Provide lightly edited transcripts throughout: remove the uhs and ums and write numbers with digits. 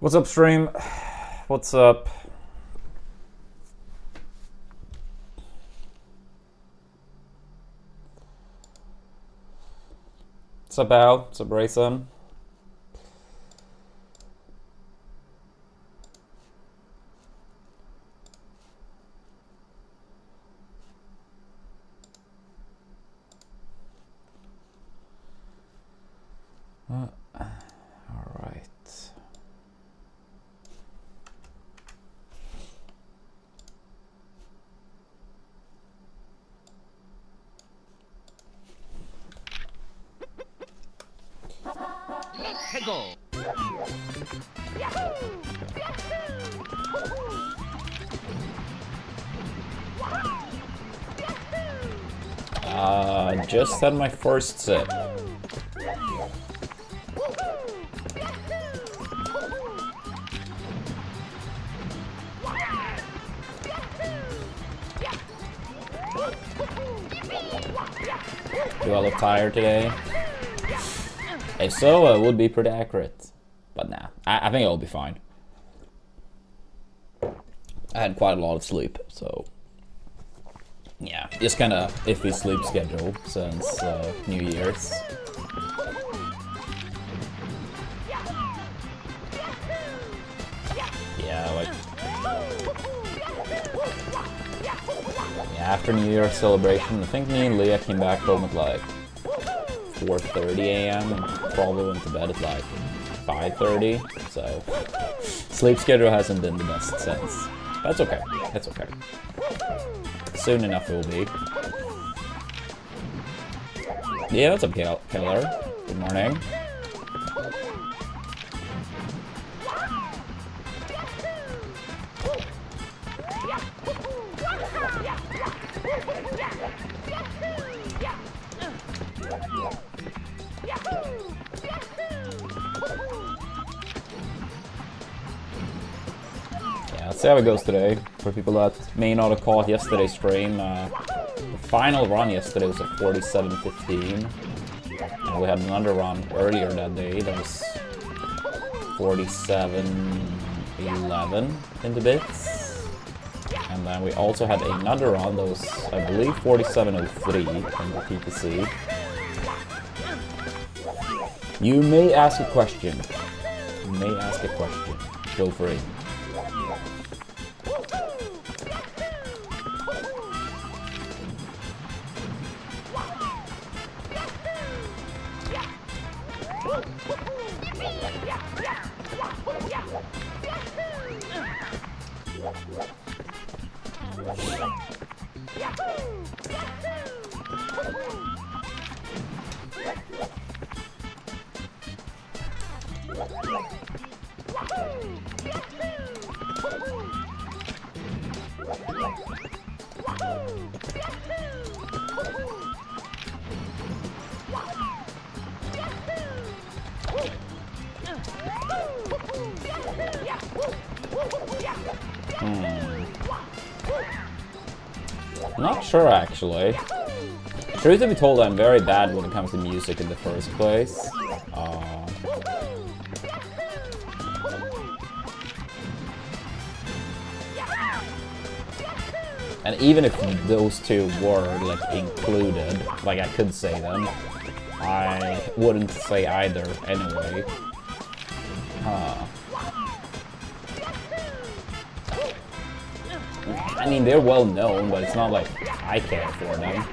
What's up, stream? What's up? What's up, Al? What's up, Rayson? All right. Just had my first sip. Do I look tired today? If so, it would be pretty accurate. But nah, I think it'll be fine. I had quite a lot of sleep, so... yeah, just kind of iffy sleep schedule since New Year's. Yeah, like... yeah, after New Year's celebration, I think me and Leah came back home at like 4:30 a.m. and probably went to bed at like 5:30, so sleep schedule hasn't been the best since. That's okay, that's okay. Soon enough it will be. Yeah, what's up, Keller? Good morning. Let's see how it goes today. For people that may not have caught yesterday's stream, the final run yesterday was at 47:15, and we had another run earlier that day that was 47:11 in the bits, and then we also had another run that was, I believe, 47:03 in the PTC. You may ask a question. You may ask a question. Go for it. Not sure, actually. Truth to be told, I'm very bad when it comes to music in the first place. And even if those two were, like, included, like, I could say them, I wouldn't say either anyway. I mean, they're well known, but it's not like I care for them.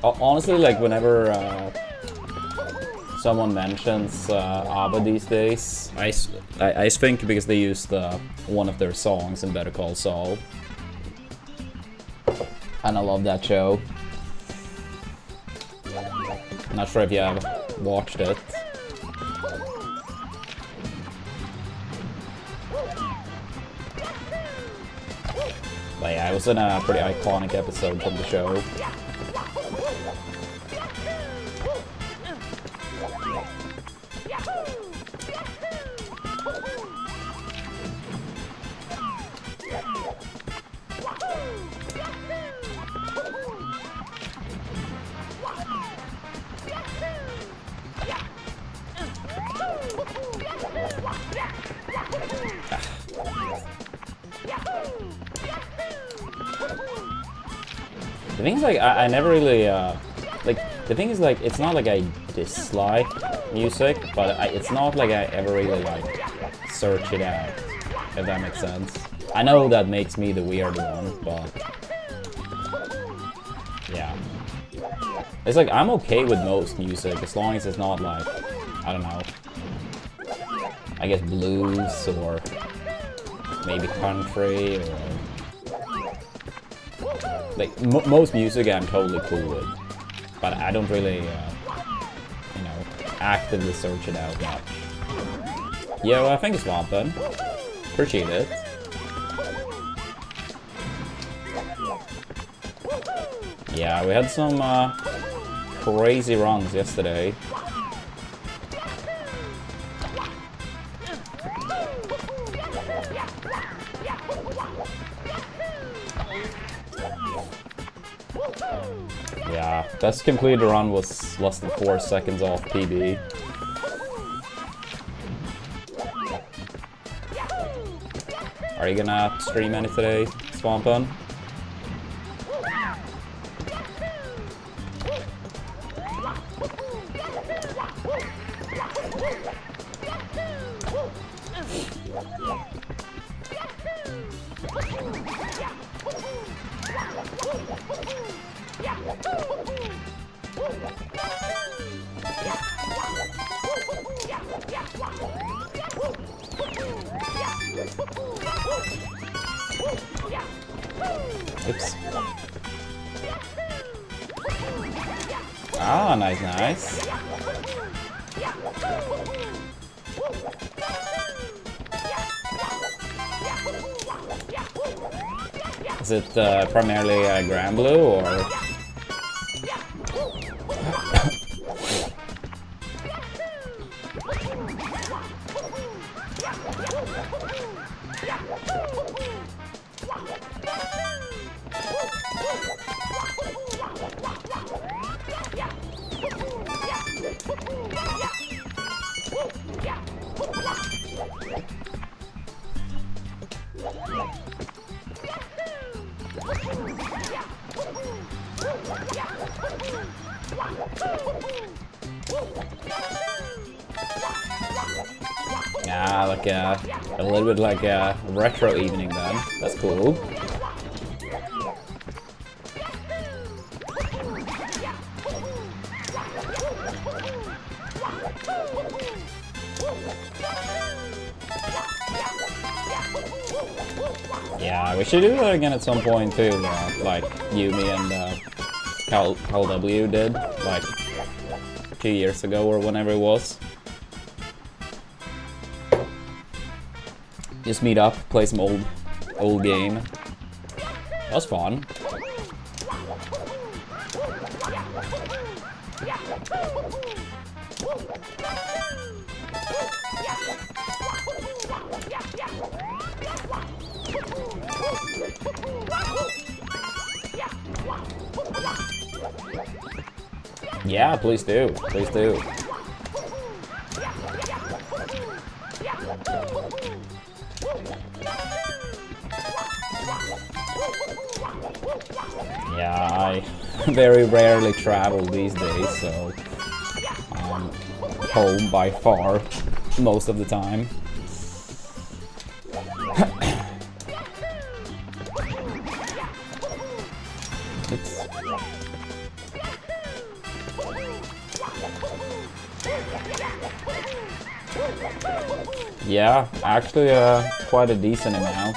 Honestly, like, whenever someone mentions ABBA these days, I think because they used one of their songs in Better Call Saul. And I love that show. Not sure if you have watched it. But yeah, it was in a pretty iconic episode from the show. The thing is, like, I never really, like, the thing is, like, it's not like I dislike music, but it's not like I ever really, like, search it out, if that makes sense. I know that makes me the weird one, but yeah. It's like, I'm okay with most music, as long as it's not like, I don't know, I guess blues, or maybe country, or like, most music I'm totally cool with. But I don't really, you know, actively search it out much. Yeah, well, thank you, Swampin. Appreciate it. Yeah, we had some crazy runs yesterday. Yeah, best completed run was less than 4 seconds off PB. Are you gonna stream any today, Swampin? Oops. Ah, nice, nice. Is it primarily Grand Blue, or? Yeah, like a little bit like a retro evening then. That's cool. Yeah, we should do that again at some point too, like Yumi and Cal W did, like 2 years ago or whenever it was. Just meet up, play some old game. That was fun. Yeah, please do. Please do. Yeah, I very rarely travel these days, so I'm home by far most of the time. Yeah, actually quite a decent amount.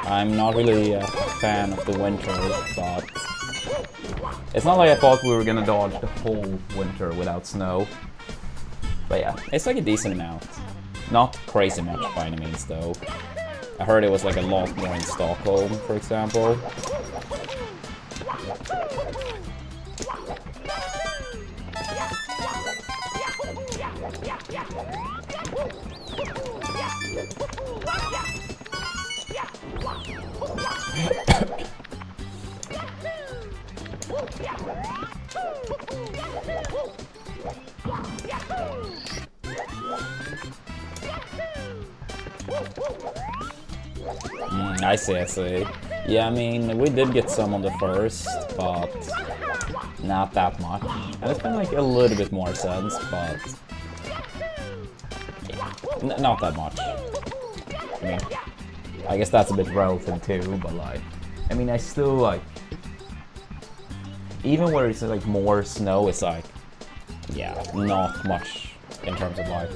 I'm not really a fan of the winter, but it's not like I thought we were gonna dodge the whole winter without snow. But yeah, it's like a decent amount. Not crazy much by any means though. I heard it was like a lot more in Stockholm, for example. I see, I see. Yeah, I mean, we did get some on the first, but not that much. And it's been like a little bit more sense, but yeah, not that much. I mean, I guess that's a bit relative too, but like, I mean, I still like, even where it's like more snow, it's like, yeah, not much in terms of like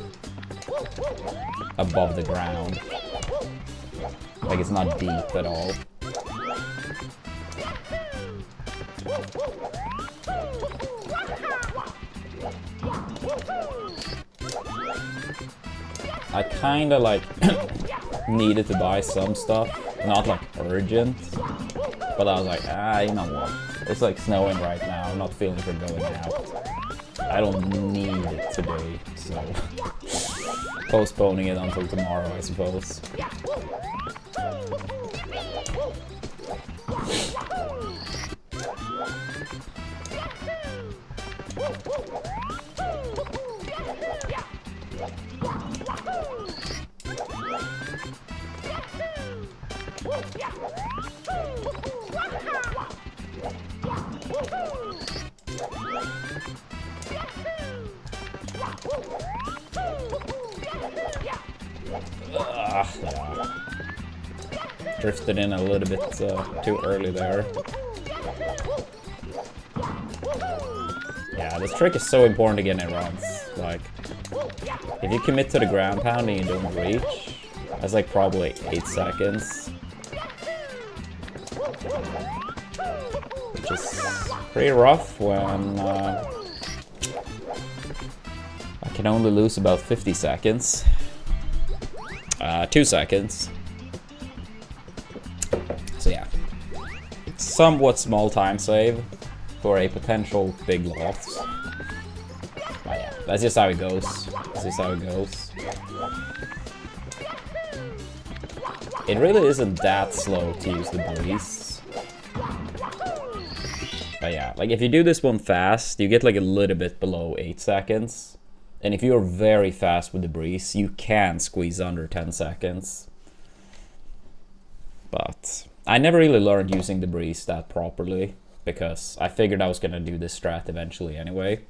above the ground. Like it's not deep at all. I kinda like needed to buy some stuff, not like urgent, but I was like, you know what? It's like snowing right now, I'm not feeling for going out. I don't need it today, so postponing it until tomorrow, I suppose. Yeah. Drifted in a little bit too early there. Yeah, this trick is so important to get in runs. Like, if you commit to the ground pound and you don't reach, that's like probably 8 seconds. Which is pretty rough when I can only lose about 50 seconds. 2 seconds. So yeah, somewhat small time save for a potential big loss. But yeah, that's just how it goes. That's just how it goes. It really isn't that slow to use the breeze. But yeah, like if you do this one fast, you get like a little bit below 8 seconds. And if you're very fast with the breeze, you can squeeze under 10 seconds. But I never really learned using the breeze that properly, because I figured I was going to do this strat eventually anyway.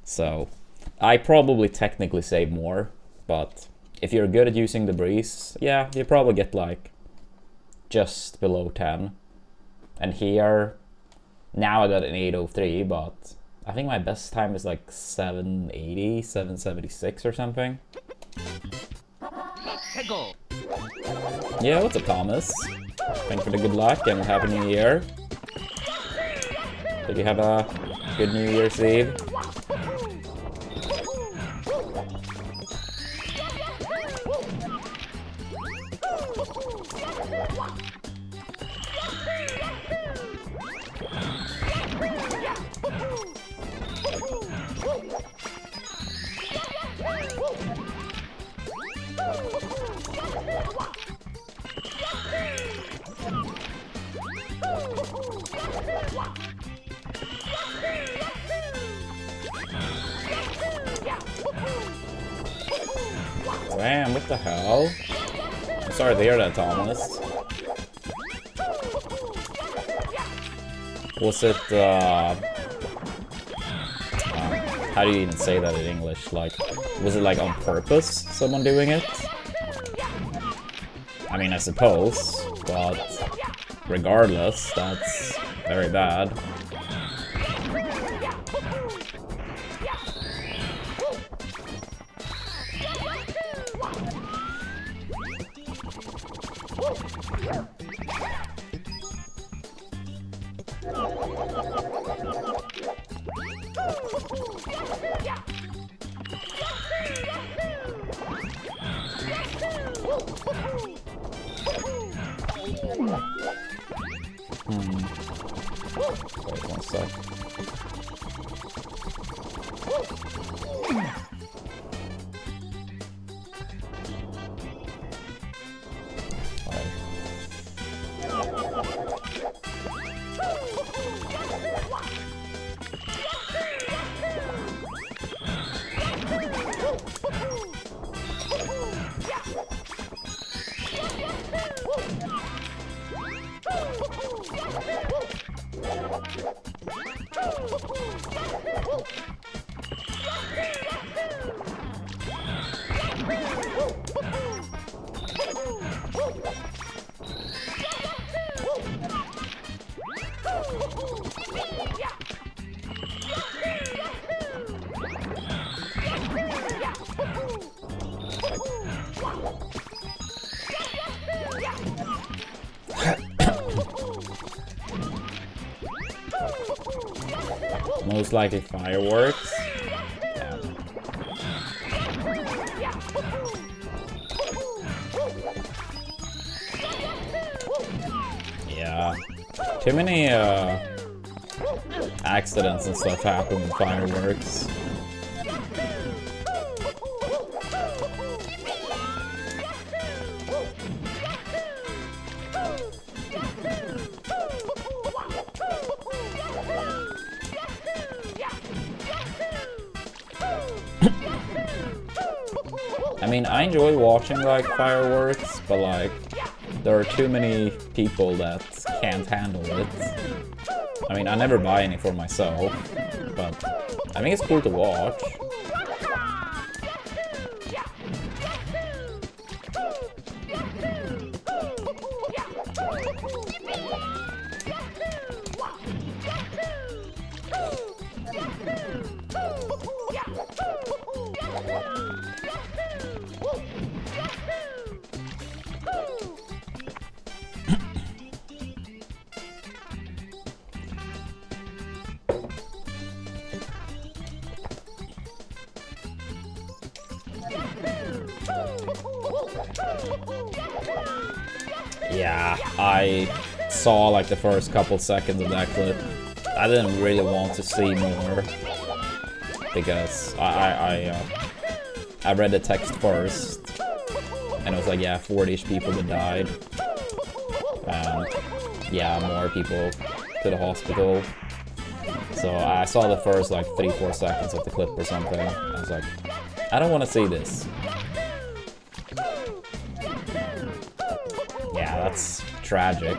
So I probably technically save more, but if you're good at using the breeze, yeah, you probably get like just below 10. And here, now I got an 803, but I think my best time is like 780, 776 or something. Yeah, what's up, Thomas? Thanks for the good luck and Happy New Year. Did you have a good New Year's Eve? Damn, what the hell? I'm sorry to hear that, Thomas. Was it, how do you even say that in English? Like, was it like on purpose, someone doing it? I mean, I suppose, but regardless, that's very bad. Wait 1 sec. Wait 1 sec. Most likely fireworks. Yeah. Too many accidents and stuff happen with fireworks. I mean, I enjoy watching like fireworks, but like there are too many people that can't handle it. I mean, I never buy any for myself, but I think it's cool to watch. Yeah, I saw like the first couple seconds of that clip. I didn't really want to see more because I read the text first, and it was like, yeah, 40-ish people that died, and yeah, more people to the hospital. So I saw the first like 3-4 seconds of the clip or something. I was like, I don't want to see this. Yeah, that's tragic.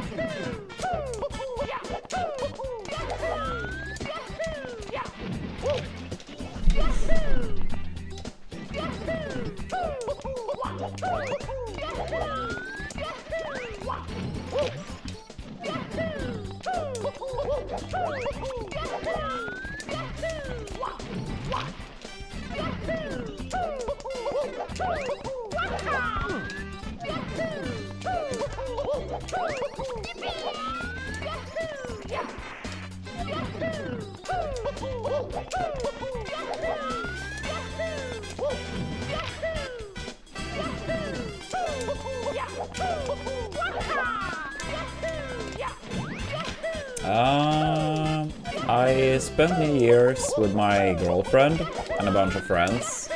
I spent New Year's with my girlfriend and a bunch of friends.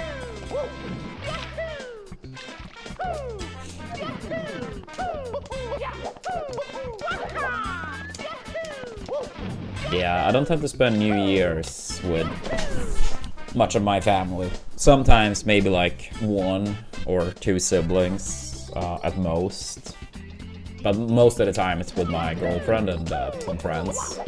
Yeah, I don't tend to spend New Year's with much of my family. Sometimes maybe like 1 or 2 siblings at most. But most of the time it's with my girlfriend and some friends.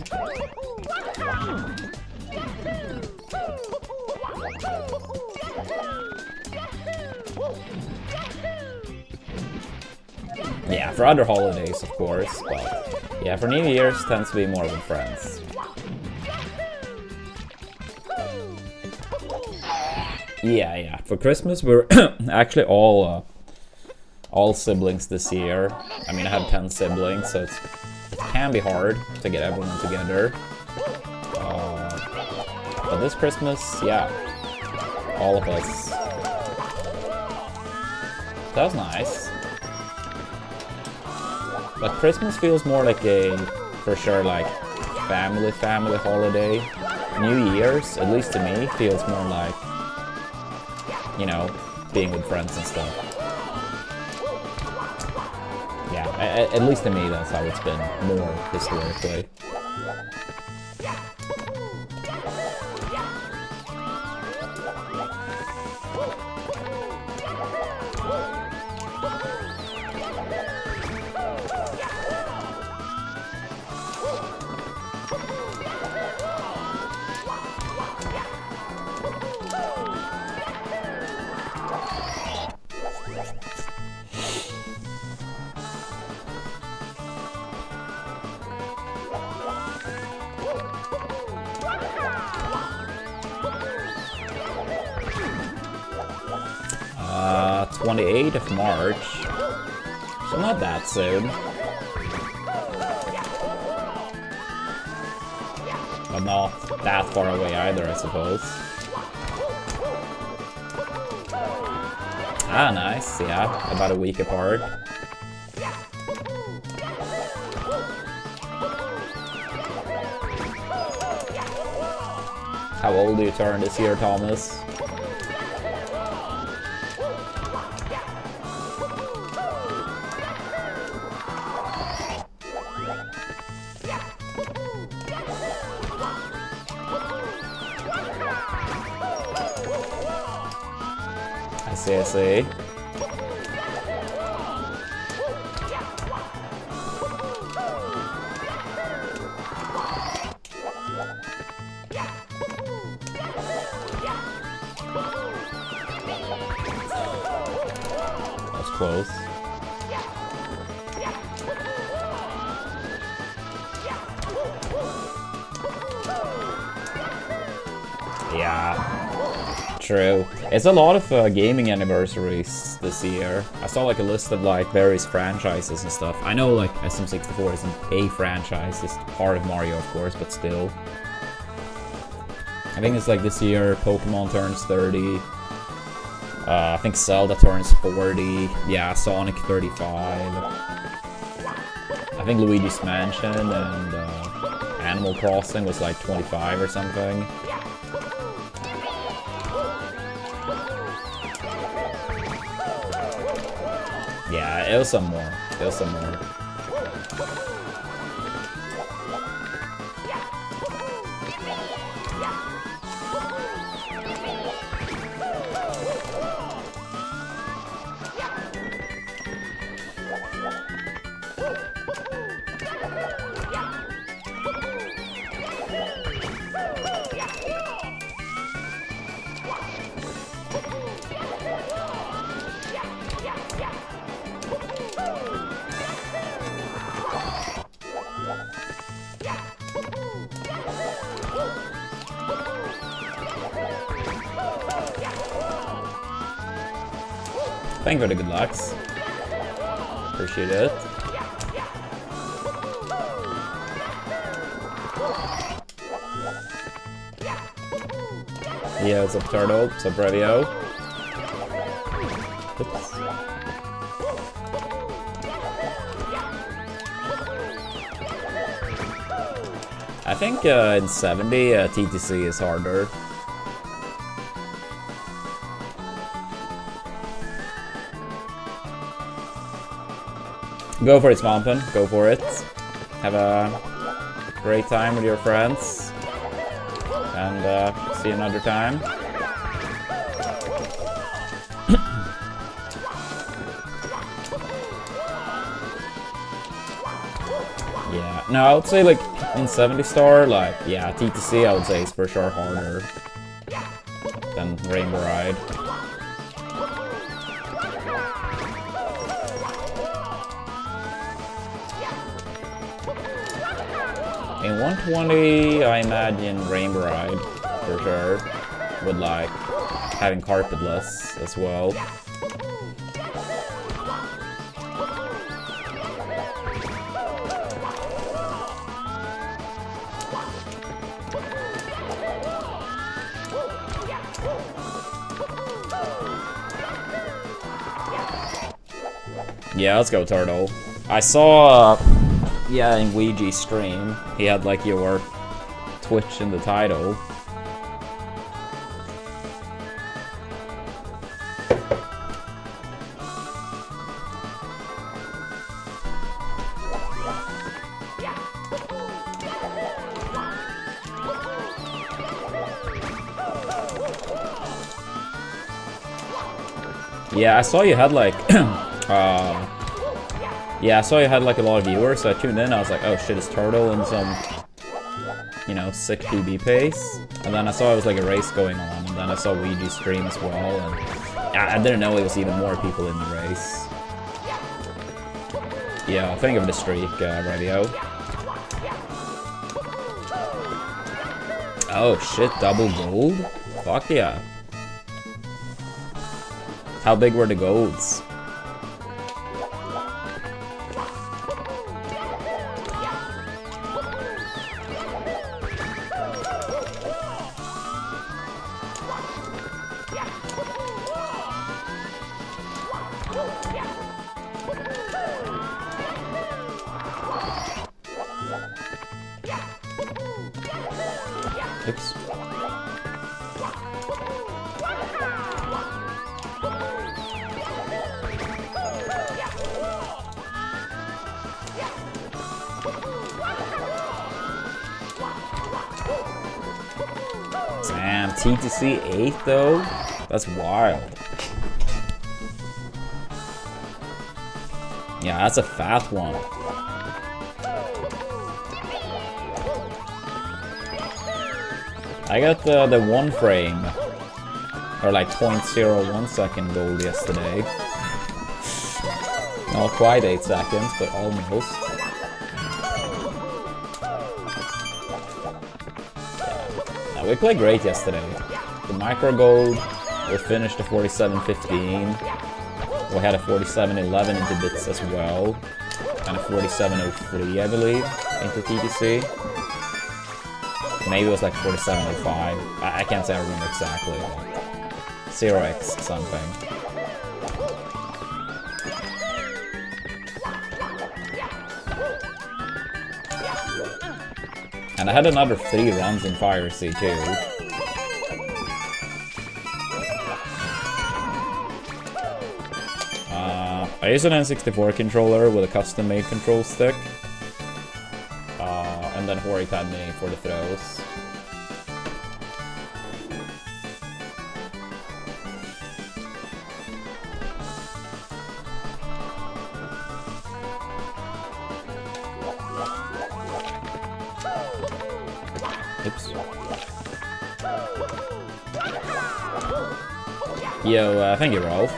Yeah, for other holidays, of course, but yeah, for New Year's tends to be more with friends. Yeah. For Christmas, we're actually all siblings this year. I mean, I have 10 siblings, so it can be hard to get everyone together. But this Christmas, yeah, all of us. That was nice. But Christmas feels more like a, for sure, like family holiday. New Year's, at least to me, feels more like, you know, being with friends and stuff. Yeah, at least to me, that's how it's been more historically. 28th of March. So not that soon. But not that far away either, I suppose. Ah, nice. Yeah, about a week apart. How old do you turn this year, Thomas? I see. That's close. Yeah, true. It's a lot of gaming anniversaries this year. I saw like a list of like various franchises and stuff. I know like SM64 isn't a franchise, it's part of Mario of course, but still. I think it's like this year Pokemon turns 30. I think Zelda turns 40. Yeah, Sonic 35. I think Luigi's Mansion and Animal Crossing was like 25 or something. Yeah, it was some more. It was some more. Thank you for the good lucks. Appreciate it. Yeah, what's up, Turtle? What's up, Brevio? Oops. I think in 70, TTC is harder. Go for it, Swampin. Go for it. Have a great time with your friends. And see you another time. Yeah. No, I would say like in 70 star, like, yeah, TTC I would say is for sure harder than Rainbow Ride. In 120, I imagine Rainbow Ride, for sure, with like having carpetless as well. Yeah, let's go, Turtle. I saw, yeah, in Ouija's stream, he had like your Twitch in the title. Yeah, I saw you had like, yeah, I saw you had like a lot of viewers, so I tuned in, I was like, oh shit, it's Turtle in some, you know, sick PB pace. And then I saw it was like a race going on, and then I saw Ouija's stream as well, and I didn't know it was even more people in the race. Yeah, think of the streak, Radio. Oh shit, double gold? Fuck yeah. How big were the golds? Oops. Damn, TTC 8 though? That's wild. Yeah, that's a fat one. I got the one frame, or like 0.01 second gold yesterday. Not quite 8 seconds, but almost. Yeah. We played great yesterday. The micro gold, we finished a 47.15. We had a 47.11 into bits as well, and a 47.03 I believe into TTC. Maybe it was like 47.05. I can't say I remember exactly. 0x something. And I had another 3 runs in Fire Sea too. I use an N64 controller with a custom-made control stick. And then Hori tabbed me for the throws. Oops. Yo, thank you, Rolf.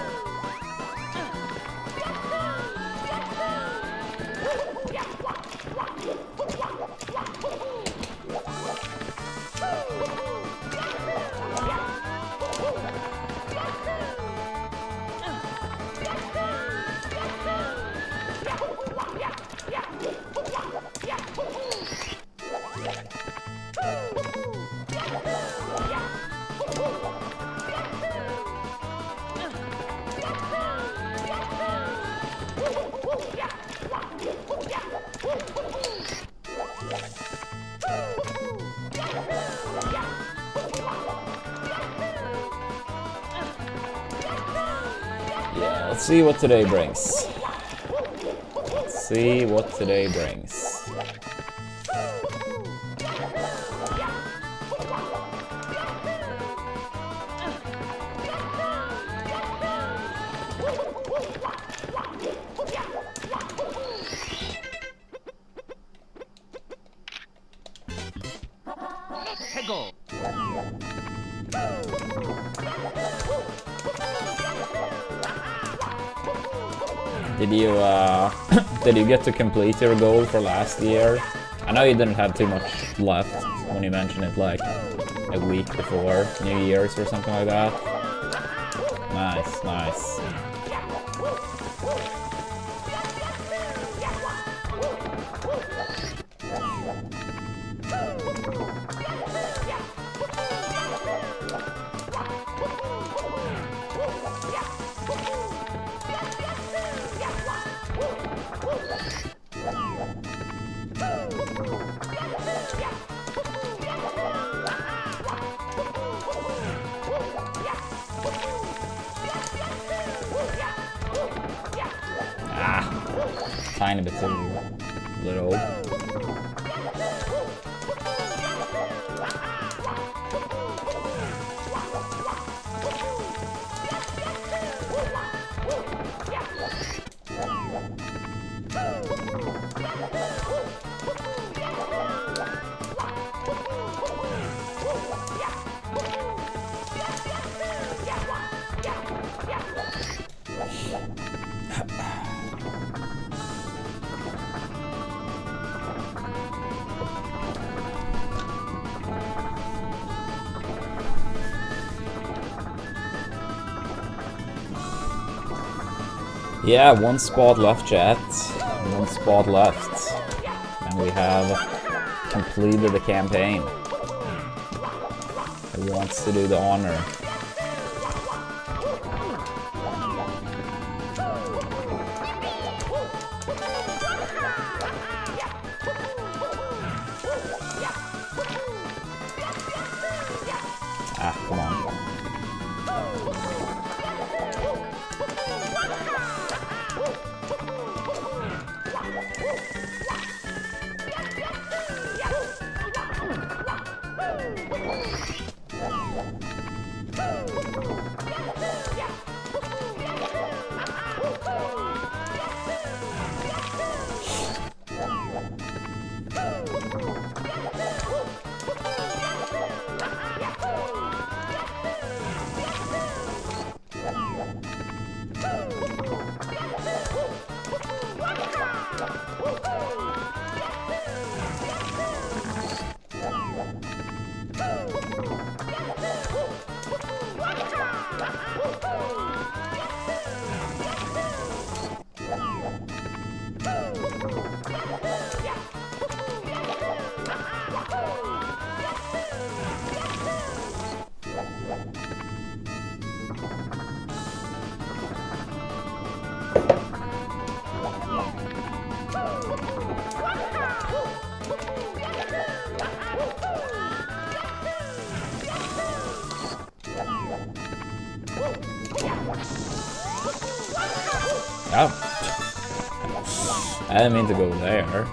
Yeah, let's see what today brings. Let's see what today brings. Did you get to complete your goal for last year? I know you didn't have too much left when you mentioned it like a week before New Year's or something like that. Nice, nice. Tiny bit too little. Yeah, one spot left, chat. One spot left. And we have completed the campaign. Who wants to do the honor? Ah, come on. Oh. I didn't mean to go there.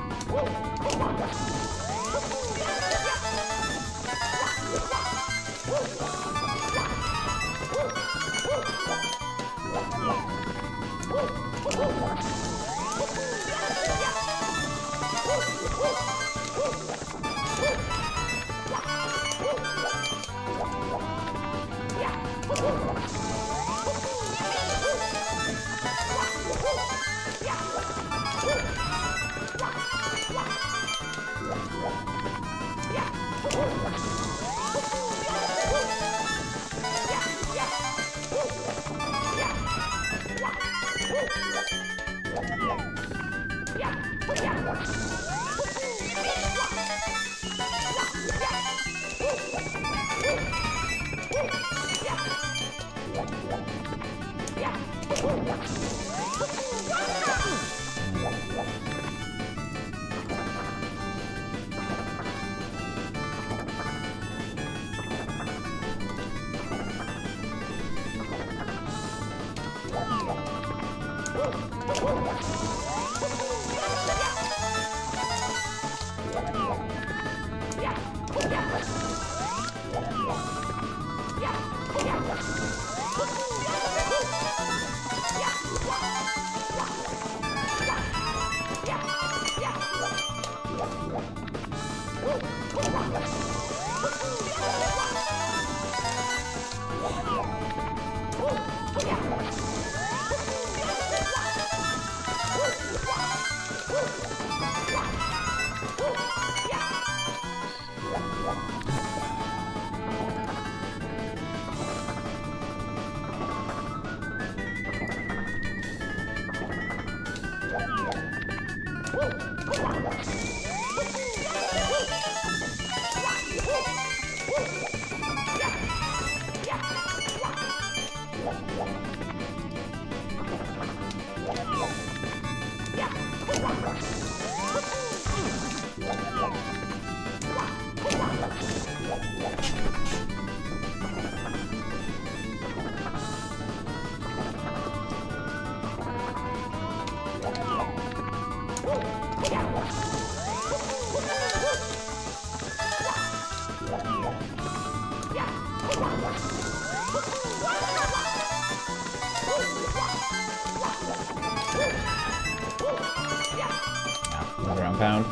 Ground pound.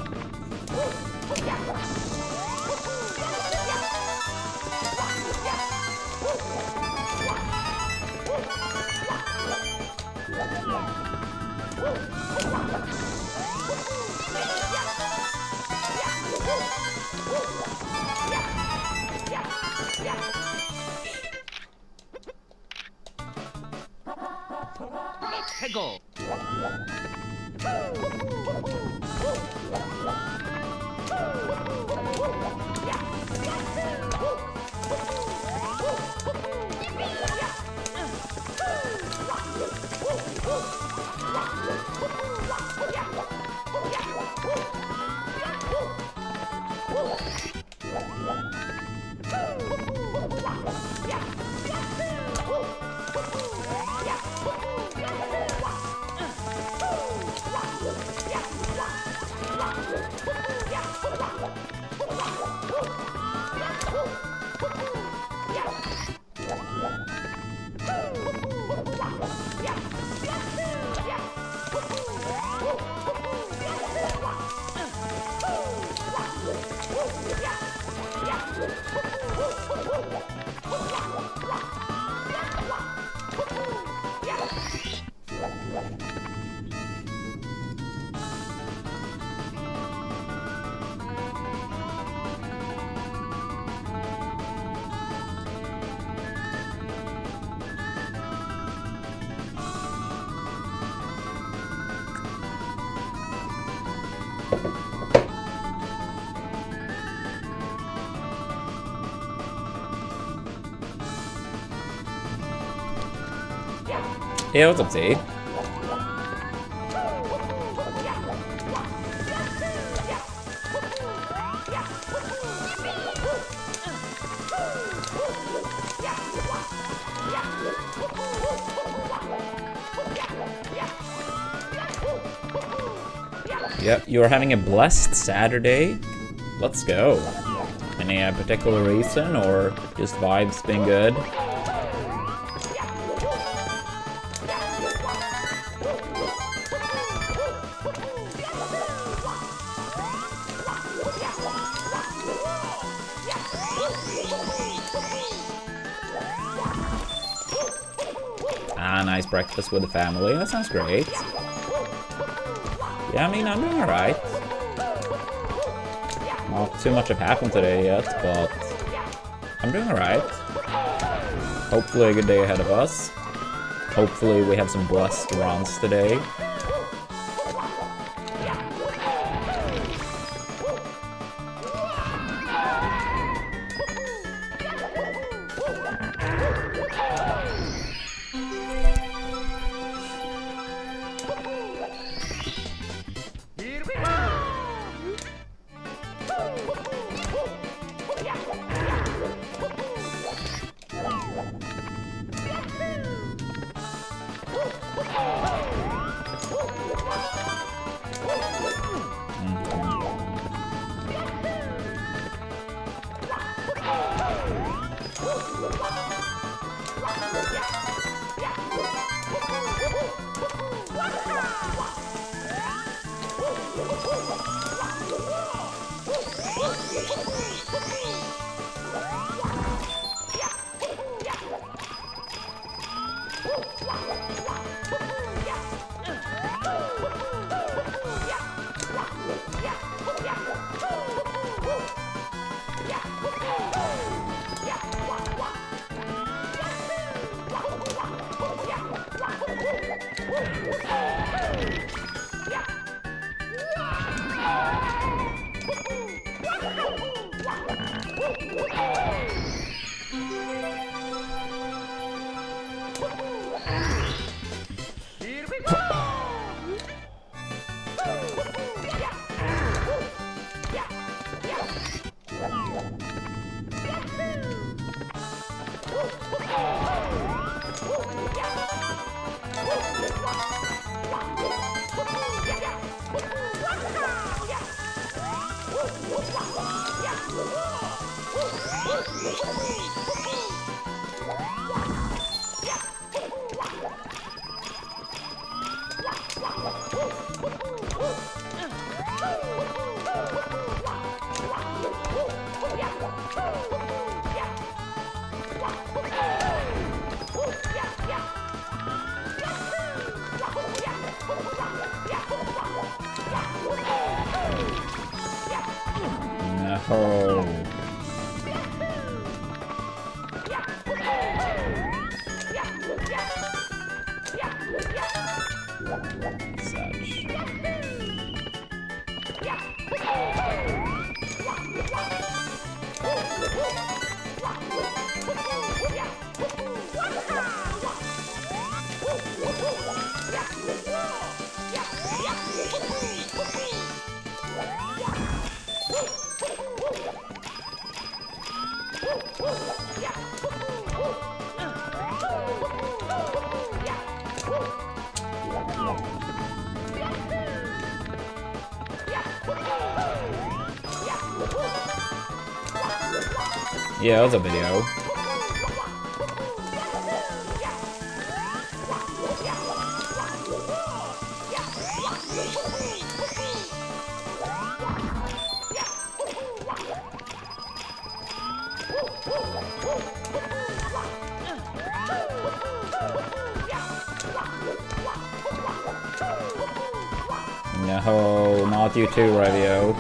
Hey, what's up, T? Yep, you are having a blessed Saturday. Let's go. Any particular reason, or just vibes being good? Ah, nice breakfast with the family. That sounds great. Yeah, I mean, I'm doing alright. Not too much have happened today yet, but I'm doing alright. Hopefully a good day ahead of us. Hopefully we have some blessed runs today. Such. Yeah, that was a video. No, not you too, Revio.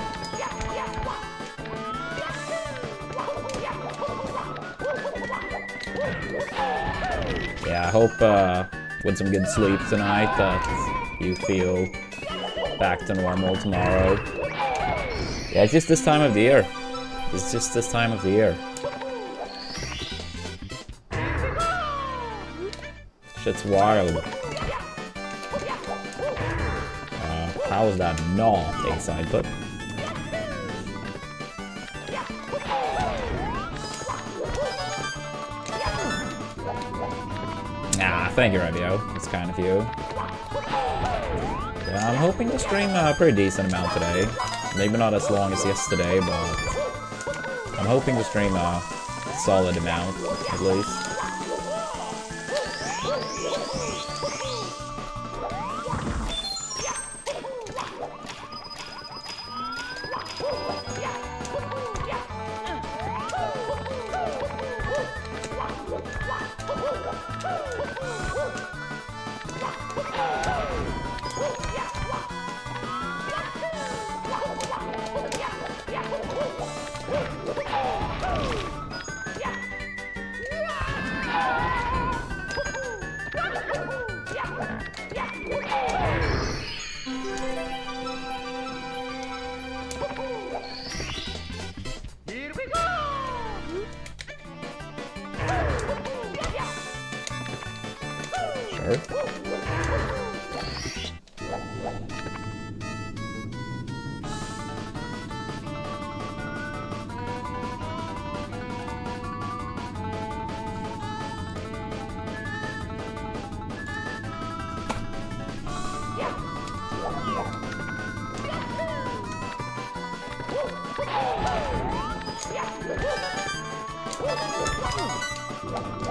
Yeah, I hope with some good sleep tonight that you feel back to normal tomorrow. Yeah, it's just this time of the year. It's just this time of the year. Shit's wild. How is that not a side clip? Ah, thank you, Revio. It's kind of you. Yeah, I'm hoping to stream a pretty decent amount today. Maybe not as long as yesterday, but I'm hoping to stream a solid amount, at least.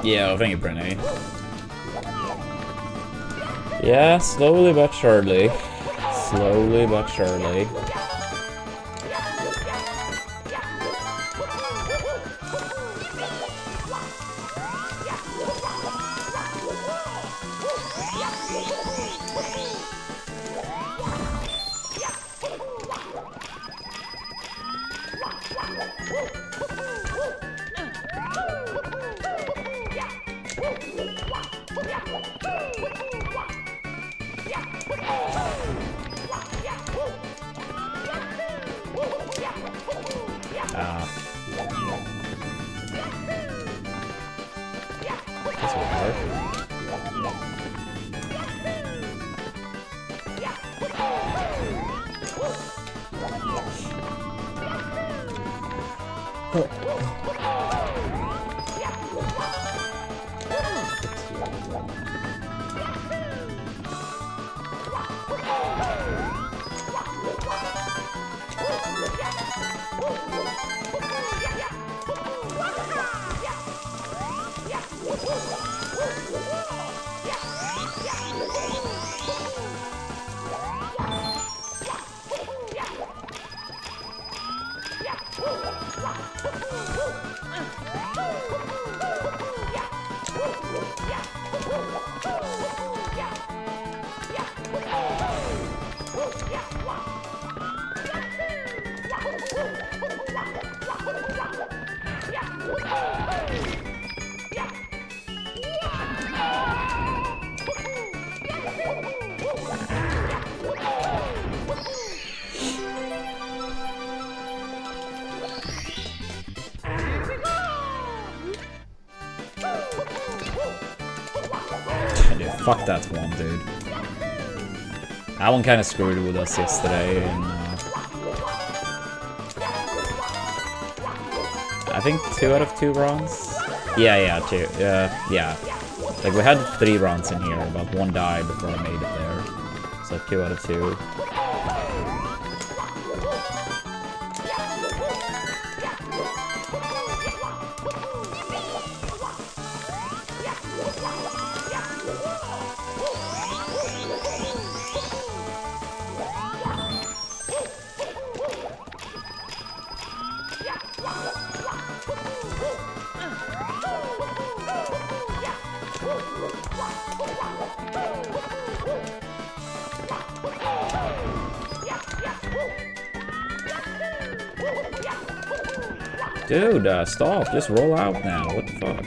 Yeah, thank you, Brittany. Yeah, slowly but surely. Slowly but surely. fuck that one, dude. That one kind of screwed with us yesterday, and I think 2 out of 2 rounds. Yeah, 2. Yeah. Like we had 3 rounds in here, but 1 died before I made it there. So 2 out of 2. Dude, stop. Just roll out now. What the fuck?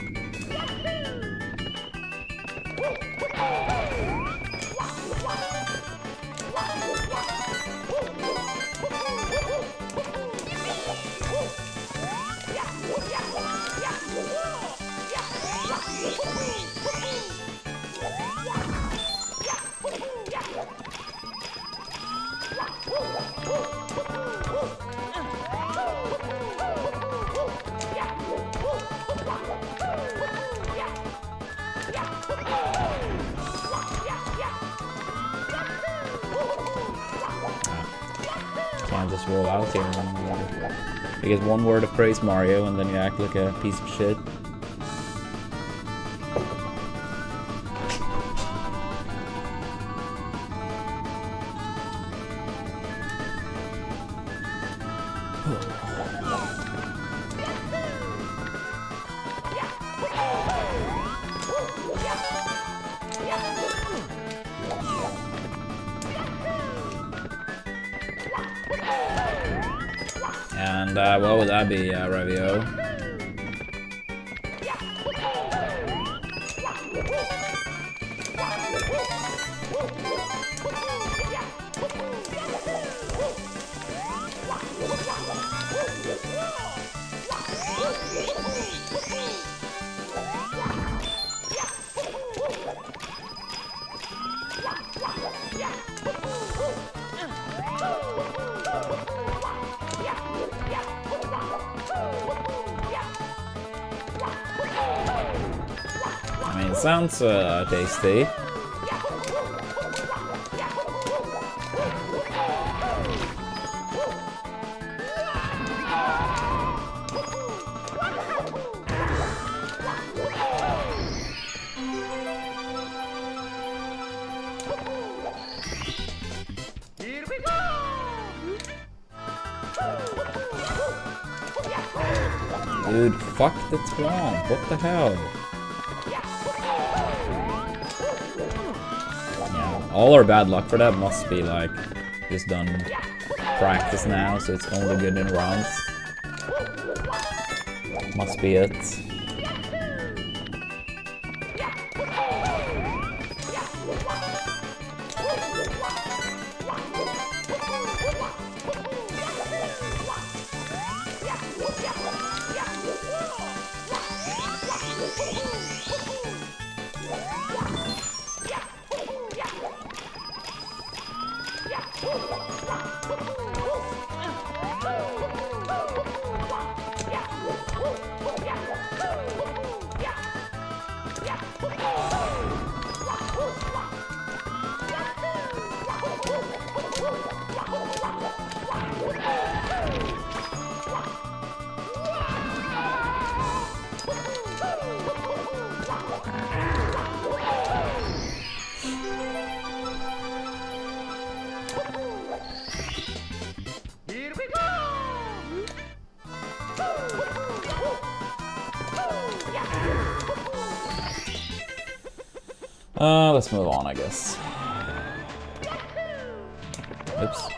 Can't just roll out here and you get 1 word of praise, Mario, and then you act like a piece of shit. And what would that be, Revio? I mean, it sounds tasty. Dude, fuck the swamp. What the hell? Yeah, all our bad luck for that must be like just done practice now, so it's only good in rounds. Must be it. Let's move on, I guess. Oops.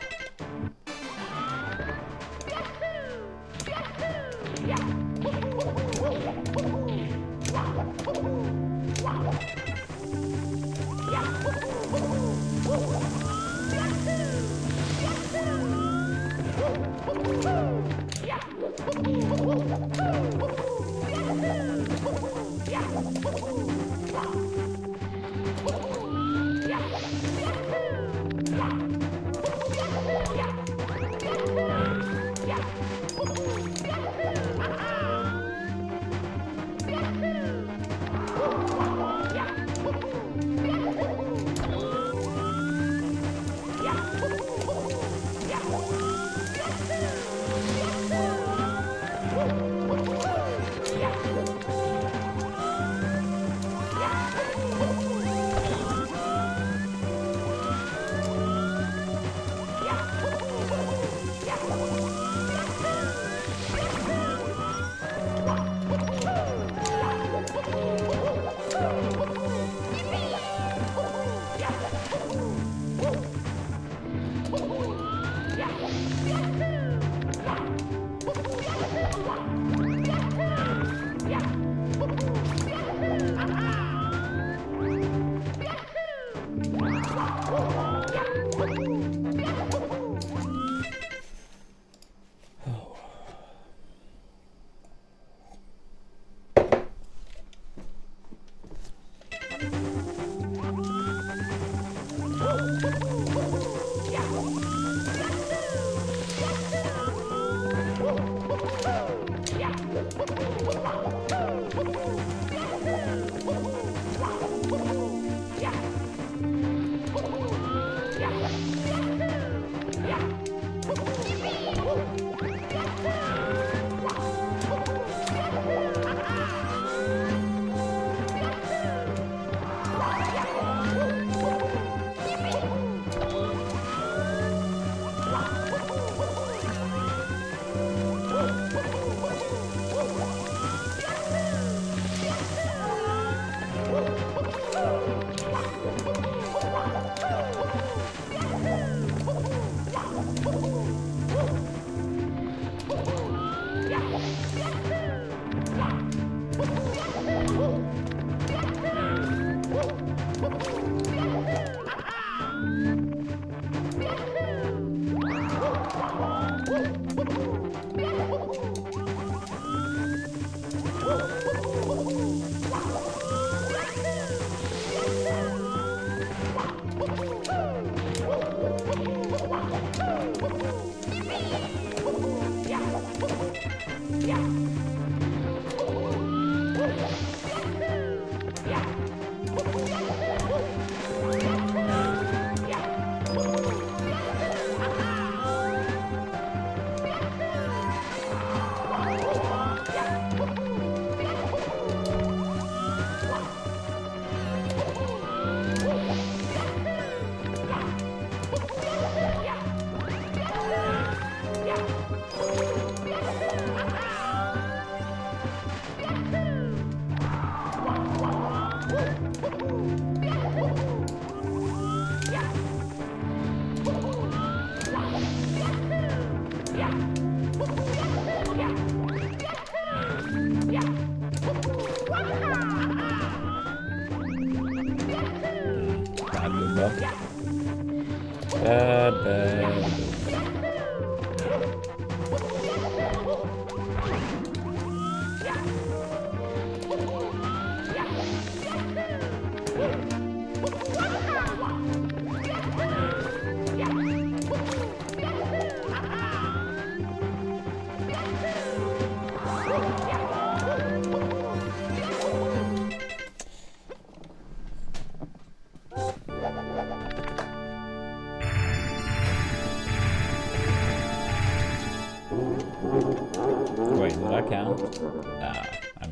Wait, did that count?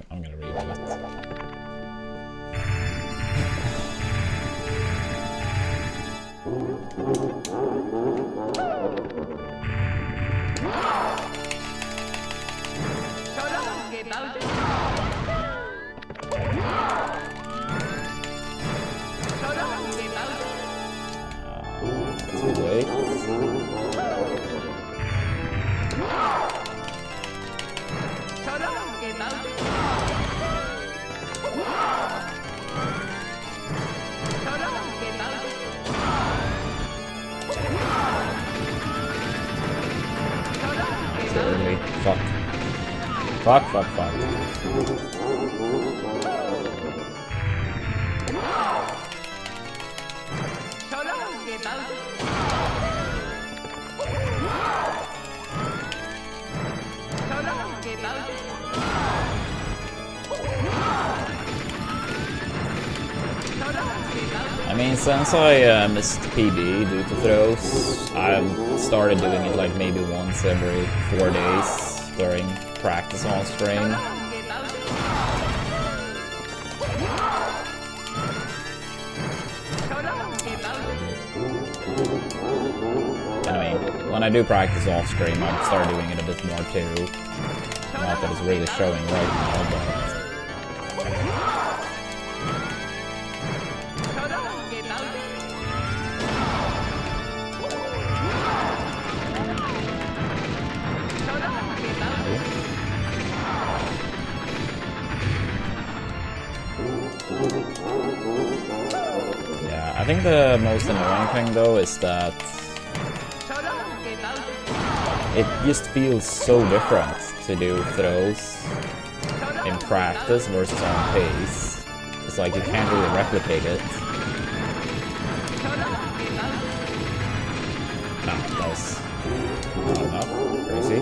I'm gonna read it. Too late. Early. Fuck. Fuck. I mean, since I missed PB due to throws, I've started doing it like maybe once every 4 days during practice on stream. And I mean, when I do practice off stream, I start doing it a bit more too. Not that it's really showing right now, but... Yeah, I think the most annoying thing though is that it just feels so different to do throws in practice versus on pace. It's like you can't really replicate it. No, that was not enough. Crazy.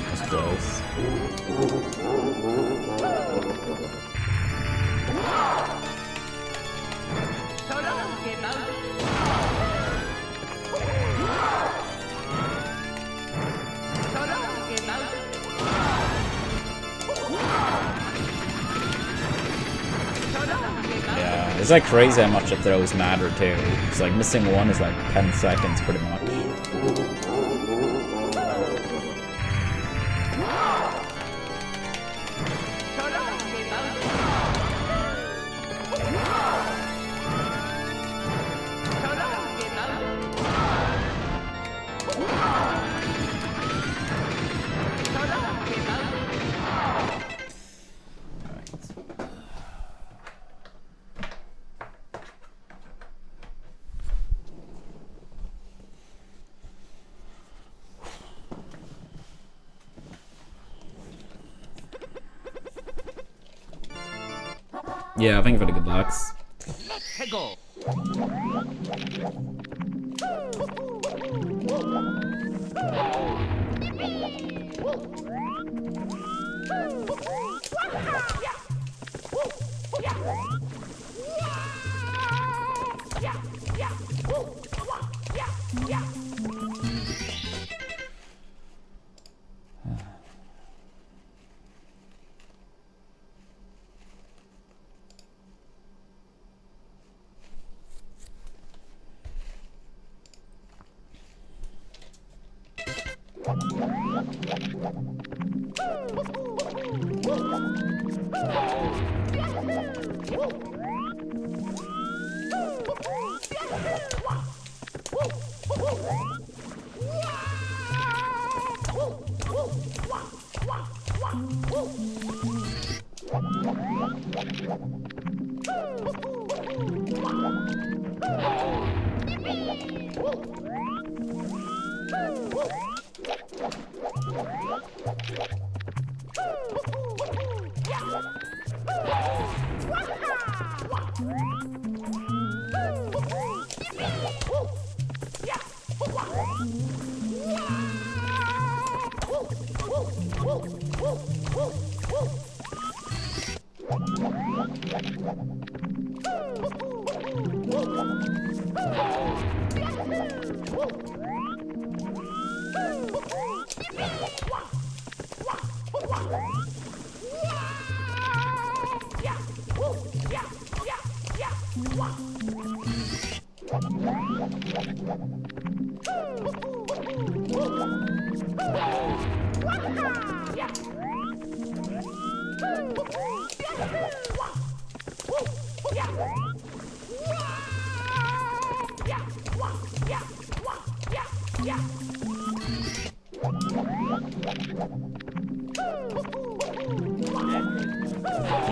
That's close. Yeah, it's like crazy how much the throws matter too. It's like missing one is like 10 seconds pretty much. Yeah, I think for the good lucks. Let's go.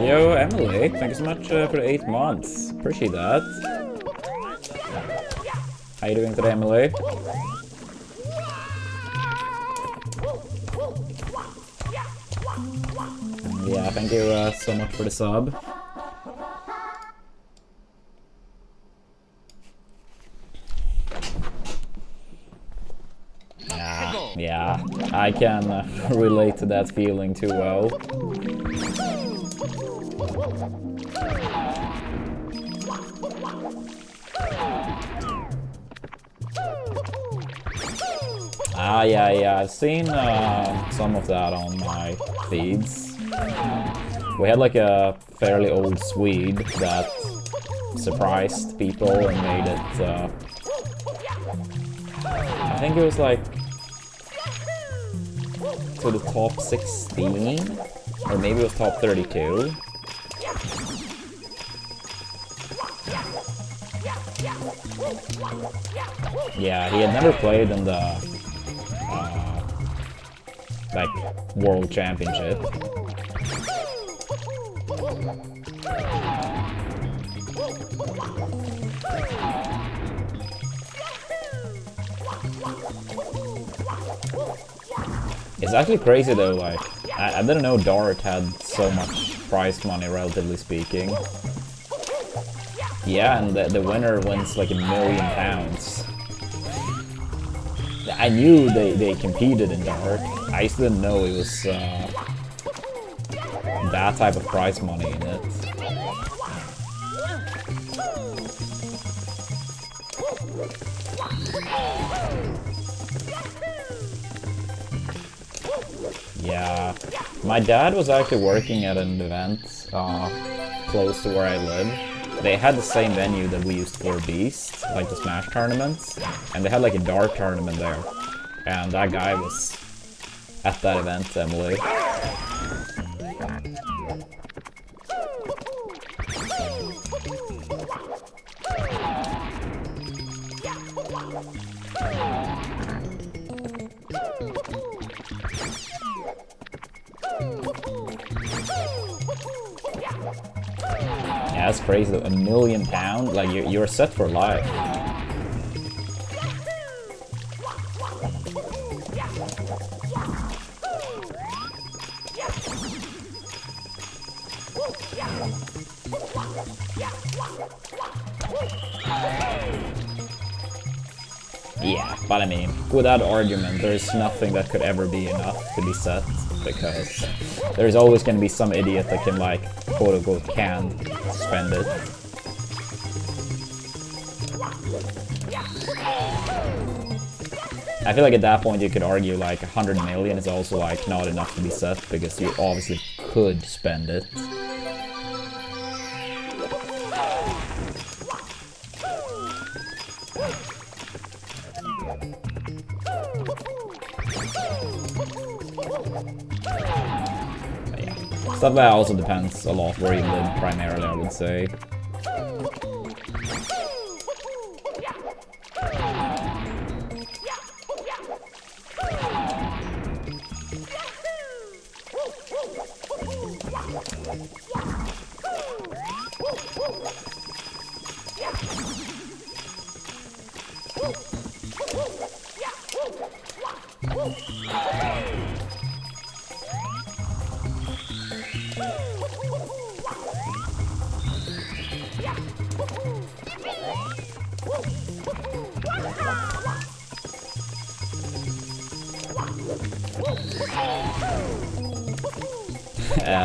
Yo, Emily, thank you so much for the 8 months. Appreciate that. How you doing today, Emily? Yeah, thank you so much for the sub. Yeah, I can relate to that feeling too well. Yeah, I've seen some of that on my feeds. We had like a fairly old Swede that surprised people and made it, I think it was like to the top 16, or maybe it was top 32. Yeah, he had never played in the like World Championship. It's actually crazy though, like, I didn't know Dart had so much prize money, relatively speaking. Yeah, and the winner wins like £1 million. I knew they competed in Dart. I just didn't know it was that type of prize money in it. Yeah, my dad was actually working at an event close to where I live. They had the same venue that we used for Beast, like the Smash tournaments, and they had like a Dart tournament there. And that guy was at that event, Emily. Yeah, that's crazy. £1 million? Like, you're set for life. Yeah, but I mean, without argument, there's nothing that could ever be enough to be set, because there's always going to be some idiot that can, like, quote-unquote, can spend it. I feel like at that point you could argue, like, 100 million is also, like, not enough to be set, because you obviously could spend it. Stuff that also depends a lot where you live, primarily, I would say.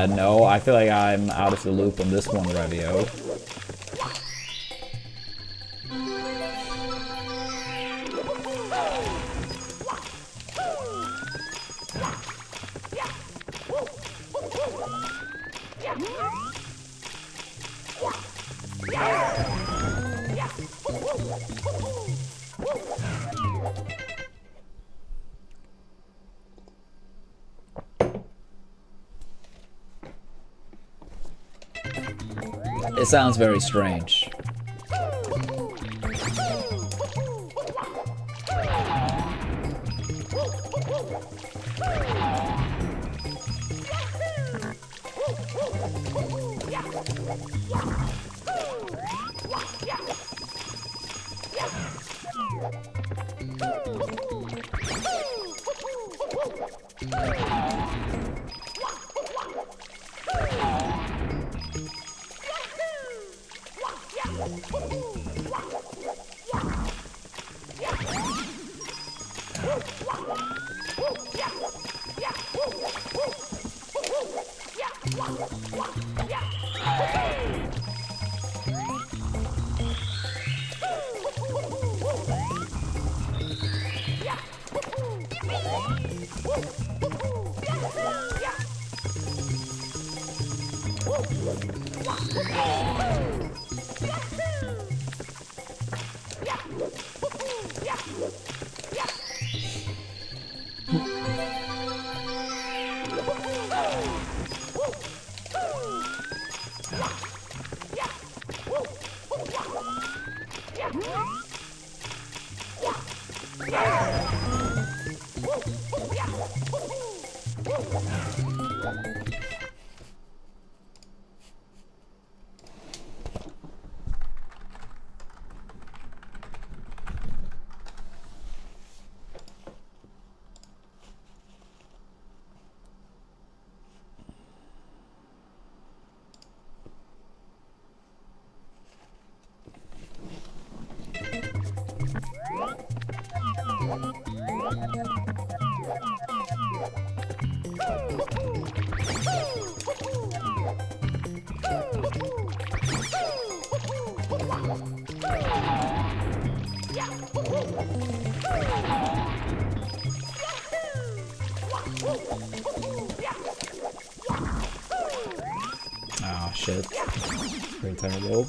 No, I feel like I'm out of the loop on this one, Revio. It sounds very strange. Oh shit. Very terrible.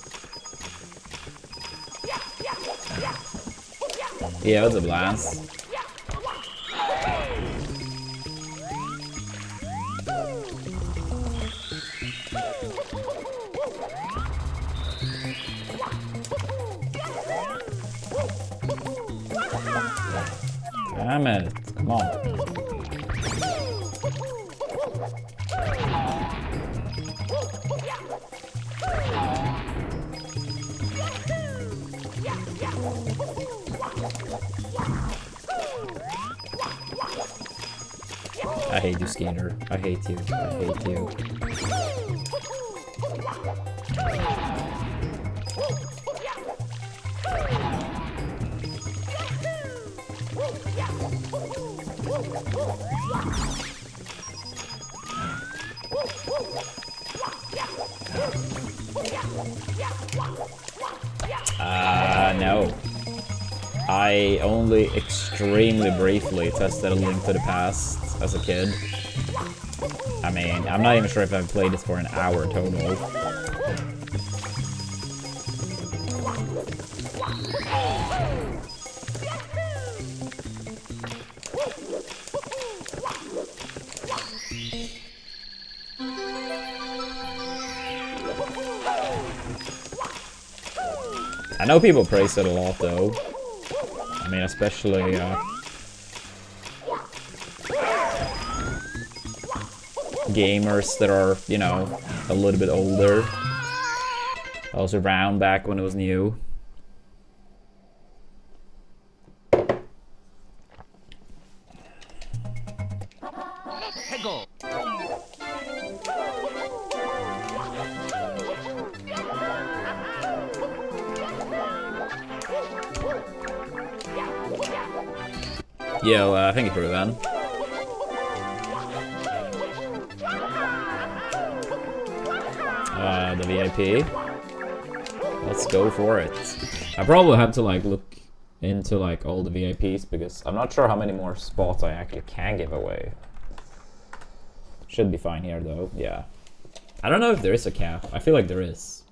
Yeah, it was a blast. Damn it, come on. I hate you, Skater. I hate you. I hate you. No. I only extremely briefly tested A Link to the Past as a kid. I mean, I'm not even sure if I've played it for an hour total. I know people praise it a lot though. I mean, especially gamers that are, you know, a little bit older. I was around back when it was new. Yo, thank you for the van. The VIP. Let's go for it. I probably have to like look into like all the VIPs because I'm not sure how many more spots I actually can give away. Should be fine here though, yeah. I don't know if there is a cap. I feel like there is.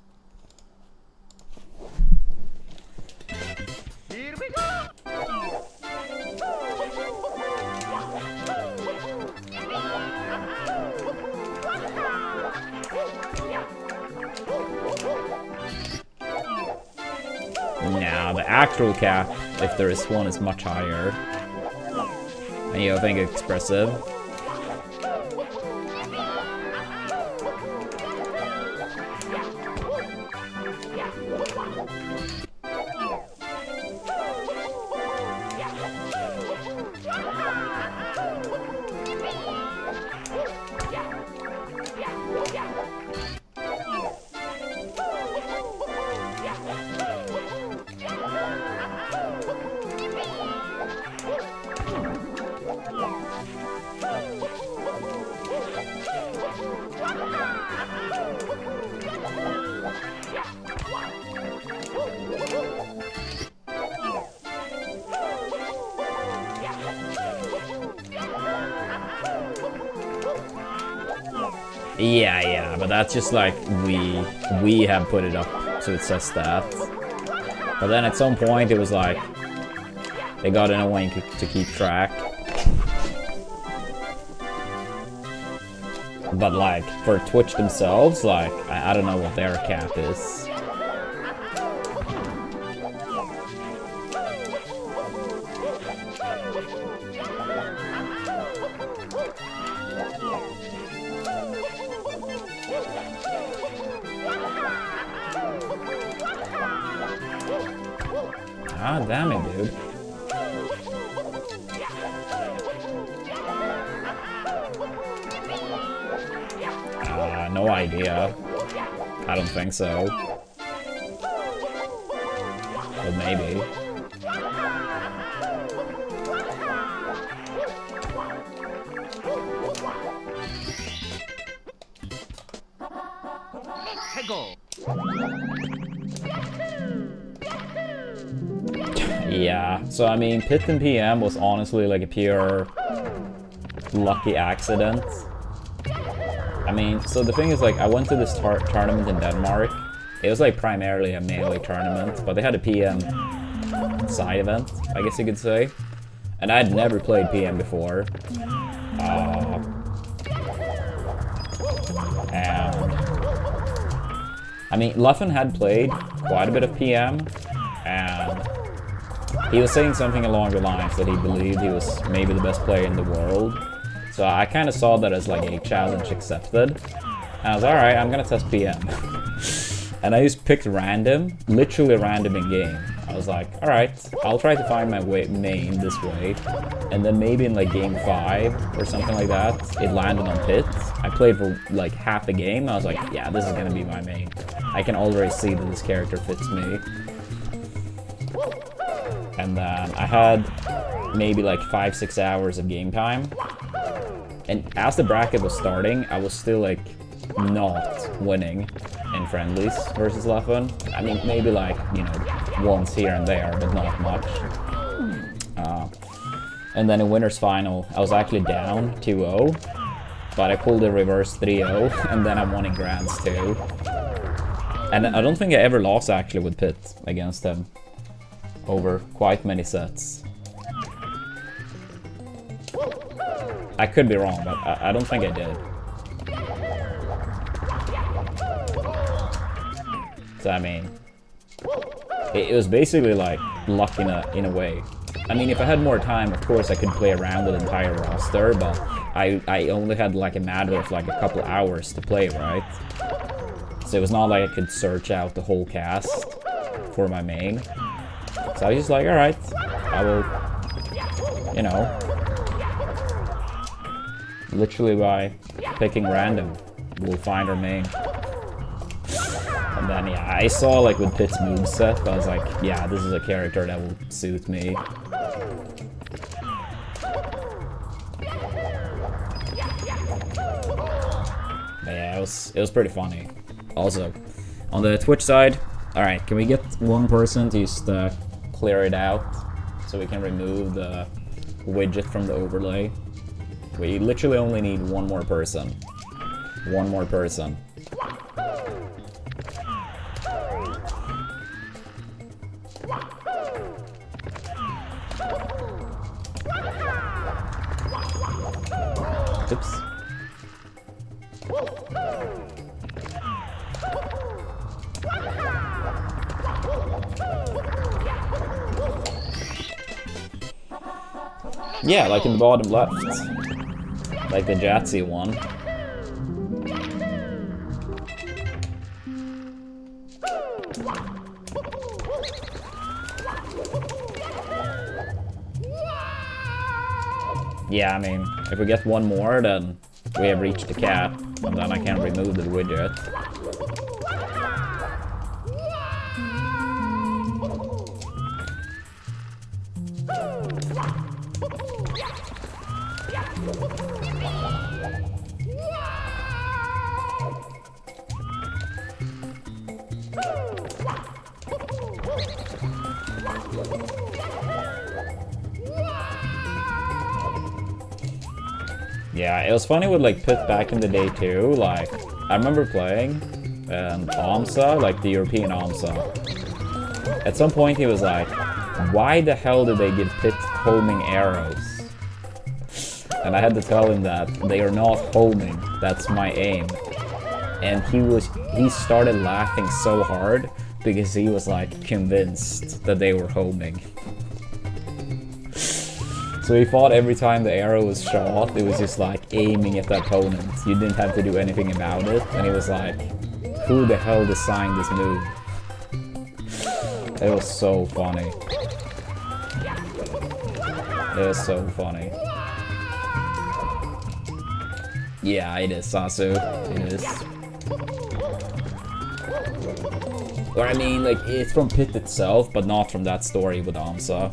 Here we go! Now the actual cap, if there is one, is much higher. And you think it's expressive. Yeah, but that's just like we have put it up, so it says that. But then at some point it was like it got annoying to keep track. But like for Twitch themselves, like I don't know what their cap is. Ah, damn it, dude. No idea. I don't think so. But maybe. Yeah, so I mean, Pit and PM was honestly like a pure lucky accident. I mean, so the thing is, like, I went to this tournament in Denmark. It was like primarily a melee tournament, but they had a PM side event, I guess you could say. And I had never played PM before. And I mean, Luffen had played quite a bit of PM, and he was saying something along the lines that he believed he was maybe the best player in the world. So I kind of saw that as like a challenge accepted. And I was alright, I'm gonna test PM. And I just picked random, literally random in game. I was like, alright, I'll try to find my main this way. And then maybe in like game 5 or something like that, it landed on Pit. I played for like half a game, and I was like, yeah, this is gonna be my main. I can already see that this character fits me. And then I had maybe like 5-6 hours of game time. And as the bracket was starting, I was still like not winning in friendlies versus Luffen. I mean, maybe like, you know, once here and there, but not much. And then in winners final, I was actually down 2-0, but I pulled a reverse 3-0, and then I won in grands too. And I don't think I ever lost actually with Pit against him over quite many sets. I could be wrong, but I don't think I did. So I mean, it was basically like luck in a way. I mean, if I had more time, of course I could play around with the entire roster, but I only had like a matter of like a couple hours to play, right? So it was not like I could search out the whole cast for my main. So I was just like, alright, I will, you know, literally by picking random, we'll find our main. And then, yeah, I saw, like, with Pit's moveset, I was like, yeah, this is a character that will suit me. But yeah, it was pretty funny. Also, on the Twitch side, alright, can we get one person to just clear it out so we can remove the widget from the overlay? We literally only need one more person. One more person. Oops. Yeah, like in the bottom left. Like the Jatsi one. Yeah, I mean, if we get one more, then we have reached the cap, and then I can remove the widget. Yeah, it was funny with like Pit back in the day too. Like, I remember playing AMSA, like the European AMSA. At some point he was like, why the hell did they give Pit homing arrows? And I had to tell him that they are not homing, that's my aim. And he started laughing so hard because he was like convinced that they were homing. So he thought every time the arrow was shot, it was just like aiming at the opponent. You didn't have to do anything about it. And he was like, who the hell designed this move? It was so funny. It was so funny. Yeah, it is, Sasu. It is. Or I mean, like, it's from Pit itself, but not from that story with AMSA.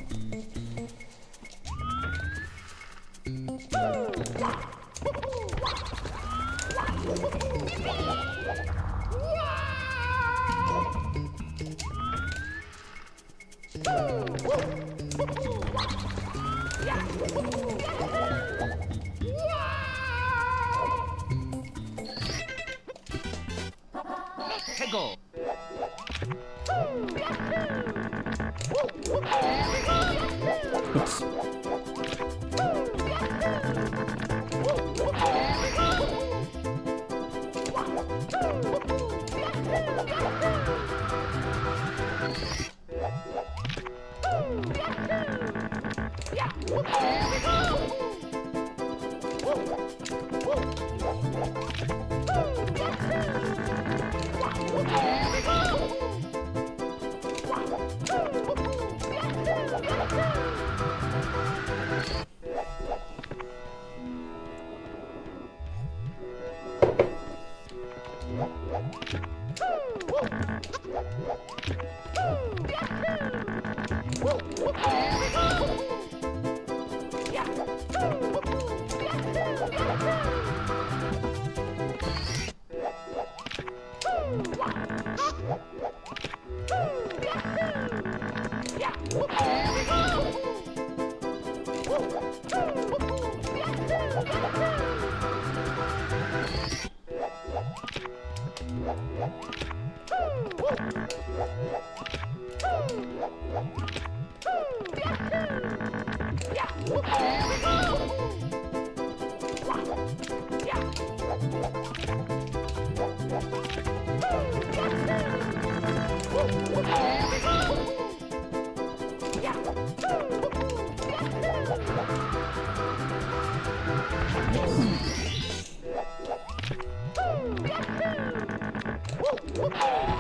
Oops.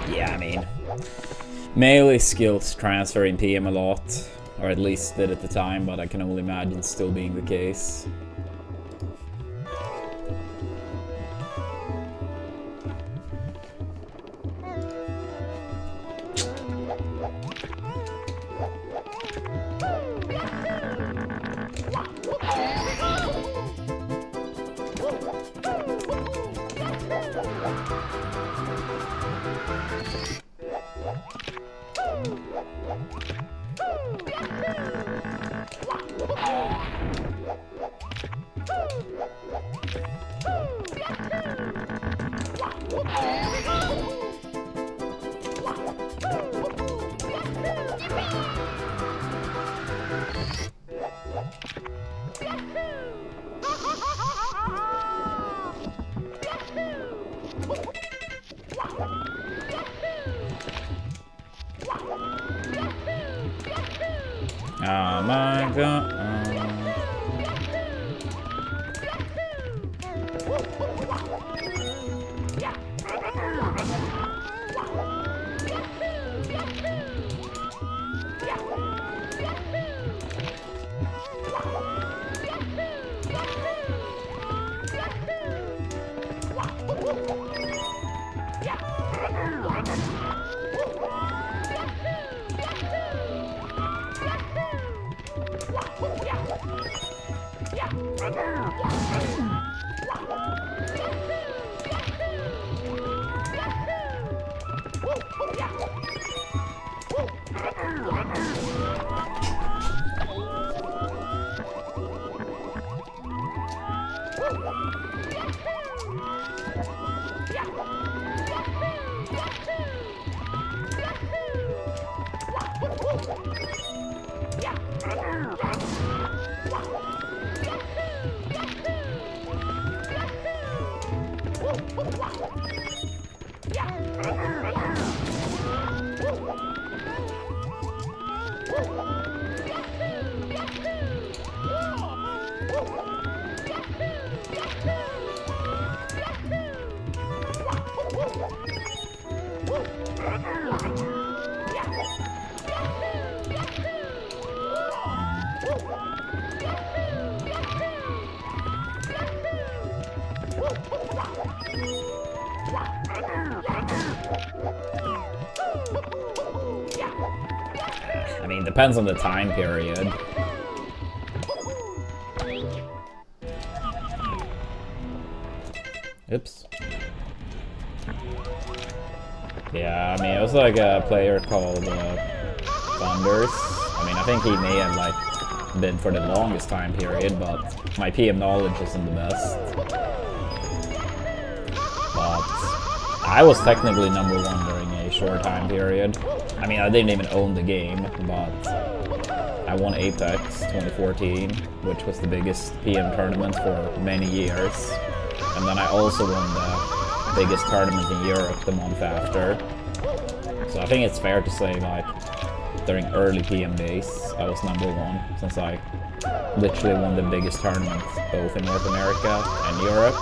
Yeah, I mean, melee skills transfer in PM a lot, or at least did at the time, but I can only imagine still being the case. Oh my god. I mean, depends on the time period. Oops. Yeah, I mean, it was like a player called Thunders. I mean, I think he may have like been for the longest time period, but my PM knowledge isn't the best. But I was technically #1 during a short time period. I mean, I didn't even own the game, but I won Apex 2014, which was the biggest PM tournament for many years. And then I also won the biggest tournament in Europe the month after. So I think it's fair to say, like, during early PM days, I was #1, since I literally won the biggest tournament both in North America and Europe.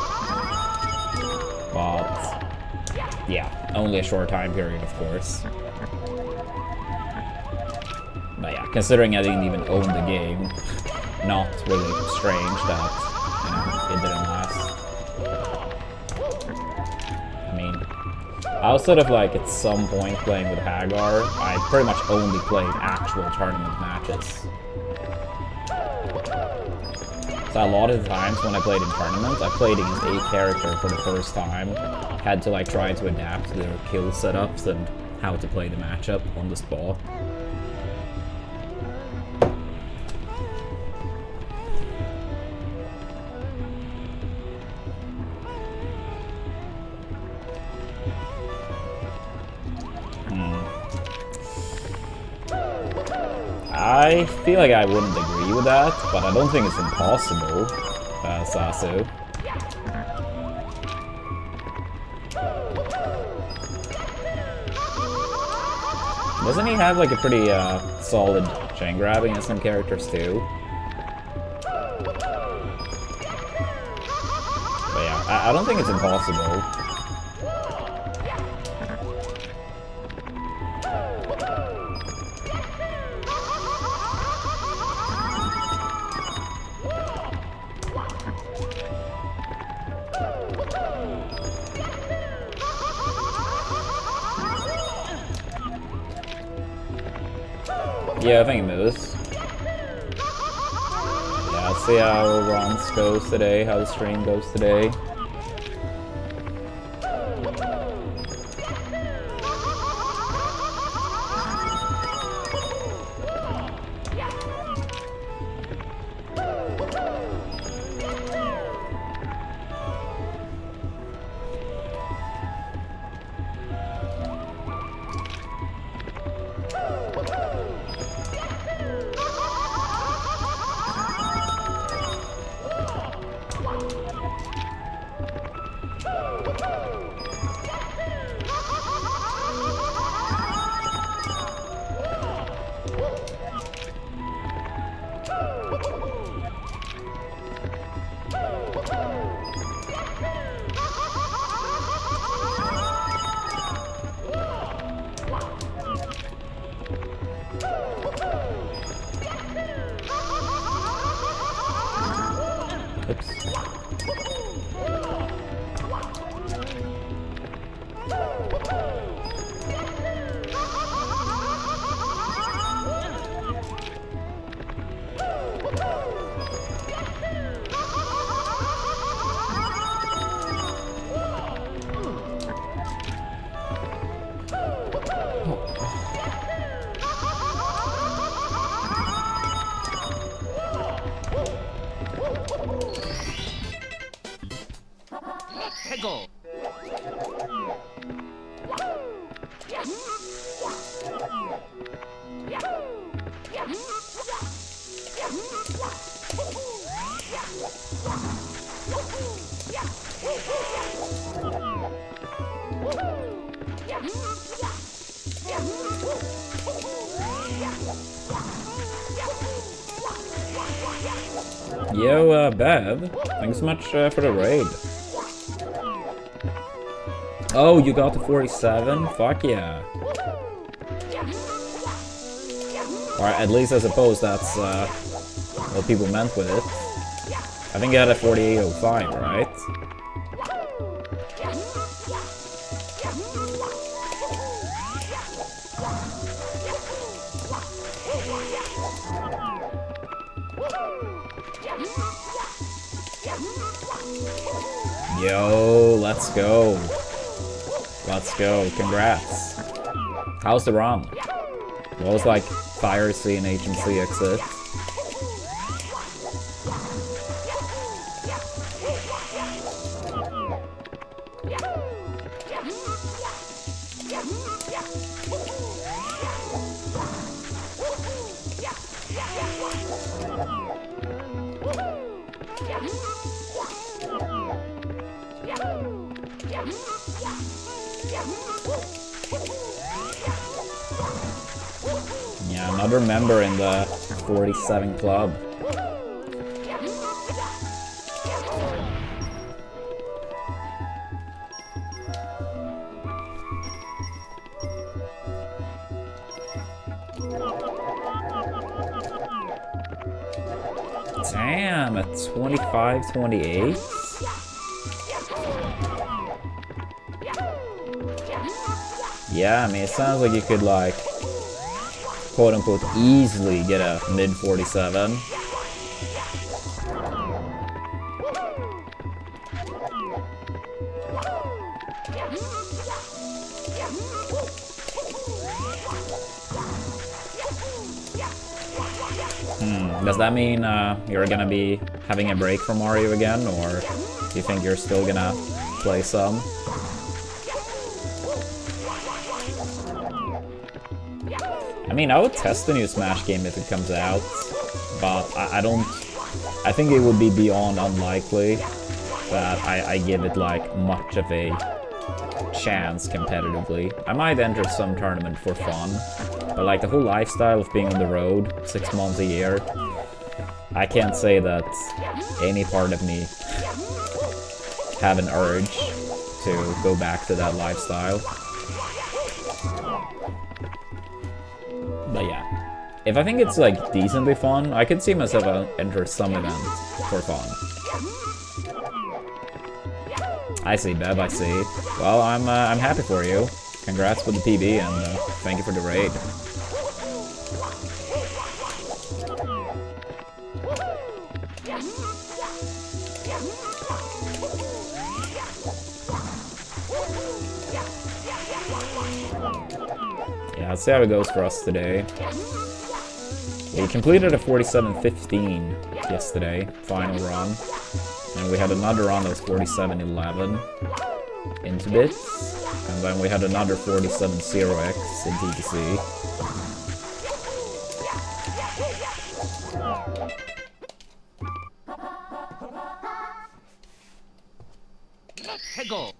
But yeah, only a short time period, of course. But yeah, considering I didn't even own the game, not really strange that, you know, it didn't last. I mean, outside of like at some point playing with Hagar, I pretty much only played actual tournament matches. So a lot of the times when I played in tournaments, I played against a character for the first time, had to like try to adapt to their kill setups and how to play the matchup on the spot. I feel like I wouldn't agree with that, but I don't think it's impossible, Sasu. Doesn't he have like a pretty solid chain grabbing in some characters too? But yeah, I don't think it's impossible. Yeah, I think it moves. Yeah, let's see how runs goes today, how the stream goes today. Yo, Bev, thanks so much for the raid. Oh, you got to 47? Fuck yeah. Or at least I suppose that's what people meant with it. I think you had a 48.05, right? Yo, let's go. Let's go. Congrats. How's the run? What was like Fire C and HMC exit? Yeah, another member in the 47 club. Damn, at 25-28? Yeah, I mean, it sounds like you could, like, quote-unquote, easily get a mid-47. Does that mean you're gonna be having a break from Mario again, or do you think you're still gonna play some? I mean, I would test the new Smash game if it comes out, but I think it would be beyond unlikely that I give it like much of a chance competitively. I might enter some tournament for fun, but like the whole lifestyle of being on the road 6 months a year, I can't say that any part of me have an urge to go back to that lifestyle. But yeah, if I think it's like decently fun, I could see myself enter some event for fun. I see, Bev, I see. Well, I'm happy for you. Congrats with the PB, and thank you for the raid. Yeah, let's see how it goes for us today. We completed a 47-15 yesterday, final run. And we had another run that was 47-11 into bits. And then we had another 47-0x in TTC. Let's go.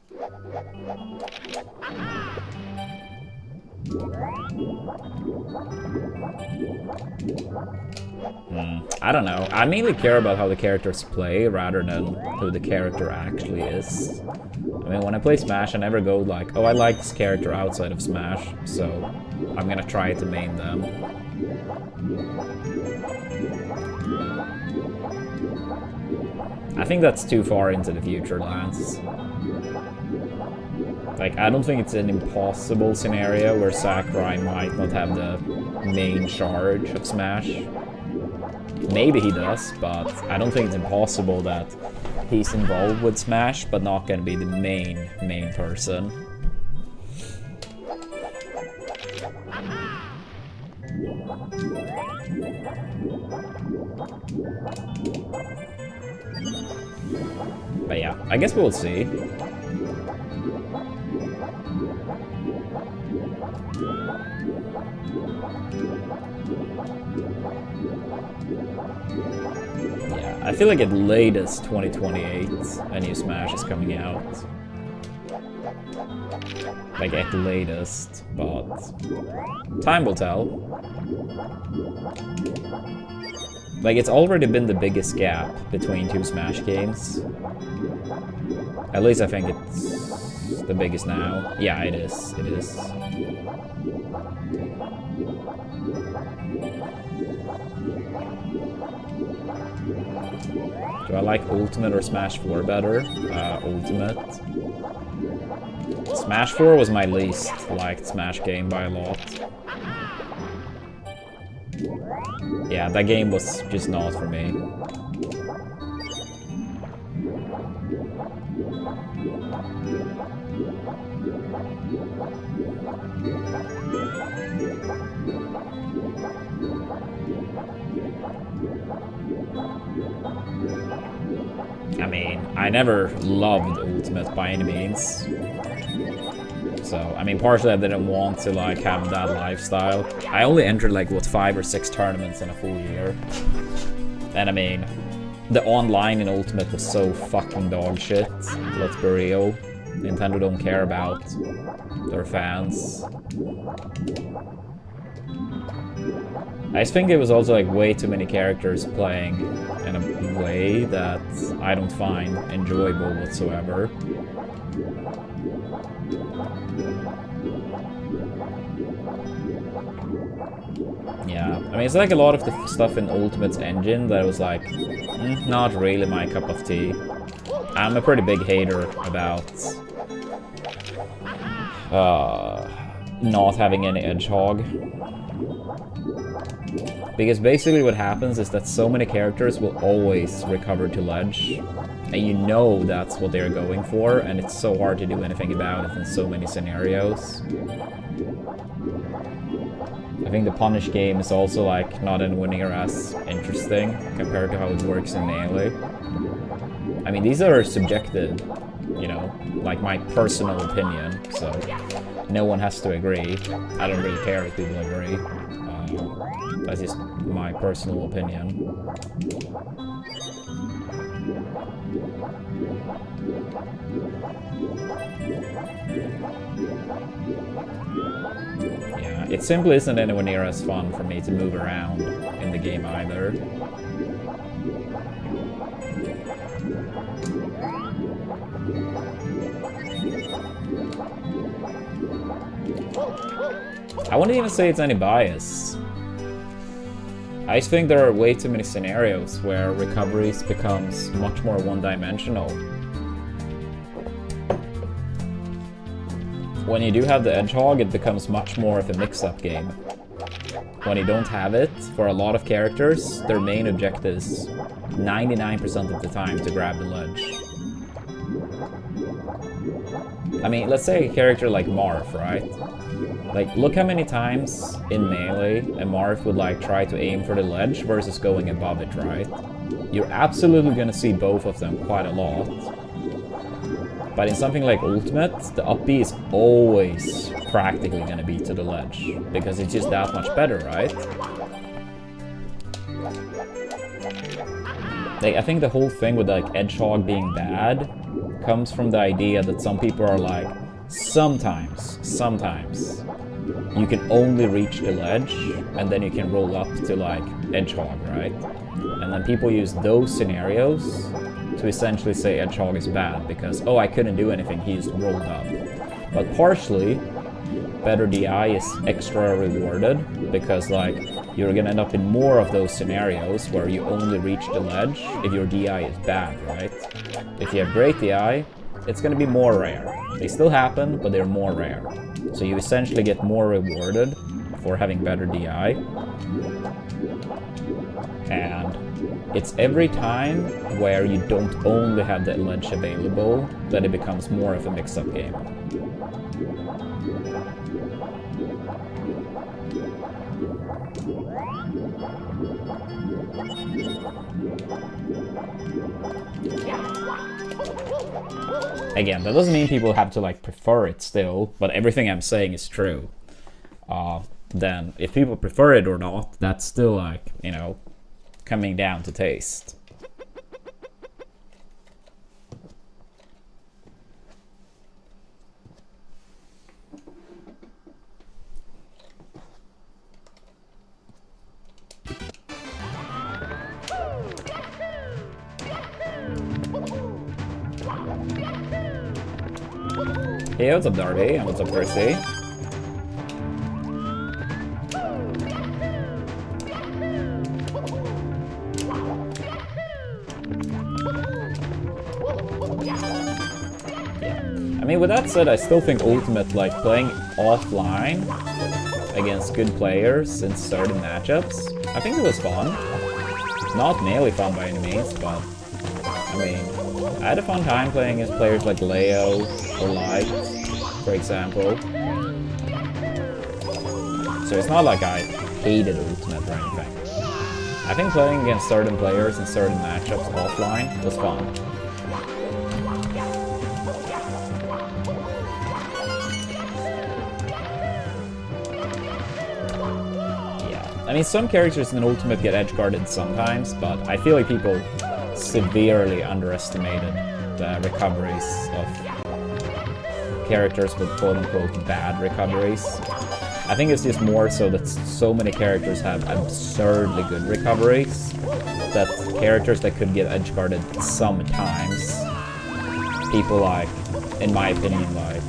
I don't know. I mainly care about how the characters play rather than who the character actually is. I mean, when I play Smash, I never go like, oh, I like this character outside of Smash, so I'm gonna try to main them. I think that's too far into the future, Lance. Like, I don't think it's an impossible scenario where Sakurai might not have the main charge of Smash. Maybe he does, but I don't think it's impossible that he's involved with Smash, but not gonna be the main person. But yeah, I guess we'll see. Yeah, I feel like at latest 2028 a new Smash is coming out. Like at latest, but time will tell. Like it's already been the biggest gap between two Smash games. At least I think it's the biggest now. Yeah, it is. It is. Do I like Ultimate or Smash 4 better? Ultimate. Smash 4 was my least liked Smash game by a lot. Yeah, that game was just not for me. I mean, I never loved Ultimate by any means. So, I mean, partially I didn't want to, like, have that lifestyle. I only entered, like, what, 5 or 6 tournaments in a full year. And, I mean, the online in Ultimate was so fucking dog shit. Let's be real. Nintendo don't care about their fans. I just think it was also, like, way too many characters playing in a way that I don't find enjoyable whatsoever. Yeah, I mean, it's like a lot of the stuff in Ultimate's engine that was like, not really my cup of tea. I'm a pretty big hater about not having any Edgehog. Because basically what happens is that so many characters will always recover to ledge. And you know that's what they're going for, and it's so hard to do anything about it in so many scenarios. I think the punish game is also like not anywhere near as interesting compared to how it works in Melee. I mean, these are subjective, you know, like my personal opinion, so no one has to agree. I don't really care if people agree. That's just my personal opinion. Yeah, it simply isn't anywhere near as fun for me to move around in the game either. I wouldn't even say it's any bias. I just think there are way too many scenarios where recoveries becomes much more one-dimensional. When you do have the Edgehog, it becomes much more of a mix-up game. When you don't have it, for a lot of characters, their main objective is 99% of the time to grab the ledge. I mean, let's say a character like Marth, right? Like, look how many times in Melee a Marth would like try to aim for the ledge versus going above it, right? You're absolutely gonna see both of them quite a lot. But in something like Ultimate, the up B is always practically gonna be to the ledge, because it's just that much better, right? Like, I think the whole thing with like Edgehog being bad comes from the idea that some people are like, sometimes, you can only reach the ledge, and then you can roll up to like Edgehog, right? And then people use those scenarios to essentially say Edgehog is bad because, oh, I couldn't do anything, he just rolled up. But partially, better DI is extra rewarded because like you're gonna end up in more of those scenarios where you only reach the ledge if your DI is bad, right? If you have great DI, it's gonna be more rare. They still happen, but they're more rare. So you essentially get more rewarded for having better DI. And it's every time where you don't only have that ledge available that it becomes more of a mix-up game. Again, that doesn't mean people have to like prefer it still, but everything I'm saying is true. Then if people prefer it or not, that's still like, you know, coming down to taste. Hey, what's up, Darby? And what's up, Percy? I mean, with that said, I still think Ultimate, like, playing offline against good players in certain matchups, I think it was fun. Not nearly fun by any means, but, I mean, I had a fun time playing against players like Leo or Light, for example. So it's not like I hated Ultimate or anything. I think playing against certain players in certain matchups offline was fun. I mean, some characters in Ultimate get edge-guarded sometimes, but I feel like people severely underestimated the recoveries of characters with quote-unquote bad recoveries. I think it's just more so that so many characters have absurdly good recoveries, that characters that could get edge-guarded sometimes, people like, in my opinion, like,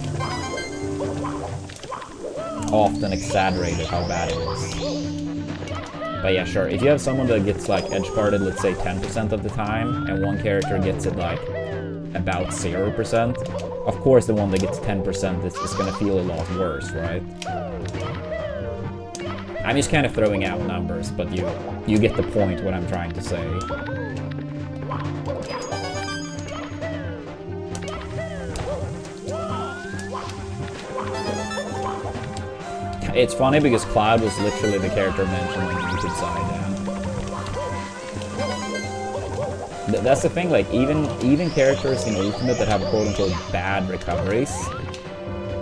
often exaggerated how bad it is. But yeah, sure, if you have someone that gets like edge-guarded, let's say 10% of the time, and one character gets it like about 0%, of course the one that gets 10% is gonna feel a lot worse, right? I'm just kind of throwing out numbers, but you get the point what I'm trying to say. It's funny because Cloud was literally the character mentioned on the YouTube side. That's the thing, like even characters in Ultimate that have quote-unquote bad recoveries.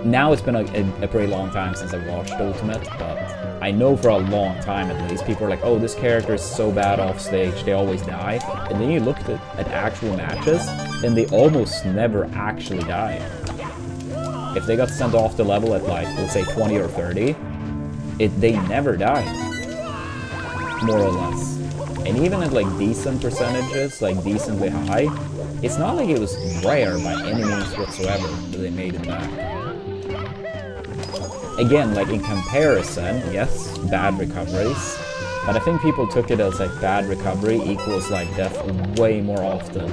Now it's been a pretty long time since I've watched Ultimate, but I know for a long time at least, people are like, oh, this character is so bad off stage, they always die. And then you look at actual matches, and they almost never actually died. If they got sent off the level at like, let's say 20 or 30, they never died, more or less. And even at like decent percentages, like decently high, it's not like it was rare by any means whatsoever that they made it back. Again, like in comparison, yes, bad recoveries, but I think people took it as like bad recovery equals like death way more often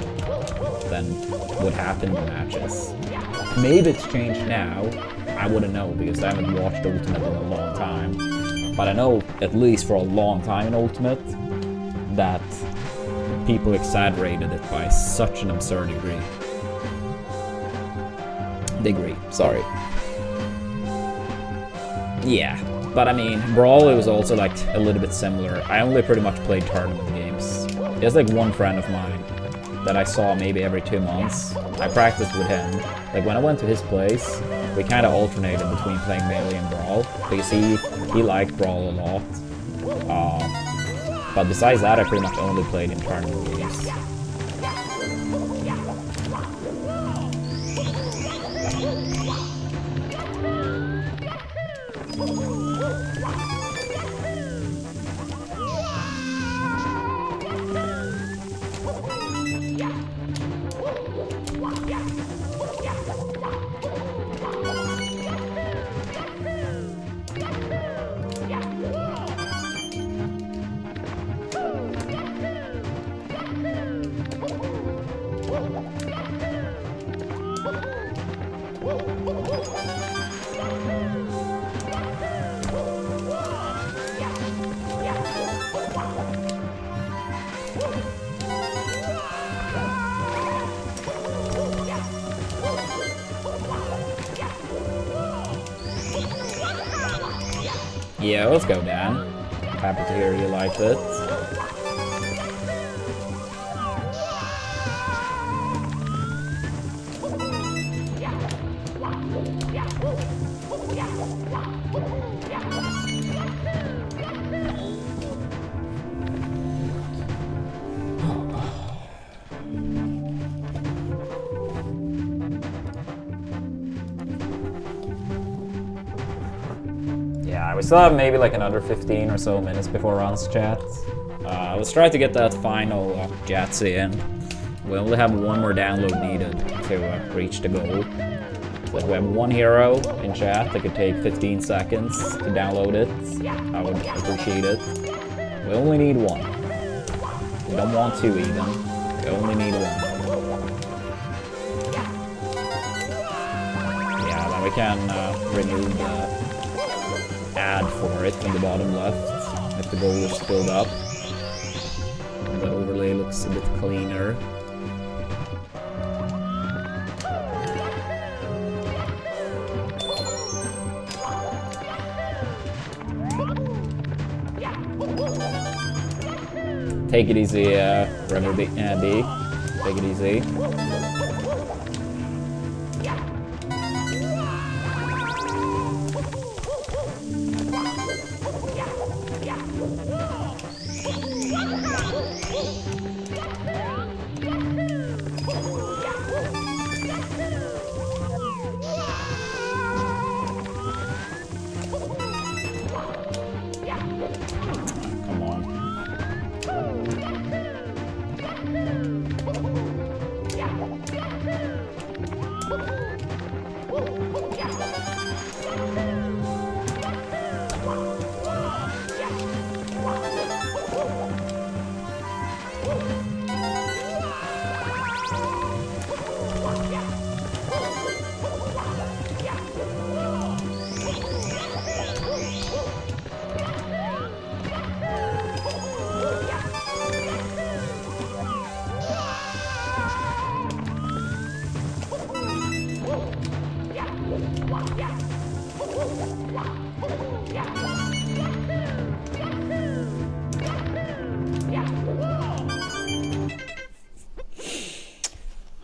than would happen in matches. Maybe it's changed now, I wouldn't know because I haven't watched Ultimate in a long time. But I know, at least for a long time in Ultimate, that people exaggerated it by such an absurd degree. Sorry. Yeah, but I mean, Brawl, it was also like a little bit similar. I only pretty much played tournament games. There's like one friend of mine that I saw maybe every 2 months. I practiced with him. Like when I went to his place, we kind of alternated between playing Melee and Brawl, because he liked Brawl a lot. But besides that, I pretty much only played in tournament games. Yeah, let's go, Dan. Happy to hear you liked it. we still have maybe like another 15 or so minutes before runs, chat. Let's try to get that final Jatsi in. We only have one more download needed to reach the goal. So if we have one hero in chat that could take 15 seconds to download it, I would appreciate it. We only need one. We don't want two even. We only need one. Yeah, then we can remove the ad for it in the bottom left if the goal is filled up. The overlay looks a bit cleaner. Take it easy, Rubber B. Take it easy. Come on.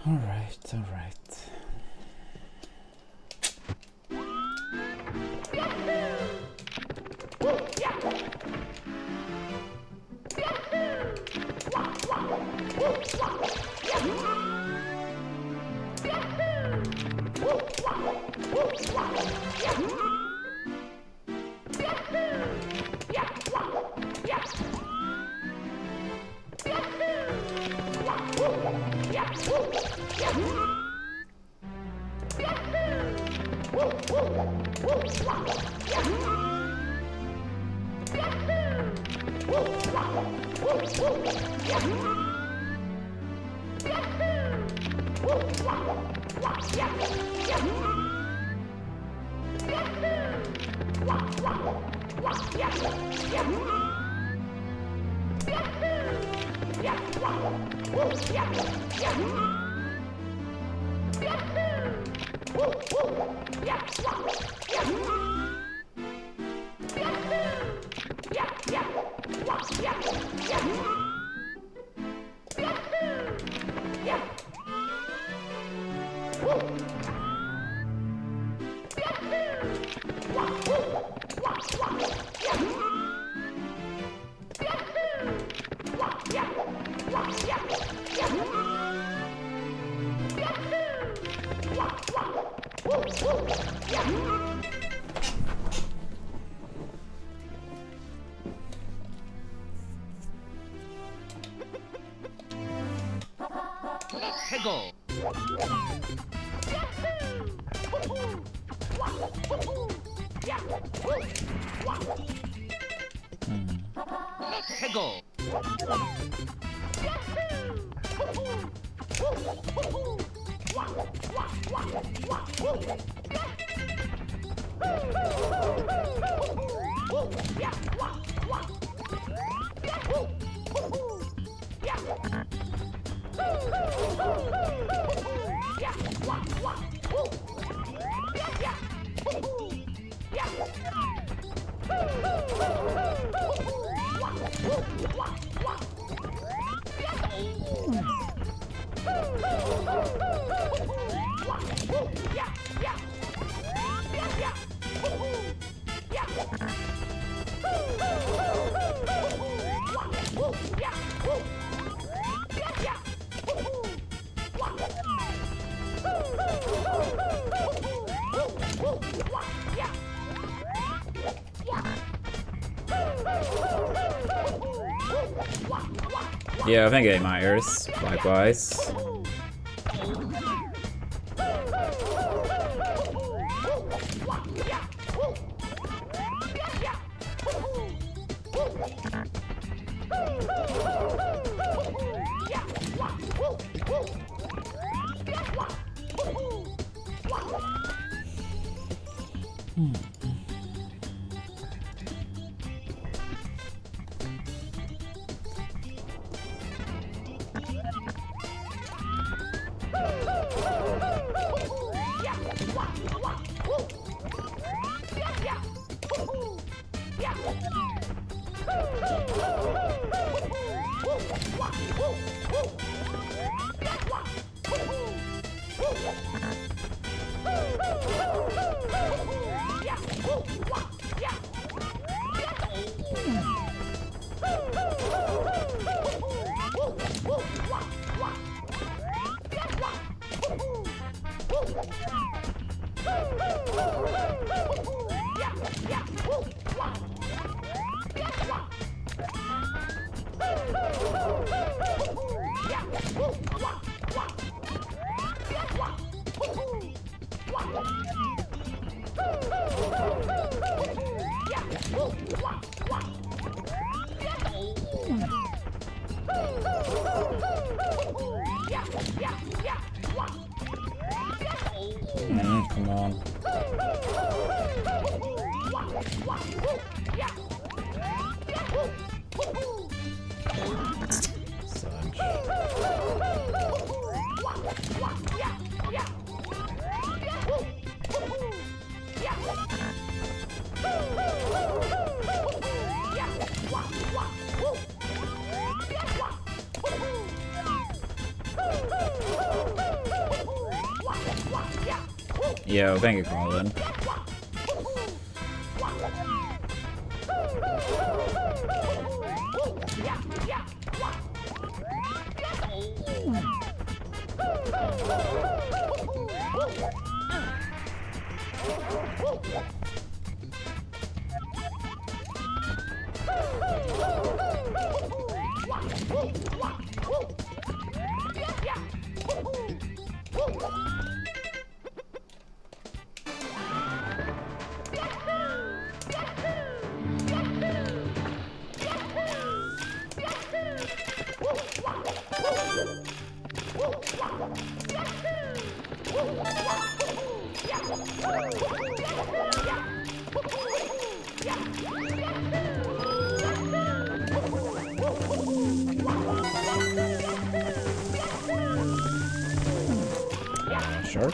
All right. Hegel. Hegel. Yeah, thank you, Myers. Likewise. Come on. Yo, thank you, Colin. Sure.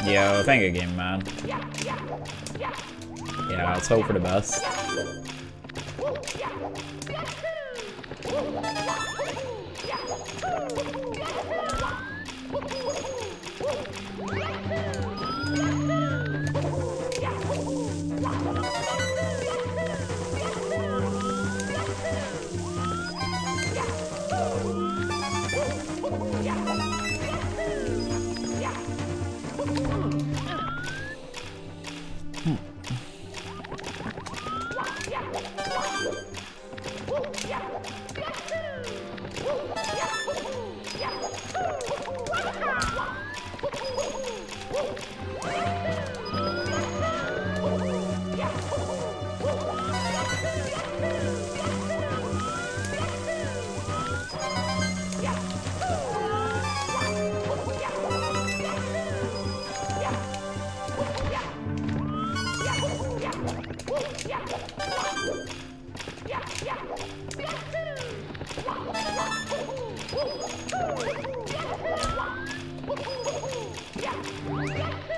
Yo, thank you, game man. Yeah, let's hope for the best.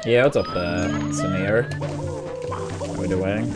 Yeah, what's up, Samir? How are we doing?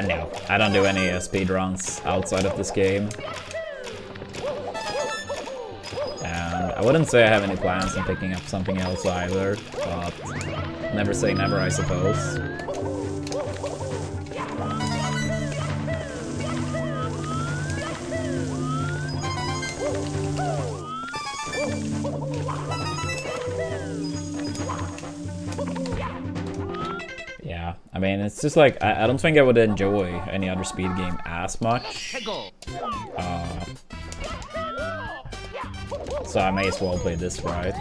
No, I don't do any speedruns outside of this game. And I wouldn't say I have any plans on picking up something else either, but never say never, I suppose. I mean, it's just like, I don't think I would enjoy any other speed game as much. So I may as well play this right.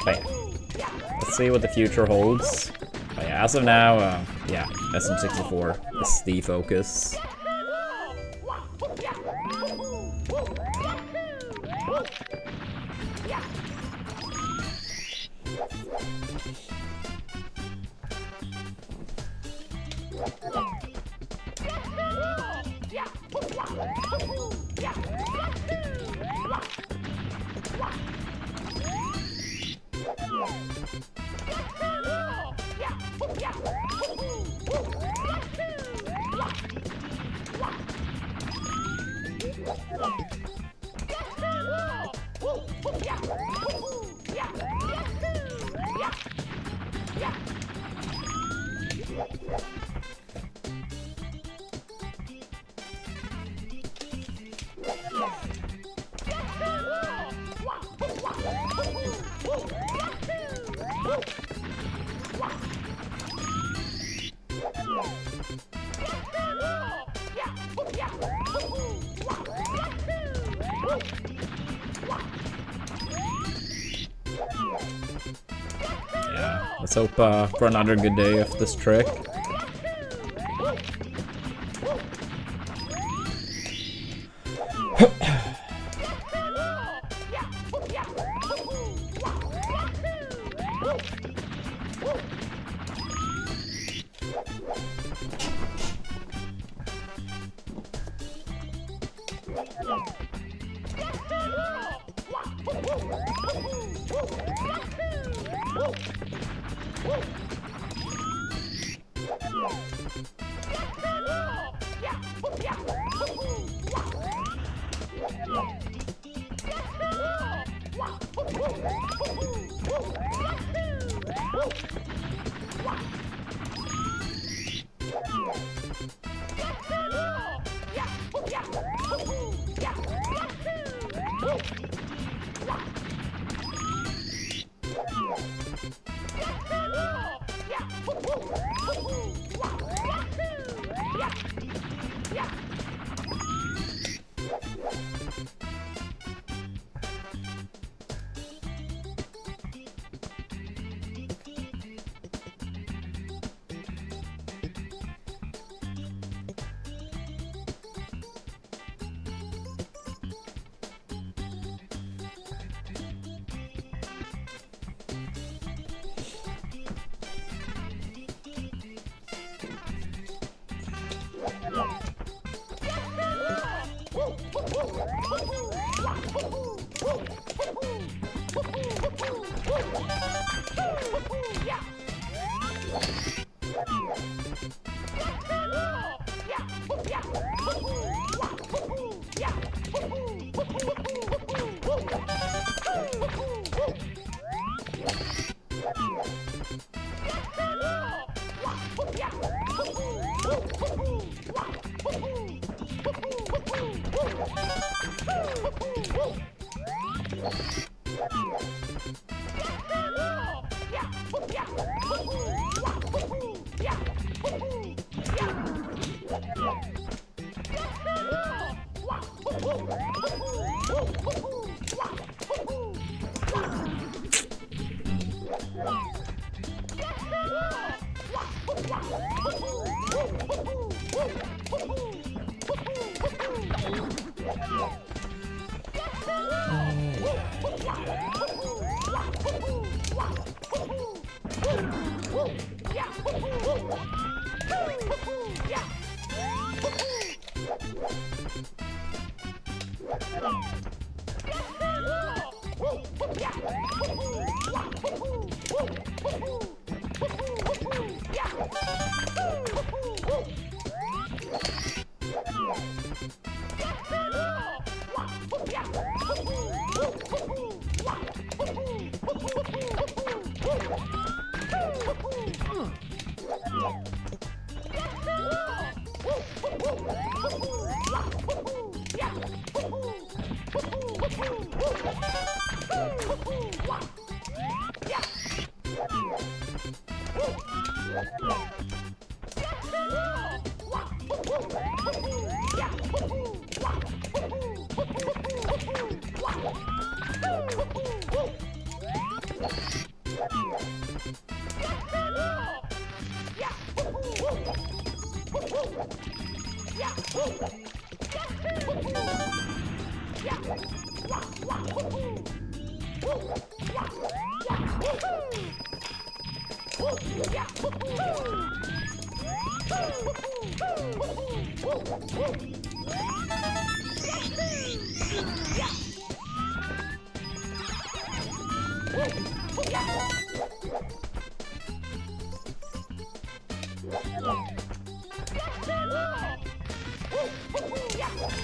But yeah, let's see what the future holds. But yeah, as of now, yeah, SM64 is the focus. Let's hope for another good day of this trick.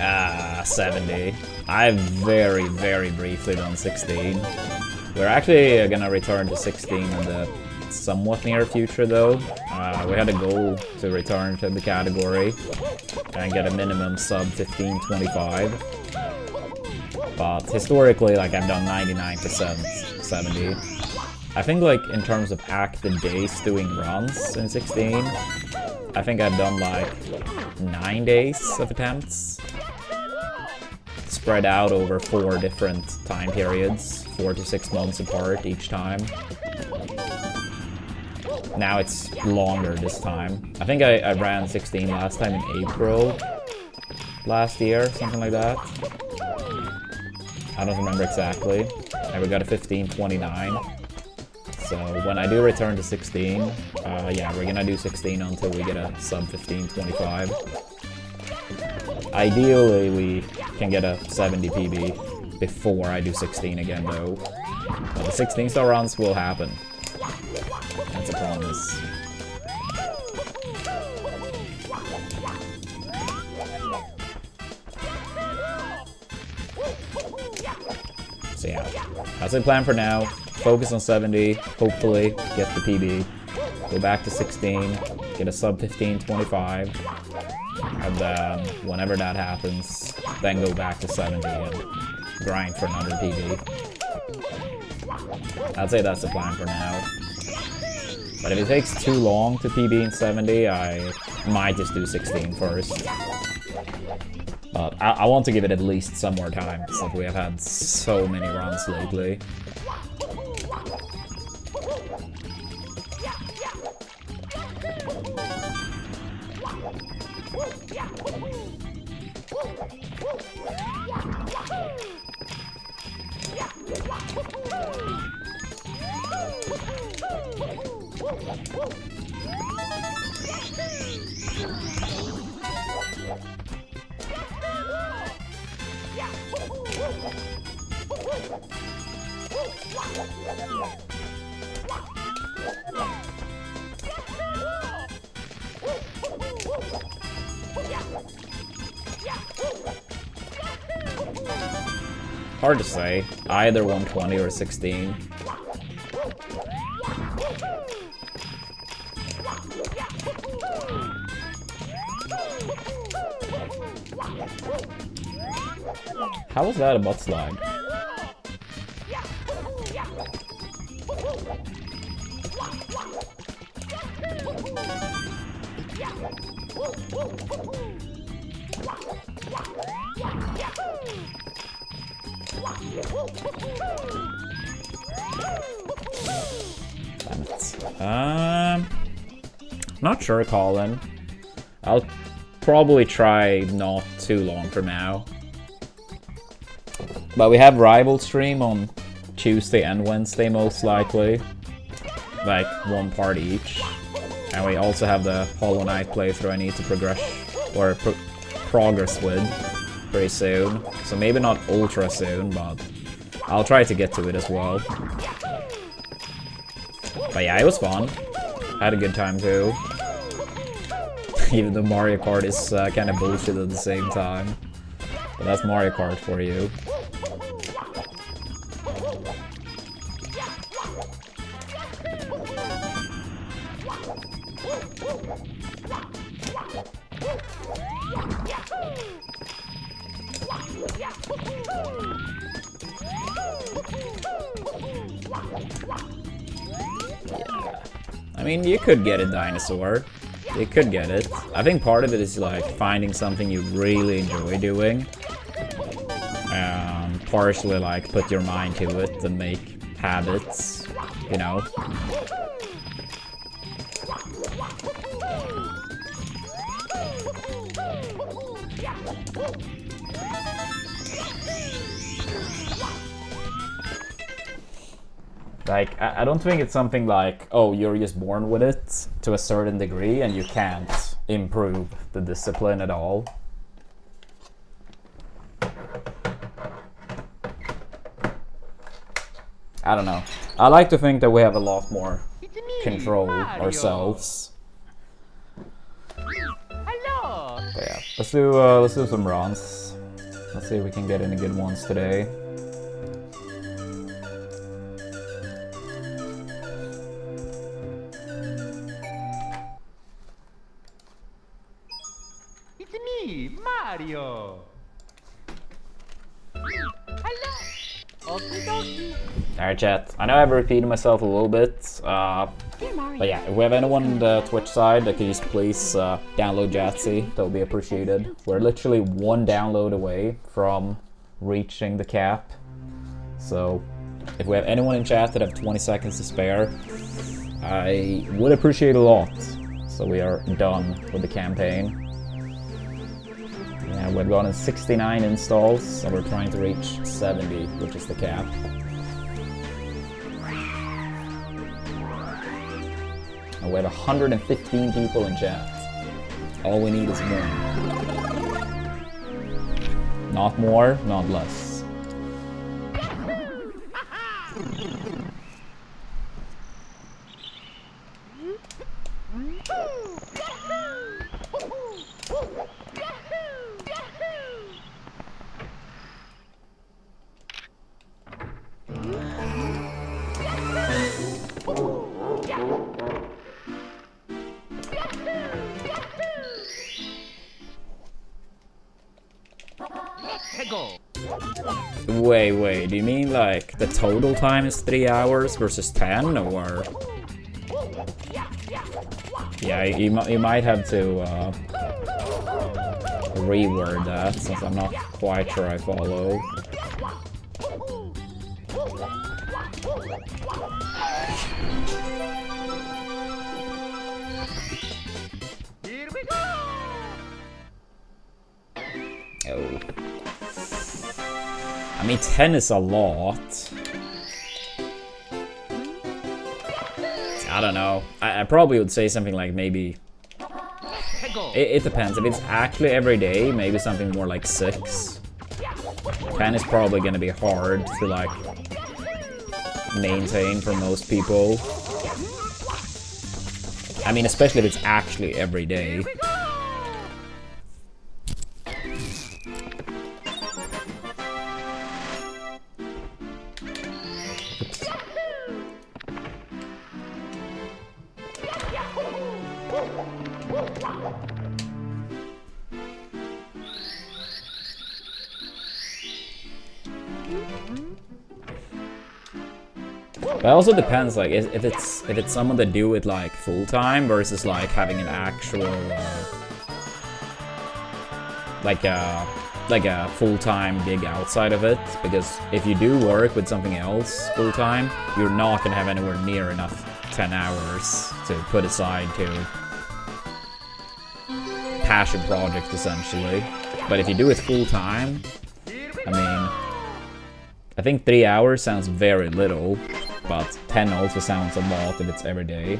Ah, 70. I've very, very briefly done 16. We're actually gonna return to 16 in the somewhat near future though. We had a goal to return to the category and get a minimum sub 1525. But historically, like, I've done 99% 70. I think, like, in terms of active days doing runs in 16, I think I've done like 9 days of attempts, spread out over 4 different time periods, 4 to 6 months apart each time. now it's longer this time. I think I ran 16 last time in April last year, something like that. I don't remember exactly. And we got a 15:29. So when I do return to 16, yeah, we're gonna do 16 until we get a sub 15:25. Ideally, we can get a 70 PB before I do 16 again, though. But the 16-star runs will happen. That's a promise. So yeah, that's the plan for now. Focus on 70, hopefully get the PB. Go back to 16, get a sub 15:25. And then, whenever that happens, then go back to 70 and grind for another PB. I'd say that's the plan for now. But if it takes too long to PB in 70, I might just do 16 first. But I want to give it at least some more time, since we have had so many runs lately. Hard to say. Either 120 or 16. How was that a butt slide? Not sure, Colin. I'll probably try not too long from now. But we have rival stream on Tuesday and Wednesday most likely. Like one part each. And we also have the Hollow Knight playthrough I need to progress with pretty soon. So maybe not ultra soon, but I'll try to get to it as well. But yeah, it was fun. I had a good time too. Even though Mario Kart is kind of bullshit at the same time. But that's Mario Kart for you. Yeah. I mean, you could get a dinosaur. You could get it. I think part of it is like finding something you really enjoy doing. Partially like put your mind to it and make habits, you know. Like, I don't think it's something like, oh, you're just born with it to a certain degree and you can't improve the discipline at all. I don't know. I like to think that we have a lot more control ourselves. Hello. But yeah, let's do some runs. Let's see if we can get any good ones today. It's me, Mario. Hello. Okie dokie. Alright, chat. I know I've repeated myself a little bit, but yeah, if we have anyone on the Twitch side that could just please download Jatsi, that would be appreciated. We're literally one download away from reaching the cap. So, if we have anyone in chat that have 20 seconds to spare, I would appreciate a lot. So we are done with the campaign. Yeah, we've gotten 69 installs, so we're trying to reach 70, which is the cap. And we have 115 people in chat. All we need is one. Not more, not less. Wait, do you mean like the total time is 3 hours versus 10, or? Yeah, you might have to reword that, since I'm not quite sure I follow. Here we go! Oh. I mean, 10 is a lot. I don't know. I probably would say something like maybe... It depends. If it's actually every day, maybe something more like 6. 10 is probably gonna be hard to, like, maintain for most people. I mean, especially if it's actually every day. But it also depends, like, if it's someone that do it like full time versus like having an actual like a full-time gig outside of it. Because if you do work with something else full time, you're not gonna have anywhere near enough 10 hours to put aside to passion project essentially. But if you do it full time, I mean, I think 3 hours sounds very little. But 10 also sounds a lot if it's every day.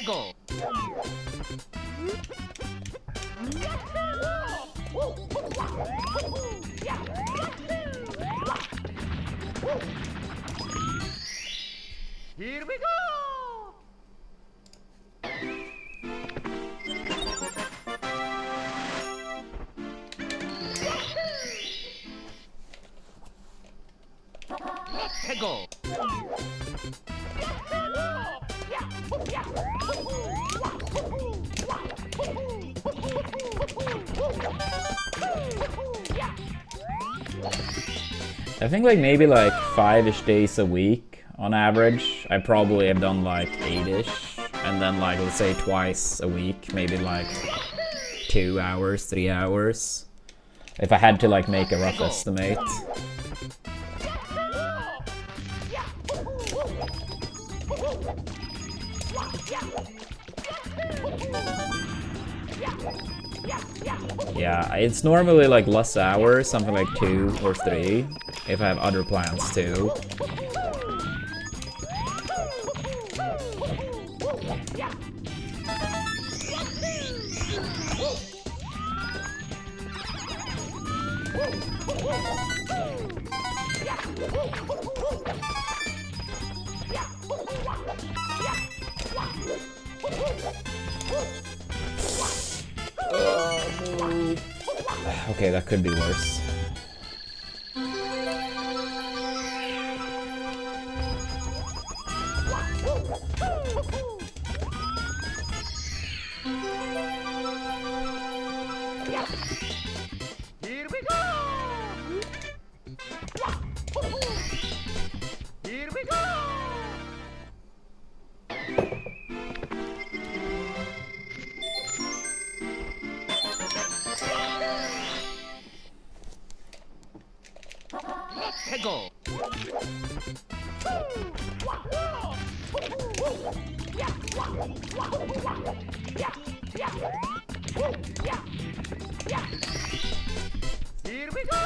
Go. Here we go! Go. I think like maybe like 5-ish days a week on average. I probably have done like 8-ish, and then like let's say twice a week, maybe like 2 hours, 3 hours. If I had to like make a rough estimate. Yeah, it's normally like less hours, something like 2 or 3, if I have other plans too. Okay, that could be worse. Here we go! 해고. Here we go.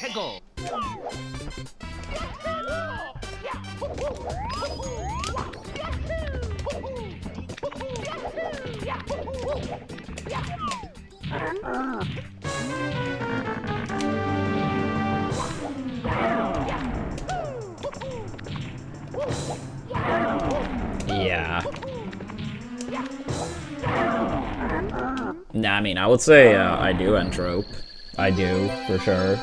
해고. Yeah. Nah, I mean, I would say I do entrope. I do, for sure.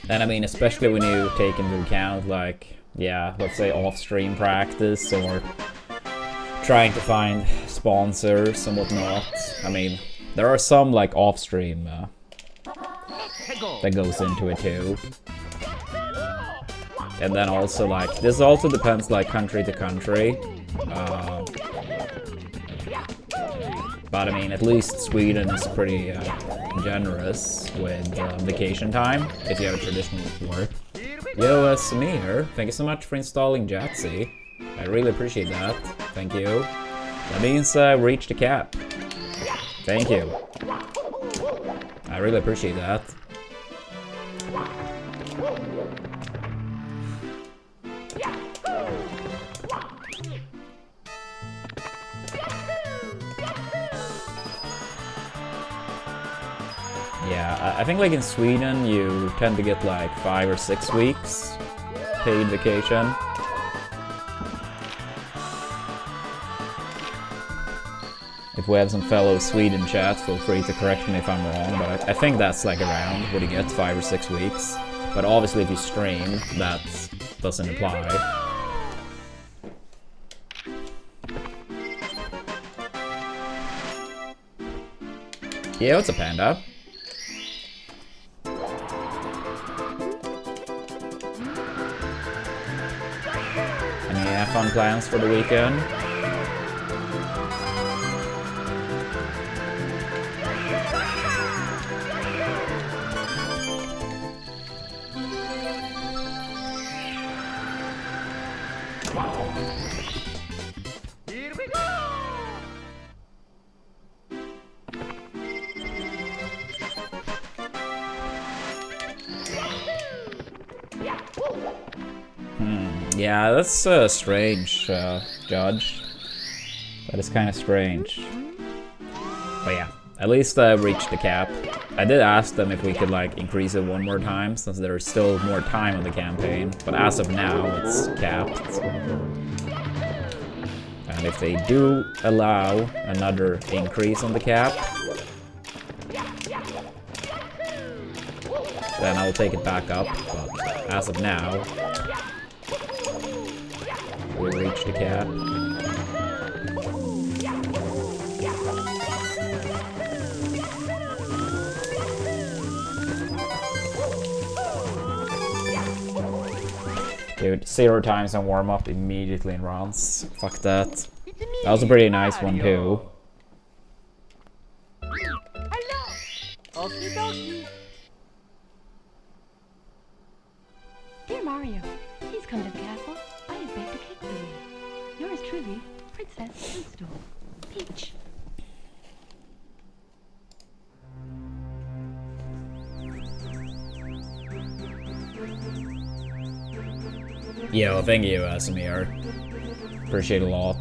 And I mean, especially when you take into account, like, yeah, let's say off-stream practice or trying to find sponsors and whatnot. I mean, there are some, like, off-stream that goes into it too. And then also, like, this also depends, like, country to country. But I mean, at least Sweden is pretty generous with vacation time, if you have a traditional work. Yo, Samir, thank you so much for installing Jatsi. I really appreciate that. Thank you. That means we reached the cap. Thank you. I really appreciate that. Yeah, I think like in Sweden you tend to get like 5 or 6 weeks paid vacation. If we have some fellow Sweden chat, feel free to correct me if I'm wrong, but I think that's like around what you get, 5 or 6 weeks. But obviously if you stream, that doesn't apply. Yeah, it's a panda. Any fun plans for the weekend? Here we go. Yeah, that's strange, Judge. That is kind of strange. But yeah, at least I reached the cap. I did ask them if we could like increase it one more time, since there is still more time on the campaign. But as of now, it's capped. And if they do allow another increase on the cap, then I'll take it back up. But as of now, we'll reach the cap. Dude, 0 times on warm-up immediately in rounds. Fuck that. That was a pretty nice one too. Hello. Okie dokie. Dear Mario, please come to the castle. I have baked a cake for you. Yours truly, Princess Toadstool. Peach. Yo, thank you, Samir. Appreciate it a lot.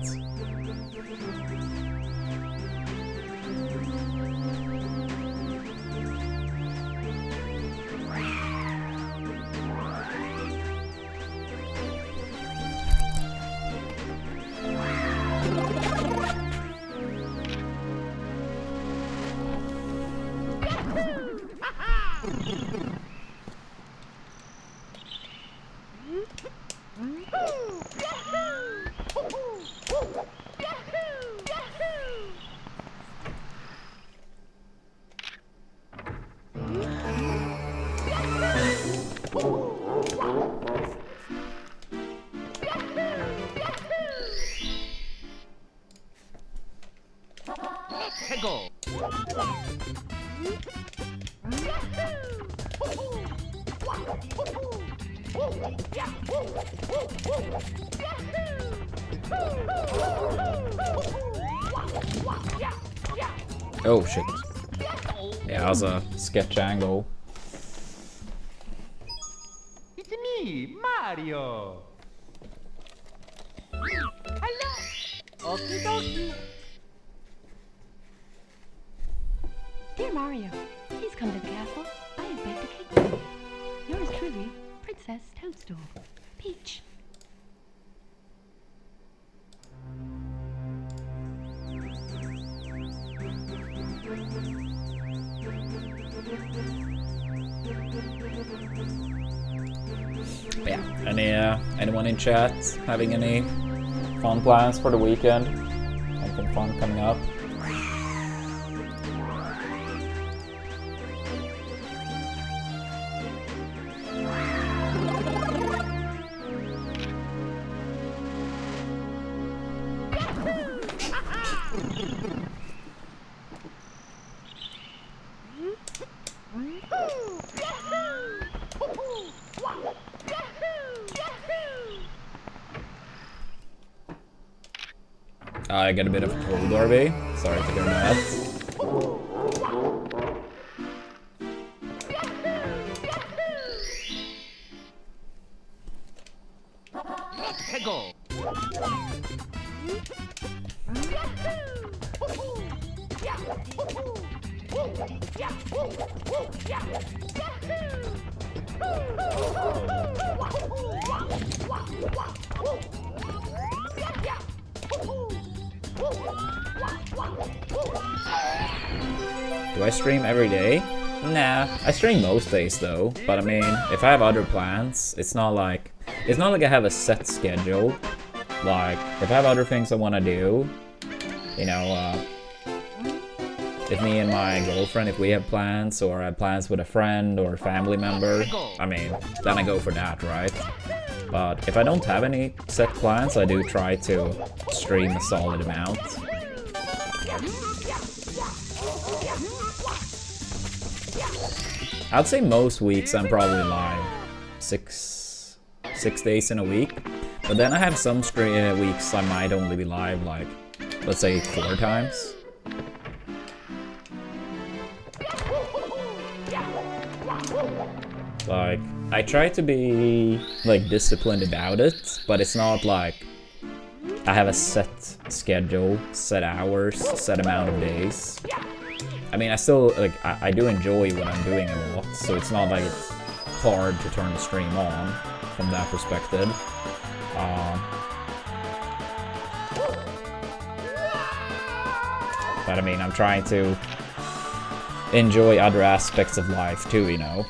Oh shit. Yeah, that was a sketch angle. It's me, Mario. Hello. Okie dokie. Dear Mario, please come to the castle. I have baked a cake for you. Yours truly, Princess Toadstool. Peach. But yeah, anyone in chat having any fun plans for the weekend? Anything fun coming up? I get a bit of a cold, Darby. Sorry to hear that. Let's go. Do I stream every day? Nah, I stream most days though. But I mean, if I have other plans, it's not like I have a set schedule. Like, if I have other things I want to do, you know, if me and my girlfriend, if we have plans, or I have plans with a friend or a family member, I mean, then I go for that, right? But if I don't have any set plans, I do try to stream a solid amount. I'd say most weeks I'm probably live 6 days in a week, but then I have some weeks I might only be live like, let's say 4 times. Like, I try to be like disciplined about it, but it's not like I have a set schedule, set hours, set amount of days. I mean, I still, like, I do enjoy what I'm doing a lot, so it's not like it's hard to turn the stream on from that perspective. But I mean, I'm trying to enjoy other aspects of life too, you know?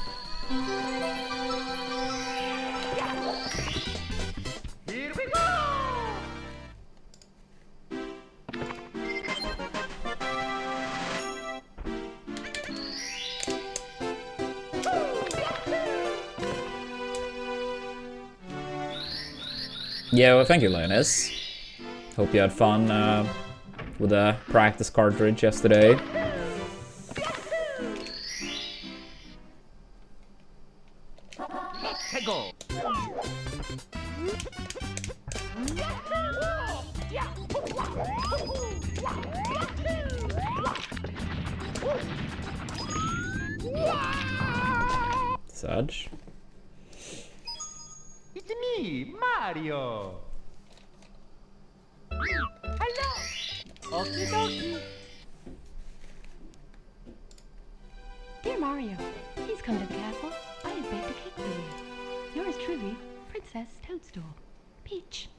Here we go. Yeah, well, thank you, Linus. Hope you had fun with the practice cartridge yesterday. Let's go. Sudge. It's me, Mario. Hello. Okie dokie. Dear Mario, please come to the castle. I have baked a cake for you. Yours truly, Princess Toadstool. Peach.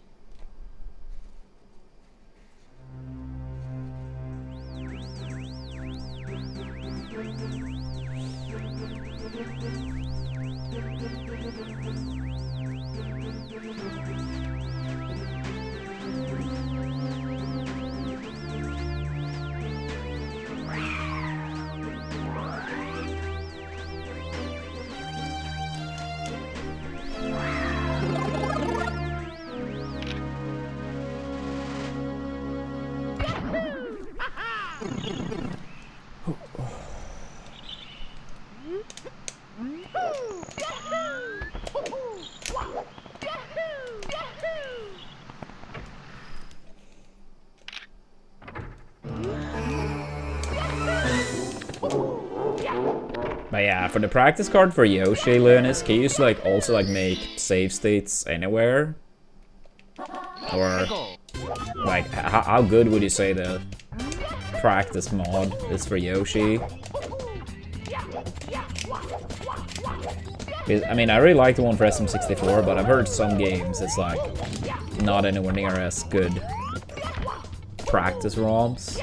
But yeah, for the practice card for Yoshi, Leonis, can you just like also like make save states anywhere? Or like how good would you say the practice mod is for Yoshi? I mean, I really like the one for SM64, but I've heard some games it's like not anywhere near as good practice ROMs.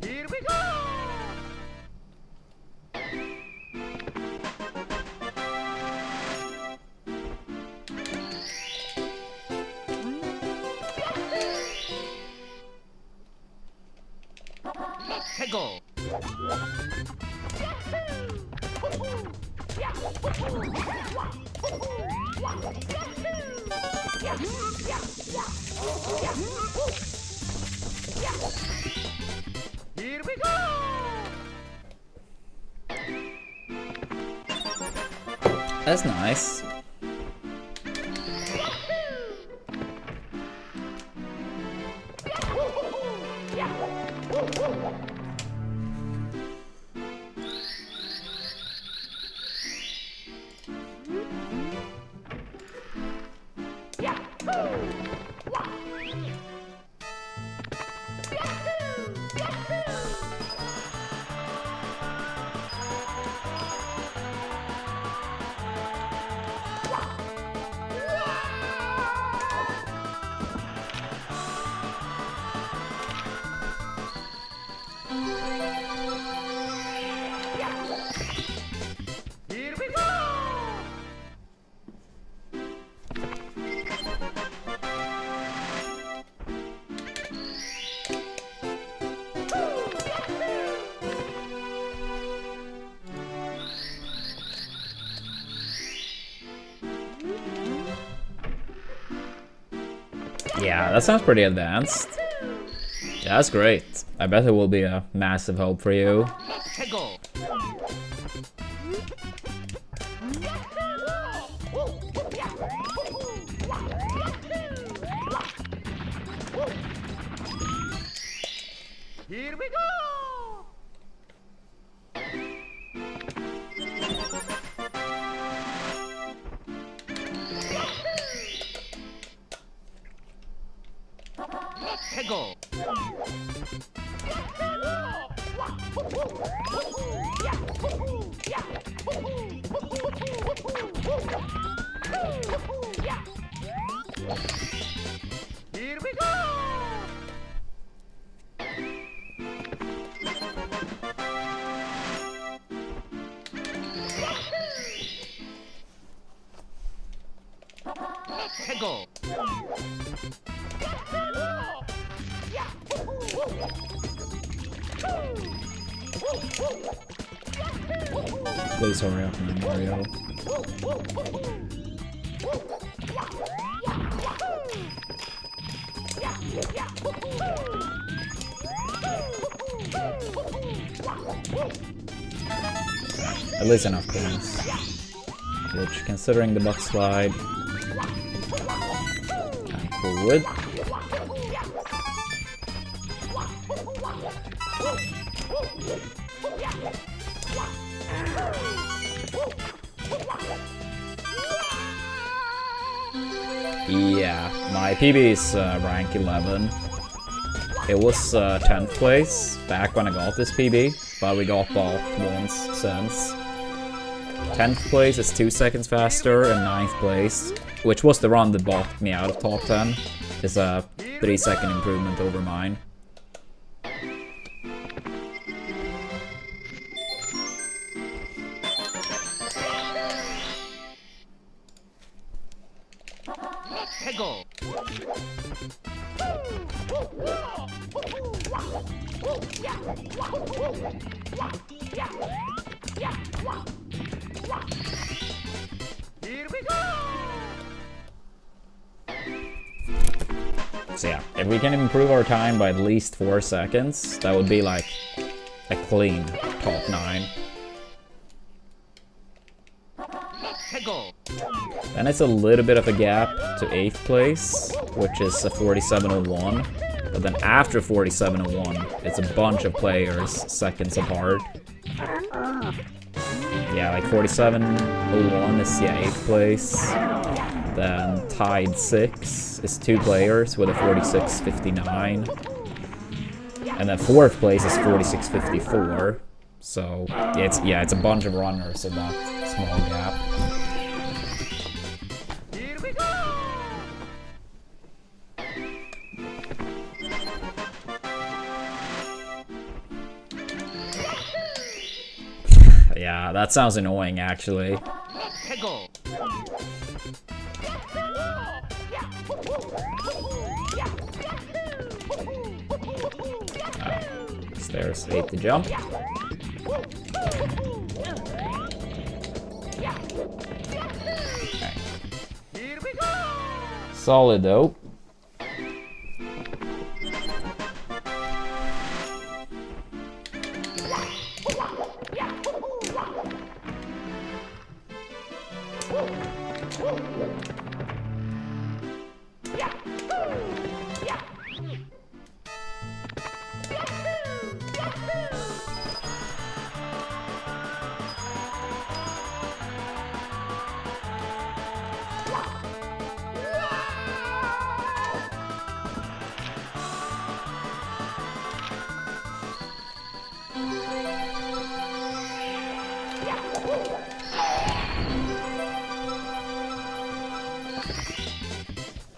Here we go! Let's go! Here we go! That's nice. Here we go! Yeah, that sounds pretty advanced. Yeah, that's great. I bet it will be a massive help for you. Let's go! Here we go! Let's go! Here we go! Let's go! Please hurry up, man, Mario. At least enough points. Which, considering the butt slide, I'm cool with. Yeah, my PB is rank 11. It was 10th place back when I got this PB, but we got bought once since. 10th place is 2 seconds faster, and 9th place, which was the run that bought me out of top 10, is a 3-second improvement over mine. Let's go! Here we go! So yeah, if we can improve our time by at least 4 seconds, that would be like a clean top 9. Let's go! Then it's a little bit of a gap to 8th place, which is a 47.01. But then after 4701, it's a bunch of players seconds apart. Yeah, like 4701 is 8th place. Then tied 6 is 2 players with a 4659. And then 4th place is 4654. So it's a bunch of runners in that small gap. Here we go. Yeah, that sounds annoying actually. Hegel. Stairs 8 to jump. Okay. Here we go. Solid though.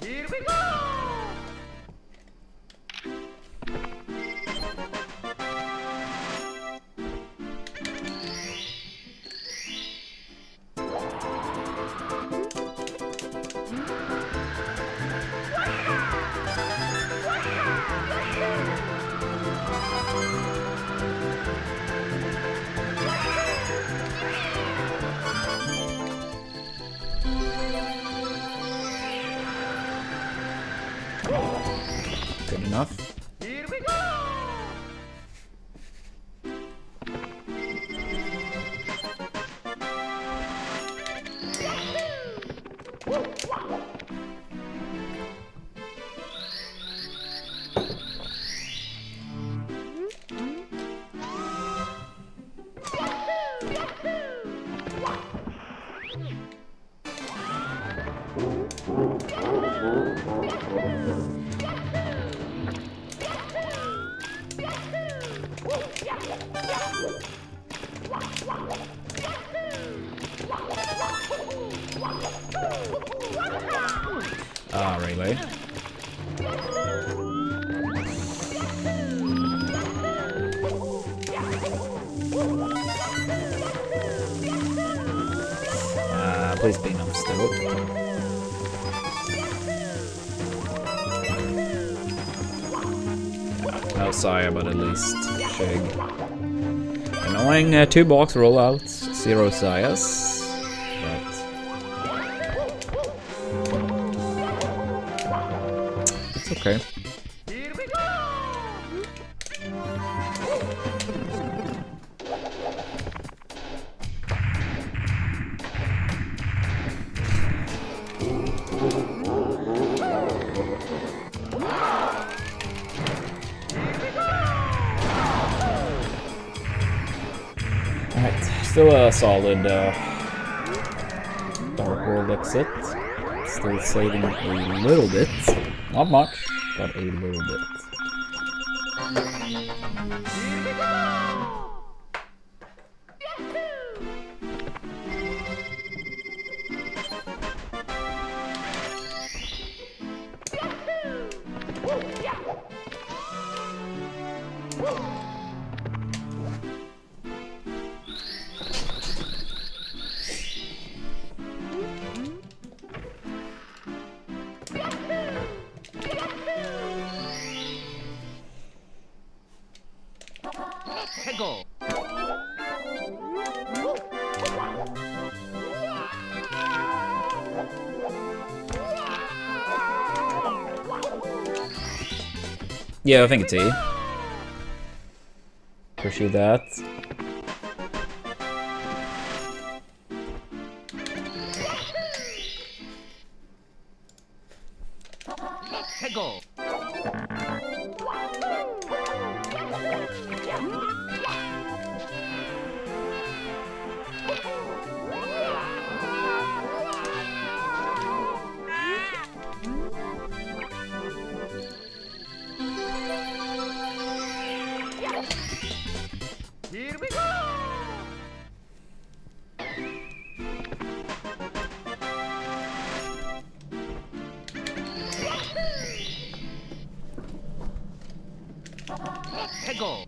Here we go. Good enough. Here we go. Ah, really? Please be enough still. No Saya, but at least Shig. Annoying 2 box rollouts, 0 Sayas. But it's okay. Here we go. Alright, still a solid Dark World exit. Still saving a little bit. Not much, but a little bit. Here we go. Hegel. Yeah, I think it's E. Appreciate that. Hegel. Here we go! 해고.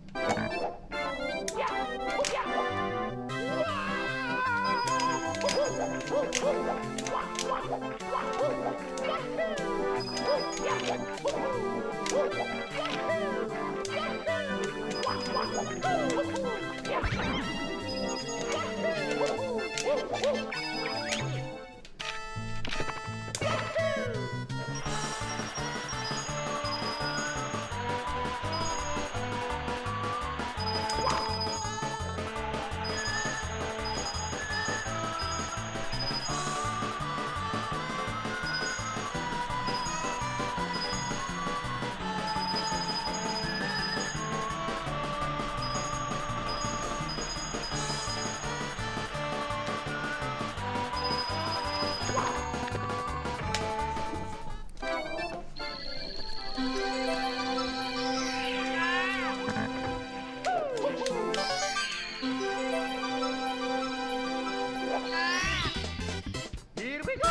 Here we go!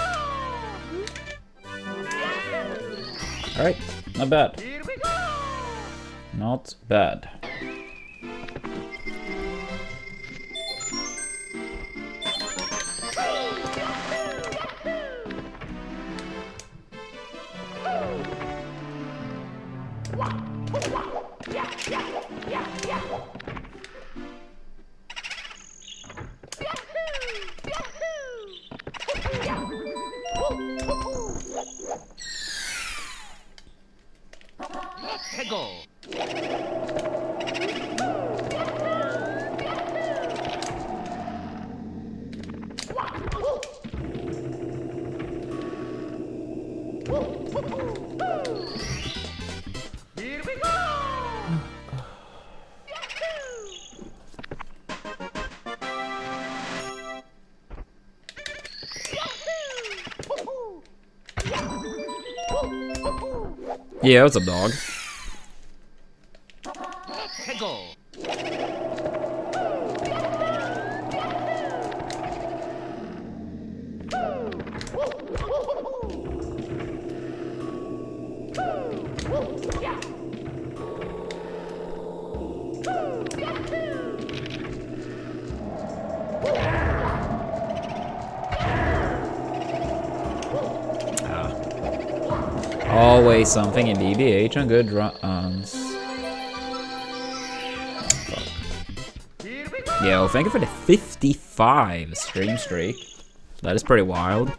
Alright, not bad. Here we go! Not bad. 해고. Here we go! Yeah, what's up, dog? 해고. Always something in BBH on good runs. Here we go! Yo, thank you for the 55 stream streak. That is pretty wild.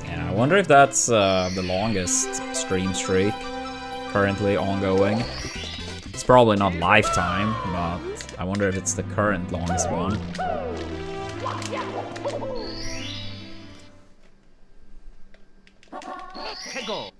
Yeah, I wonder if that's the longest stream streak currently ongoing. It's probably not lifetime, but I wonder if it's the current longest one. 해고.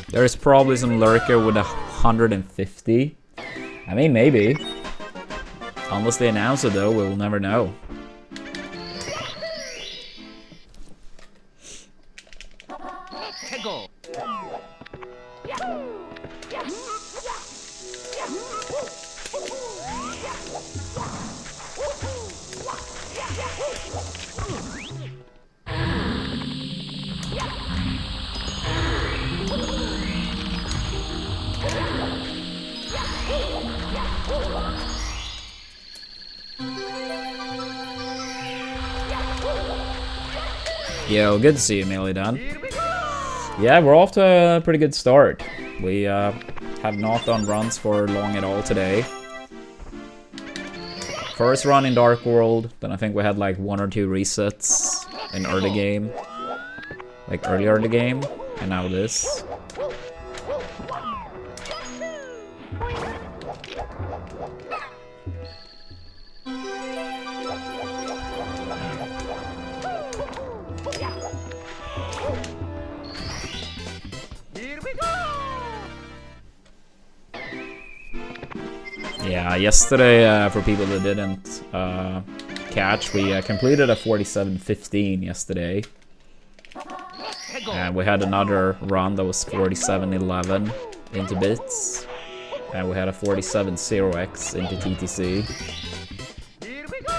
There's probably some lurker with 150. I mean, maybe. Unless they announce it though, we will never know. 해고. Yo, good to see you, Melidan. Here we go! Yeah, we're off to a pretty good start. We have not done runs for long at all today. first run in Dark World, then I think we had like 1 or 2 resets in early game. Like early game, and now this. Yeah, yesterday, for people that didn't catch, we completed a 47-15 yesterday. And we had another run that was 47-11 into bits. And we had a 47-0x into TTC. Here we go!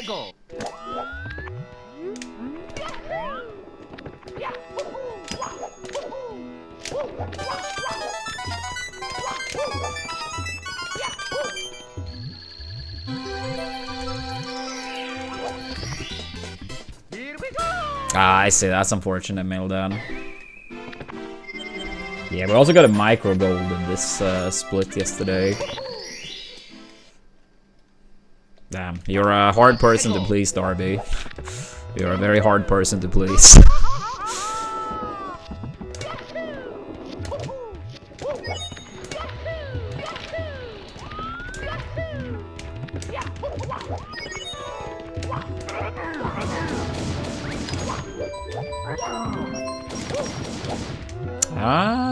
Go! Here we go! Ah, I see. That's unfortunate, Mildan. Yeah, we also got a micro gold in this split yesterday. Damn, you're a hard person to please, Darby. You're a very hard person to please.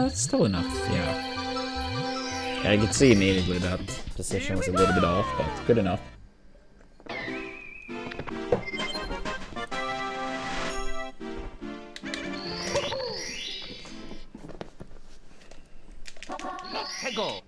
It's still enough, yeah. I could see immediately that position was a little bit off, but good enough. Go!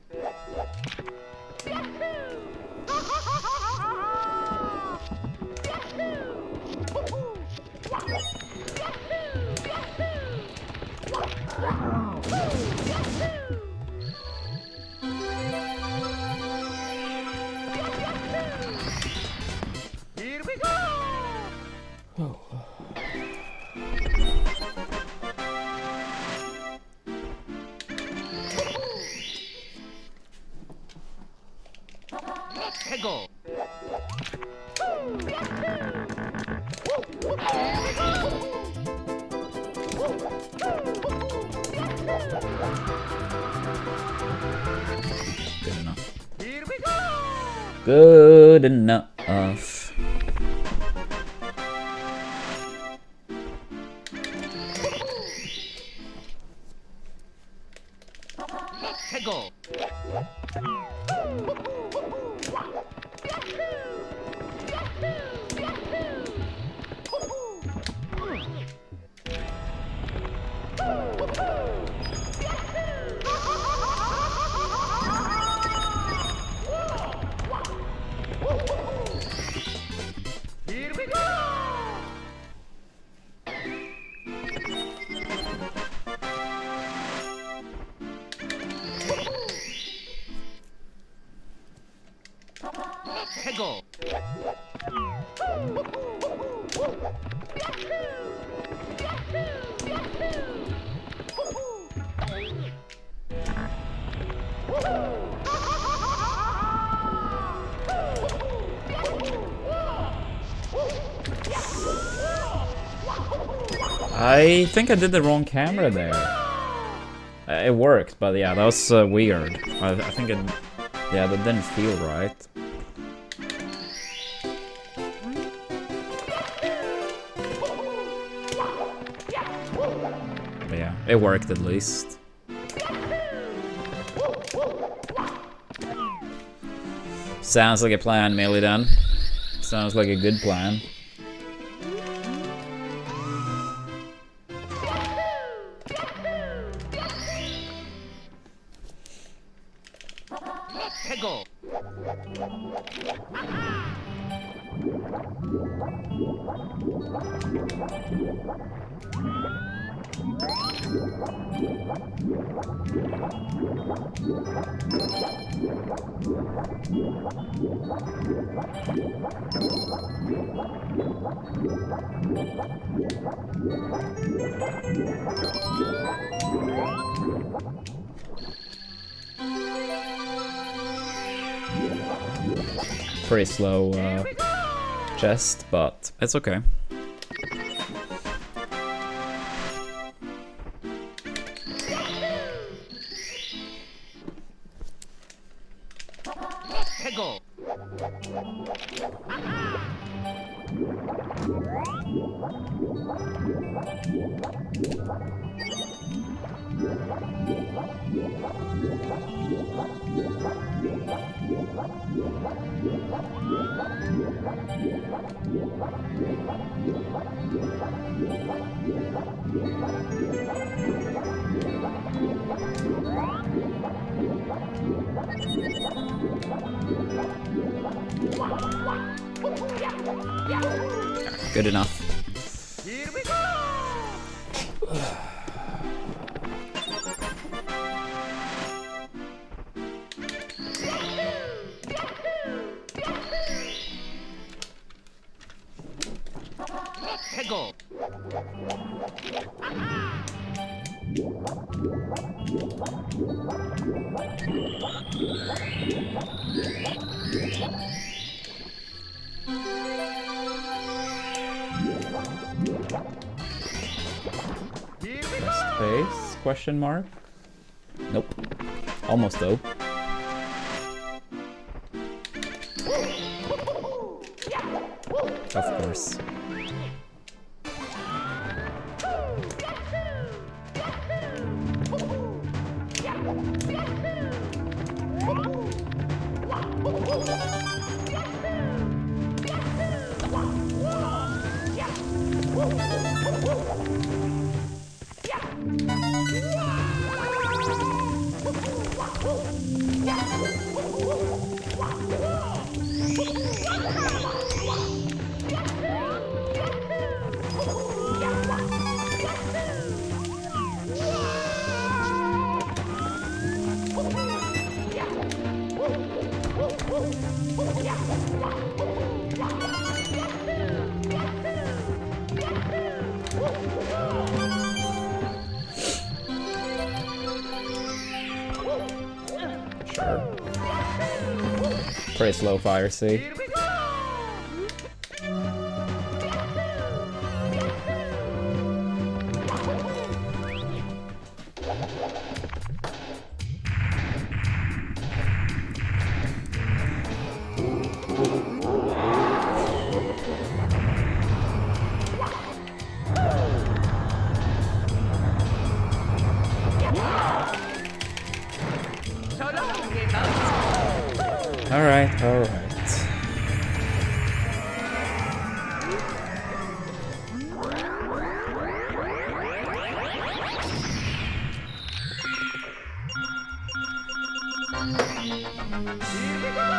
Here we go! Oh. Go! Good enough. Here we go! Good enough. Go! Here we go! Go! I think I did the wrong camera there. It worked, but yeah, that was weird. I think it... Yeah, that didn't feel right. But yeah, it worked at least. Sounds like a plan, Millie, then. Sounds like a good plan. Go! Pretty slow chest, but it's okay. 해고. Good enough. Here we go. 해고. Space? Question mark? Nope. Almost though. Of course. Sure. Pretty slow fire, see? Here we go. Alright, alright. Here we go.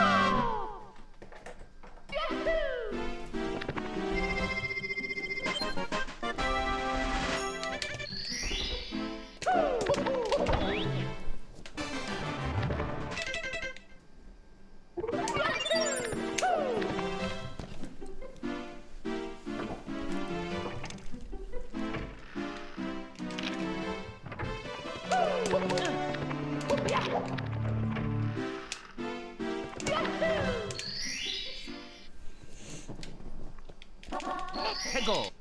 해고.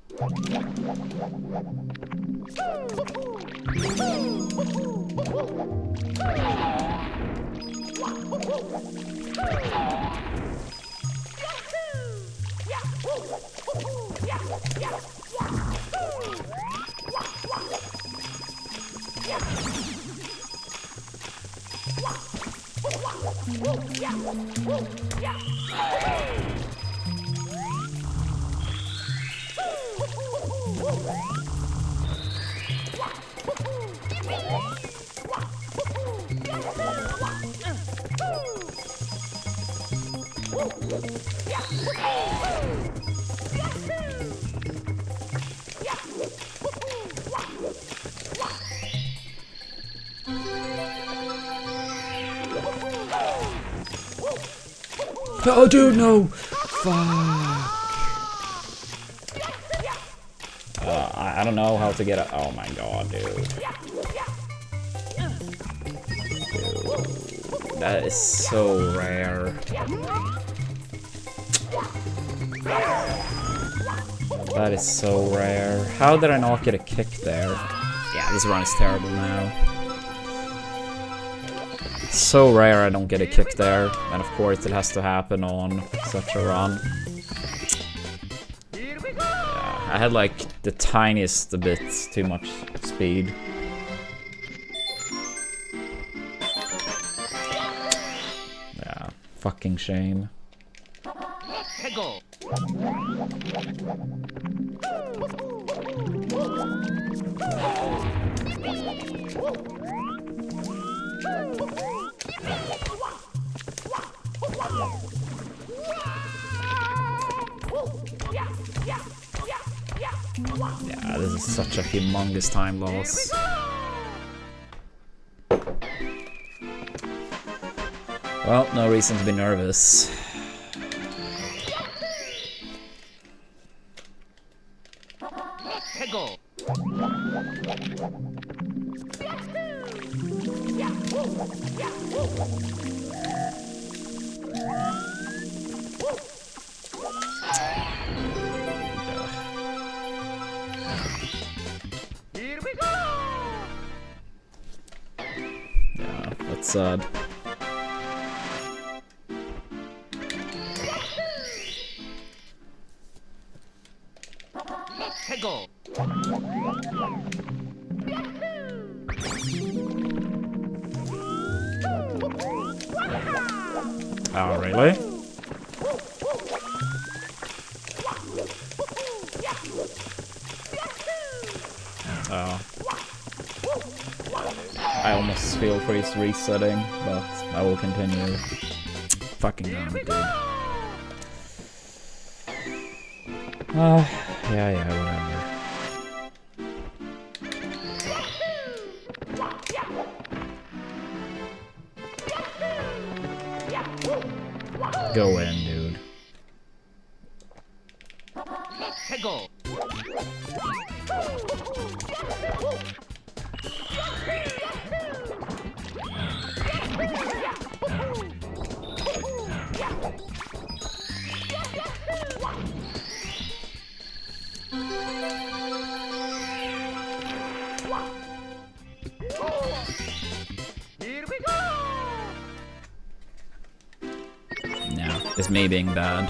Oh, dude, no! Fuck. I don't know how to get it. Oh my god, dude. Dude, that is so rare. That is so rare. How did I not get a kick there? Yeah, this run is terrible now. It's so rare I don't get a kick there. And of course it has to happen on such a run. Yeah, I had like the tiniest bit too much speed. Yeah, fucking shame. Go. Yeah, this is such a humongous time loss. Well, no reason to be nervous. Go. Here we go. Yeah, that's sad. Go. Oh, really? Oh. I almost feel for his resetting, but I will continue. Fucking damn it, dude. Yeah, whatever. Go in, dude. Go. Here we go. No, it's me being bad.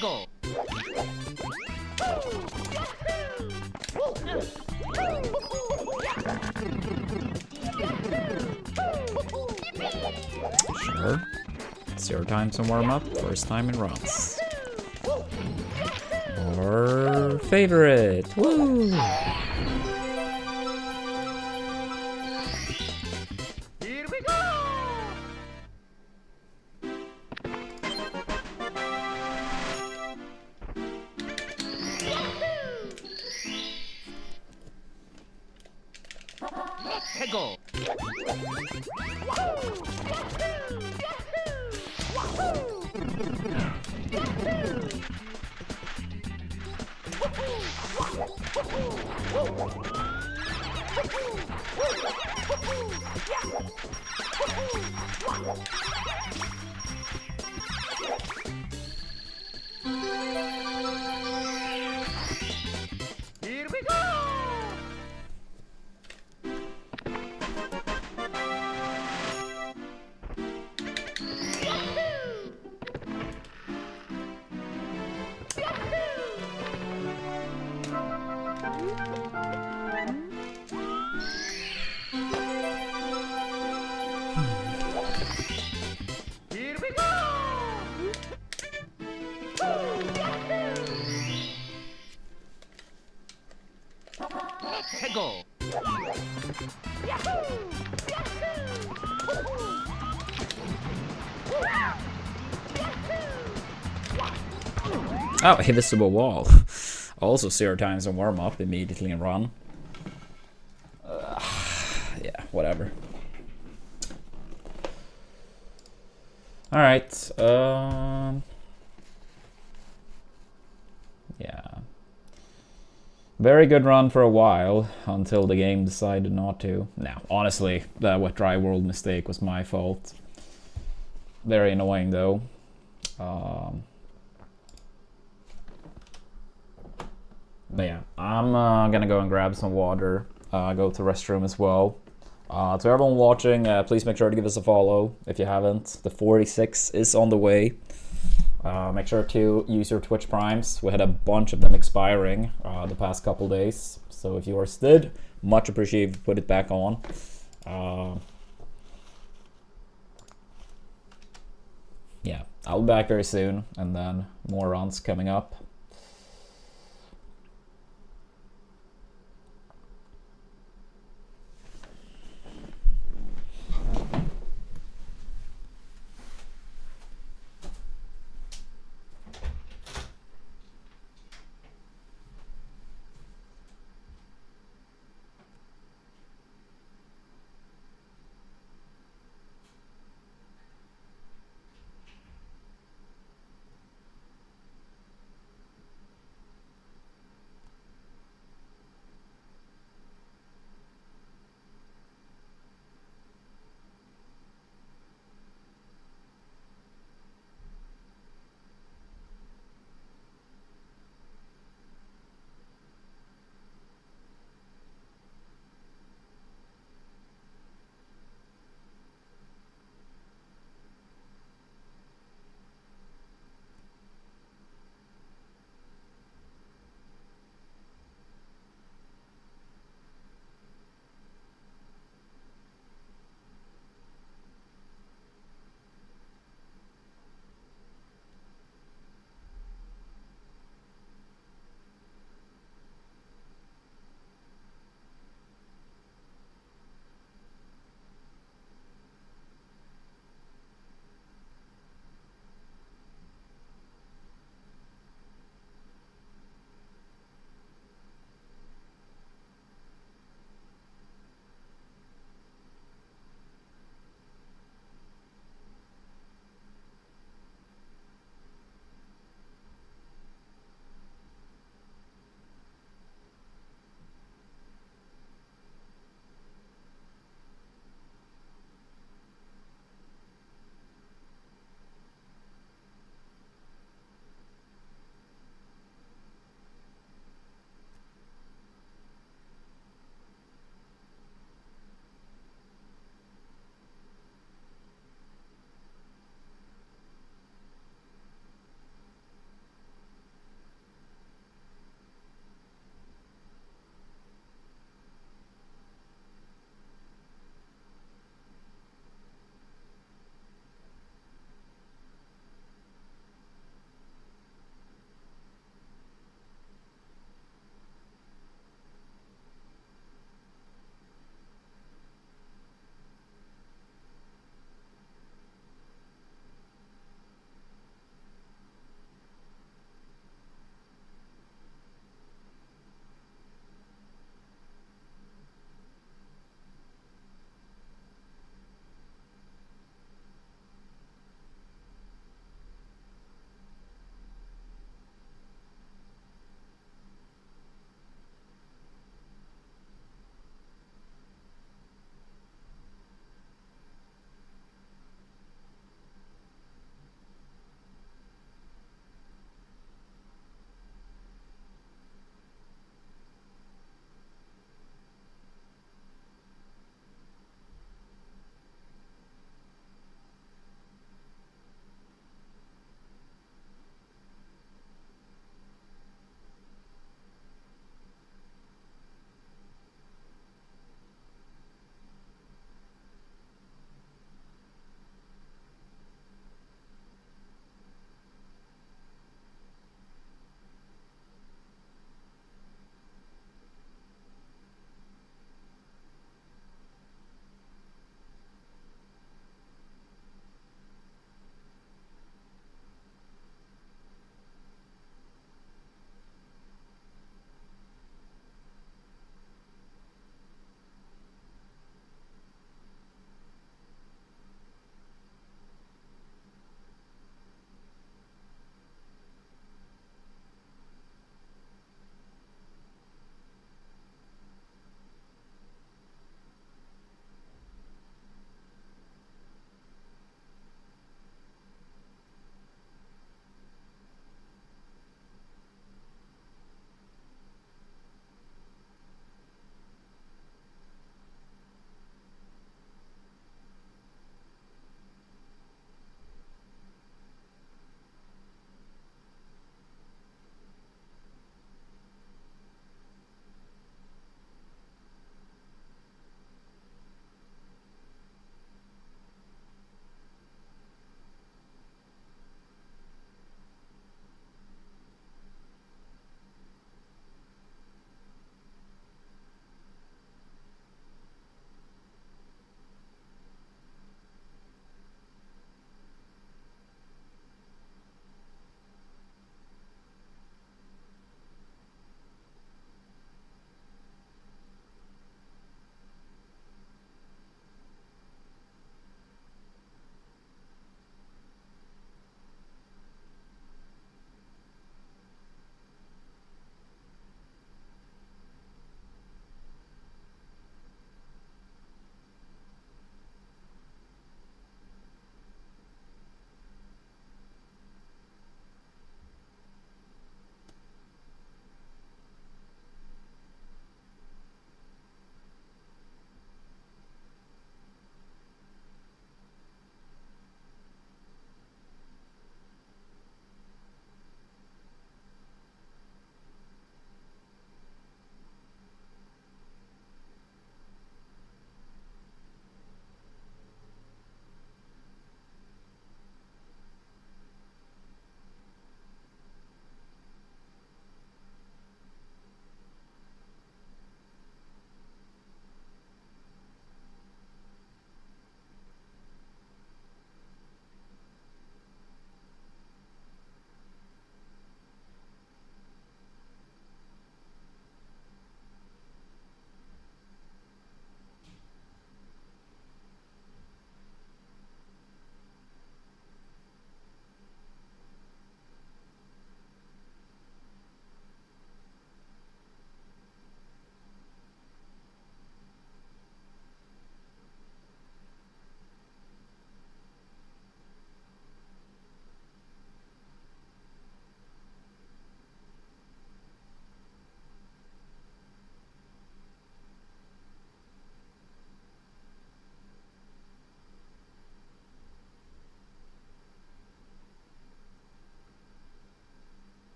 Go. Sure. 0 times in warm-up, first time in runs. Or favorite. Woo! Here we go. Go. Here we go. Here we go. Go. Oh, invisible wall. Also 0 times in warm-up, immediately in run. yeah, whatever. Alright, yeah. Very good run for a while, until the game decided not to. Now, honestly, that wet dry world mistake was my fault. Very annoying though. But yeah, I'm gonna go and grab some water, go to the restroom as well. To everyone watching, please make sure to give us a follow if you haven't. The 46 is on the way. Make sure to use your Twitch Primes. We had a bunch of them expiring the past couple days. So if yours did, much appreciated if you put it back on. Yeah, I'll be back very soon, and then more runs coming up.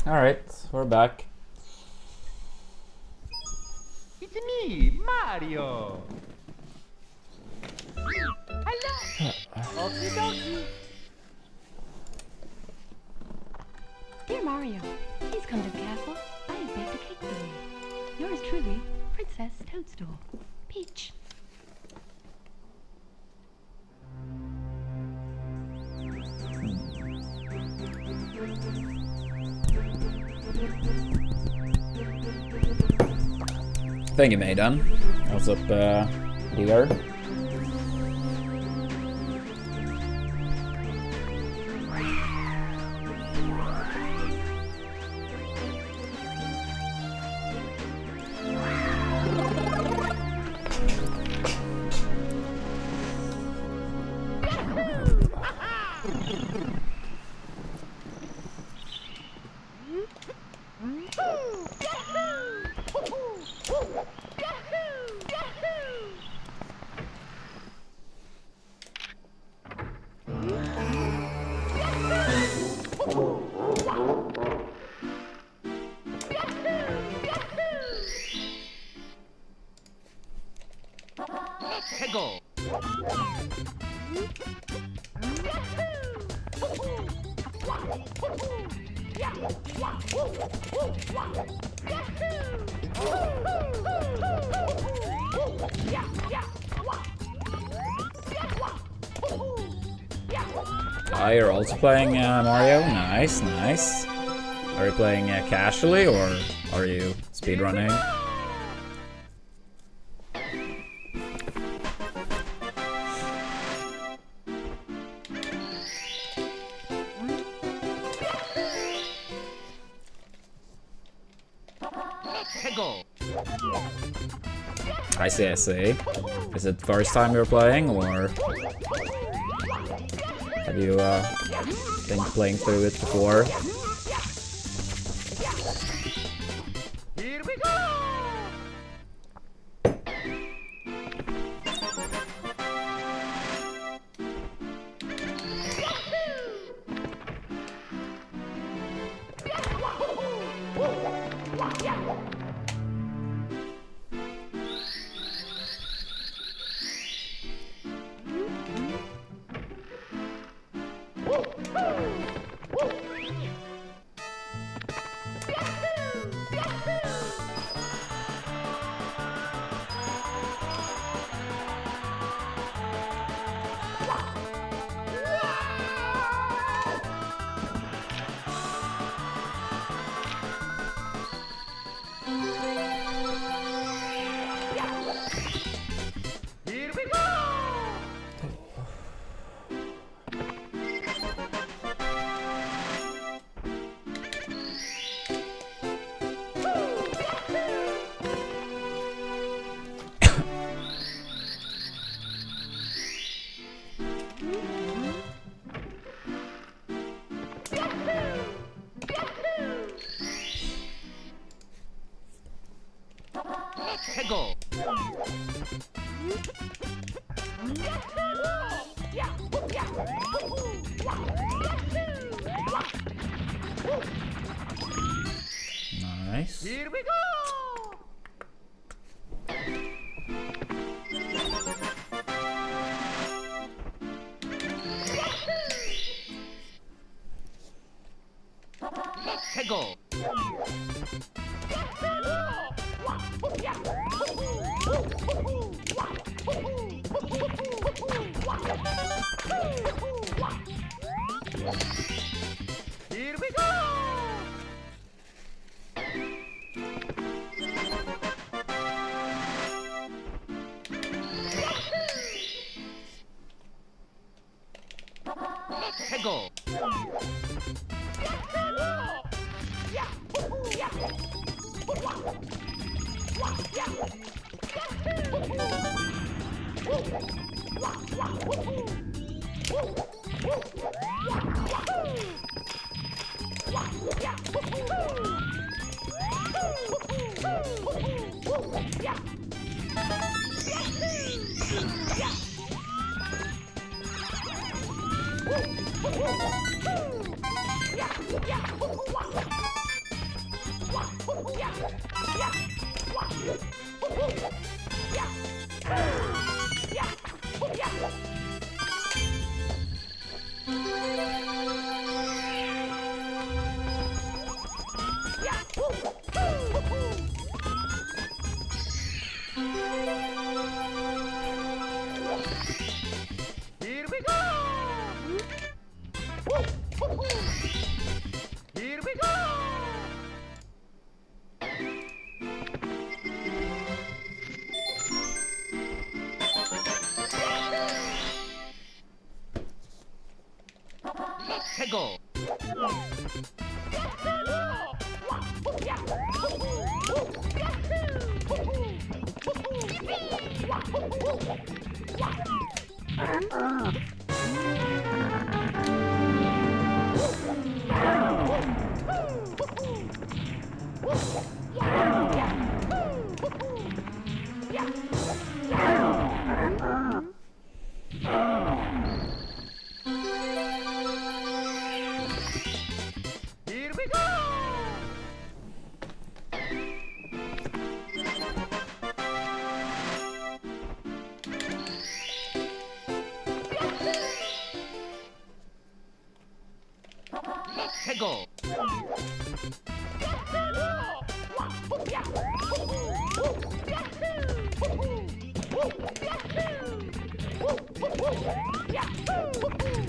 Alright, we're back. It's me, Mario. Hello. Okie dokie. Dear Mario, please come to the castle. I have baked a cake for you. Yours truly, Princess Toadstool. Peach. Thank you, Maidan. What's up, dear? Go. Ah, you're also playing Mario? Nice, nice. Are you playing casually or are you speedrunning? Go. I see, I see. Is it first time you're playing or have you been playing through it before? Here we go. Here we go. Go. Nice. Here we go. Go. Here we go. Go. Here we go! Here we go! Let's go! Here we go! Let's go!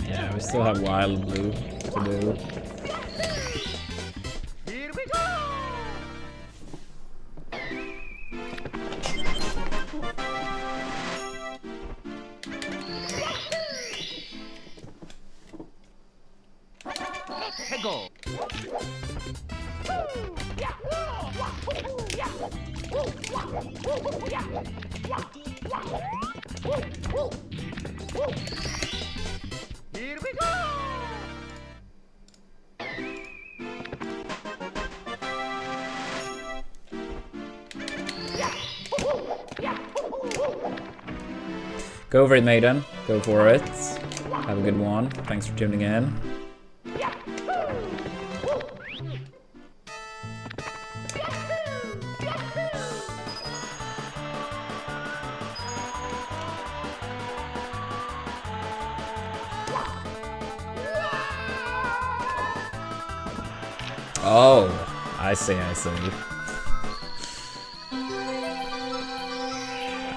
Yeah, we still have Wild Blue to do. Here we go! Let's go! Here we go! Go for it, Maiden. Go for it. Have a good one. Thanks for tuning in. Oh, I see, I see.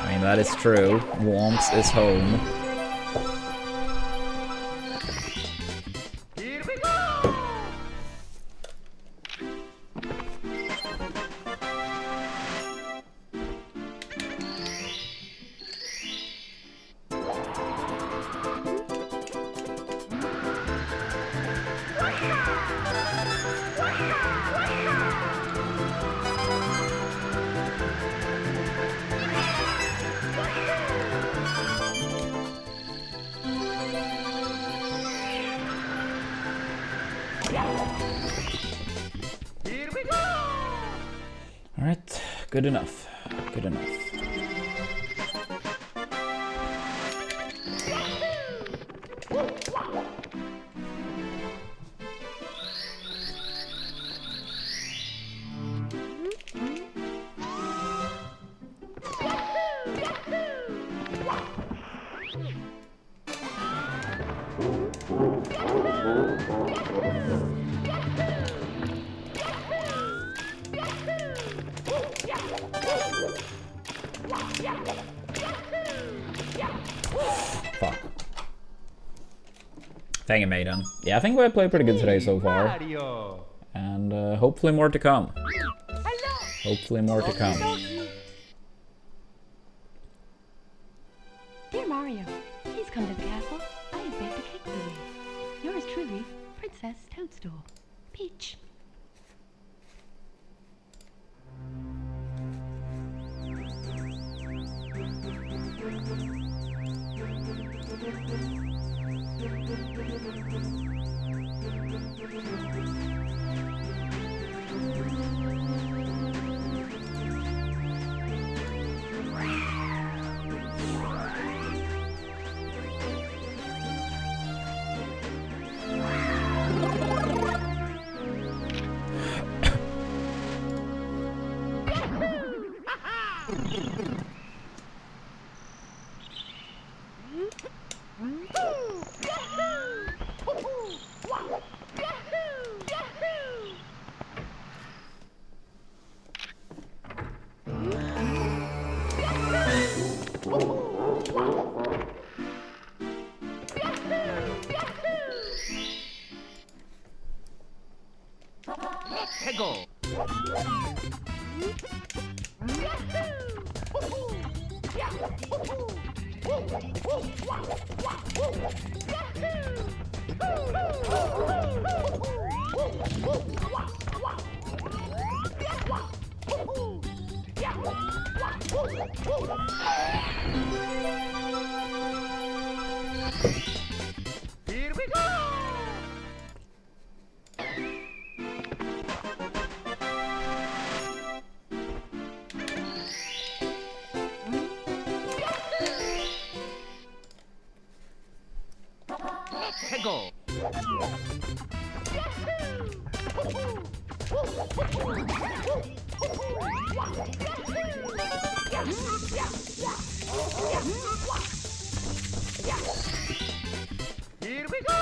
I mean, that is true. Warmth is home. Here we go! Here we go! Alright, good enough. Good enough. Fuck. Dang it, Maiden. Yeah, I think we played pretty good today so far. Mario! And hopefully more to come. Hello. Hopefully more to come. Dear Mario, please come to the castle. I have baked a cake for you. Yours truly, Princess Toadstool. Peach. 해고. Here we go. 해고. Here we go.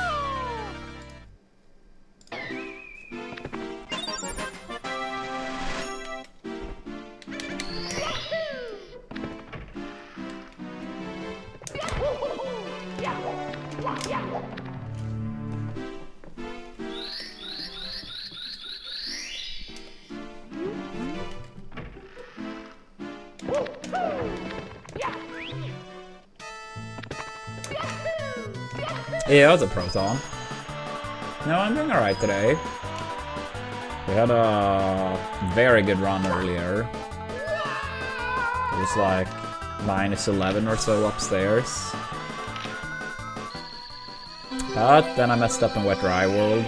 Yeah, it was a proton. No, I'm doing alright today. We had a very good run earlier. It was like -11 or so upstairs. But then I messed up in Wet Dry World.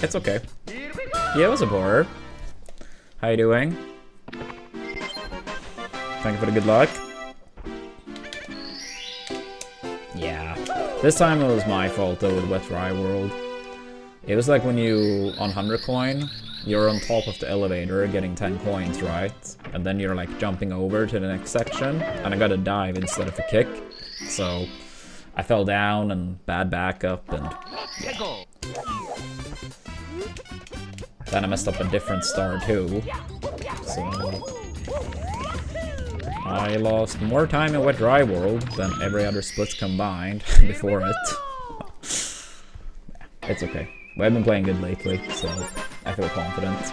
It's okay. Yeah, it was a borer. How you doing? Thank you for the good luck. Yeah. This time it was my fault though with Wet Dry World. It was like when you, on 100 coin, you're on top of the elevator getting 10 coins, right? And then you're like jumping over to the next section, and I got a dive instead of a kick. So I fell down and bad backup, and yeah. Then I messed up a different star too. So I lost more time in Wet Dry World than every other splits combined before it. It's okay. We have been playing good lately, so I feel confident.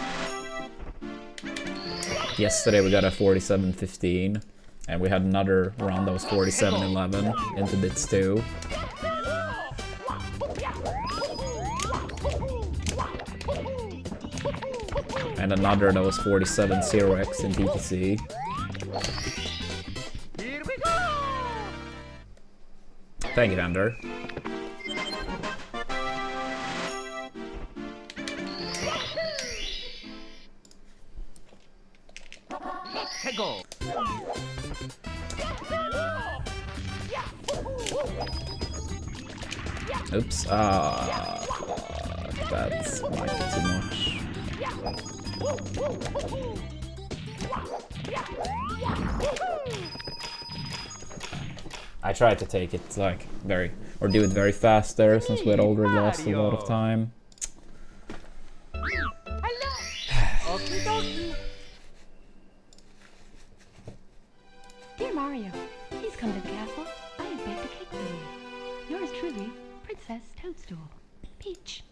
Yesterday we got a 47-15, and we had another round that was 47-11 into bits 2. And another that was 47-0x in PTC. Thank you, Vander. Oops. That's might be too much. I tried to take it like do it very fast there since we had already lost a lot of time. Dear Mario, please come to the castle. I have baked a cake for you. Yours truly, Princess Toadstool. Peach.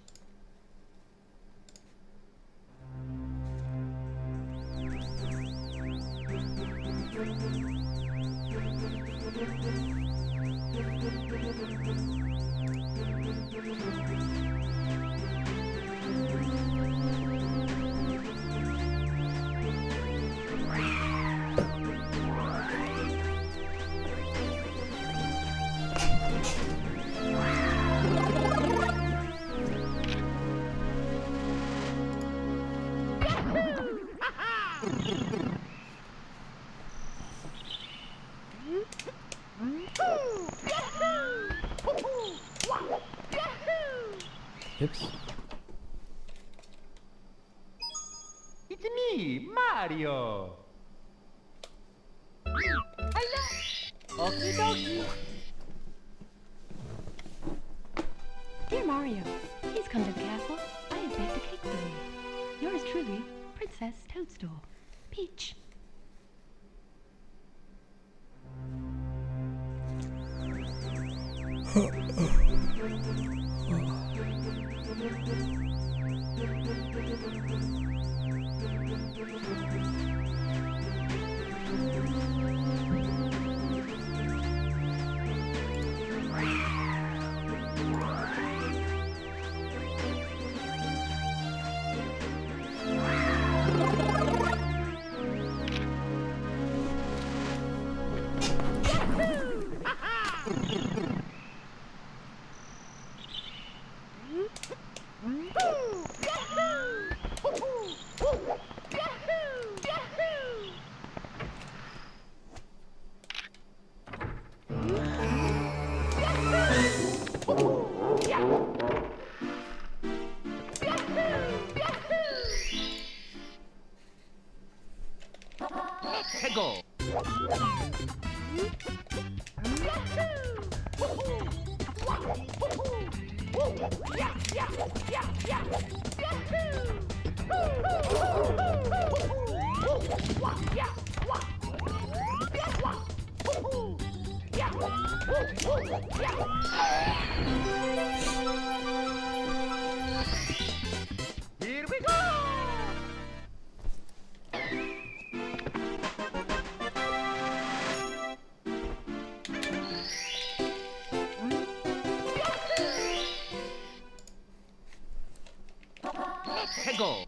Oops. It's me, Mario. Okie dokie. Dear Mario, please come to the castle. I have baked a cake for you. Yours truly, Princess Toadstool. Peach. 해고. Here we go. 해고.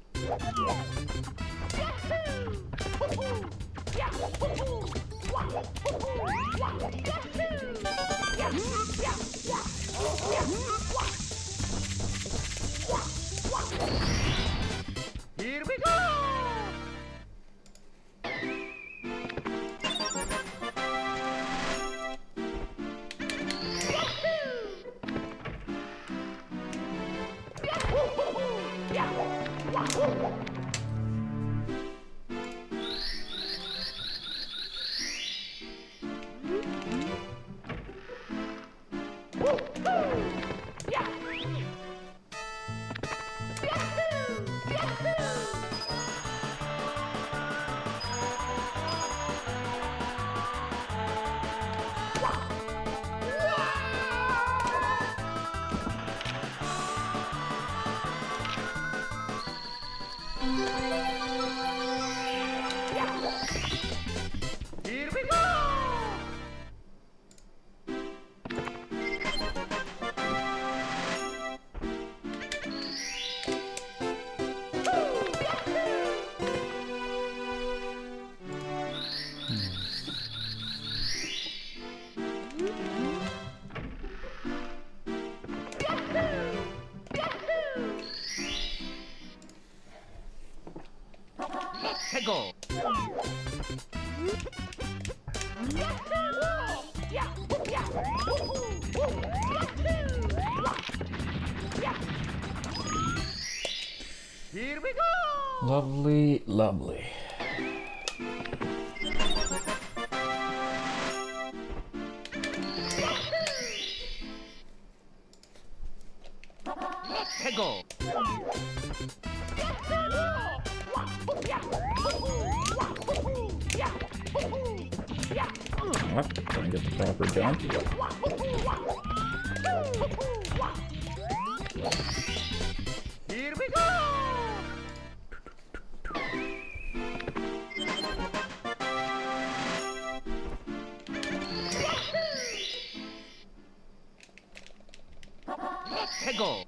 Here we go. Here we go. 해고. Here we go. Lovely, lovely. 해고. What? Didn't get the proper jump. Here we go. 해고.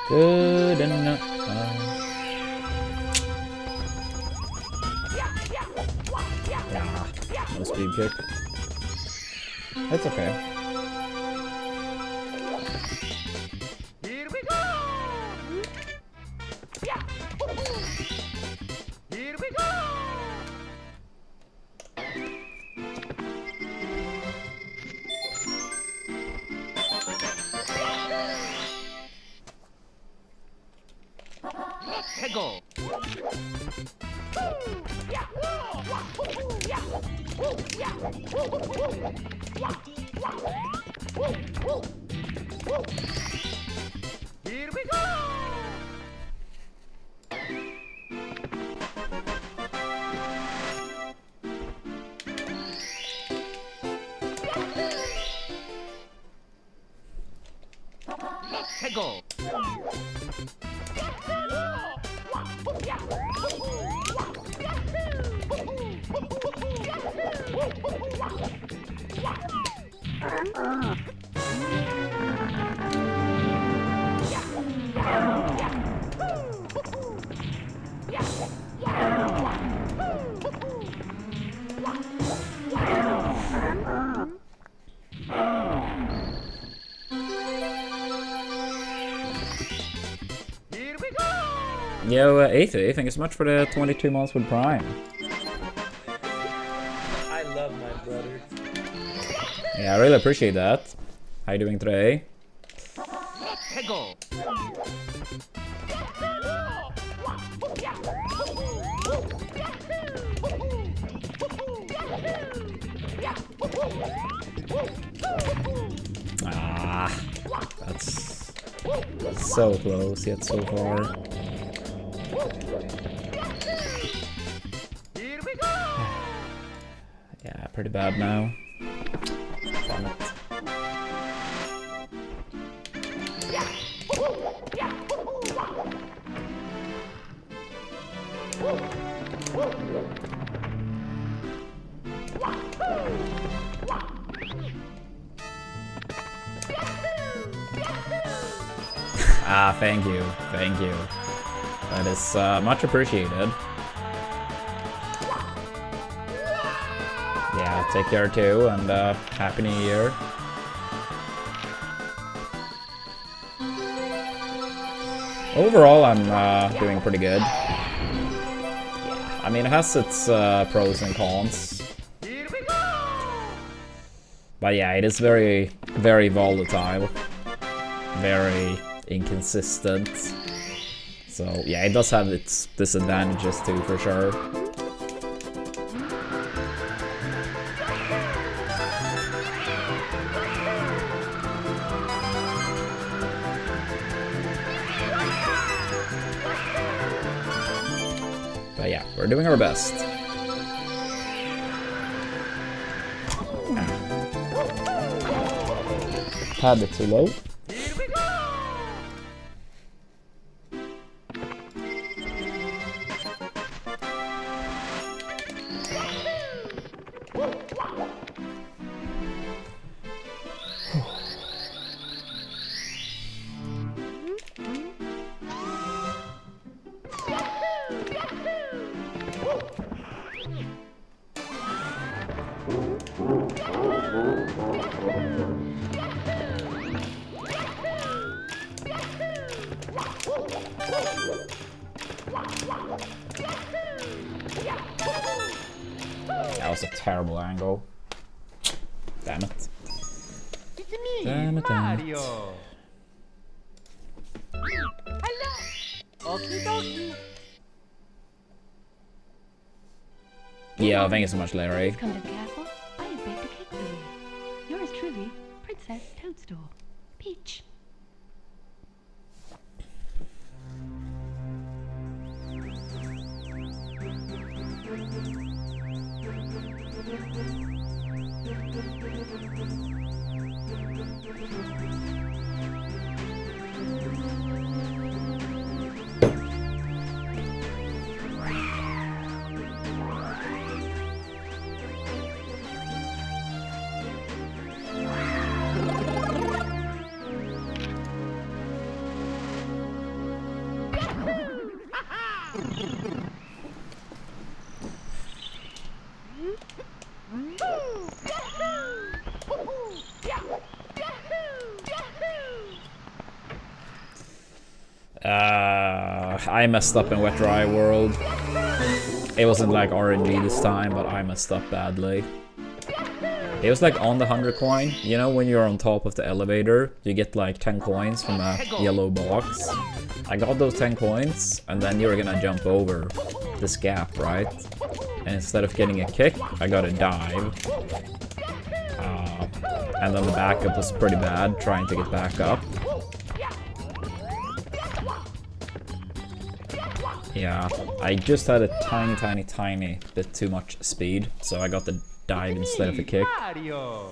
Good enough. Yeah, no speed kick. That's okay. Here we go! Here we go! Let's go! Here we go! Let's go! Here we go! Yo, Aether, thank you so much for the 22 months with Prime. I love my brother. Yeah, I really appreciate that. How you doing today? Let's go! Ah, that's so close yet so far. Here we go! Yeah, pretty bad now. Damn it. Ah, thank you, thank you. That is much appreciated. Yeah, take care too, and Happy New Year. Overall, I'm doing pretty good. Yeah, I mean, it has its pros and cons. Here we go! But yeah, it is very, very volatile. Very inconsistent. So yeah, it does have its disadvantages too, for sure. But yeah, we're doing our best. Tad bit too low. Here we go! That was a terrible angle. Damn it. It's me, Damn it, damn it. Mario! Hello! Okie dokie! Yeah, thank you so much, Larry. Please come to the castle. I have baked a cake for you. Yours truly, Princess Toadstool. Peach. I messed up in Wet Dry World. It wasn't like RNG this time, but I messed up badly. It was like on the 100 coin. You know when you're on top of the elevator, you get like 10 coins from a yellow box. I got those 10 coins, and then you're gonna jump over this gap, right? And instead of getting a kick, I got a dive. And then the backup was pretty bad, trying to get back up. Yeah, I just had a tiny bit too much speed, so I got the dive instead of a kick. Mario.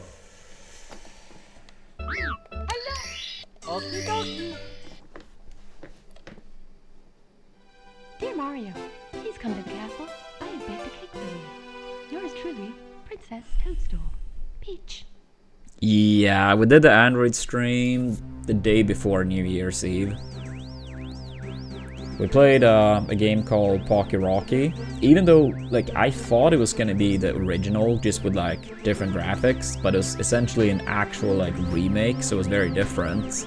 Okie dokie. Dear Mario, please come to the castle. I have baked a cake for you. Yours truly, Princess Toadstool. Peach. Yeah, we did the Android stream the day before New Year's Eve. We played a game called Pocky Rocky. Even though, like, I thought it was gonna be the original, just with like different graphics, but it was essentially an actual like remake, so it was very different.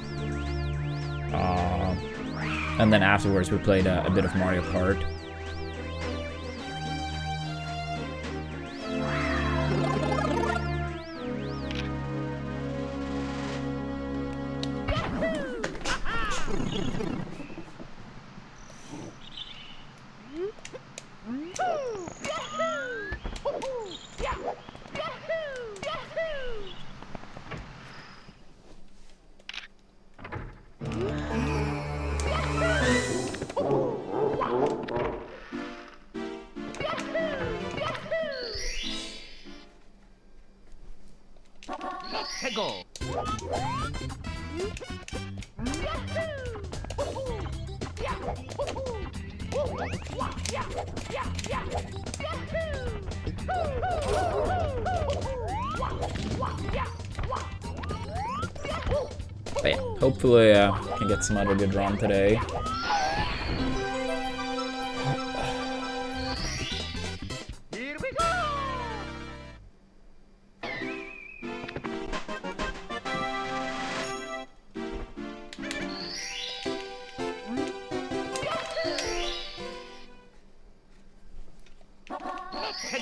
And then afterwards, we played a bit of Mario Kart. Go. But yeah, hopefully can get some other good run today. Here we go.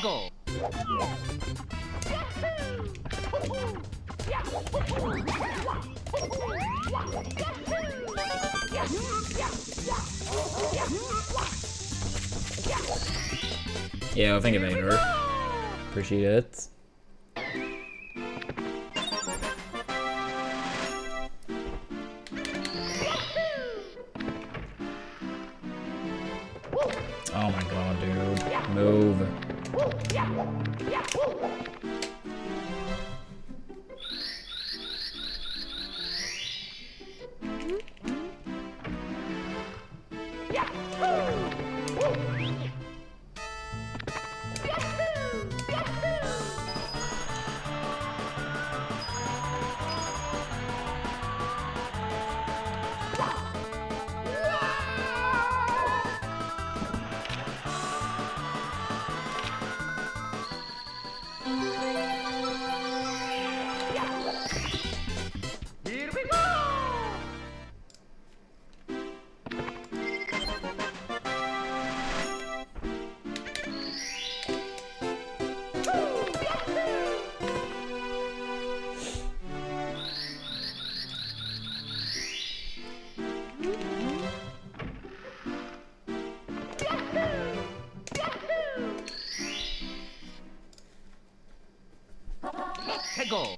Go. Yeah, I think it made her. Appreciate it. Oh my god, dude. Move. Here we go. Go.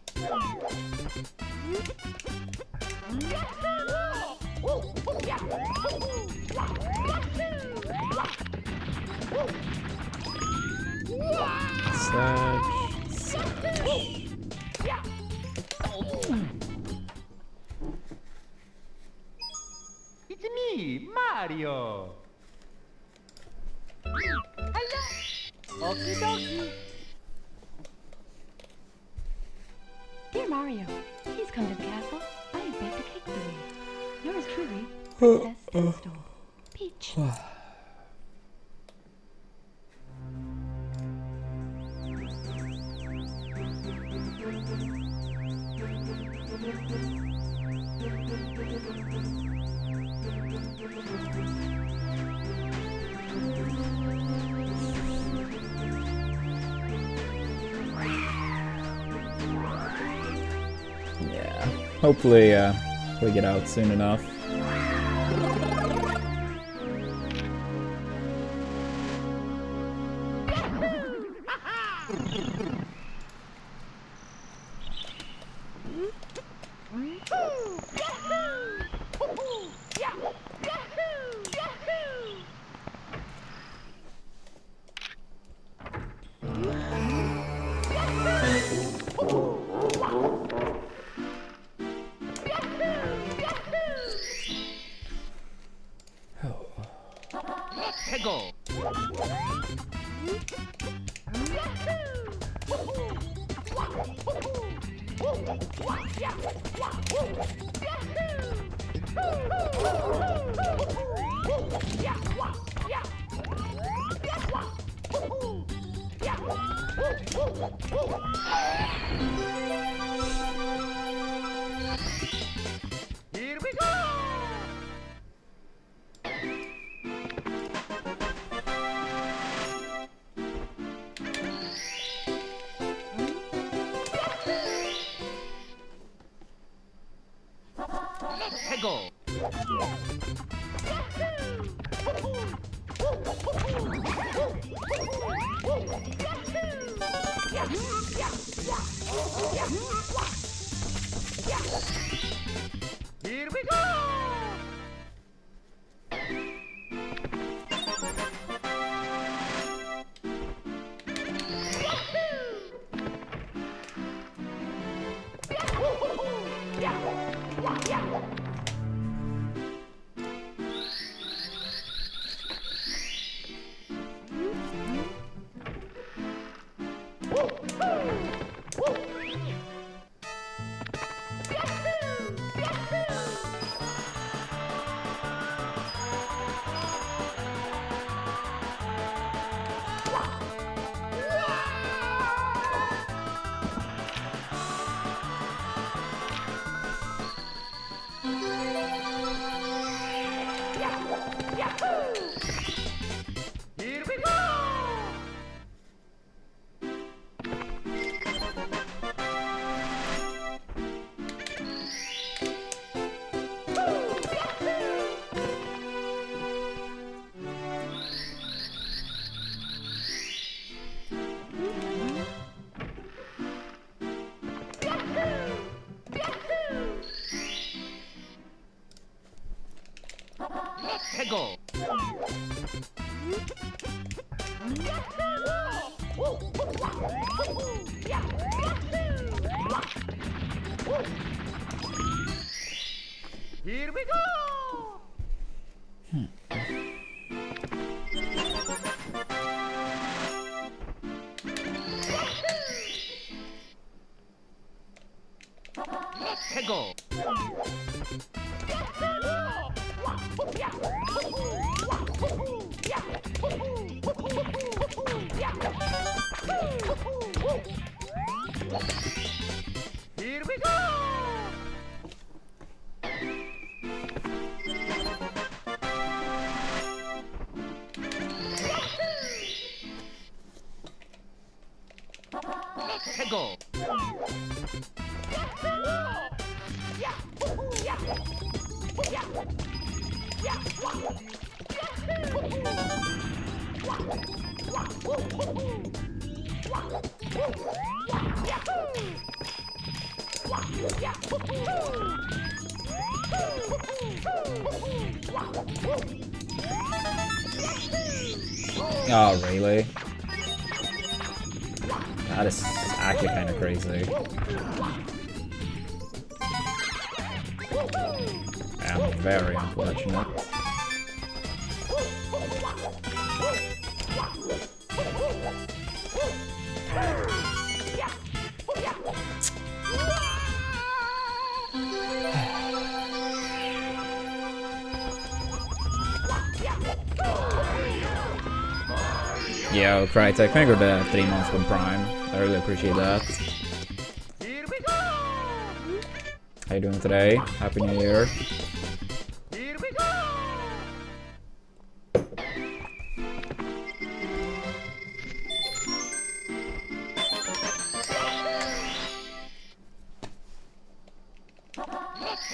It's me, Mario. Hello. Okie dokie. Dear Mario, please come to the castle. I have baked a cake for you. Yours truly, Princess Toadstool. Peach. Hopefully, we get out soon enough. Go. Here we go. Go. Here we go. Here we go. Go. Here we go. Go. Here we go. Go. Oh, really? That is actually kind of crazy. And very unfortunate. Yo, Crytek, thank you for the 3 months with Prime. I really appreciate that. Here we go. How you doing today? Happy New Year. Here we go.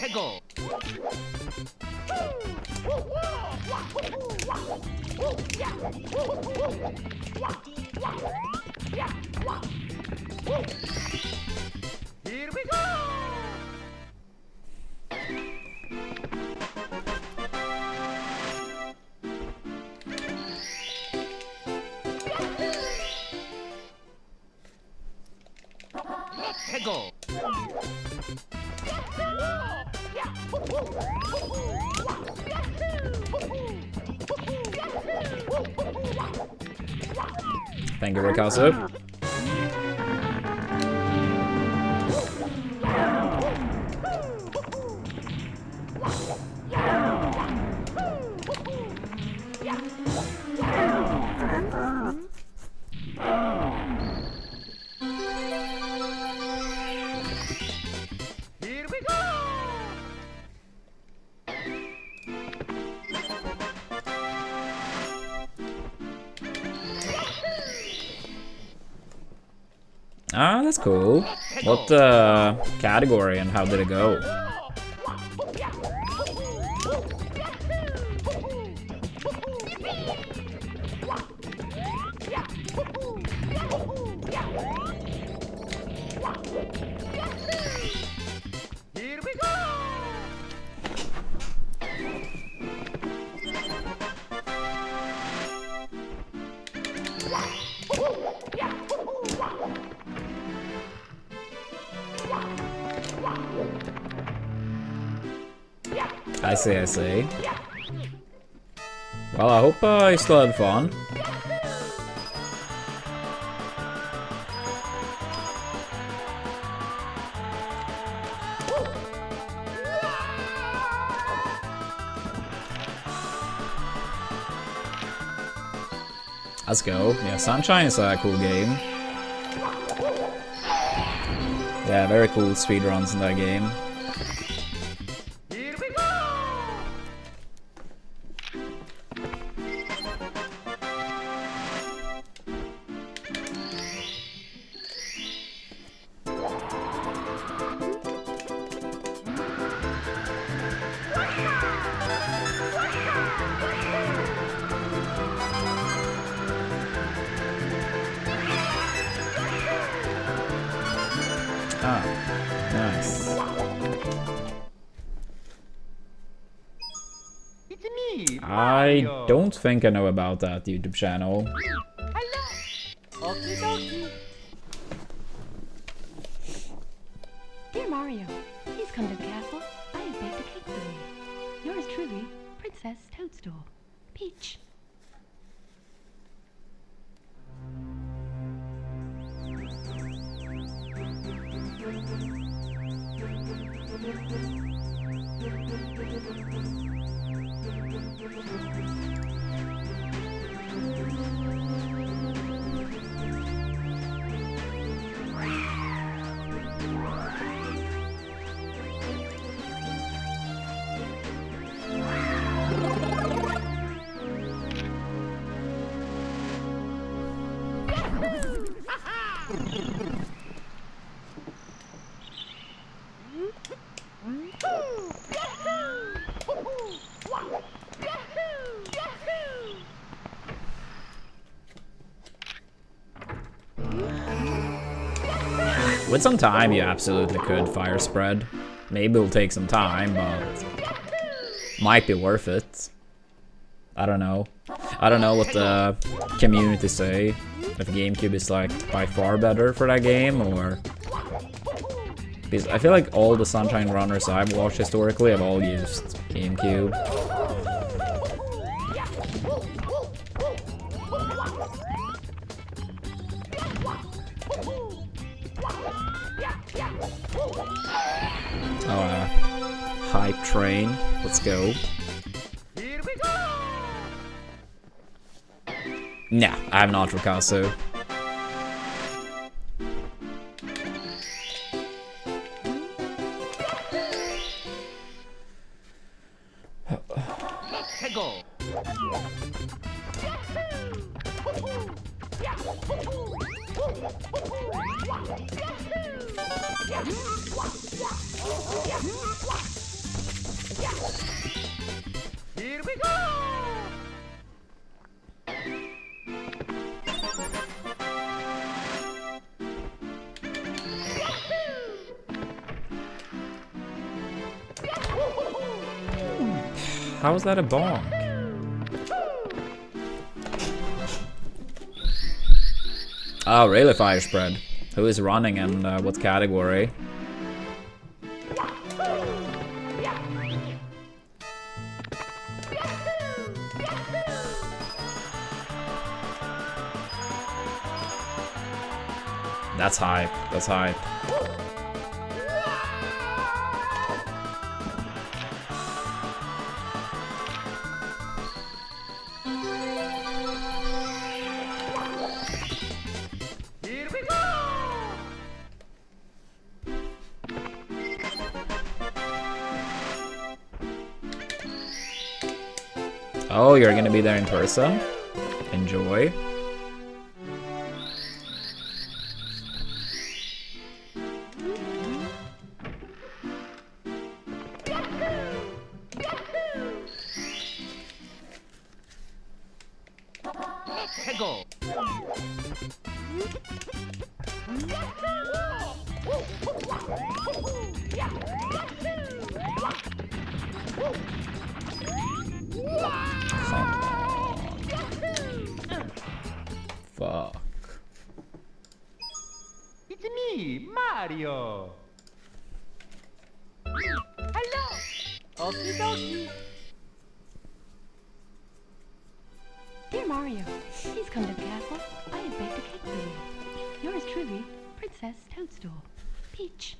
해고. Here we go. 해고. Thank you, Rikazu. Here we go. Ah, that's cool. What category and how did it go? Here we go. I see, I see. Well, I hope you still had fun. Let's go. Yeah, Sunshine is a cool game. Yeah, very cool speedruns in that game. Here we go. Ah, nice. It's me. I Mario. don't think I know about that YouTube channel. Hello. Okie dokie. Dear Mario, please come to the castle. I have baked a cake for you. Yours truly, Princess Toadstool. Peach. With some time, you absolutely could fire spread. Maybe it'll take some time, but might be worth it. I don't know. I don't know what the community say. If GameCube is like by far better for that game, or because I feel like all the Sunshine runners I've watched historically have all used GameCube. Oh, hype train. Let's go. Here we go. Nah, I have not Rikazu. 해고. Here we go! How is that a bonk? Oh, really, fire spread. Who is running and what category? That's hype. That's hype. Here we go! Oh, you're gonna be there in person? Enjoy. Let's go! Fuck. It's me, Mario! Hello! Okie dokie! Dear Mario, please come to the castle. I have baked a cake for you. Yours truly, Princess Toadstool. Peach.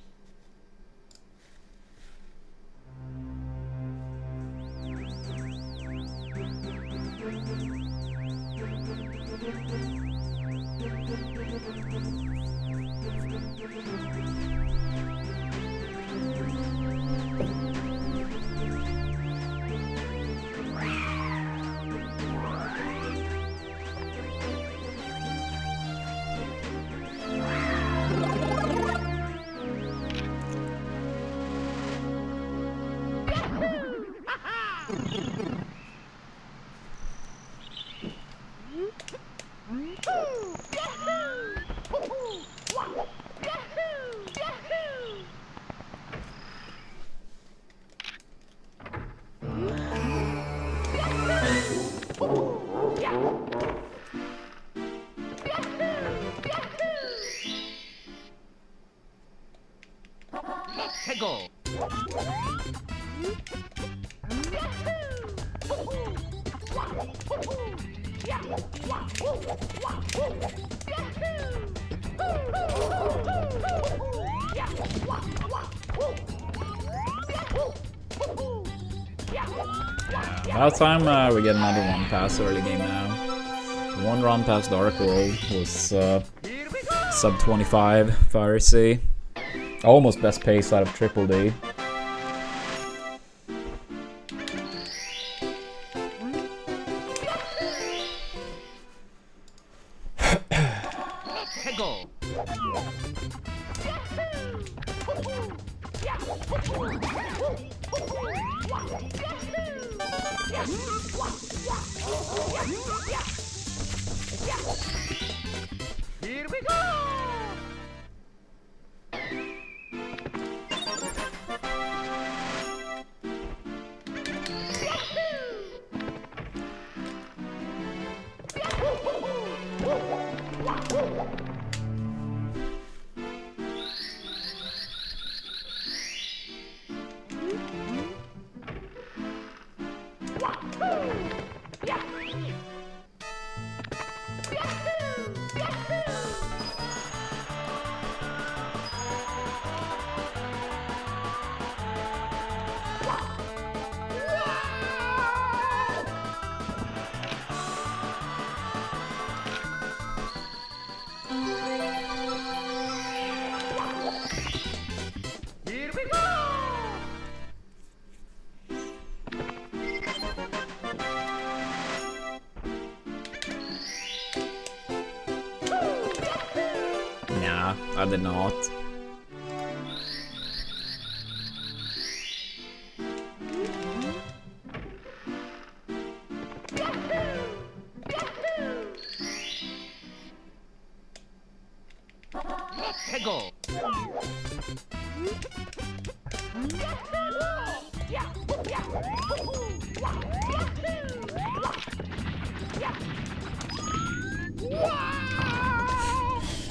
Let's go! About time we get another one pass early game now. One run past Dark World was sub 25 Pharisee. Almost best pace out of Triple D. Let's go! Here we go! Here we go! Nah, I did not.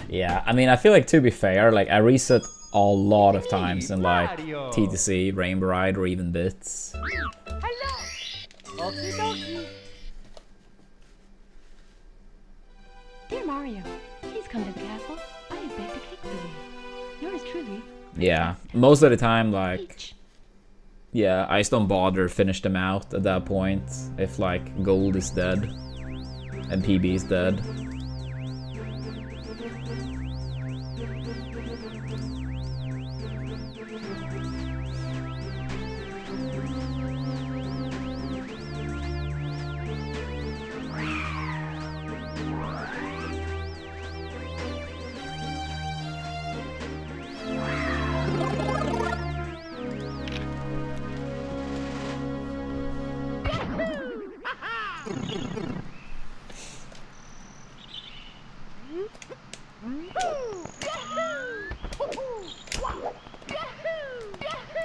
Yeah, I mean, I feel like, to be fair, like, I reset a lot of times in like TTC, Rainbow Ride, or even Bits. Hello. Okie dokie. Dear Mario, please come to the castle. I have baked a cake for you. Yours truly. Yeah, most of the time, like, Peach. yeah, I just don't bother finish them out at that point if like Gold is dead and PB is dead.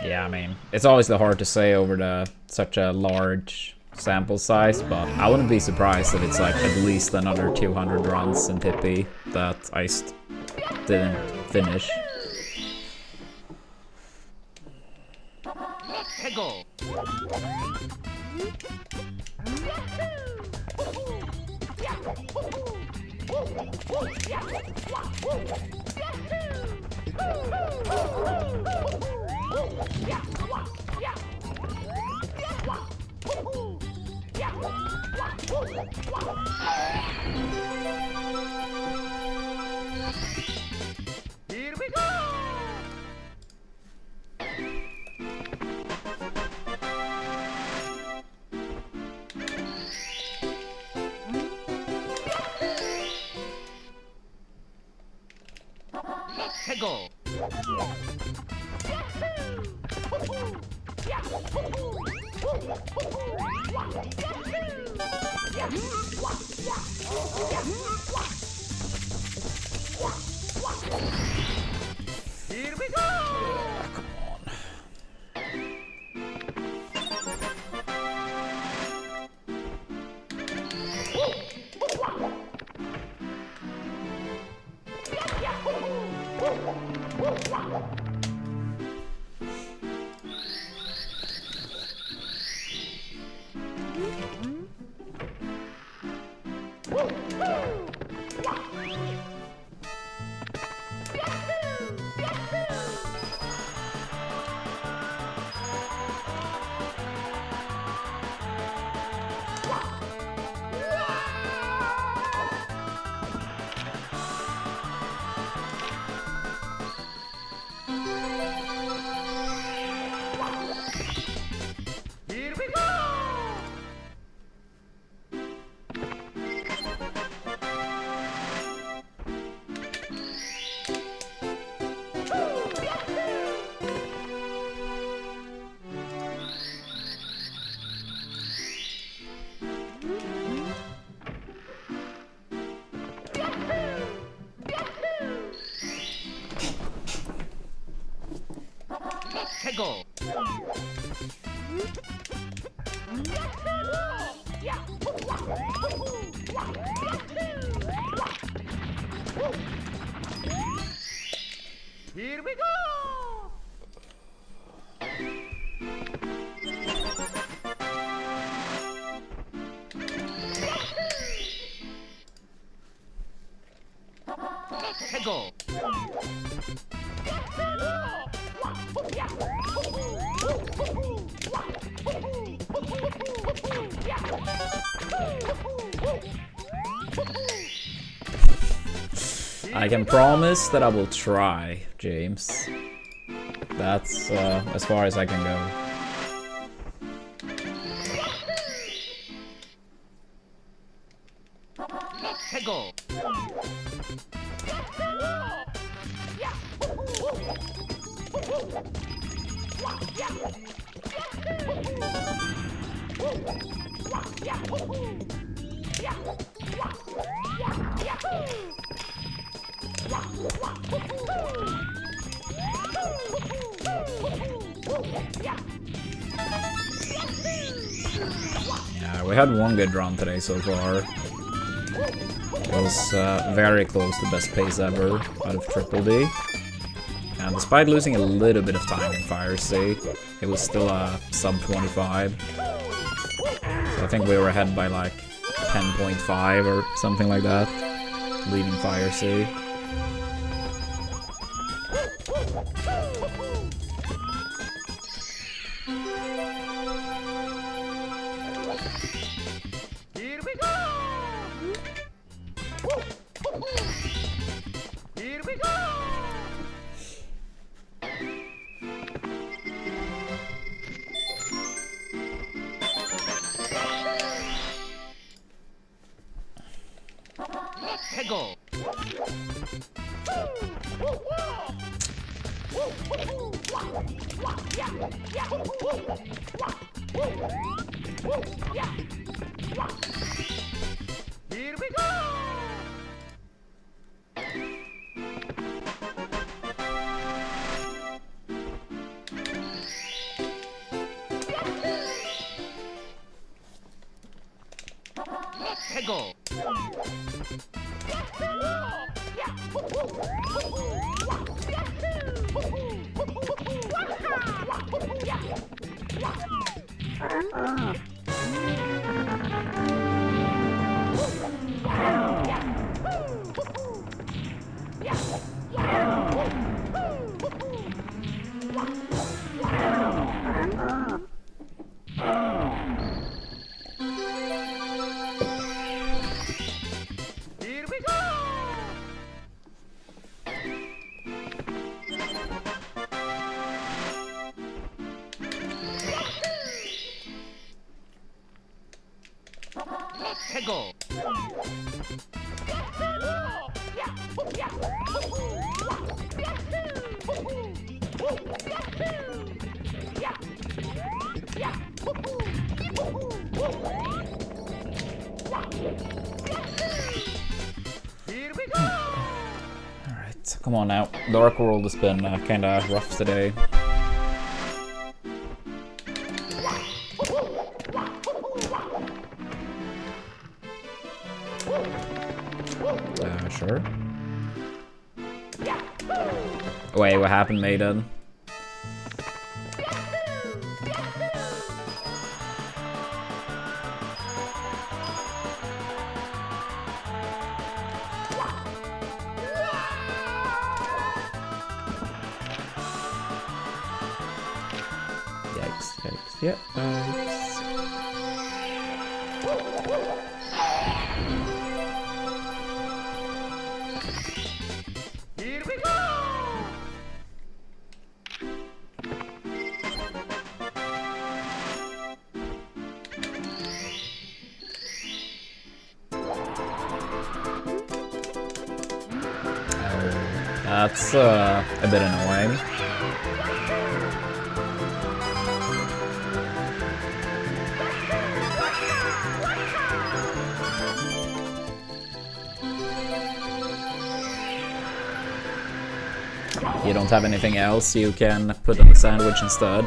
Yeah, I mean, it's always hard to say over such a large sample size, but I wouldn't be surprised if it's like at least another 200 runs in Pippi that I didn't finish. Go. Here we go. Go. Here we go. Come on. Here we go. Go. Here we go. Go. I can promise that I will try, James. That's as far as I can go. Go. Yeah, we had one good run today so far. It was very close to best pace ever out of Triple D. And despite losing a little bit of time in Fire C, it was still a sub 25. So I think we were ahead by like 10.5 or something like that, leaving Fire C. Here we go! Here we go! Let's go! Here we go! Let's go! Here we go! Let's go! Here we go! Alright, come on now. Dark World has been kinda rough today. Sure. Wait, what happened, Maiden? Yikes, yikes, yep, yikes. Here we go! That's a bit annoying. You don't have anything else you can put on the sandwich instead.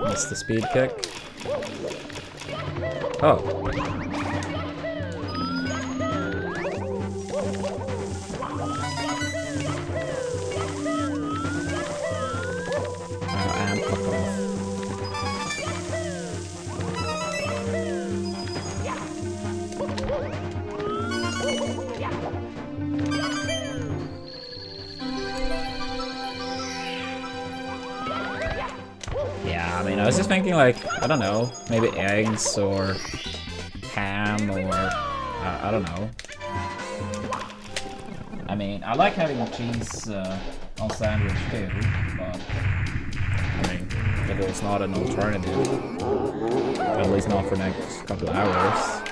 Missed the speed kick. Oh. And fuck off. Yeah, I mean, I was just thinking, like, I don't know, maybe eggs or ham or, I don't know. I mean, I like having cheese on sandwich too, but I mean, if it was not an alternative, at least not for the next couple of hours.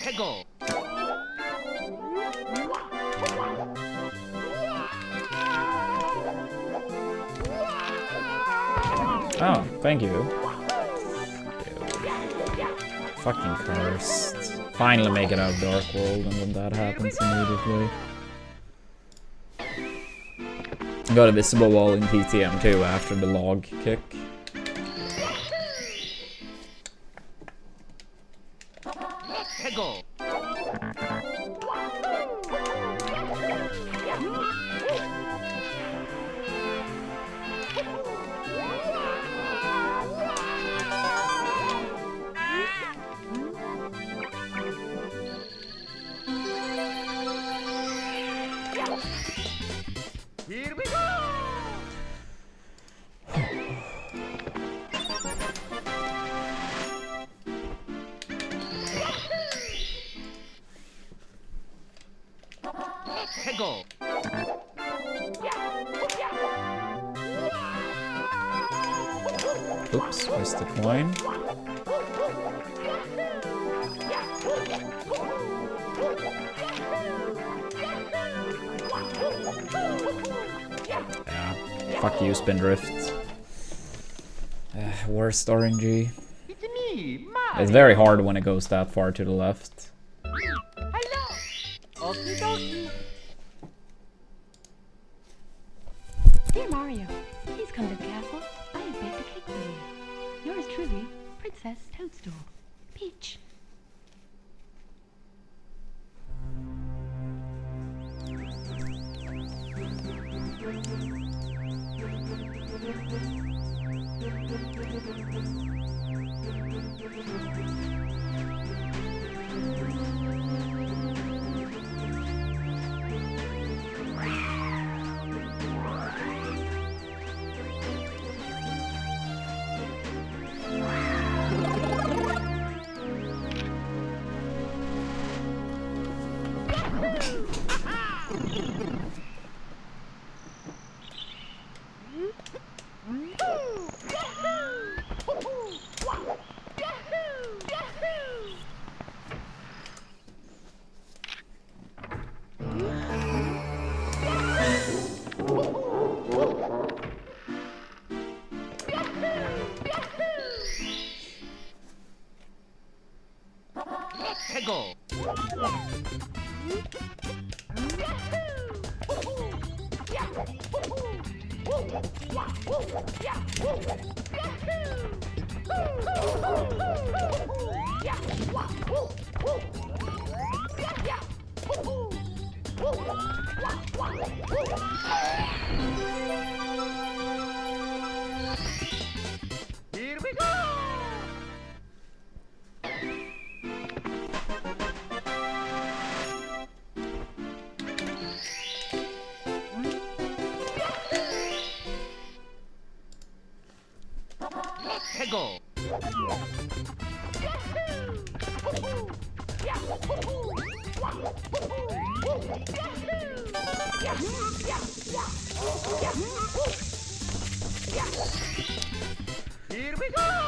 해고. Oh, thank you. Fucking cursed. Finally make it out of Dark World and then that happens immediately. Got a visible wall in TTM too after the log kick. 해고. Here we go. 해고. Oops, missed the coin. Yeah, fuck you, Spindrift. Worst RNG. It's me, Mario. It's very hard when it goes that far to the left. Hello. Okie dokie. Dear Mario, please come to the castle. I have baked a cake for you. Yours truly, Princess Toadstool. Peach. 해고. Here we go. 해고. Here we go.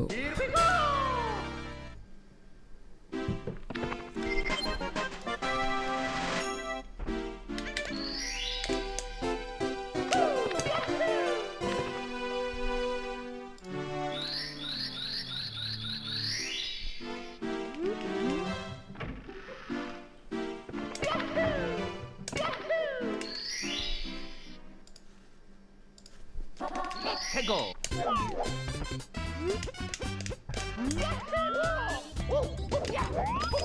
Here we go! 해고. Damn it.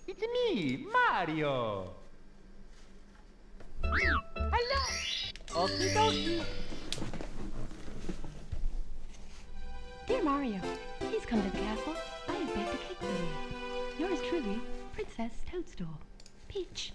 It's me, Mario. Hello. Okie dokie. Dear Mario, please come to the castle. I have baked a cake for you. Yours truly, Princess Toadstool. Peach.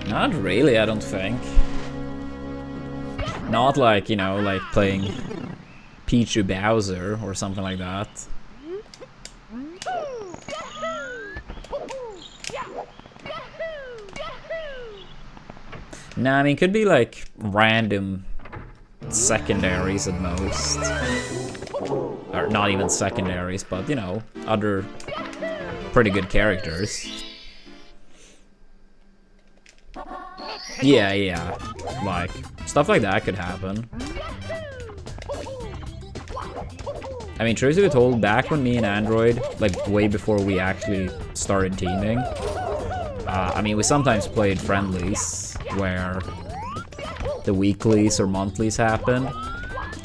Not really, I don't think. Not like, you know, like playing Peach or Bowser or something like that. Nah, I mean, could be like random secondaries at most. Or not even secondaries, but you know, other pretty good characters. Yeah, like, stuff like that could happen. I mean, truth to be told, back when me and Android, like, way before we actually started teaming, I mean, we sometimes played friendlies, where the weeklies or monthlies happened,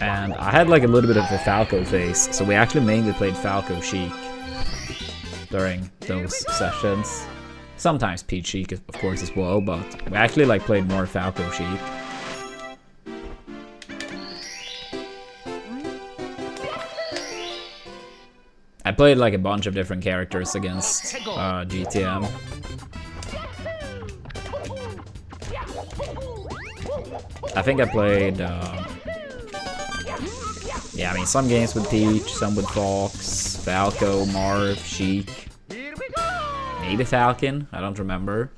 and I had, like, a little bit of a Falco face, so we actually mainly played Falco Sheik during those sessions. Sometimes Peach Sheik, of course, as well, but we actually like played more Falco Sheik. I played like a bunch of different characters against GTM. I think I played, yeah, I mean, some games with Peach, some with Fox, Falco, Marv, Sheik. Maybe Falcon, I don't remember.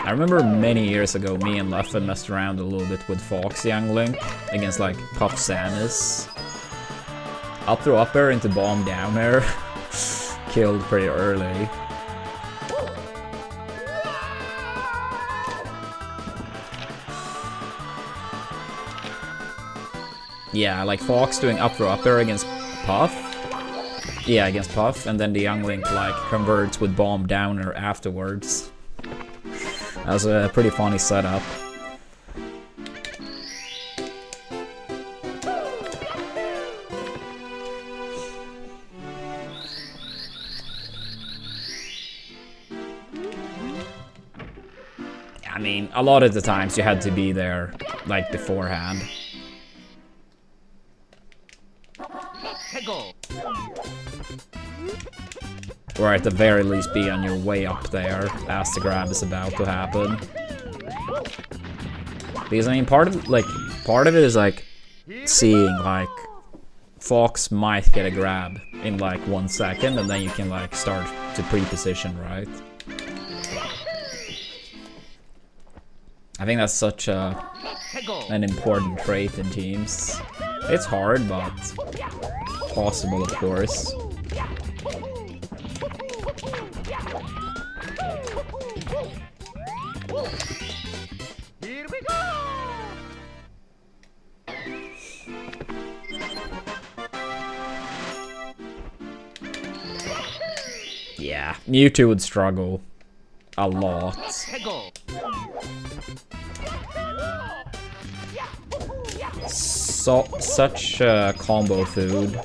I remember many years ago, me and Leffen messed around a little bit with Fox Young Link against like Puff Samus. Up throw up air into bomb down air. Killed pretty early. Yeah, like Fox doing up throw up air against Puff. Yeah, against Puff, and then the Young Link like converts with bomb downer afterwards. That was a pretty funny setup. I mean, a lot of the times you had to be there, like, beforehand. Or at the very least be on your way up there as the grab is about to happen. Because, I mean, part of it is, like, seeing, like, Fox might get a grab in, like, 1 second, and then you can, like, start to pre-position, right? I think that's such an important trait in teams. It's hard, but possible, of course. Here we go! Yeah, Mewtwo would struggle a lot. Such combo food.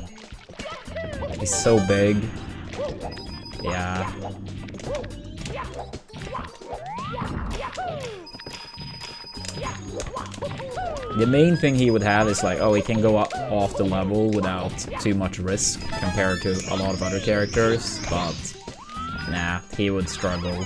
He's so big. Yeah. The main thing he would have is like, oh, he can go off the level without too much risk compared to a lot of other characters, but nah, he would struggle.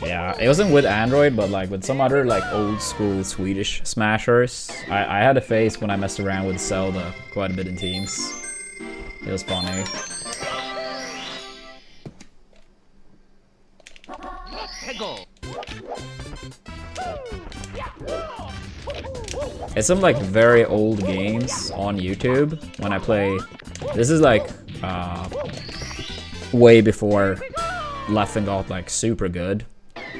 Yeah, it wasn't with Android, but like with some other like old school Swedish smashers. I had a phase when I messed around with Zelda quite a bit in teams. It was funny. It's some like very old games on YouTube when I play. This is like way before Leffen got like super good.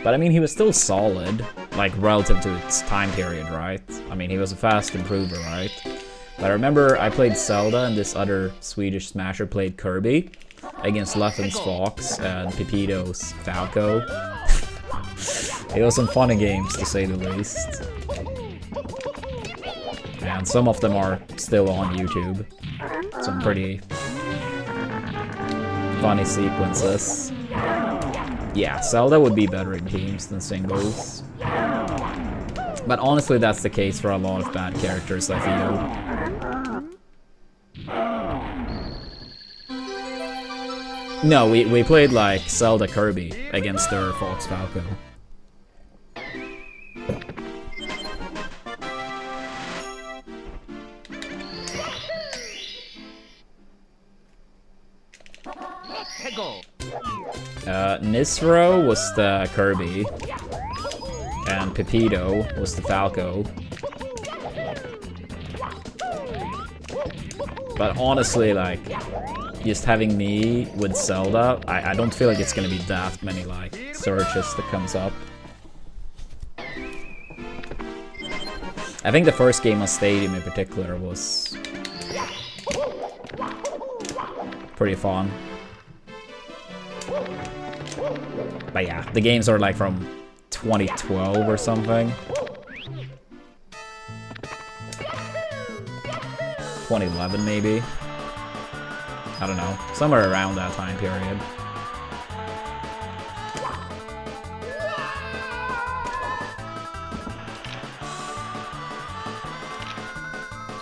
But I mean, he was still solid, like relative to its time period, right? I mean, he was a fast improver, right? But I remember I played Zelda and this other Swedish smasher played Kirby against Leffen's Fox and Pepito's Falco. It was some funny games, to say the least. And some of them are still on YouTube. Some pretty funny sequences. Yeah, Zelda would be better in teams than singles. But honestly, that's the case for a lot of bad characters, I feel. No, we played like Zelda Kirby against their Fox Falco. Nisro was the Kirby, and Pepito was the Falco. But honestly, like, just having me with Zelda, I don't feel like it's gonna be that many, like, searches that comes up. I think the first game on Stadium in particular was pretty fun. But yeah, the games are like from 2012 or something. 2011 maybe. I don't know, somewhere around that time period.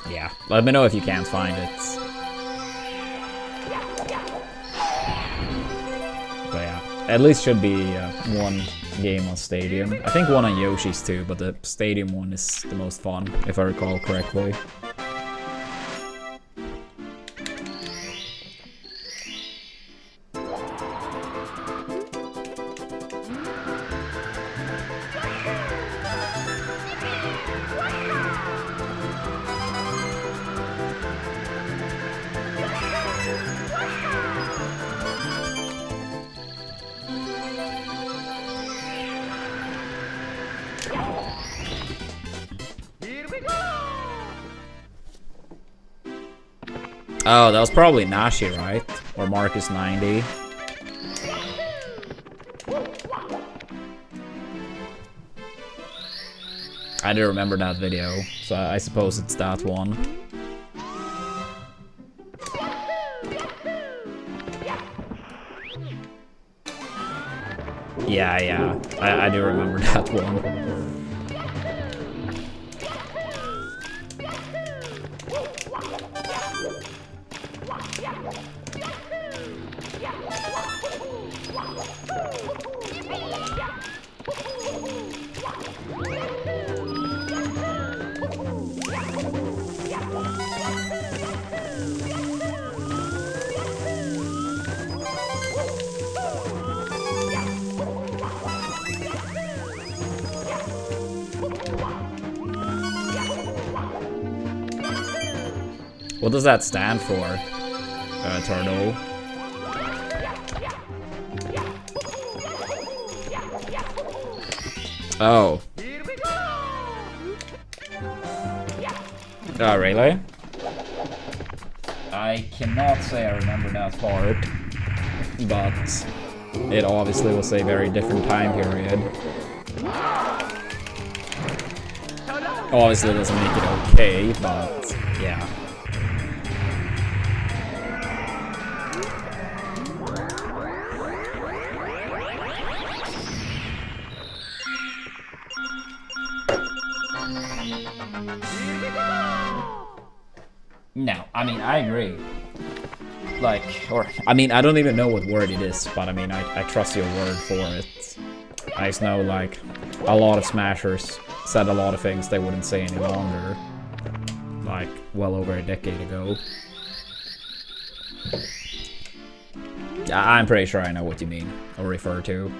Yeah, let me know if you can't find it. At least should be one game on Stadium. I think one on Yoshi's too, but the Stadium one is the most fun, if I recall correctly. Oh, that was probably Nashi, right? Or Marcus 90. I do remember that video, so I suppose it's that one. Yeah, I do remember that one. What does that stand for, Turtle? Oh. Oh, really? I cannot say I remember that part, but it obviously was a very different time period. Obviously, it doesn't make it okay, but yeah. No, I mean, I agree. Like, or, I mean, I don't even know what word it is, but I mean, I trust your word for it. I just know, like, a lot of Smashers said a lot of things they wouldn't say any longer. Like, well over a decade ago. I'm pretty sure I know what you mean, or refer to.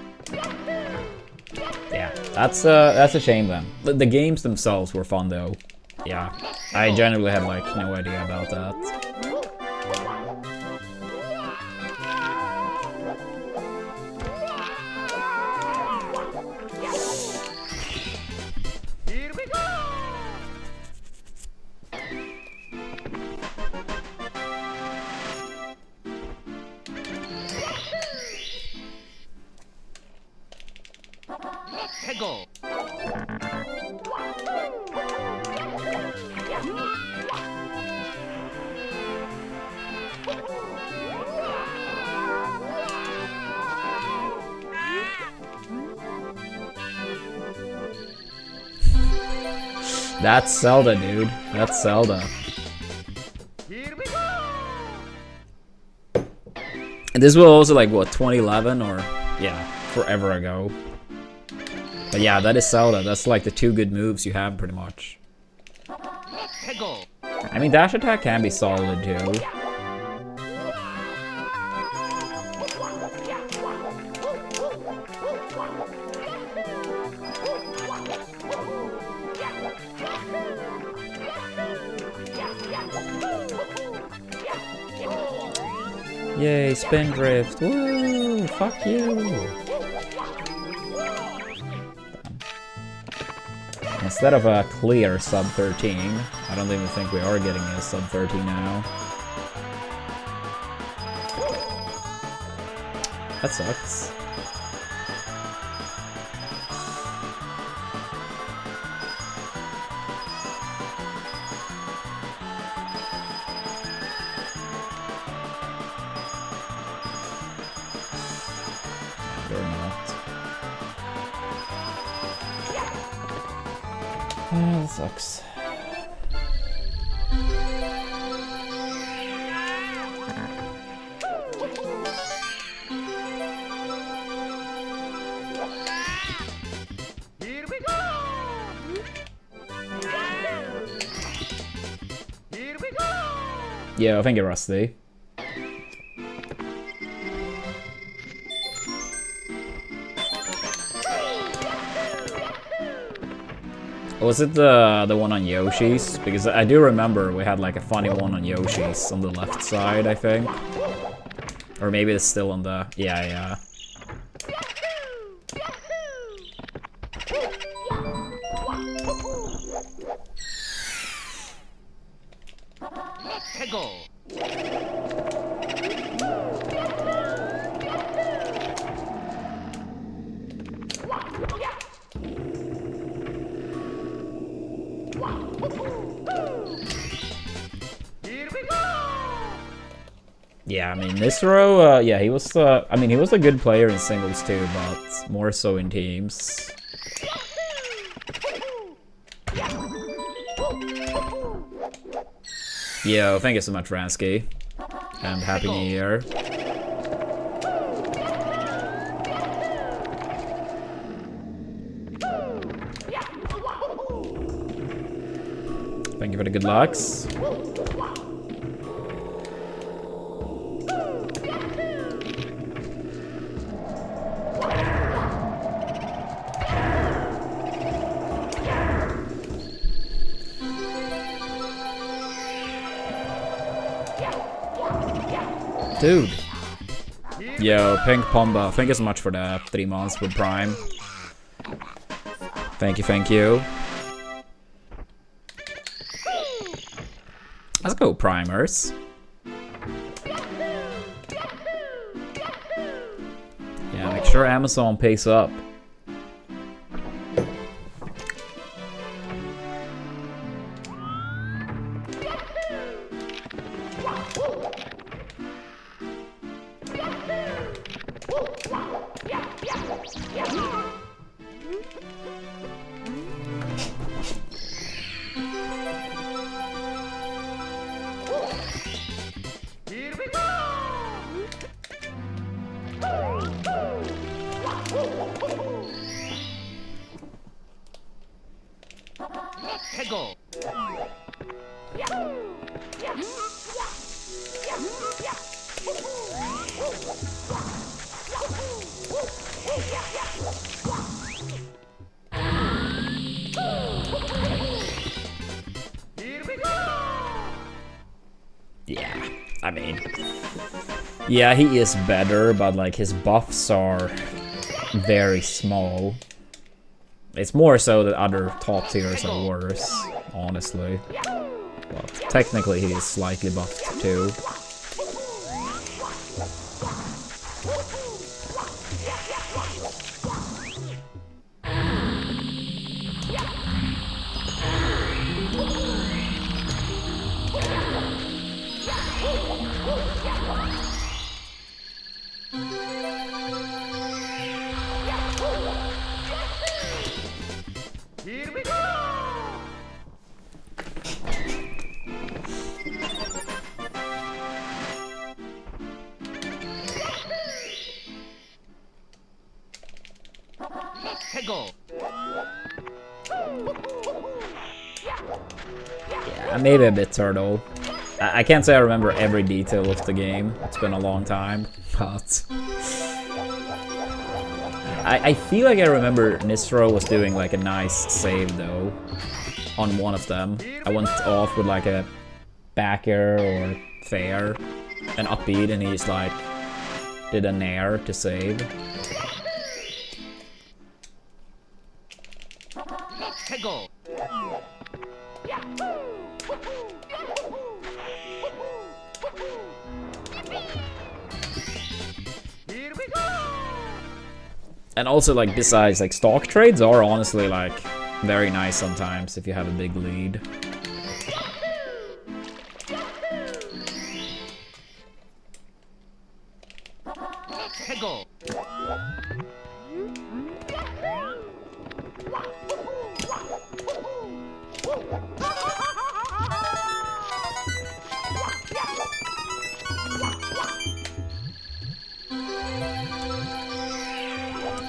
Yeah, that's a shame then. The games themselves were fun though. Yeah, I generally had like no idea about that. Go. That's Zelda, dude. That's Zelda. Here we go. And this was also like, what, 2011 or, yeah, forever ago. But yeah, that is Zelda. That's like the two good moves you have, pretty much. Go. I mean, dash attack can be solid, too. Yay, spin drift. Woo! Fuck you! Instead of a clear sub 13, I don't even think we are getting a sub 13 now. That sucks. They're not. That sucks. Here we go. Here we go. Yeah, I think you're rusty. Was it the one on Yoshi's? Because I do remember we had like a funny one on Yoshi's on the left side, I think. Or maybe it's still on the... Yeah. Go. Here we go. Yeah, I mean, this row, yeah, he was, I mean, he was a good player in singles too, but more so in teams. Yo, thank you so much, Ransky. And Happy New Year. Thank you for the good lucks. Dude. Yo, Pink Pomba, thank you so much for the 3 months with Prime. Thank you, thank you. Let's go, Primers. Yeah, make sure Amazon pays up. Here we go! Go! Here we go! Yeah, I mean... Yeah, he is better, but like his buffs are very small. It's more so that other top tiers are worse, honestly. But technically he is slightly buffed too. Here we go! Go! Yeah, maybe a bit turtle. I can't say I remember every detail of the game. It's been a long time, but... I feel like I remember Nistro was doing like a nice save though on one of them. I went off with like a back air or fair, an upbeat, and he just like did a nair to save. Go! Here we go! And also like besides like stock trades are honestly like very nice sometimes if you have a big lead. Go!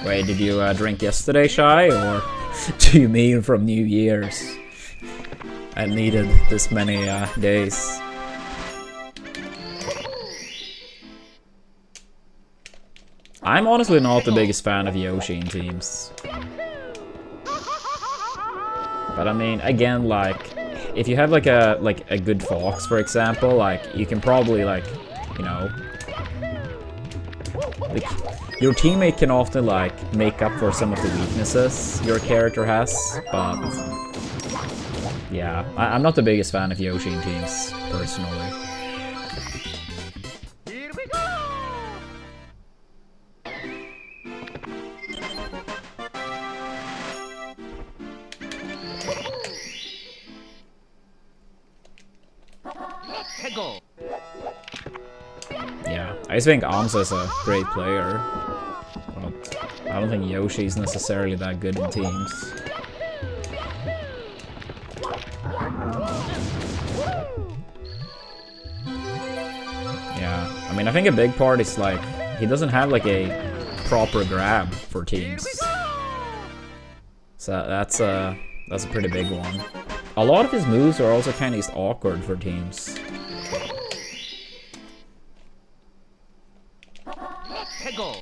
Wait, did you drink yesterday, Shy, or do you mean from New Year's? I needed this many days. I'm honestly not the biggest fan of Yoshi in teams. But I mean, again, like, if you have like a good fox, for example, like you can probably like, you know, like, your teammate can often like make up for some of the weaknesses your character has, but yeah, I'm not the biggest fan of Yoshi in teams, personally. Here we go! Go! Yeah, I just think Amsa's a great player, but I don't think Yoshi's necessarily that good in teams. Yeah, I mean, I think a big part is like, he doesn't have like a proper grab for teams. So that's a pretty big one. A lot of his moves are also kind of just awkward for teams. Go!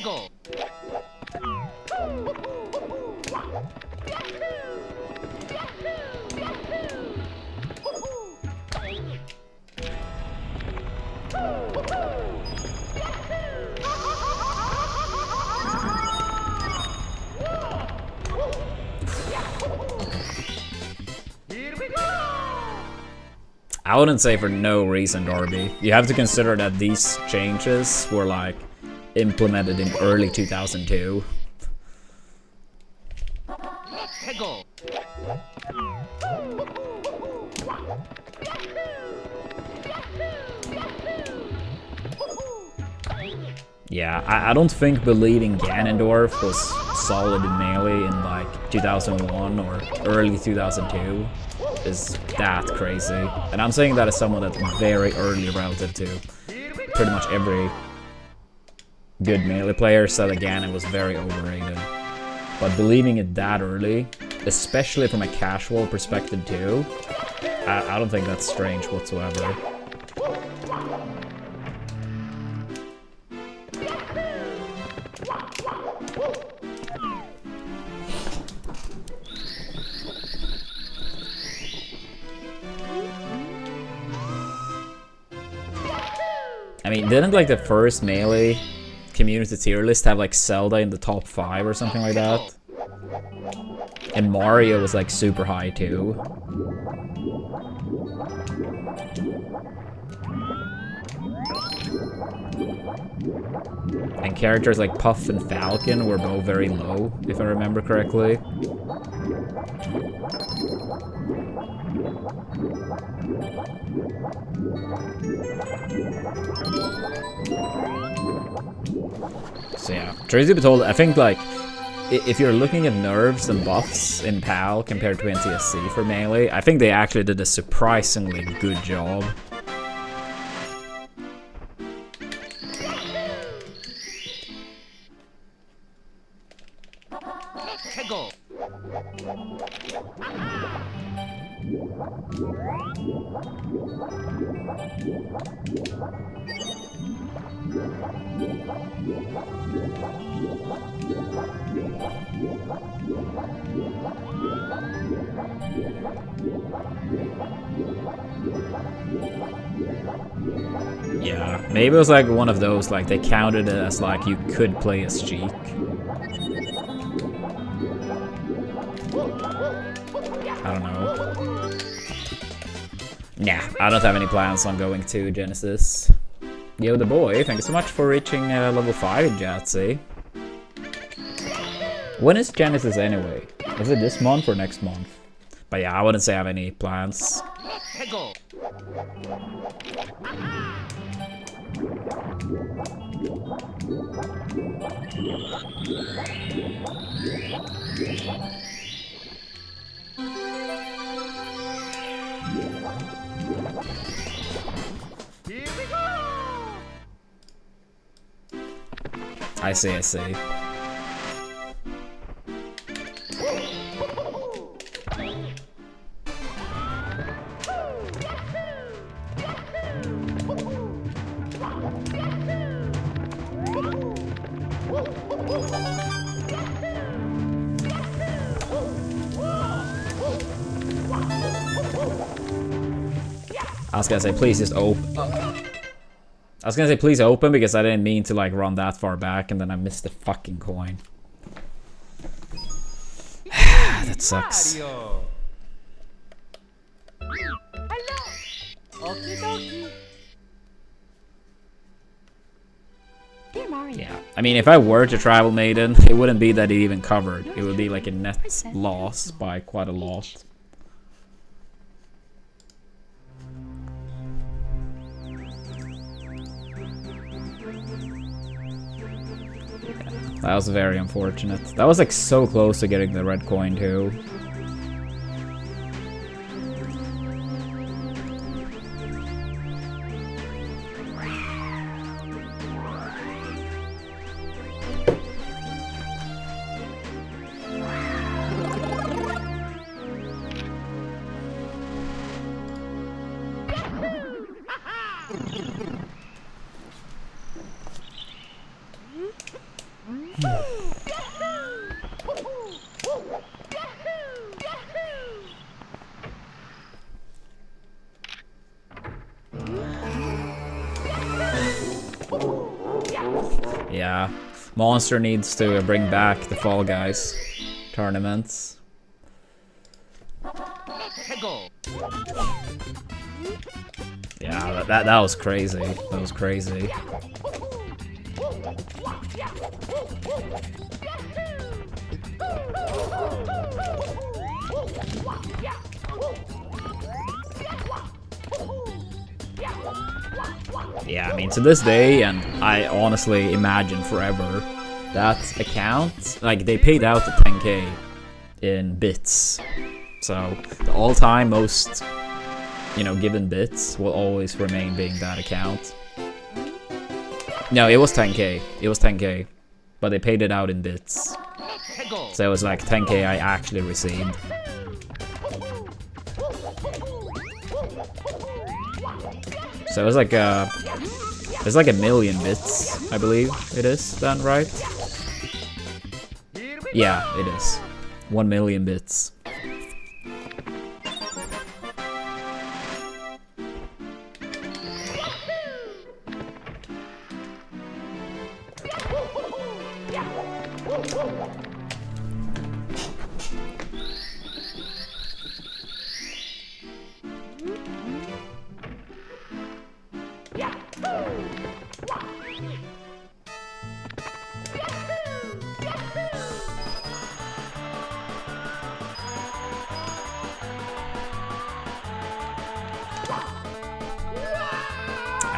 Hegel. Here we go. I wouldn't say for no reason, Darby. You have to consider that these changes were like implemented in early 2002. Hegel. Yeah, I don't think believing Ganondorf was solid in Melee in like 2001 or early 2002 is that crazy. And I'm saying that as someone that's very early relative to pretty much every good Melee player said that Ganon was very overrated. But believing it that early, especially from a casual perspective too, I don't think that's strange whatsoever. I mean, didn't like the first Melee community tier list have like Zelda in the top 5 or something like that? And Mario was like super high too. And characters like Puff and Falcon were both very low, if I remember correctly. So yeah, truth to be told, I think like if you're looking at nerfs and buffs in PAL compared to NTSC for Melee, I think they actually did a surprisingly good job. Hegel. Yeah, maybe it was like one of those, like they counted it as like you could play as Sheik. I don't know. Nah, I don't have any plans on going to Genesis. Yo, the boy, thank you so much for reaching level 5 in Jatsi. When is Genesis anyway? Is it this month or next month? But yeah, I wouldn't say I have any plans. Hegel. Here we go. I see, I see. I was gonna say, please just open. I was gonna say, please open, because I didn't mean to like run that far back, and then I missed the fucking coin. That sucks. Mario. Okie dokie. Dear Mario. Yeah, I mean, if I were to travel Maiden, it wouldn't be that it even covered. It would be like a net loss by quite a lot. That was very unfortunate. That was like so close to getting the red coin too. Yeah, Monster needs to bring back the Fall Guys tournaments. 해고. Yeah, that was crazy. That was crazy. Yeah, I mean, to this day, and I honestly imagine forever, that account, like, they paid out the 10k in bits. So, the all-time most, you know, given bits will always remain being that account. No, it was 10k. It was 10k. But they paid it out in bits. 해고. So it was like 10k I actually received. So it was like it's like a million bits, I believe it is then, right? Yeah, it is. 1 million bits.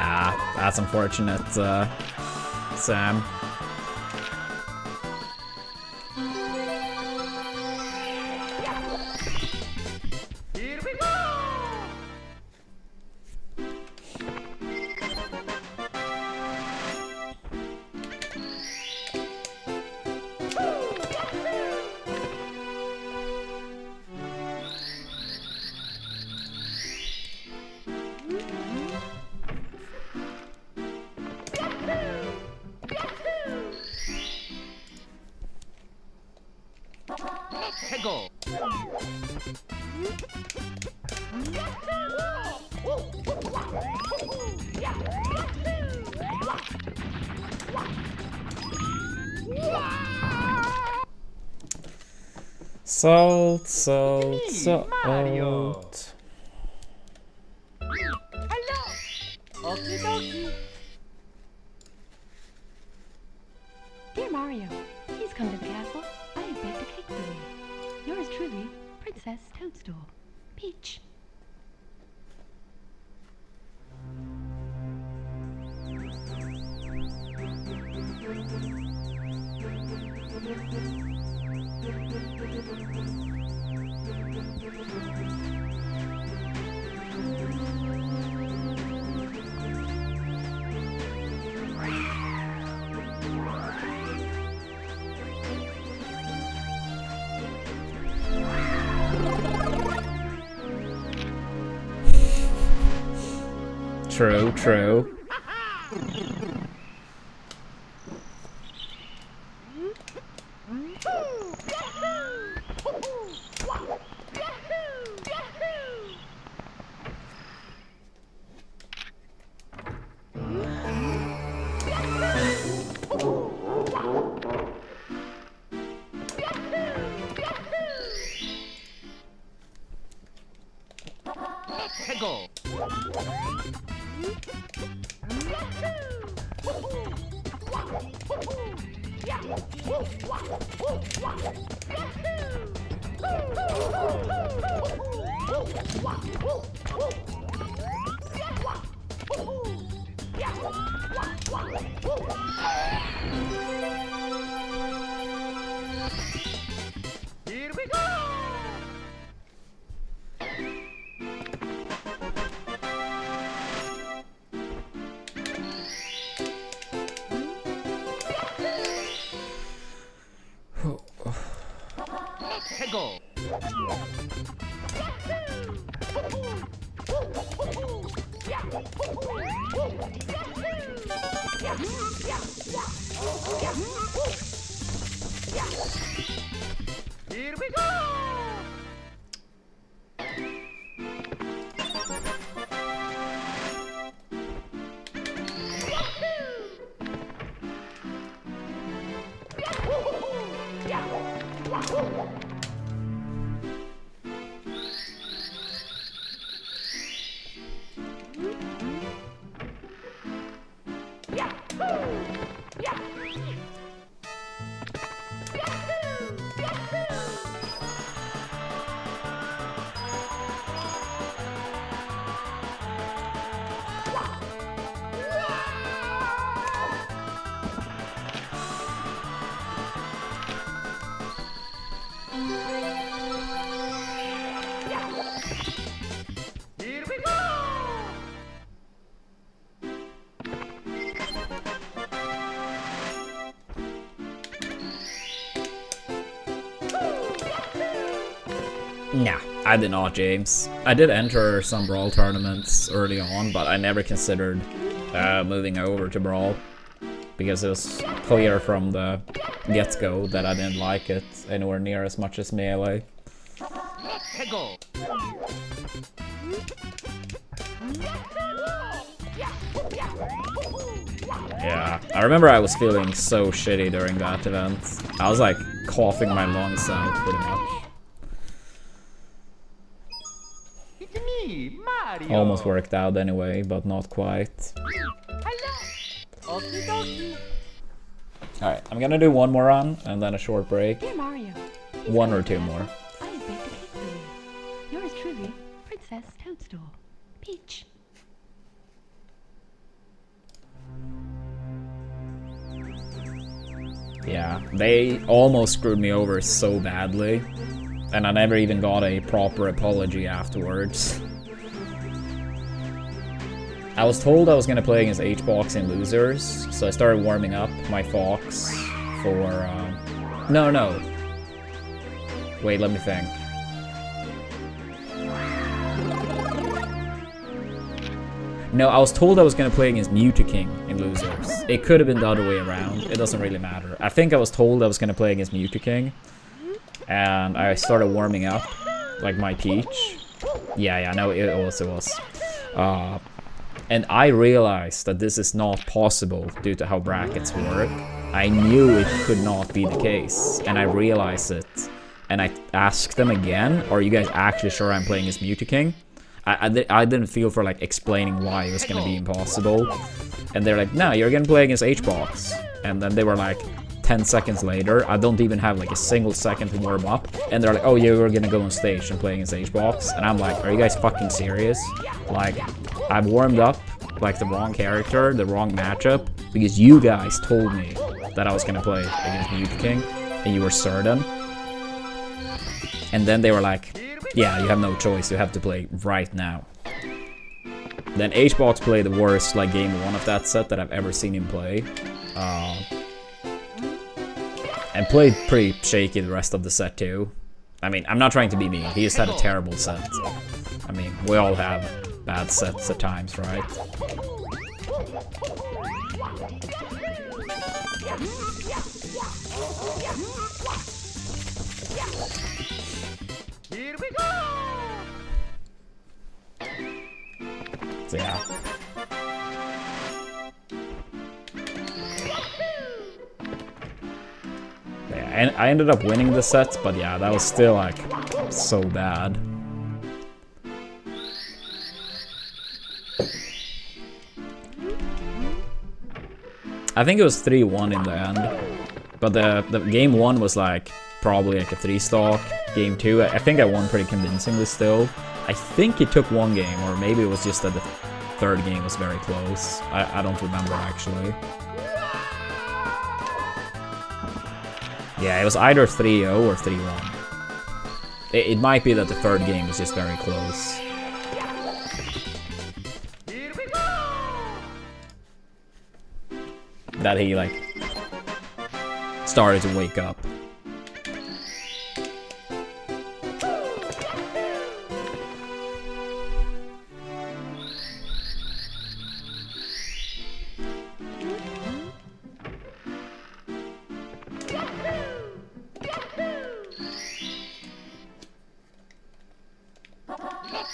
Ah, that's unfortunate, Sam. Here we go. 해고. Salt, salt, salt. Mario. Okie dokie. Dear Mario, please come to the castle. I have baked a cake for you. Yours truly, Princess Toadstool. Peach. True, true. 해고. Here we go. 해고. Here we go. Here we go! Nah, I did not, James. I did enter some Brawl tournaments early on, but I never considered moving over to Brawl. Because it was clear from the get-go that I didn't like it anywhere near as much as Melee. Hegel! Yeah, I remember I was feeling so shitty during that event. I was like coughing my lungs out pretty much. It's me, Mario! Almost worked out anyway, but not quite. Hello! Okie dokie! Alright, I'm gonna do one more run and then a short break. Dear Mario, he's One or coming two to more. Castle. I have baked a cake for you. Yours truly, Princess Toadstool. Peach. Yeah, they almost screwed me over so badly. And I never even got a proper apology afterwards. I was told I was gonna play against H-Box in losers, so I started warming up my Fox for, No. Wait, let me think. No, I was told I was gonna play against Mewtwo-King in losers. It could have been the other way around, it doesn't really matter. I think I was told I was gonna play against Mewtwo-King, and I started warming up, like my Peach. Yeah, no, it was. And I realized that this is not possible due to how brackets work. I knew it could not be the case, and I realized it. And I asked them again, are you guys actually sure I'm playing as Mewtwo-King? I didn't feel for like explaining why it was gonna be impossible. And they're like, no, you're gonna play against H-Box. And then they were like, 10 seconds later, I don't even have like a single second to warm up. And they're like, oh yeah, we're gonna go on stage and play against H-Box. And I'm like, are you guys fucking serious? Like, I've warmed up like the wrong character, the wrong matchup, because you guys told me that I was gonna play against Mewtwo-King, and you were certain. And then they were like, yeah, you have no choice, you have to play right now. Then H-Box played the worst like game 1 of that set that I've ever seen him play. And played pretty shaky the rest of the set too. I mean, I'm not trying to be mean, he just had a terrible set. I mean, we all have bad sets at times, right? Here we go! So yeah. And I ended up winning the set, but yeah, that was still like so bad. I think it was 3-1 in the end, but the game 1 was like probably like a 3-stock. Game 2, I think I won pretty convincingly still. I think it took one game, or maybe it was just that the third game was very close. I don't remember actually. Yeah, it was either 3-0 or 3-1. It might be that the third game was just very close. Here we go! That he like started to wake up.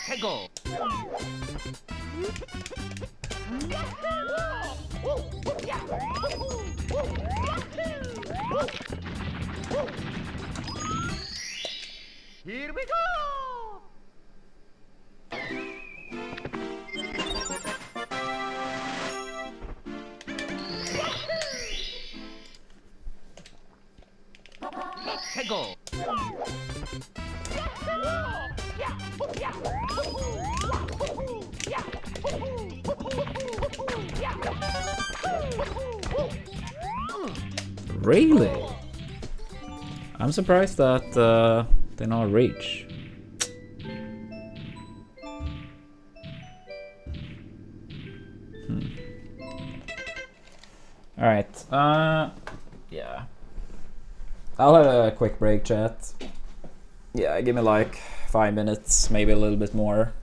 Hegel! Here we go! Hegel! Really? I'm surprised that they not reach. Alright, yeah. I'll have a quick break, chat. Yeah, give me like 5 minutes, maybe a little bit more.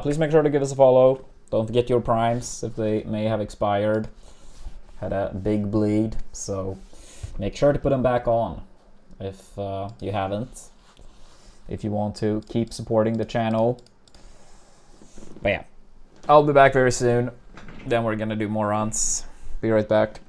Please make sure to give us a follow. Don't forget your primes if they may have expired. Had a big bleed, so make sure to put them back on if you haven't. If you want to keep supporting the channel. But yeah, I'll be back very soon. Then we're gonna do more runs. Be right back.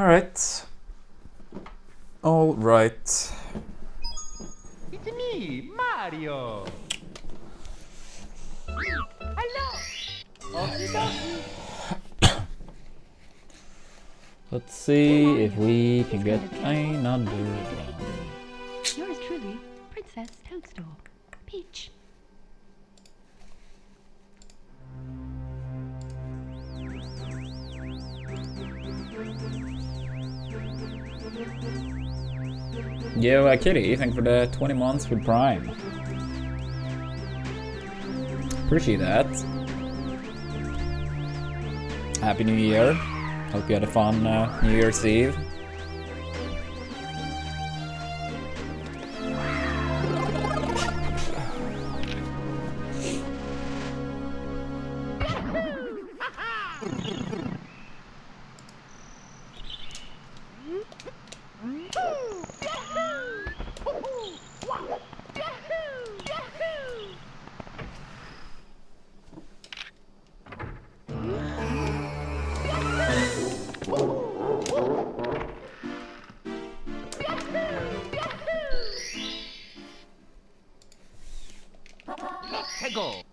Alright. Alright. It's me, Mario. Hello. Okie dokie. Let's see if we can get another one. Yours truly, Princess Toadstool. Peach. Yo, Kitty, thank you for the 20 months with Prime. Appreciate that. Happy New Year. Hope you had a fun New Year's Eve. Hegel.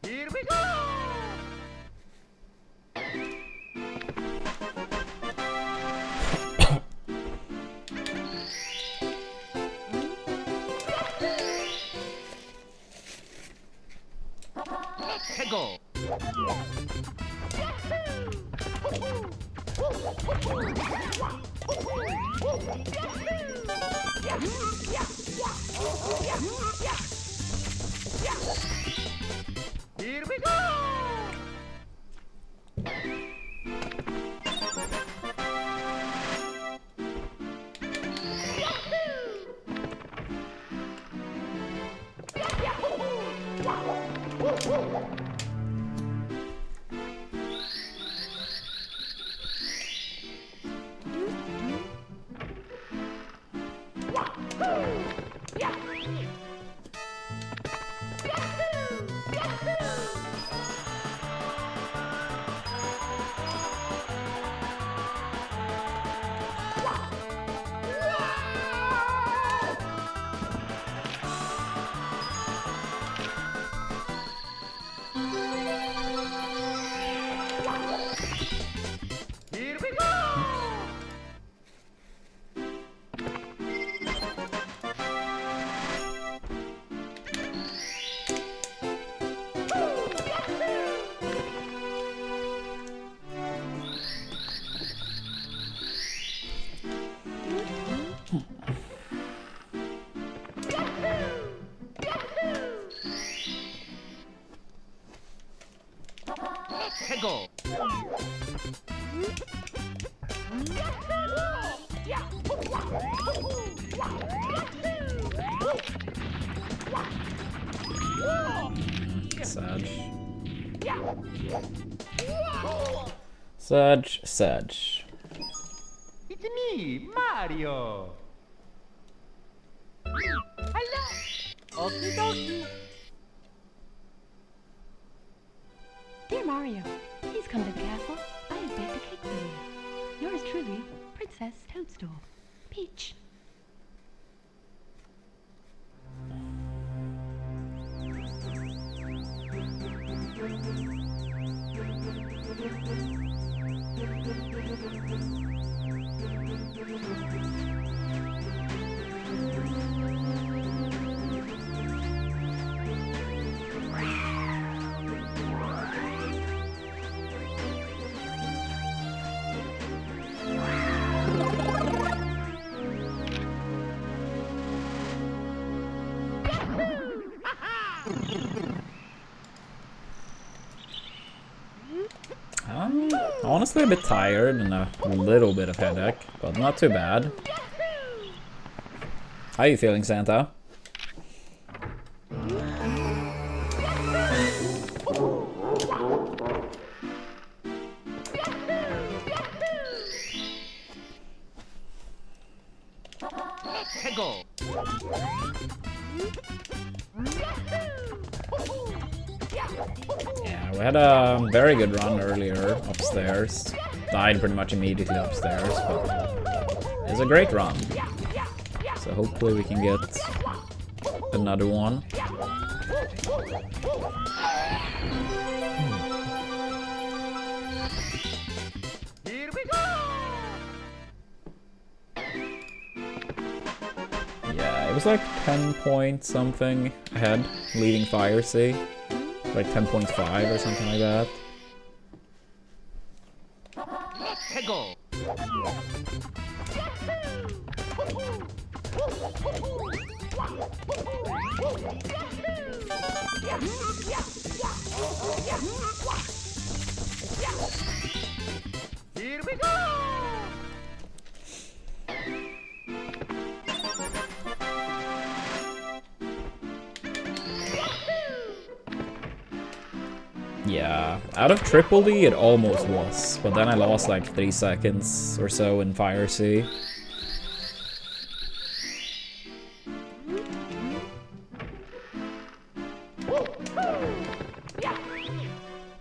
Here we go. Hegel. Here we go. Here we go. Hegel. Sag. It's me, Mario. Hello. Okie dokie. Dear Mario, please come to the castle. I have baked a cake for you. Yours truly, Princess Toadstool. Peach. I'm honestly a bit tired and a little bit of headache, but not too bad. How are you feeling, Santa? Let's go. Yeah, we had a very good run earlier upstairs. Died pretty much immediately upstairs, but it's a great run. So hopefully we can get another one. Here we go. Yeah, it was like 10 point something ahead, leading Fire Sea. Like 10.5 or something like that. Let's go. Here we go. Yeah, out of Triple D it almost was, but then I lost like 3 seconds or so in Fire Sea.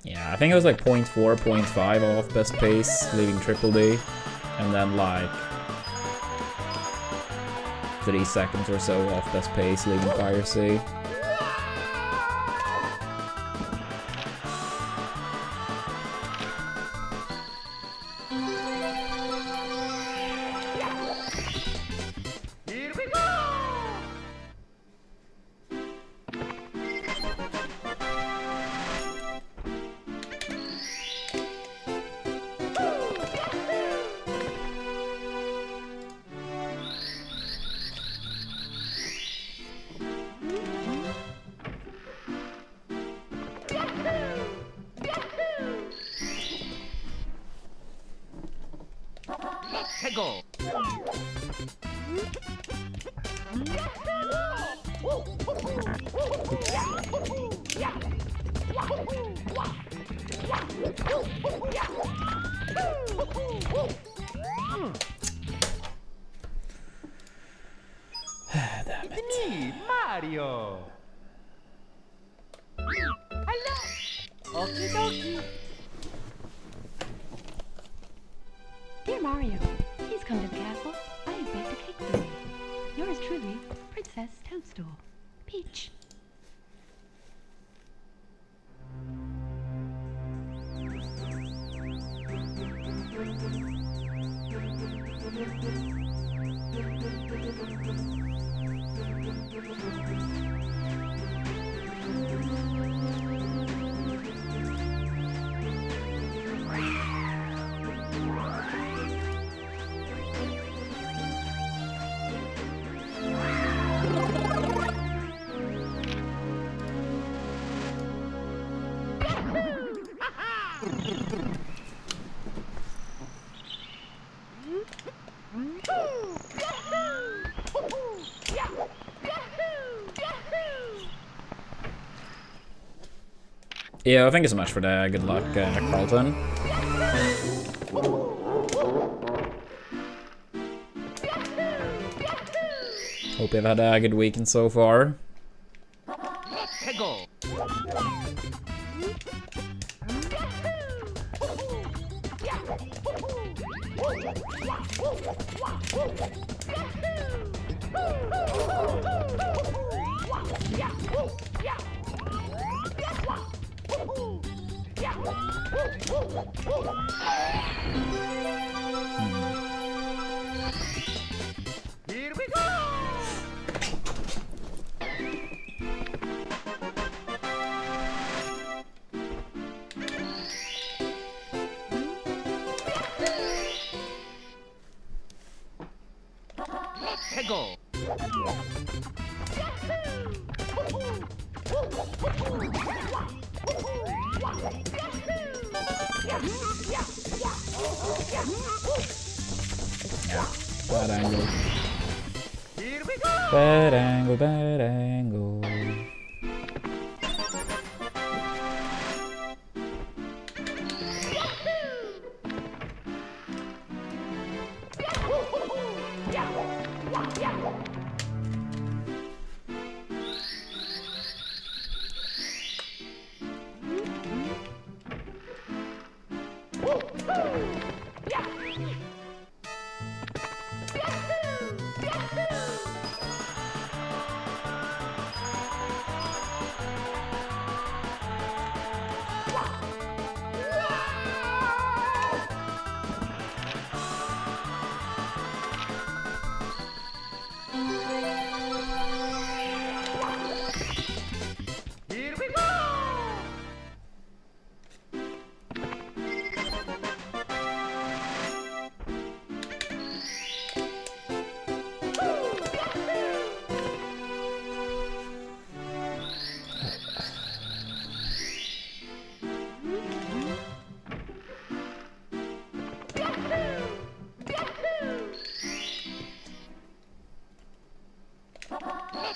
Yeah, I think it was like 0.4, 0.5 off best pace, leaving Triple D, and then like 3 seconds or so off best pace, leaving Fire Sea. Here we go. Let's go. Damn it. Me, Mario. Hello. Okie dokie. Dear Mario, please come to the castle. I have baked a cake for you. Yours truly, Princess Toadstool. Peach. Yeah, thank you so much for that. Good luck, Carlton. Hope you've had a good weekend so far. Let's go. Here we go. Let's go. Bad angle. Here we go. Bad angle, bad angle.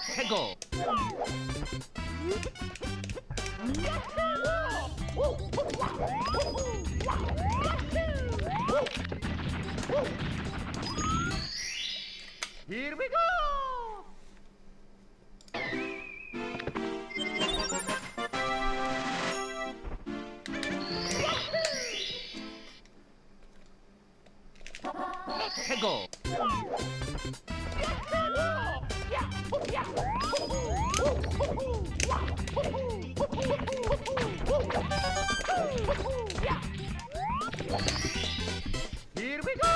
해고. Here we go. 해고. Here we go.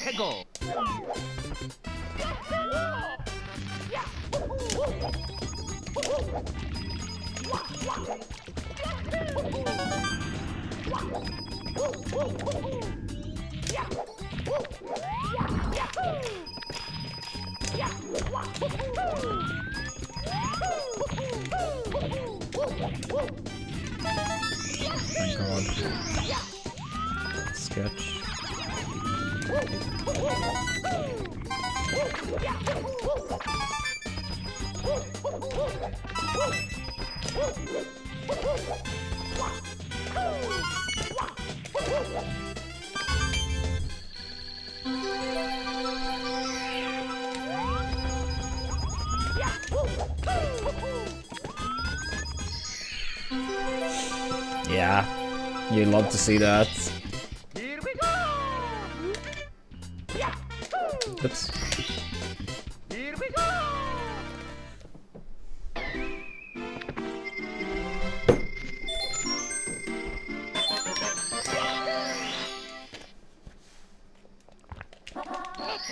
해고. Thank God. Sketch. Yeah, you'd love to see that. Here we go. Oops. Here we go.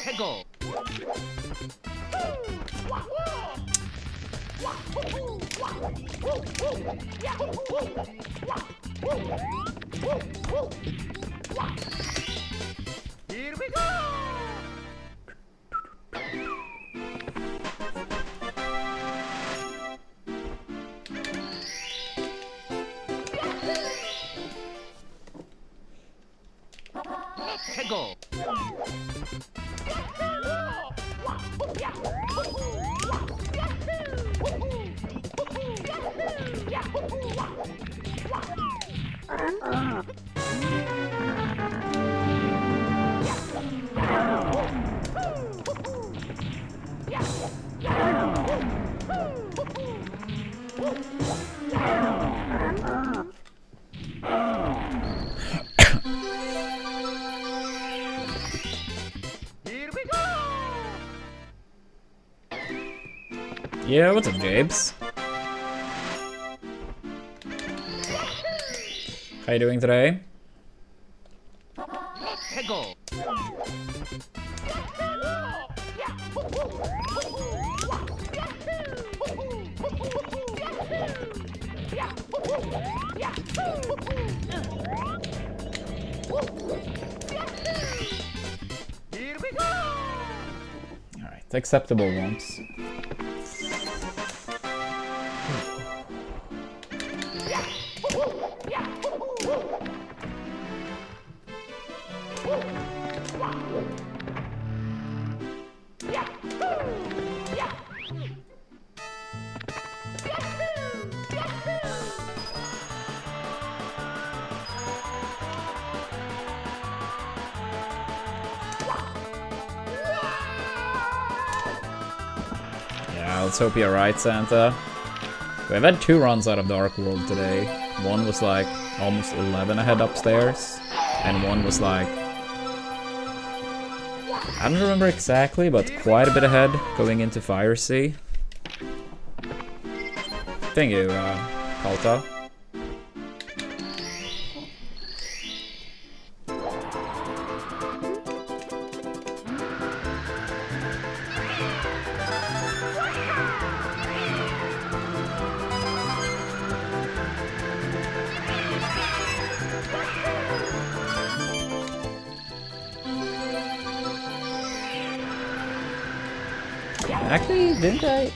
해고. Here we go. 해고. Here we go. Yeah, what's up, Jabes? How you doing today? 해고. Here we go. Alright, acceptable ones. Yeah, let's hope you're right, Santa. We've had 2 runs out of Dark World today. One was like almost 11 ahead upstairs, and one was like, I don't remember exactly, but quite a bit ahead going into Fire Sea. Thank you, Kalta. Actually, didn't I?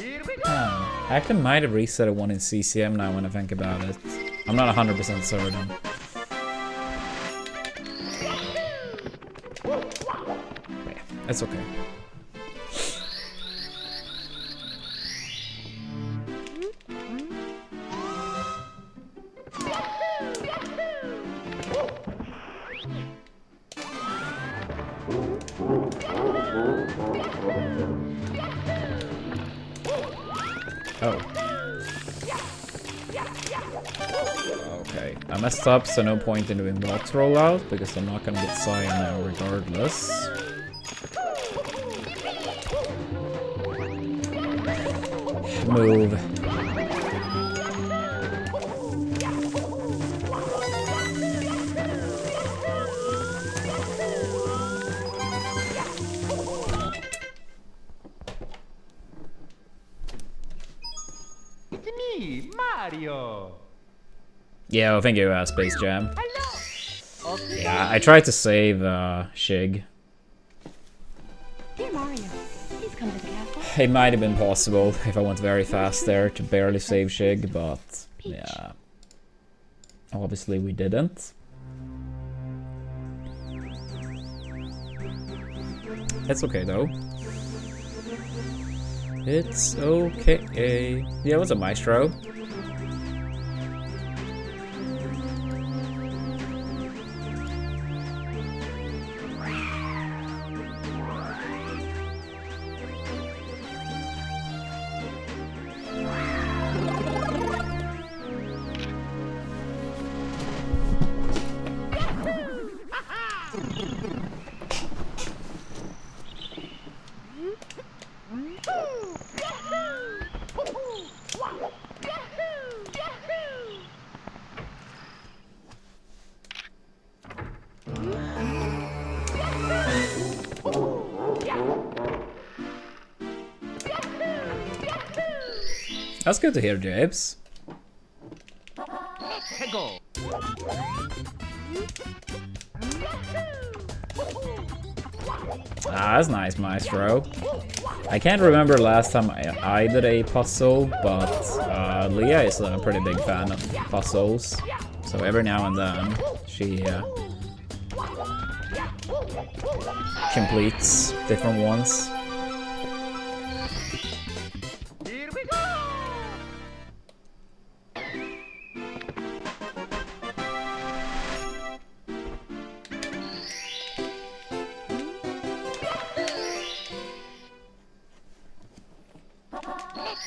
Here we go. Oh. I actually might have reset a one in CCM now when I think about it. I'm not 100% certain. But yeah, it's okay. Oh. Okay, I messed up, so no point in doing box rollout, because I'm not gonna get Cyan now regardless. Move. It's me, Mario. Yeah, thank you, Space Jam. Hello. Okay. Yeah, I tried to save Shig. Dear Mario, please come to the castle. It might have been possible if I went very fast there to barely save Shig, but yeah. Obviously we didn't. It's okay though. It's okay. Yeah, it was a Maestro. That's good to hear, Jabes. Let's go. Ah, that's nice, Maestro. I can't remember last time I did a puzzle, but Leah is a pretty big fan of puzzles. So every now and then, she completes different ones. Here we go.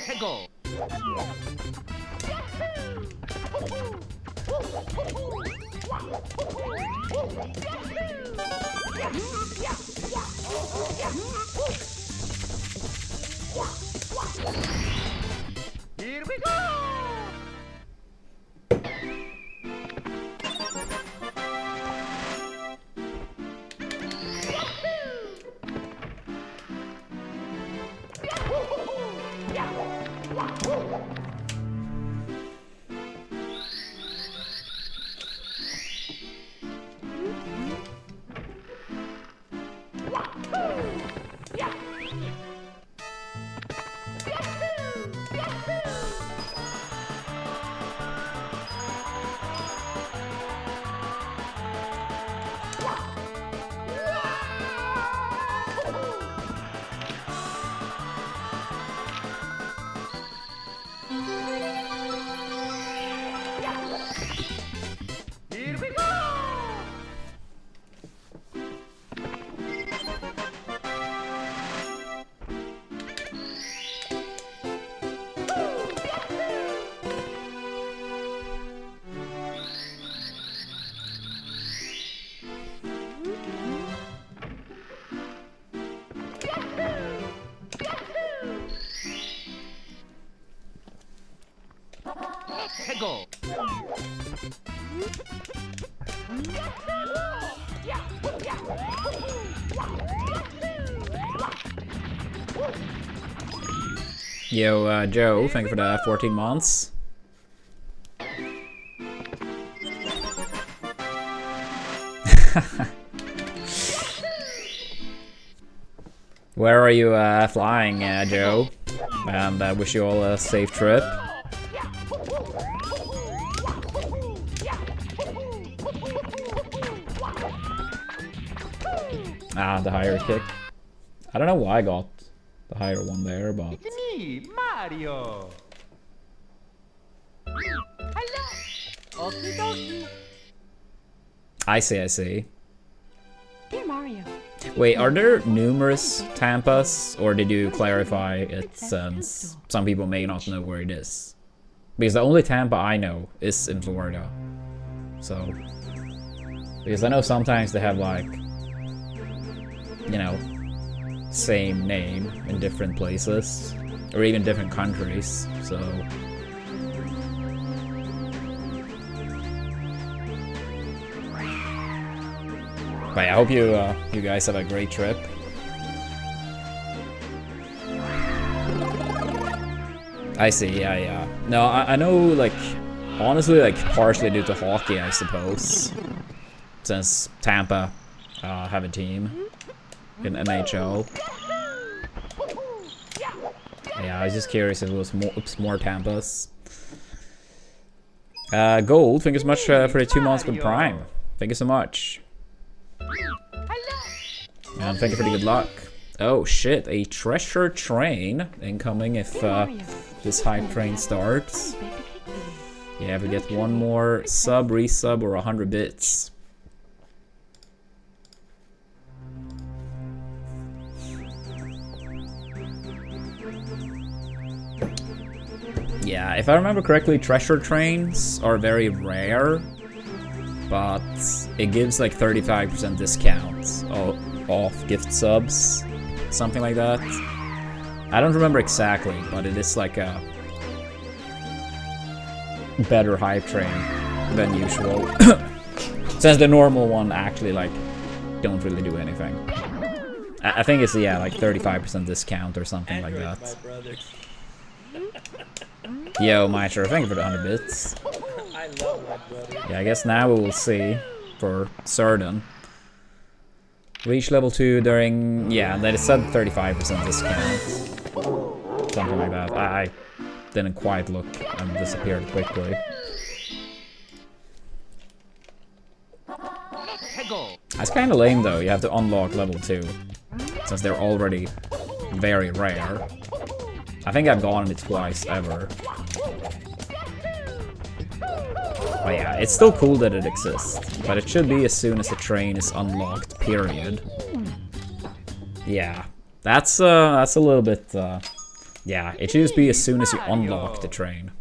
Let's go. Here we go. Here we go. Let's go. Yo, Joe, thank you for the 14 months. Where are you flying, Joe? And I wish you all a safe trip. Ah, the higher kick. I don't know why I got the higher one there, but... It's me, Mario. Hello. Okie dokie. I see. Dear Mario. Wait, are there numerous Tampas, or did you clarify it since some people may not know where it is? Because the only Tampa I know is in Florida. So... Because I know sometimes they have like... You know... Same name in different places. Or even different countries, so... But I hope you you guys have a great trip. I see, yeah. No, I know, like, honestly, like, partially due to hockey, I suppose. Since Tampa have a team in NHL. Yeah, I was just curious if it was more Tampas. Gold, thank you so much for the 2 months with Prime. Thank you so much. And thank you for the good luck. Oh shit, a treasure train incoming if this hype train starts. Yeah, if we get one more sub, resub, or 100 bits. Yeah, if I remember correctly, treasure trains are very rare, but it gives like 35% discounts off gift subs, something like that. I don't remember exactly, but it is like a better hype train than usual. Since the normal one actually like don't really do anything. I think it's, yeah, like 35% discount or something like that. My brother. Yo, Miter, thank you for the 100 bits. I love my brother. Yeah, I guess now we will see for certain. Reach level 2 during... Yeah, they said 35% discount. Something like that. I didn't quite look and disappeared quickly. That's kind of lame though, you have to unlock level 2. Since they're already very rare. I think I've gotten it twice ever. But yeah, it's still cool that it exists. But it should be as soon as the train is unlocked, period. Yeah, that's a little bit, yeah, it should just be as soon as you unlock the train.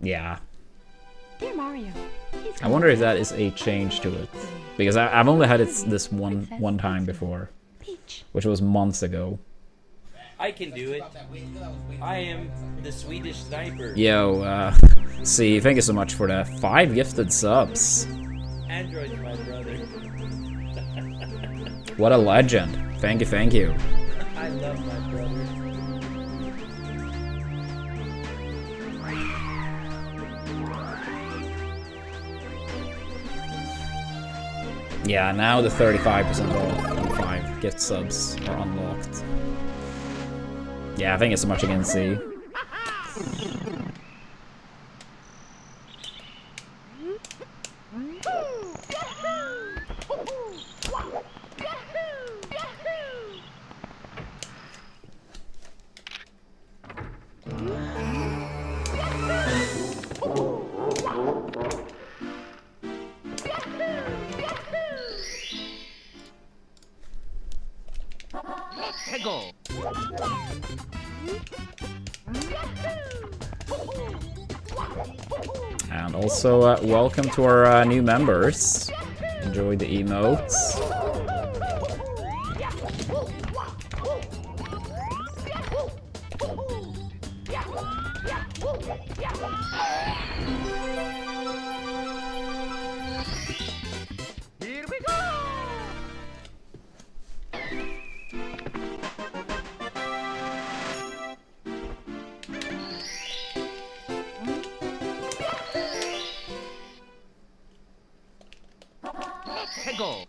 Yeah. Dear Mario. I wonder if that is a change to it. Because I've only had it this one time before. Which was months ago. I can do it. I am the Swedish sniper. Yo, see, thank you so much for the 5 gifted subs. Android's my brother. What a legend. Thank you. I love my brother. Yeah, now the 35% off on 5 gift subs are unlocked. Yeah, I think it's so much I can see. And also, welcome to our new members. Enjoy the emotes. Here we go. Go.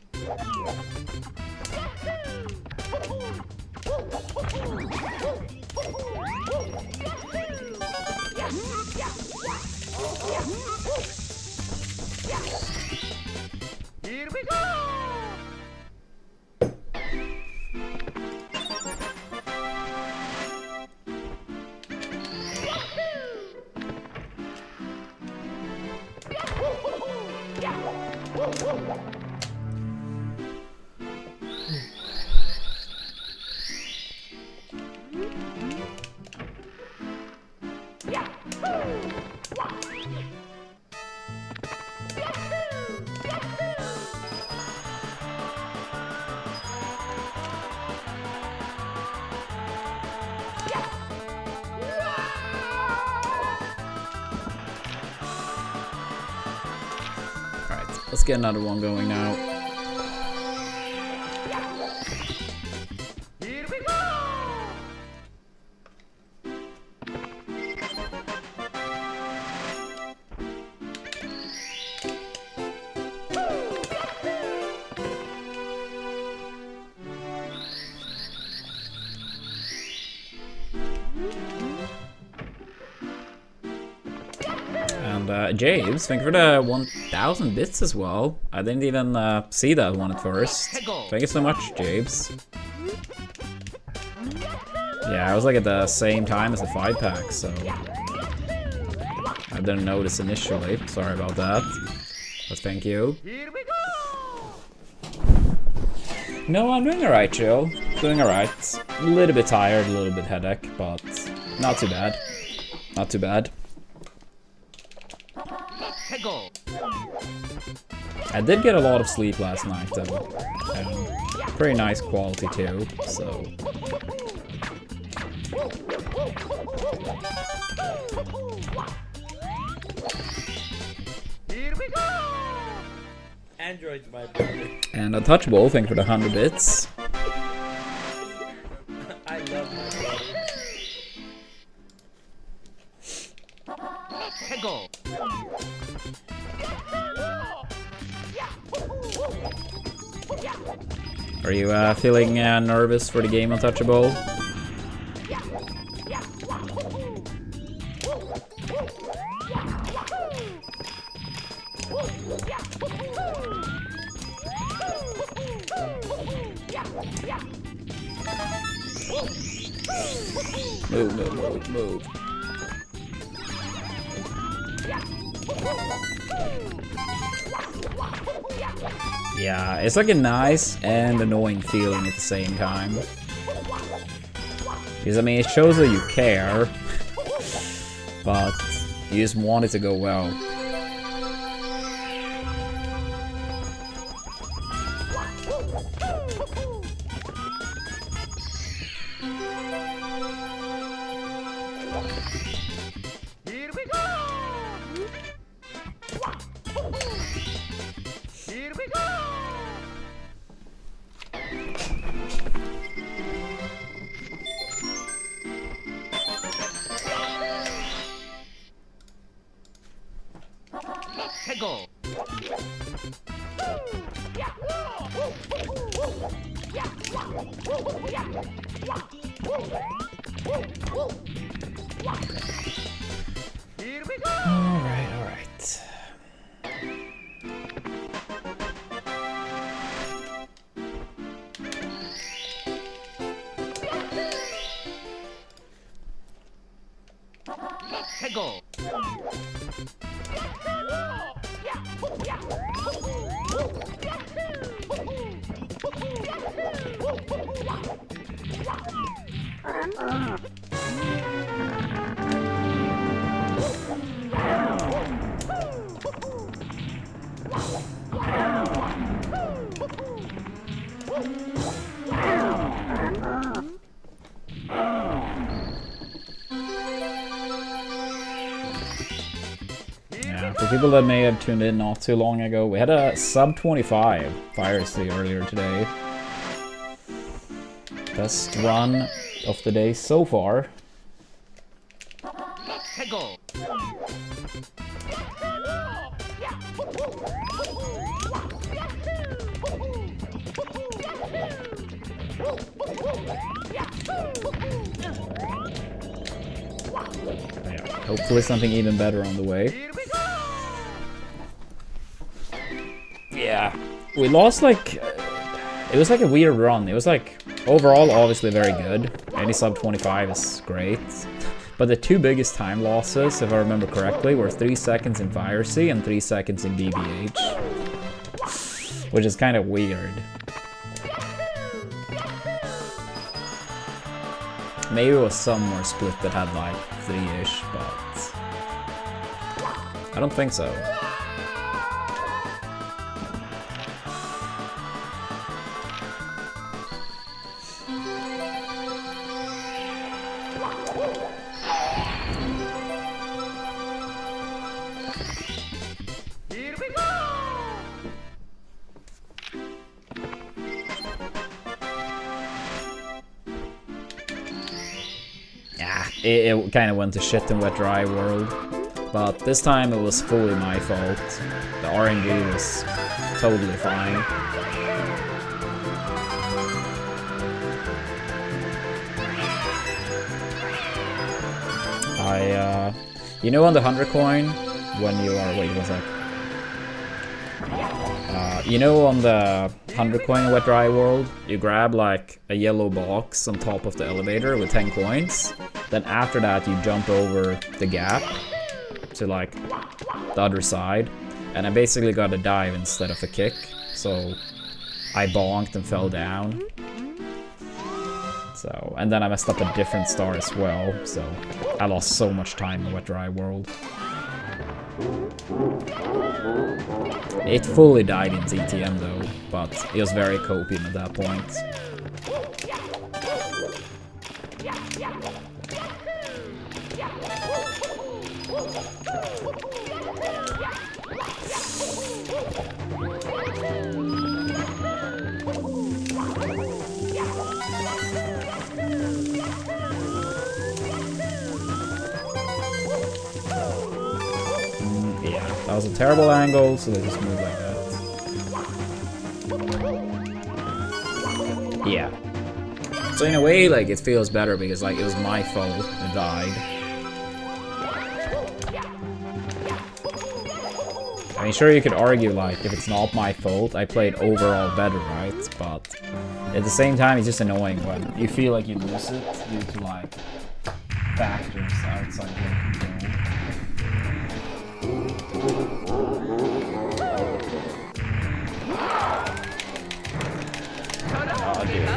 Let's get another one going now. Here we go! And James, thank you for the 1,000 bits as well. I didn't even see that one at first. Thank you so much, James. Yeah, I was like at the same time as the 5-pack, so I didn't notice initially. Sorry about that. But thank you. Here we go! No, I'm doing alright, Jill. Doing alright. A little bit tired, a little bit headache, but not too bad. Not too bad. Go! I did get a lot of sleep last night, though. Pretty nice quality, too, so... Here we go! Android's my brother. And Untouchable, thank you for the 100 bits. I love my brother. Go! Are you feeling nervous for the game, Untouchable? Move, move, move, move. Yeah, it's like a nice and annoying feeling at the same time. Because, I mean, it shows that you care, but you just want it to go well. Here we go! Here we go! Go! Here we go! Alright, alright. Go! Yeah, for people that may have tuned in not too long ago, we had a sub 25 Piracy earlier today. Best run of the day so far. Go! Yeah, hopefully something even better on the way. Here we go! Yeah, we lost like... it was like a weird run. It was like, overall, obviously very good. Any sub 25 is great. But the two biggest time losses, if I remember correctly, were 3 seconds in Piracy and 3 seconds in BBH. Which is kind of weird. Maybe it was some more split that had like 3-ish, but... I don't think so. Here we go! yeah, it kind of went to shit in Wet Dry World. But this time it was fully my fault. The RNG was totally fine. You know on the 100 coin, when you are, wait, what's that? You know on the 100 coin in Wet Dry World, you grab like a yellow box on top of the elevator with 10 coins. Then after that you jump over the gap to like the other side. And I basically got a dive instead of a kick. So I bonked and fell down. So, and then I messed up a different star as well, so I lost so much time in Wet Dry World. It fully died in TTM though, but it was very copian at that point. That was a terrible angle, so they just moved like that. Yeah. So in a way, like, it feels better because, like, it was my fault it died. I mean, sure, you could argue, like, if it's not my fault, I played overall better, right? But at the same time, it's just annoying when you feel like you lose it due to, like, factors outside your control. Oh, dude.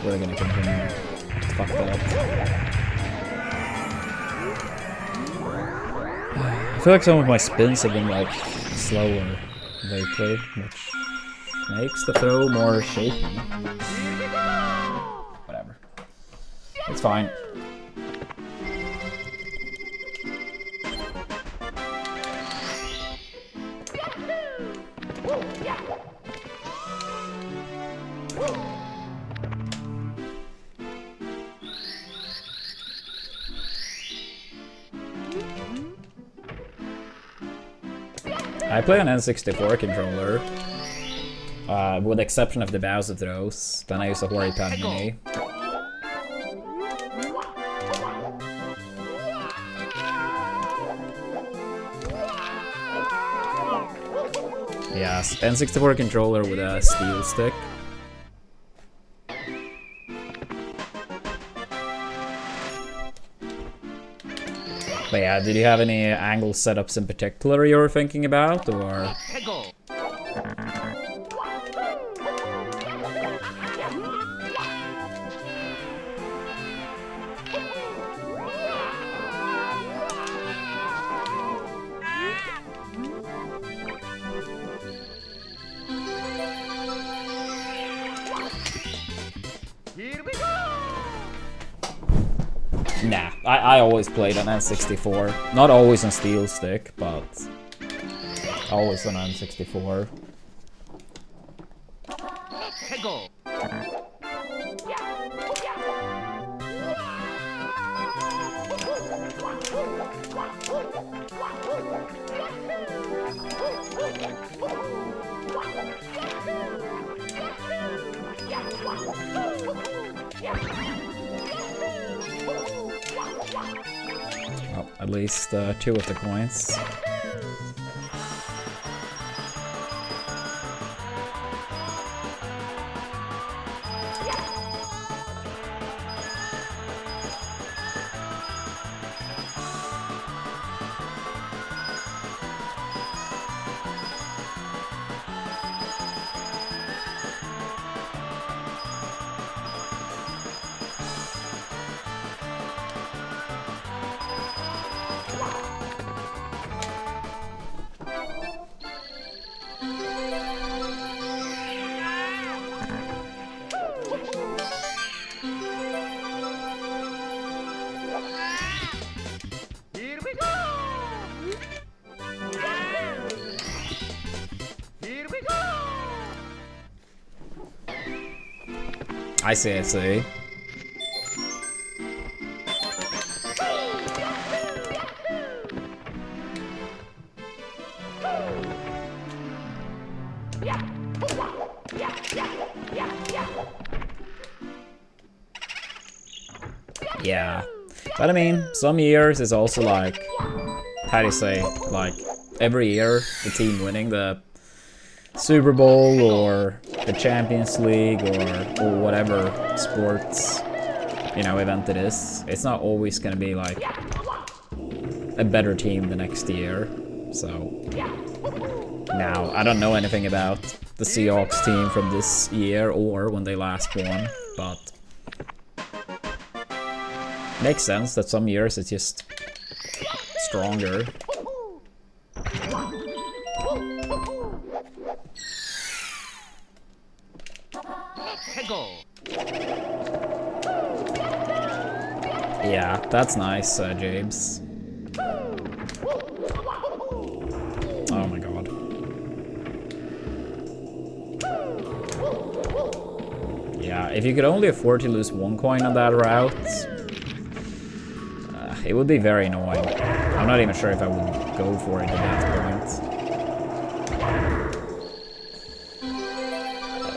We're gonna continue. It's fucked up. I feel like some of my spins have been like slower lately, which makes the throw more shaky. Whatever. It's fine. I play on N64 controller, with the exception of the Bowser throws. Then I use a Horipad Mini. Yes, N64 controller with a steel stick. But yeah, did you have any angle setups in particular you were thinking about, or? Here we go! Nah, I always played on N64. Not always on steel stick, but always on N64. Go! Well, at least 2 of the coins. I see, I see. Yeah. But I mean, some years is also like, how do you say, like, every year the team winning the Super Bowl or the Champions League or whatever sports, you know, event it is. It's not always gonna be like a better team the next year. So now I don't know anything about the Seahawks team from this year or when they last won, but makes sense that some years it's just stronger. Yeah, that's nice, James. Oh my god. Yeah, if you could only afford to lose one coin on that route, it would be very annoying. I'm not even sure if I would go for it at that point.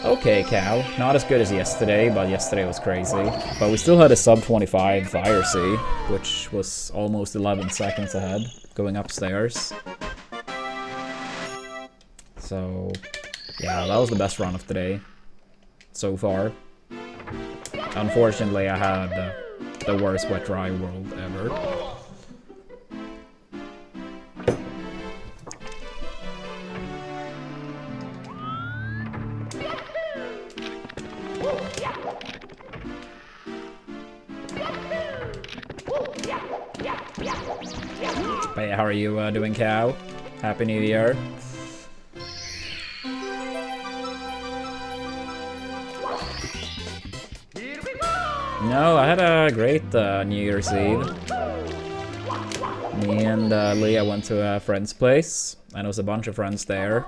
Okay, Cow. Not as good as yesterday, but yesterday was crazy. But we still had a sub 25 Fire C, which was almost 11 seconds ahead, going upstairs. So, yeah, that was the best run of the day so far. Unfortunately, I had the worst wet dry world ever. But yeah, how are you doing, Cow? Happy New Year. No, I had a great New Year's Eve. Me and Leah went to a friend's place, and there was a bunch of friends there.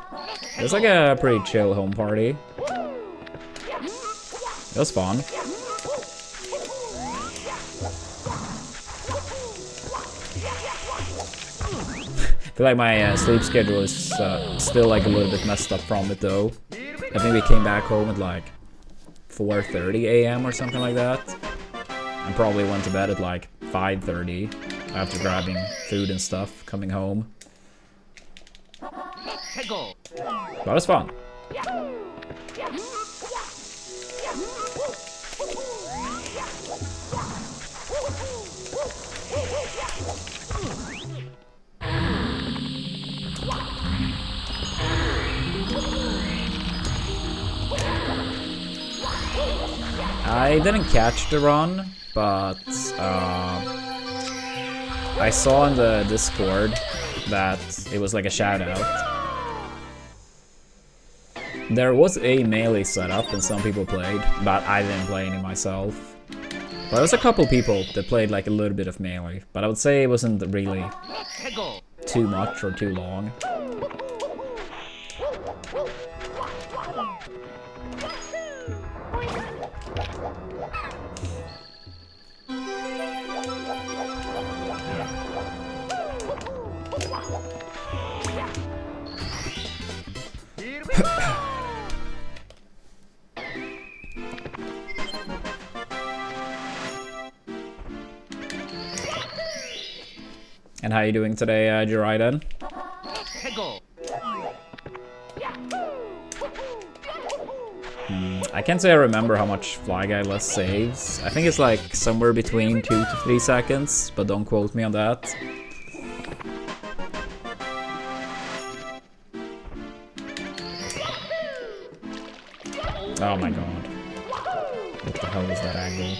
It was like a pretty chill home party. It was fun. I feel like my sleep schedule is still like a little bit messed up from it though. I think we came back home at like 4:30 a.m. or something like that. And probably went to bed at like 5:30 after grabbing food and stuff, coming home. But it was fun. I didn't catch the run, but I saw in the Discord that it was like a shout out. There was a melee setup and some people played, but I didn't play any myself. But there was a couple people that played like a little bit of melee, but I would say it wasn't really too much or too long. And how you doing today, Jiraiden? I can't say I remember how much Fly Guy Less saves. I think it's like somewhere between 2 to 3 seconds, but don't quote me on that. Oh my god. What the hell is that angle?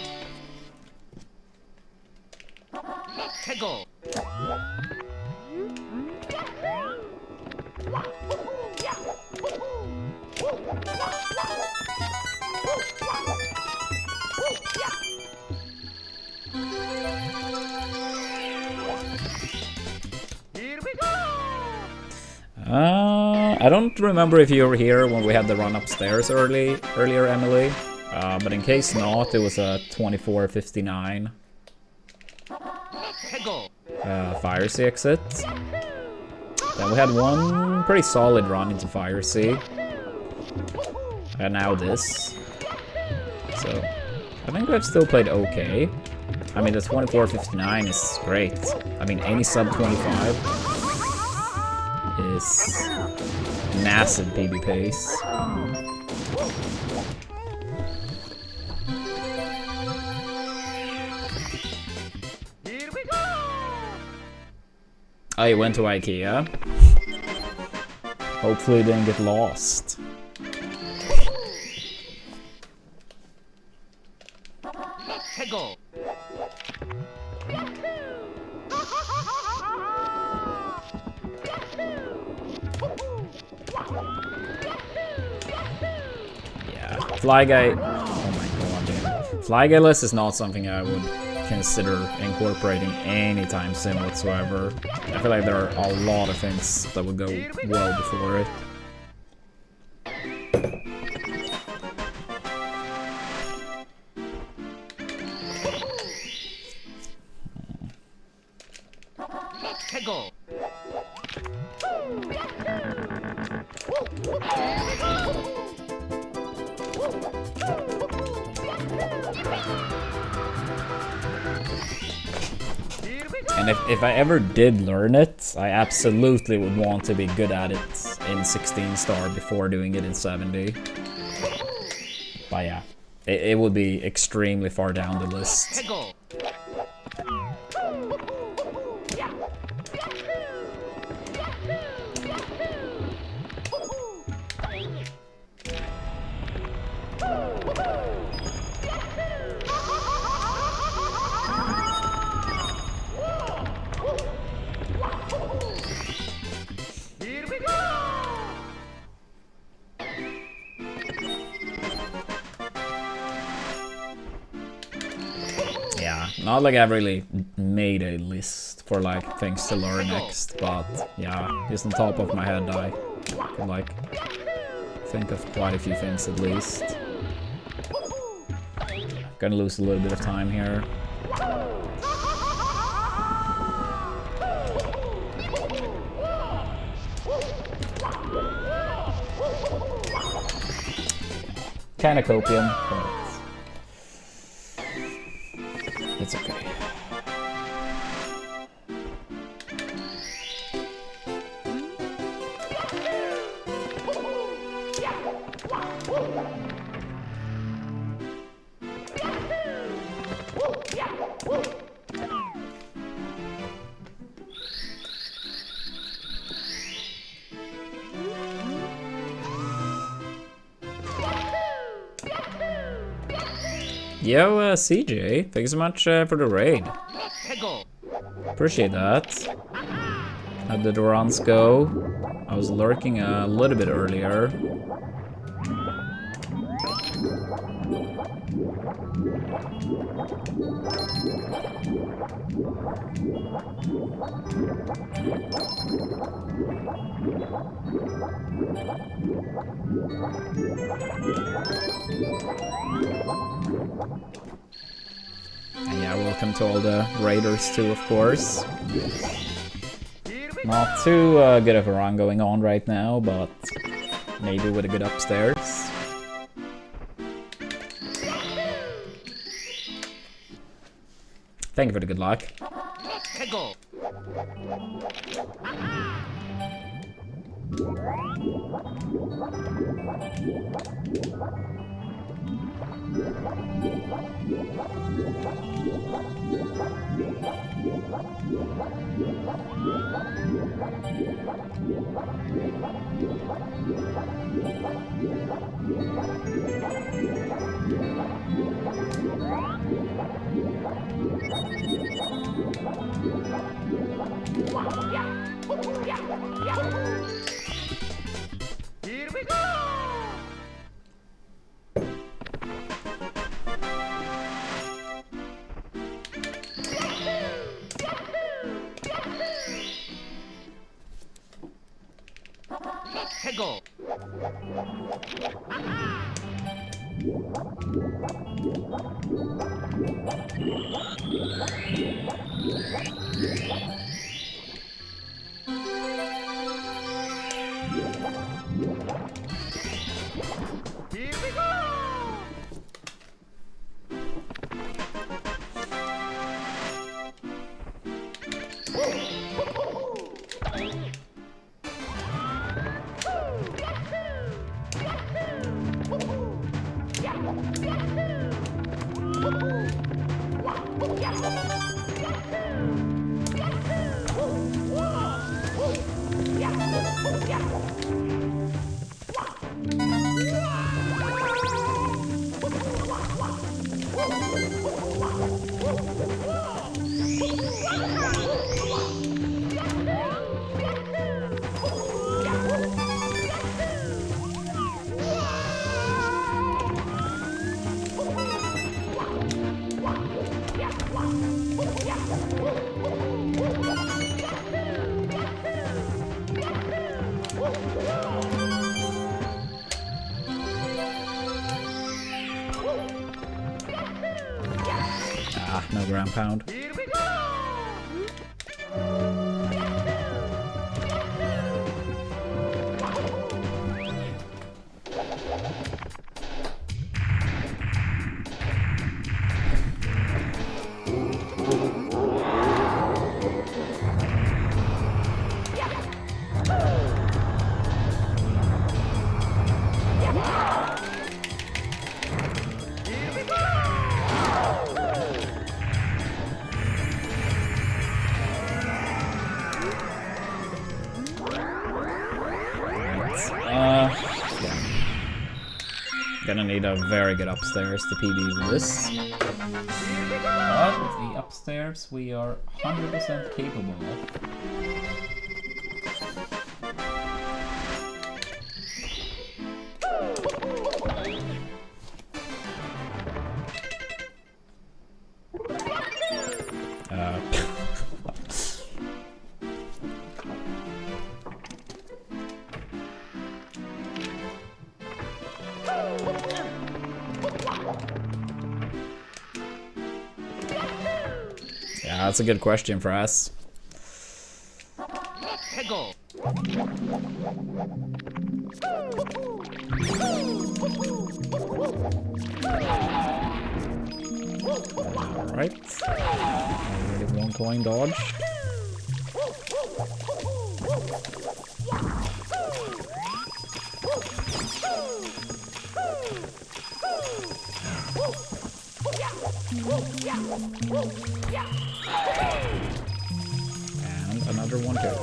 I don't remember if you were here when we had the run upstairs earlier, Emily. But in case not, it was a 24.59 해고. Fire Sea exit. Then we had one pretty solid run into Fire Sea. And now this. So, I think we've still played okay. I mean, the 24.59 is great. I mean, any sub 25 is massive PB pace. Here we go. I went to IKEA. Hopefully didn't get lost. 해고. Yeah, Fly Guy. Oh my god, dude. Fly Guy list is not something I would consider incorporating anytime soon whatsoever. I feel like there are a lot of things that would go well before it. 해고. And if I ever did learn it, I absolutely would want to be good at it in 16 star before doing it in 70. But yeah, it would be extremely far down the list. 해고. Here we go. Yeah, not like I've really made a list for like things to learn next, but yeah, just on top of my head I can like think of quite a few things at least. Gonna lose a little bit of time here. Kinda copium, but it's okay. Yo, CJ, thanks so much for the raid. 해고. Appreciate that. How did the runs go? I was lurking a little bit earlier. And yeah, welcome to all the raiders too, of course. Not too good of a run going on right now, but maybe with a good upstairs. Thank you for the good luck. 해고. Here we go. 해고. Here we go! Ah, no ground pound. Here we go! Gonna need a very good upstairs to PB this. But the upstairs we are 100% capable of. Yeah, that's a good question for us. Go! Alright. Already one coin dodge. And another one go.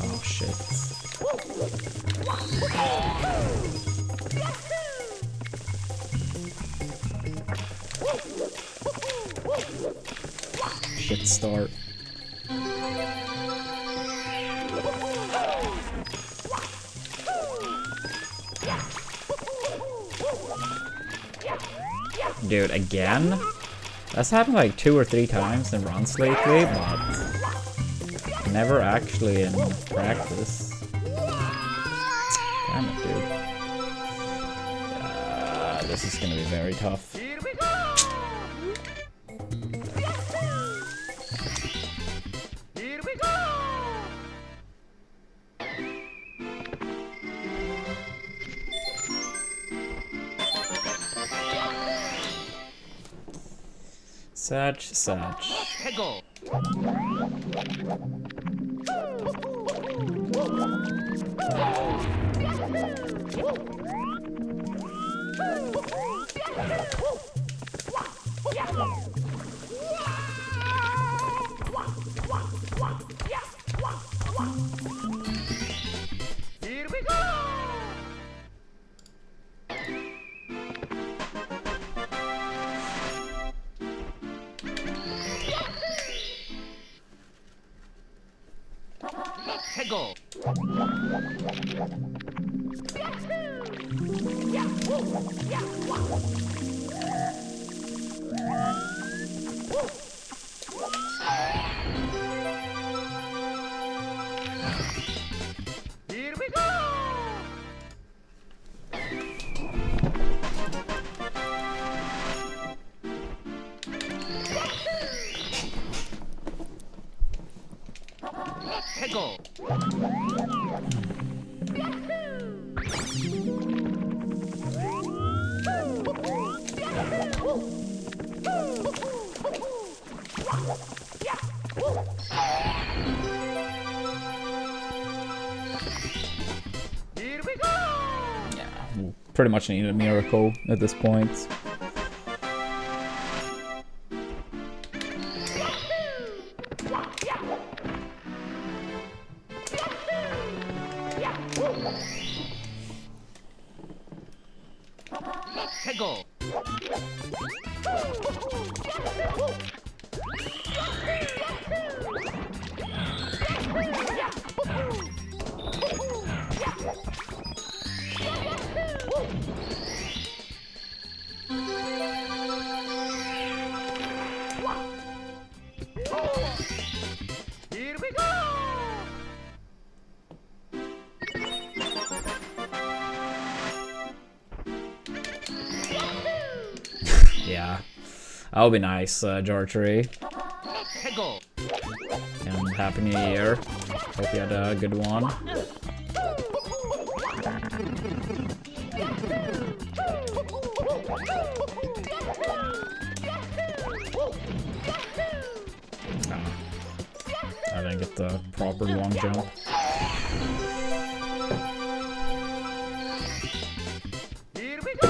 Oh shit. Shit start. Dude, again? That's happened like 2 or 3 times in runs lately, but never actually in practice. Damn it, dude. This is gonna be very tough. Here we go! Here we go! Such. Go! Here we go! Go! Here we go! Hegel! Yeah, we pretty much need a miracle at this point. Hegel! Here we go! Yeah, that'll be nice, Georgery. Hegel! And Happy New Year. Hope you had a good one. I didn't get the proper long jump. Here we go!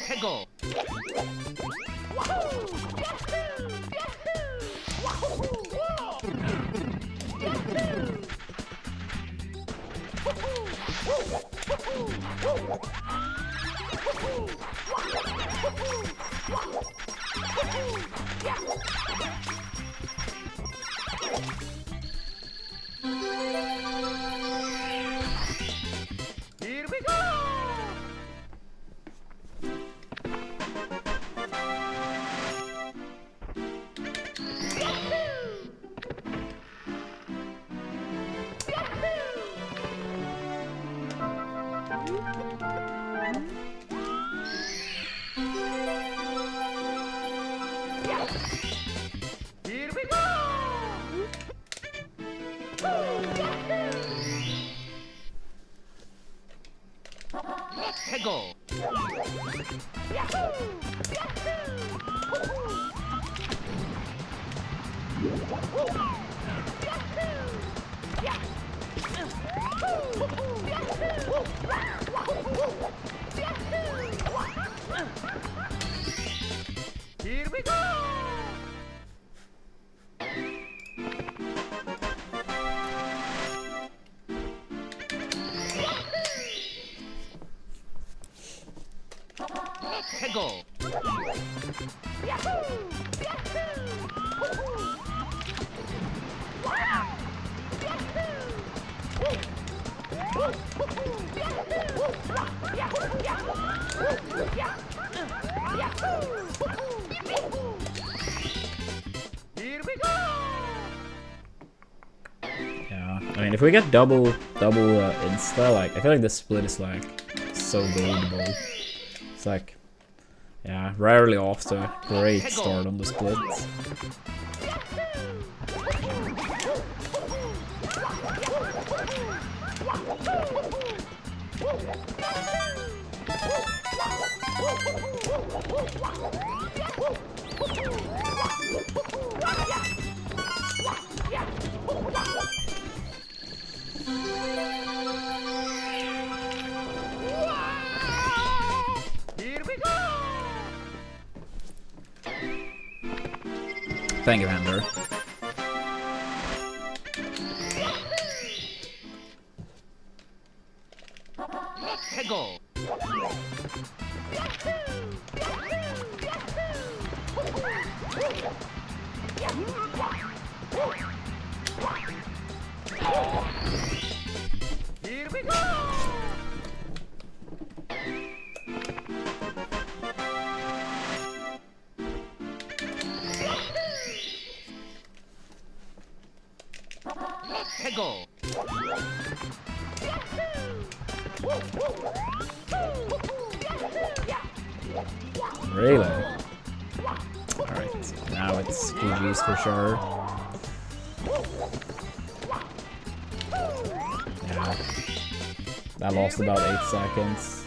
Hegel! Here we go! Here we go! Hegel! Here we go! Hegel! Here we go! Yeah, I mean, if we get double insta, like, I feel like this split is like so goldable. It's like, yeah, rarely off to a great start on the split. Here we go! Thank you, Ender. Hegel! Peggle. Really? Alright, now it's GG's for sure. Yeah. That lost about 8 seconds.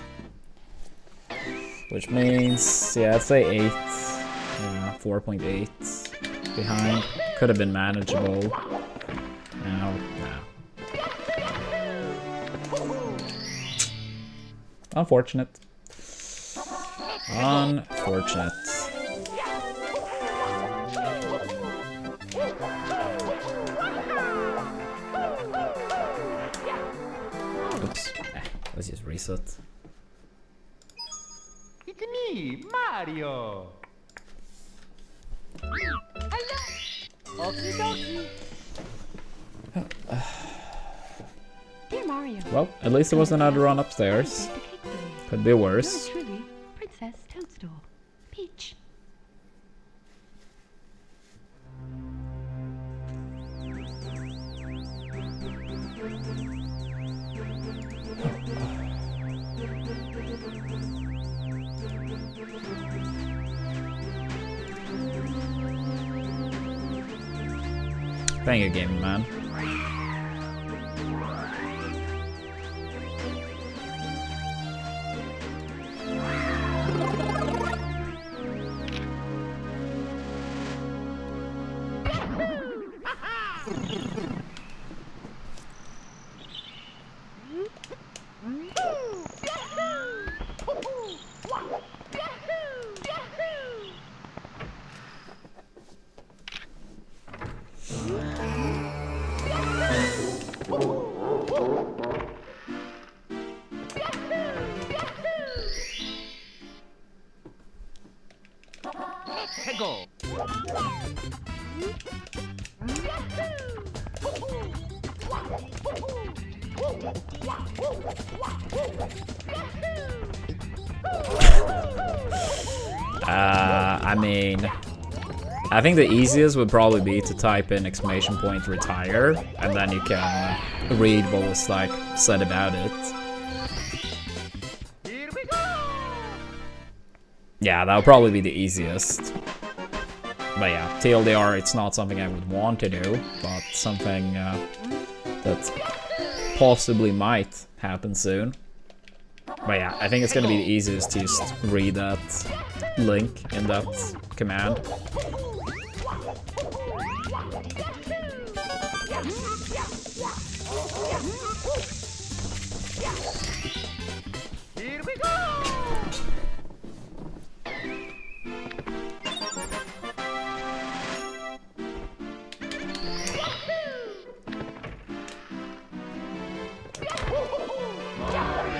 Which means, yeah, I'd say 8. Yeah, 4.8 behind. Could have been manageable. Now, no. Unfortunate. Unfortunate. Oops. Let's just reset. It's me, Mario. Okie dokie. Dear Mario, Well, at least there was another run upstairs. I baked a cake for you. Could be Yours worse. truly, Princess Toadstool. Peach. Thank you, gaming man. Peggle. I mean, I think the easiest would probably be to type in exclamation point retire, and then you can read what was like said about it. Here we go. Yeah, that would probably be the easiest. But yeah, TLDR, it's not something I would want to do, but something that possibly might happen soon. But yeah, I think it's gonna be the easiest to just read that link in that command. Here we go.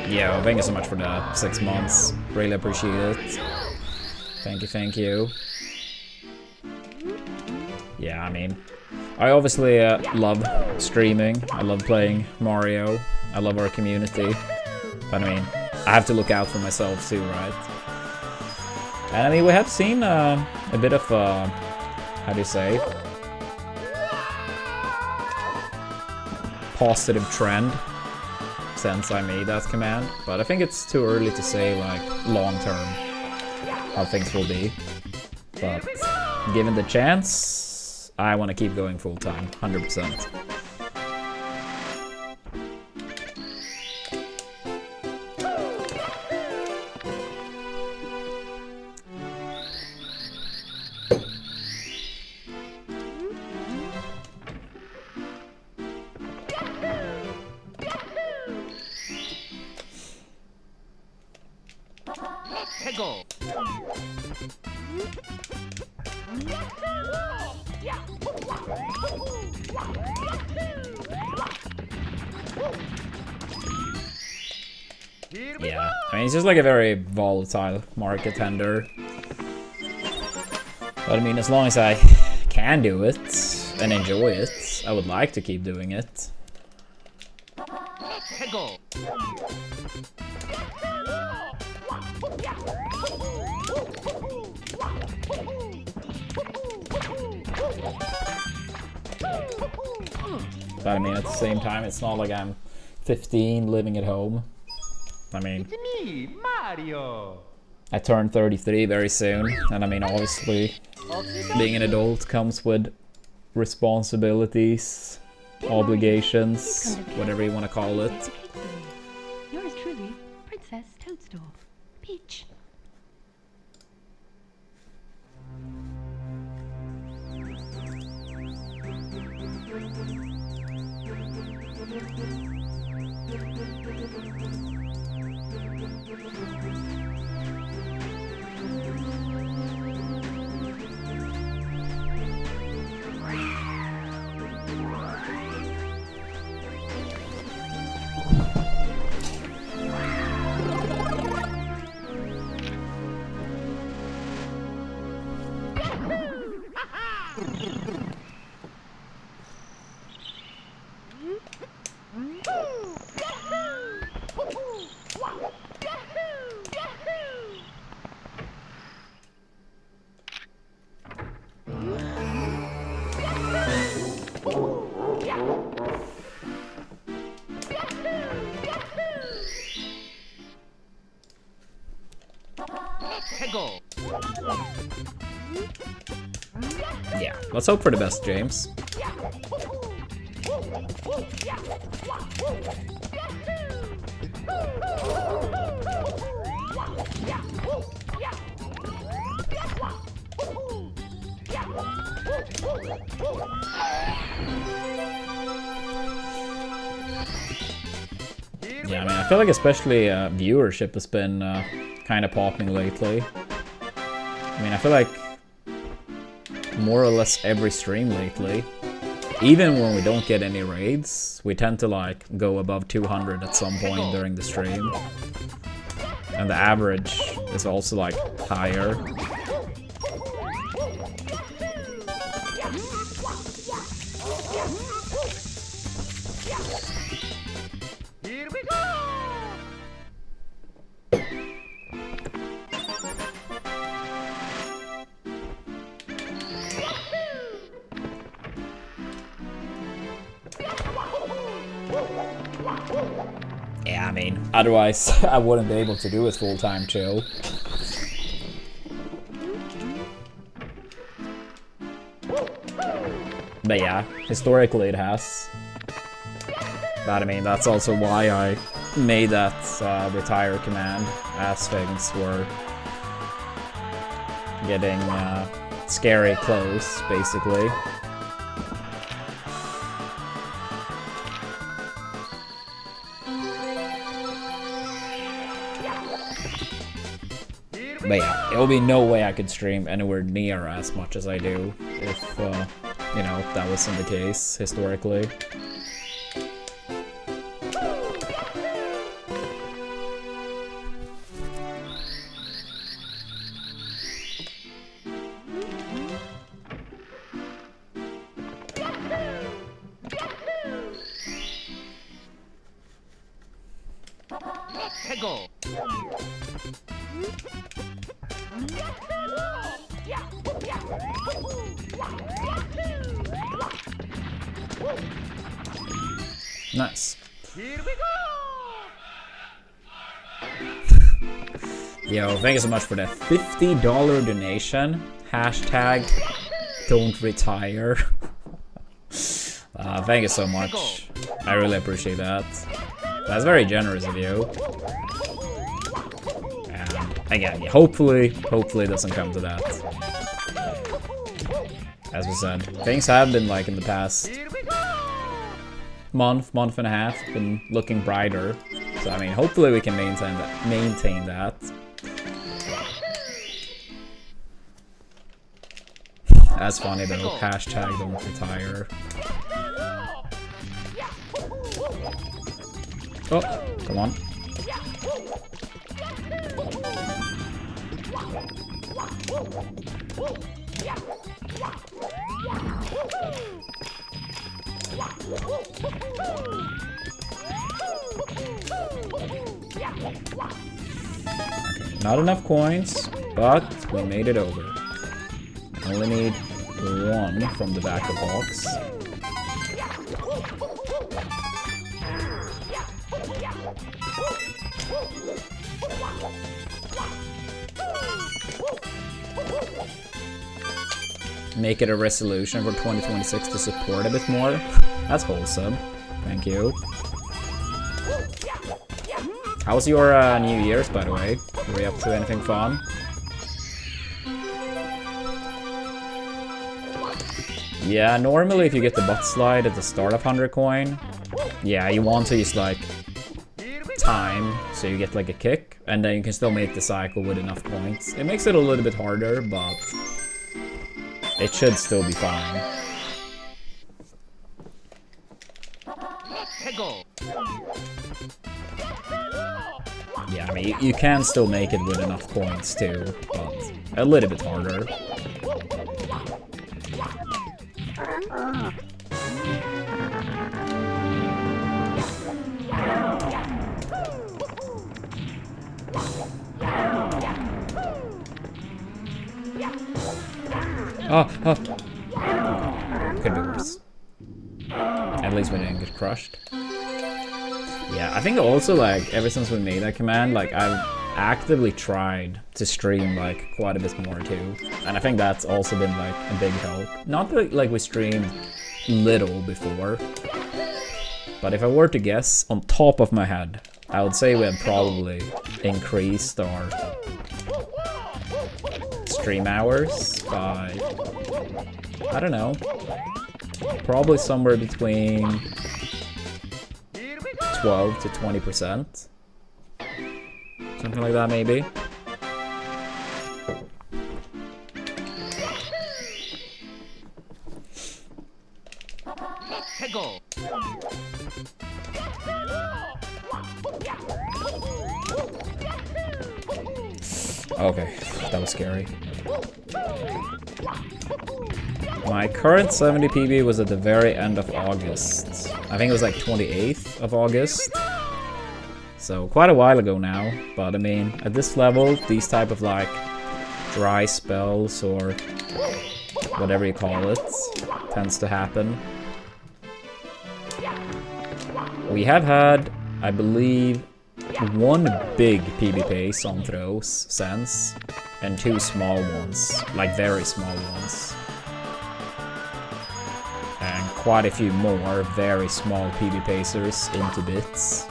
Yeah, well, thank you so much for the 6 months. Really appreciate it. Thank you, thank you. Yeah, I mean, I obviously love streaming. I love playing Mario. I love our community. But I mean, I have to look out for myself too, right? And I mean, we have seen a bit of, how do you say? Positive trend since I made that command, but I think it's too early to say like long term how things will be. But given the chance, I want to keep going full time, 100%. Peggle. Here we Yeah, I mean, it's just like a very volatile market tender. But I mean, as long as I can do it and enjoy it, I would like to keep doing it. Peggle. But I mean, at the same time, it's not like I'm 15 living at home. I mean, It's me, Mario. I turn 33 very soon, and I mean, obviously, being an adult comes with responsibilities, obligations, whatever you want to call it. Yours truly, Princess Toadstool. Peach. Peggle. Yeah, let's hope for the best, James. Yeah, I mean, I feel like especially viewership has been kind of popping lately. I mean, I feel like more or less every stream lately, even when we don't get any raids, we tend to like go above 200 at some point during the stream. And the average is also like higher. Here we go. Yeah, I mean, otherwise I wouldn't be able to do it full-time chill. But yeah, historically it has. But I mean, that's also why I made that retire command, as things were getting scary close, basically. But yeah, there will be no way I could stream anywhere near as much as I do if, you know, that wasn't the case historically. Peggle. Nice. Here we go. Yo, thank you so much for that $50 donation. Hashtag don't retire. Thank you so much. I really appreciate that. That's very generous of you. And again, hopefully it doesn't come to that. As we said, things have been like in the past month and a half, been looking brighter. So I mean, hopefully we can maintain that. That's funny though. Hashtag don't retire. Oh, come on. Okay, not enough coins, but we made it over. Only need one from the back of the box. make it a resolution for 2026 to support a bit more. That's wholesome. Thank you. How was your New Year's, by the way? Were you up to anything fun? Yeah, normally if you get the butt slide at the start of 100 coin, yeah, you want to use like time, so you get like a kick, and then you can still make the cycle with enough points. It makes it a little bit harder, but it should still be fine. Yeah, I mean, you can still make it with enough points too, but a little bit harder. Oh. Could be worse. At least we didn't get crushed. Yeah, I think also, like, ever since we made that command, like, I've actively tried to stream, like, quite a bit more, too. And I think that's also been, like, a big help. Not that, like, we streamed little before. But if I were to guess, on top of my head, I would say we have probably increased our stream hours by, I don't know, probably somewhere between 12 to 20%. Something like that, maybe. Okay, that was scary. My current 70 PB was at the very end of August. I think it was like 28th of August. So quite a while ago now, but I mean, at this level, these type of like dry spells or whatever you call it tends to happen. We have had, I believe, one big PB pace on throws since, and two small ones, like very small ones. And quite a few more very small PB pacers into bits.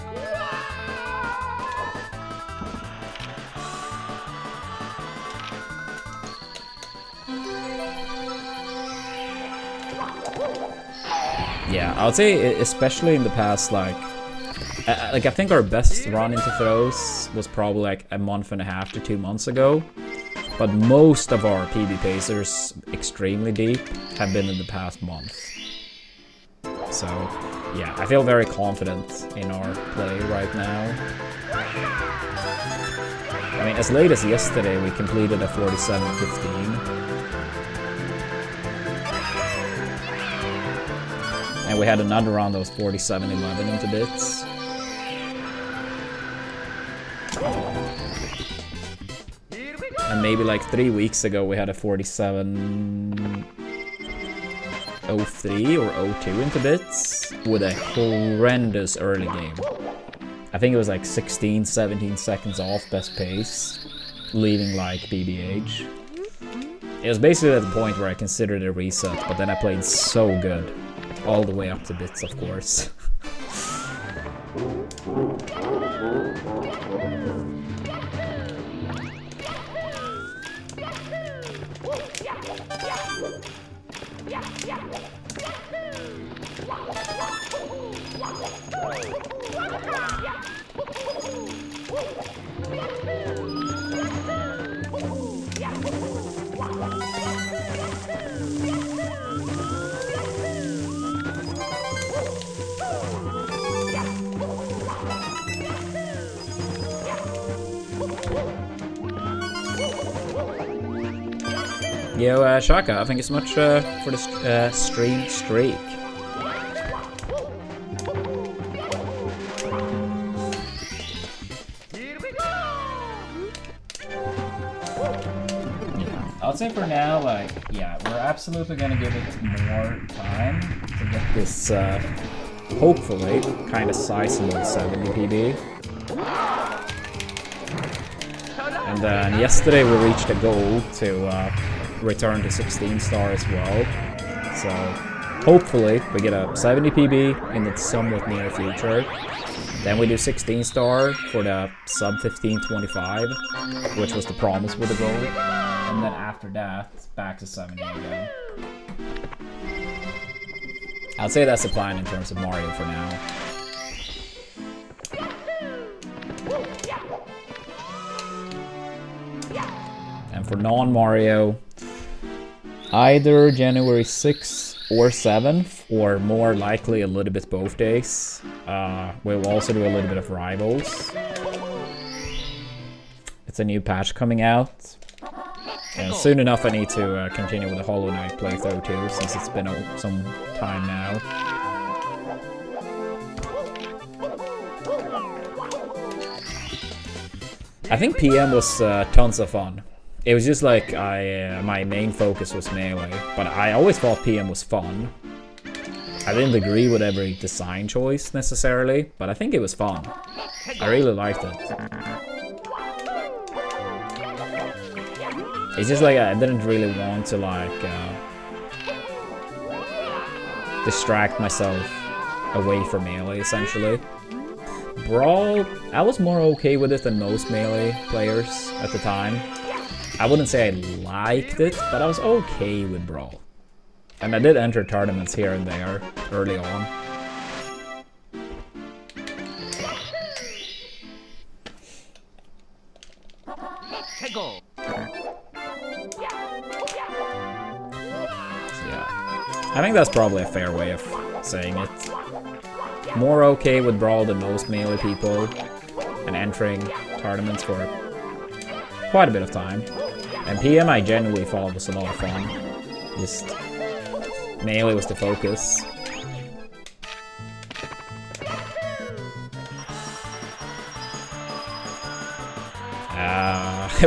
Yeah, I would say especially in the past, like I think our best run into throws was probably like a month and a half to 2 months ago. But most of our PB pacers, extremely deep, have been in the past month. So, yeah, I feel very confident in our play right now. I mean, as late as yesterday, we completed a 47-15. And we had another round that was 47-11 into bits. And maybe like 3 weeks ago we had a 47-03 or 02 into bits with a horrendous early game. I think it was like 16-17 seconds off best pace, leaving like BBH. It was basically at the point where I considered a reset, but then I played so good. All the way up to bits, of course. Yo, Shaka, thank you so much for the stream streak. Yeah, I'll say for now, like, yeah, we're absolutely gonna give it more time to get this, hopefully, kind of sizable 70 PB. And then yesterday we reached a goal to return to 16 star as well. So hopefully we get a 70 PB in the somewhat near future. Then we do 16 star for the sub 1525, which was the promise with the goal. And then after that, back to 70 again. I'd say that's the plan in terms of Mario for now. And for non-Mario, either January 6th or 7th, or more likely a little bit both days. We'll also do a little bit of Rivals. It's a new patch coming out. And soon enough I need to continue with the Hollow Knight playthrough too, since it's been some time now. I think PM was tons of fun. It was just like my main focus was Melee, but I always thought PM was fun. I didn't agree with every design choice necessarily, but I think it was fun. I really liked it. It's just like I didn't really want to like distract myself away from Melee essentially. Brawl, I was more okay with it than most Melee players at the time. I wouldn't say I liked it, but I was okay with Brawl. And I did enter tournaments here and there early on. Go. I think that's probably a fair way of saying it. More okay with Brawl than most Melee people, and entering tournaments for quite a bit of time. And PM I genuinely thought was a lot of fun. Just Melee was the focus.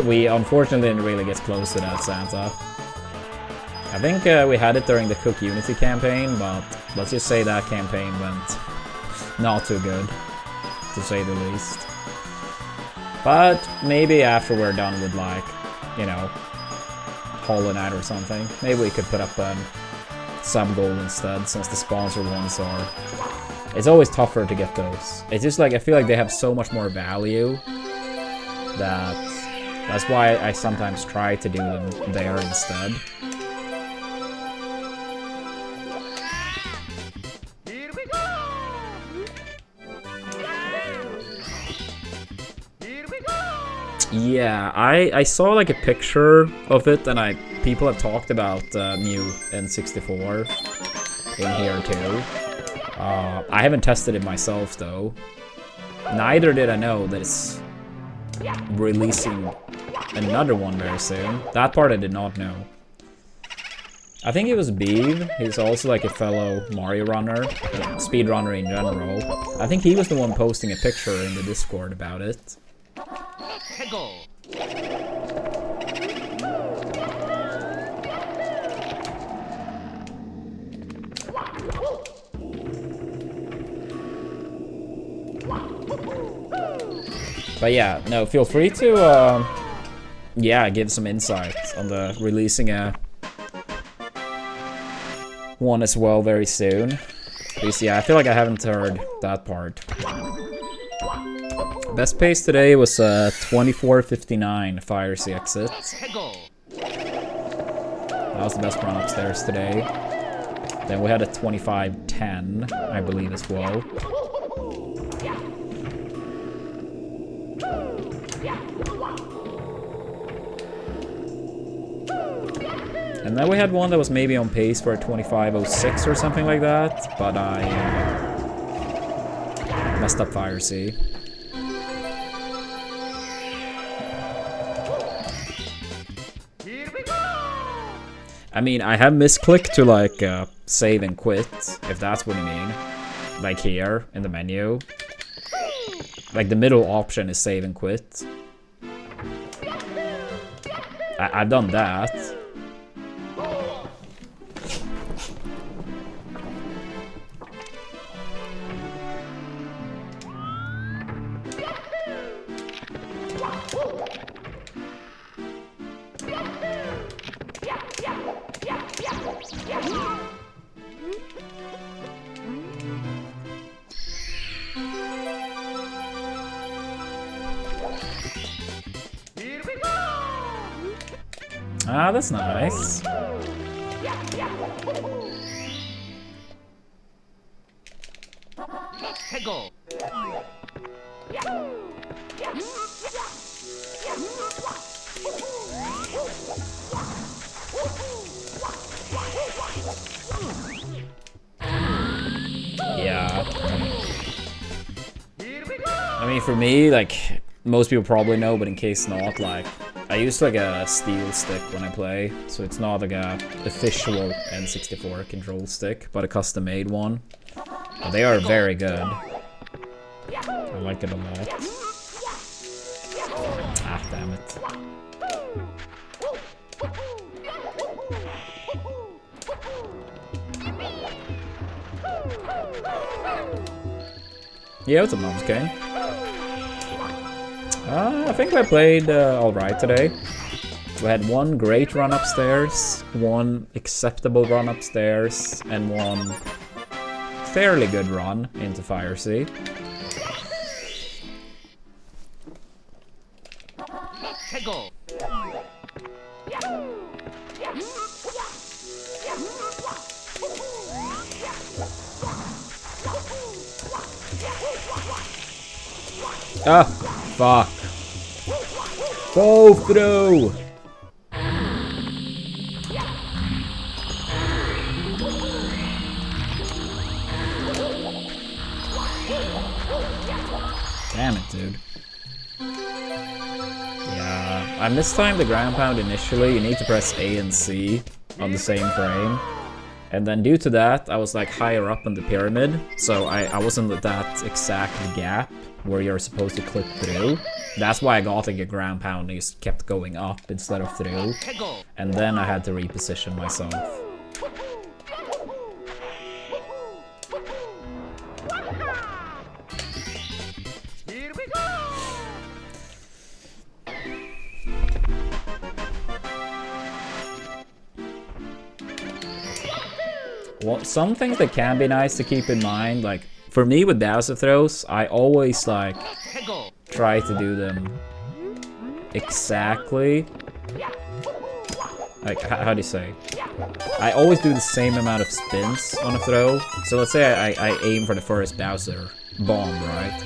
We unfortunately didn't really get close to that Santa. I think we had it during the Cook Unity campaign, but let's just say that campaign went not too good, to say the least. But maybe after we're done with, like, you know, Hollow Knight or something, maybe we could put up some goal instead, since the sponsor ones are... It's always tougher to get those. It's just like, I feel like they have so much more value that's why I sometimes try to do them there instead. Here we go. Here we go. Yeah, I saw like a picture of it, and people have talked about Mew N64 in here too. I haven't tested it myself though. Neither did I know that it's releasing another one very soon. That part I did not know. I think it was Beeve. He's also like a fellow Mario runner, speedrunner in general. I think he was the one posting a picture in the Discord about it. Go. But yeah, no, feel free to, yeah, give some insight on the releasing one as well very soon. Because yeah, I feel like I haven't heard that part. Best pace today was 24:59 Fire C exit. Go. That was the best run upstairs today. Then we had a 25:10, I believe, as well. And then we had one that was maybe on pace for a 25:06 or something like that, but I messed up Fire C. Here we go. I mean, I have misclicked to like save and quit, if that's what you mean. Like here in the menu. Like the middle option is save and quit. I've done that. Ah, that's nice. 해고. Yeah. I mean, for me, like, most people probably know, but in case not, like, I use like a steel stick when I play, so it's not like a official N64 control stick, but a custom-made one. But they are very good. I like it a lot. Ah, damn it. Yeah, what's up, Mom's King? I think I played alright today. We had one great run upstairs, one acceptable run upstairs, and one fairly good run into Fire Sea. 해고. Ah, fuck. Go through! Damn it, dude. Yeah, I mistimed the ground pound initially. You need to press A and C on the same frame. And then due to that, I was like higher up in the pyramid, so I wasn't at that exact gap where you're supposed to click through. That's why I got like a ground pound and just kept going up instead of through. And then I had to reposition myself. Here we go. Well, some things that can be nice to keep in mind, like for me with Bowser throws, I always like 해고. try to do them exactly. Like, how do you say? I always do the same amount of spins on a throw. So let's say I aim for the first Bowser bomb, right?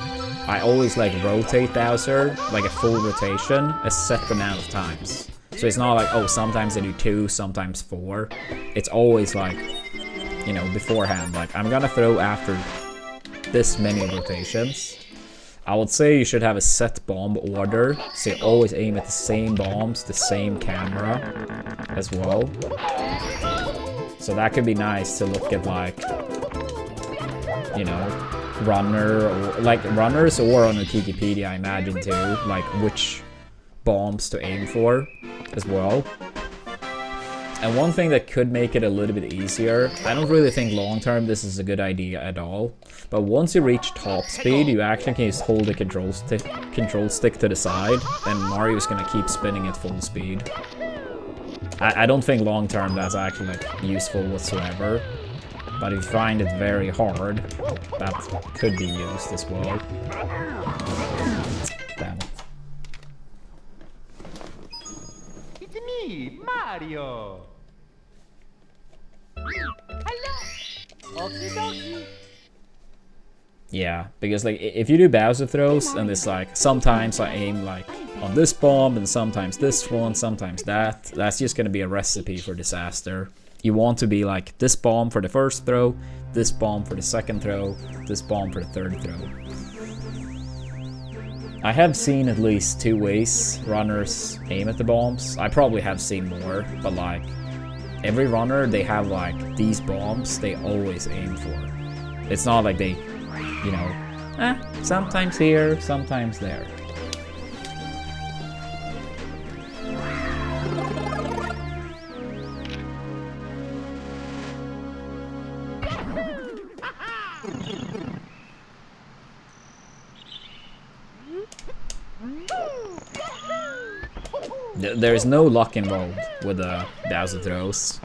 I always like rotate Bowser, like a full rotation, a set amount of times. So it's not like, oh, sometimes I do 2, sometimes 4. It's always like, you know, beforehand, like I'm gonna throw after this many rotations. I would say you should have a set bomb order, so you always aim at the same bombs, the same camera as well. So that could be nice to look at, like, you know, runner, or like runners, or on the Wikipedia I imagine too, like which bombs to aim for as well. And one thing that could make it a little bit easier, I don't really think long term this is a good idea at all, but once you reach top speed, you actually can just hold the control stick to the side, and Mario's gonna keep spinning at full speed. I don't think long term that's actually like useful whatsoever, but if you find it very hard, that could be used as well. Damn it. It's me, Mario. Hello. Okie dokie. Yeah, because like if you do Bowser throws and it's like sometimes I aim like on this bomb and sometimes this one, sometimes that's just gonna be a recipe for disaster. You want to be like this bomb for the first throw, this bomb for the second throw, this bomb for the third throw. I have seen at least 2 ways runners aim at the bombs. I probably have seen more, but like every runner, they have like these bombs they always aim for. It's not like they, you know, sometimes here, sometimes there. There's no luck involved with the Bowser throws.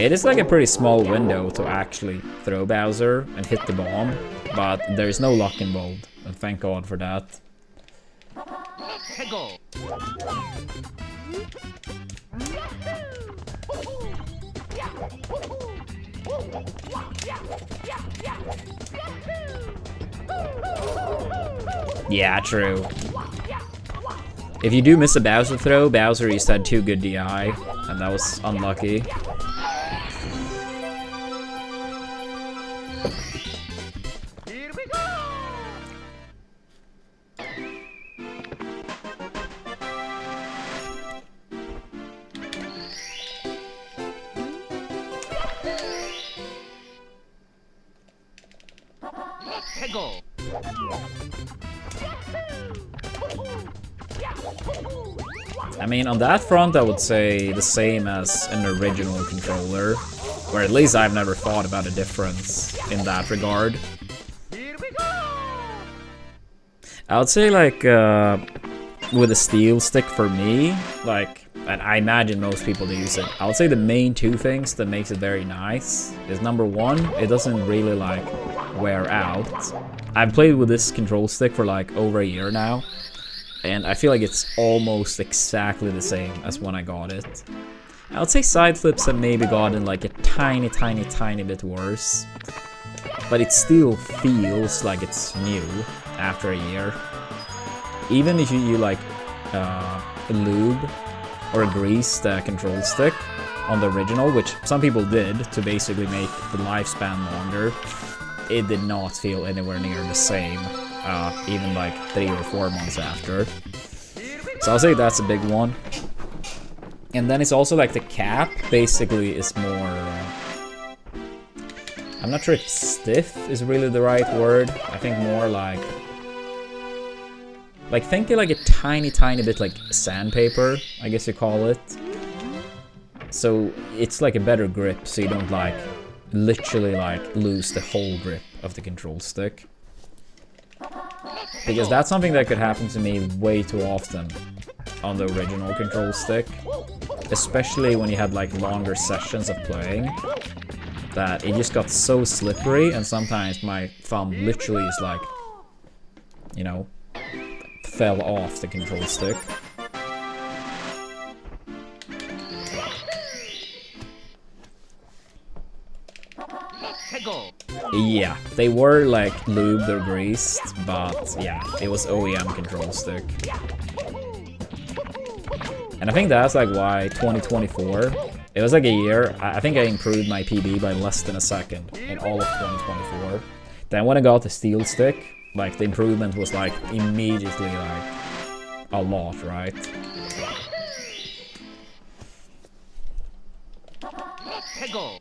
It is like a pretty small window to actually throw Bowser and hit the bomb, but there is no luck involved, and thank God for that. Go. Yeah, true. If you do miss a Bowser throw, Bowser used to have 2 good DI, and that was unlucky. Here we go. Go. I mean, on that front, I would say the same as an original controller, or at least I've never thought about a difference in that regard. Here we go. I would say, like, with a steel stick for me, like, and I imagine most people use it, I would say the main 2 things that makes it very nice is, number 1, it doesn't really, like, wear out. I've played with this control stick for, like, over a year now, and I feel like it's almost exactly the same as when I got it. I would say side flips have maybe gotten, like, a tiny bit worse, but it still feels like it's new after a year. Even if you like, lube or grease the control stick on the original, which some people did to basically make the lifespan longer, it did not feel anywhere near the same, even like 3 or 4 months after. So I'll say that's a big one. And then it's also like the cap basically is more... I'm not sure if stiff is really the right word. I think more like think of like a tiny bit like sandpaper, I guess you call it. So it's like a better grip, so you don't like literally like lose the whole grip of the control stick. Because that's something that could happen to me way too often on the original control stick. Especially when you had like longer sessions of playing, that it just got so slippery, and sometimes my thumb literally is like, you know, fell off the control stick. Go. Yeah, they were like lubed or greased, but yeah, it was OEM control stick. And I think that's like why 2024, it was like a year, I think I improved my PB by less than a second in all of 2024. Then when I got the steel stick, like the improvement was like immediately like a lot, right? Go.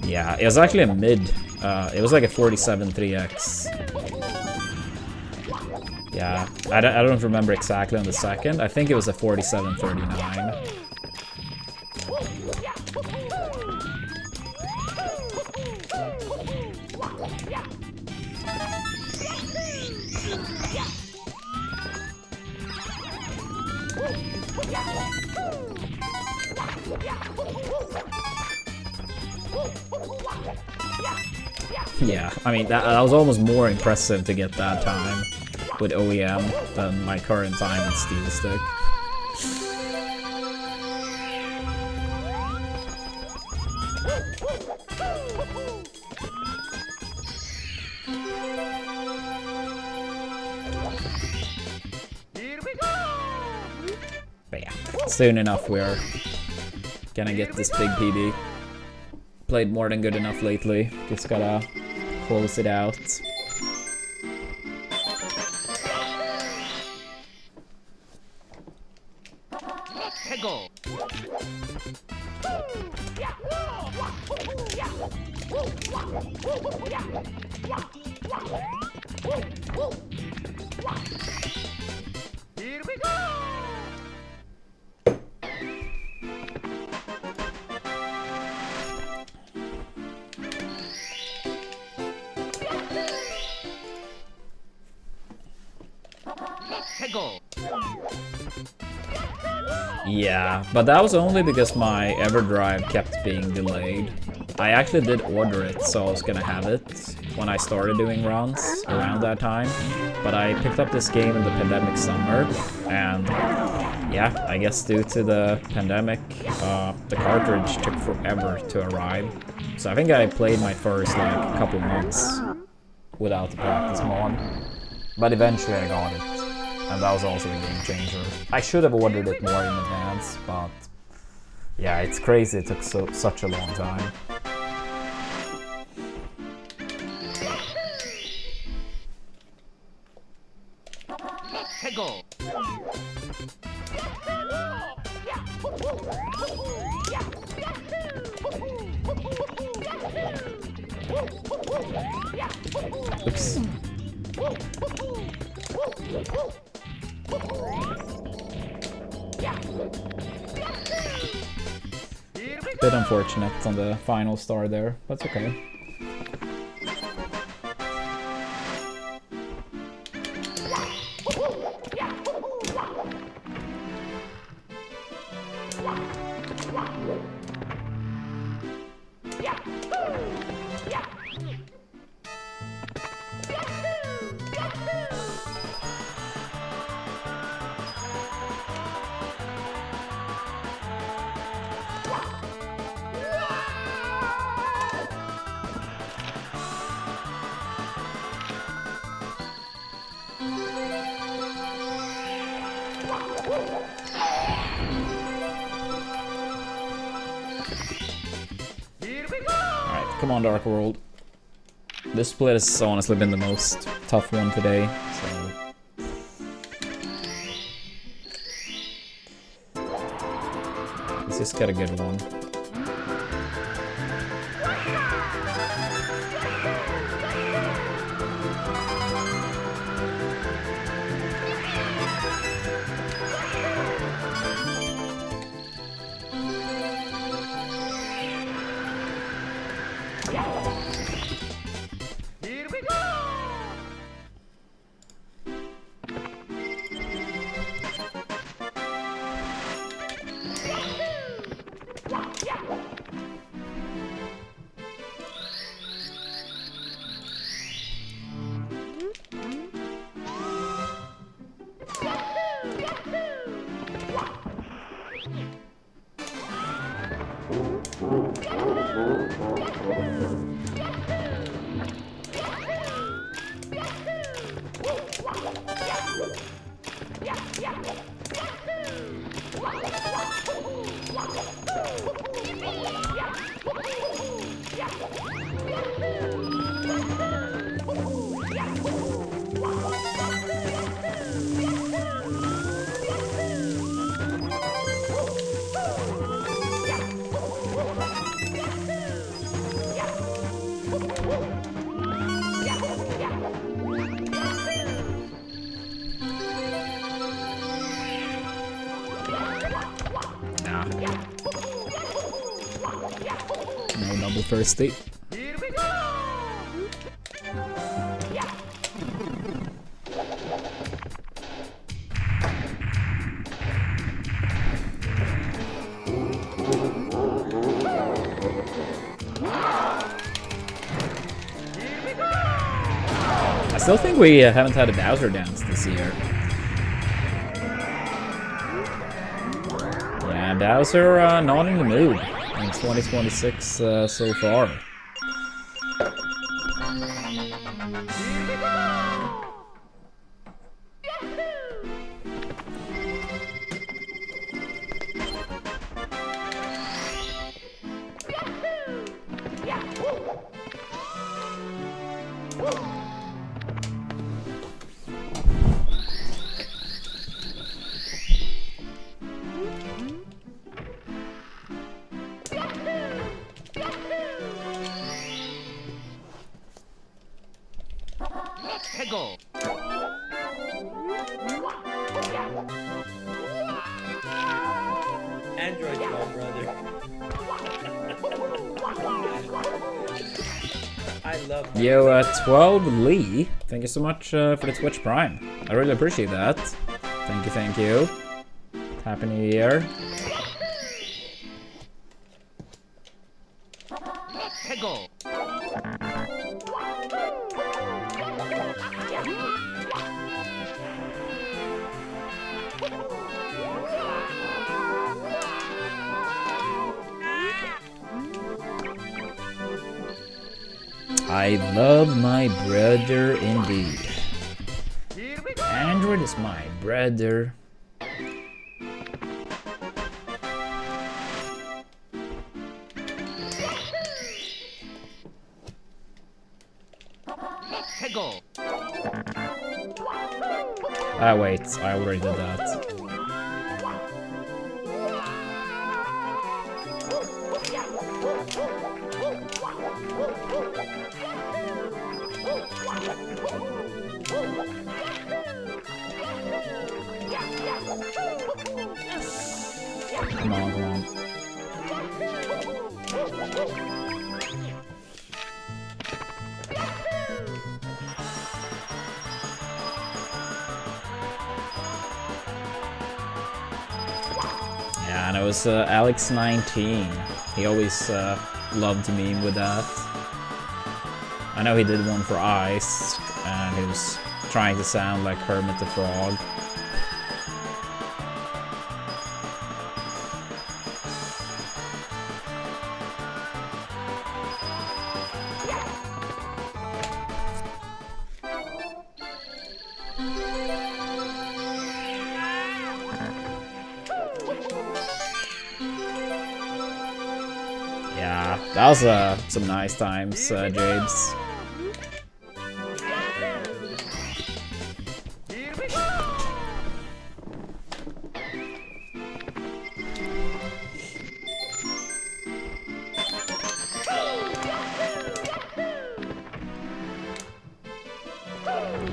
Yeah, it was actually a mid, it was like a 47 3x. Yeah, I don't remember exactly on the second. I think it was a 47-39. Yeah, I mean, that was almost more impressive to get that time with OEM than my current time with steel stick. Here we go. But yeah, soon enough we're gonna get this big PB. Played more than good enough lately. Just gotta close it out. Go. Here we go. Go. Yeah, but that was only because my EverDrive kept being delayed. I actually did order it, so I was gonna have it when I started doing runs around that time. But I picked up this game in the pandemic summer, and yeah, I guess due to the pandemic, the cartridge took forever to arrive. So I think I played my first like couple months without the practice mod, but eventually I got it, and that was also a game changer. I should have ordered it more in advance, but yeah, it's crazy it took such a long time. 해고. Oops. Bit unfortunate on the final star there, but it's okay. Alright, come on Dark World. This split has honestly been the most tough one today, so... let's just get a good one. No double first state. I still think we haven't had a Bowser dance this year. Yeah, Bowser not in the mood in 2026 so far. 해고. Android my brother. I love that. Yo, 12 Lee, thank you so much for the Twitch Prime. I really appreciate that. Thank you, thank you. Happy New Year. 해고. I love my brother indeed. Here we go. Android is my brother. 해고. Ah, wait, I already did that. Come on, come on. Yeah, and it was Alex19. He always loved to meme with that. I know he did one for Ice, and he was trying to sound like Kermit the Frog. Yeah, that was some nice times, James. Here we go.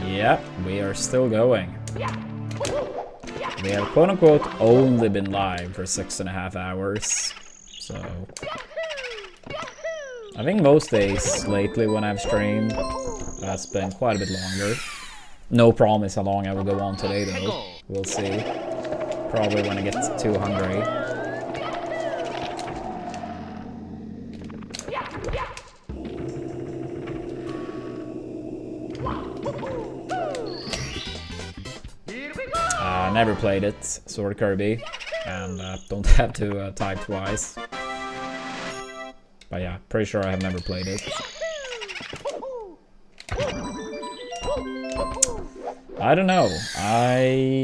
Yep, we are still going. We have quote-unquote only been live for 6.5 hours, so... I think most days lately when I've streamed, that's been quite a bit longer. No promise how long I will go on today though. We'll see. Probably when I get too hungry. Here we go. Never played it, Sword Kirby, and don't have to type twice. But yeah, pretty sure I have never played it. I don't know. I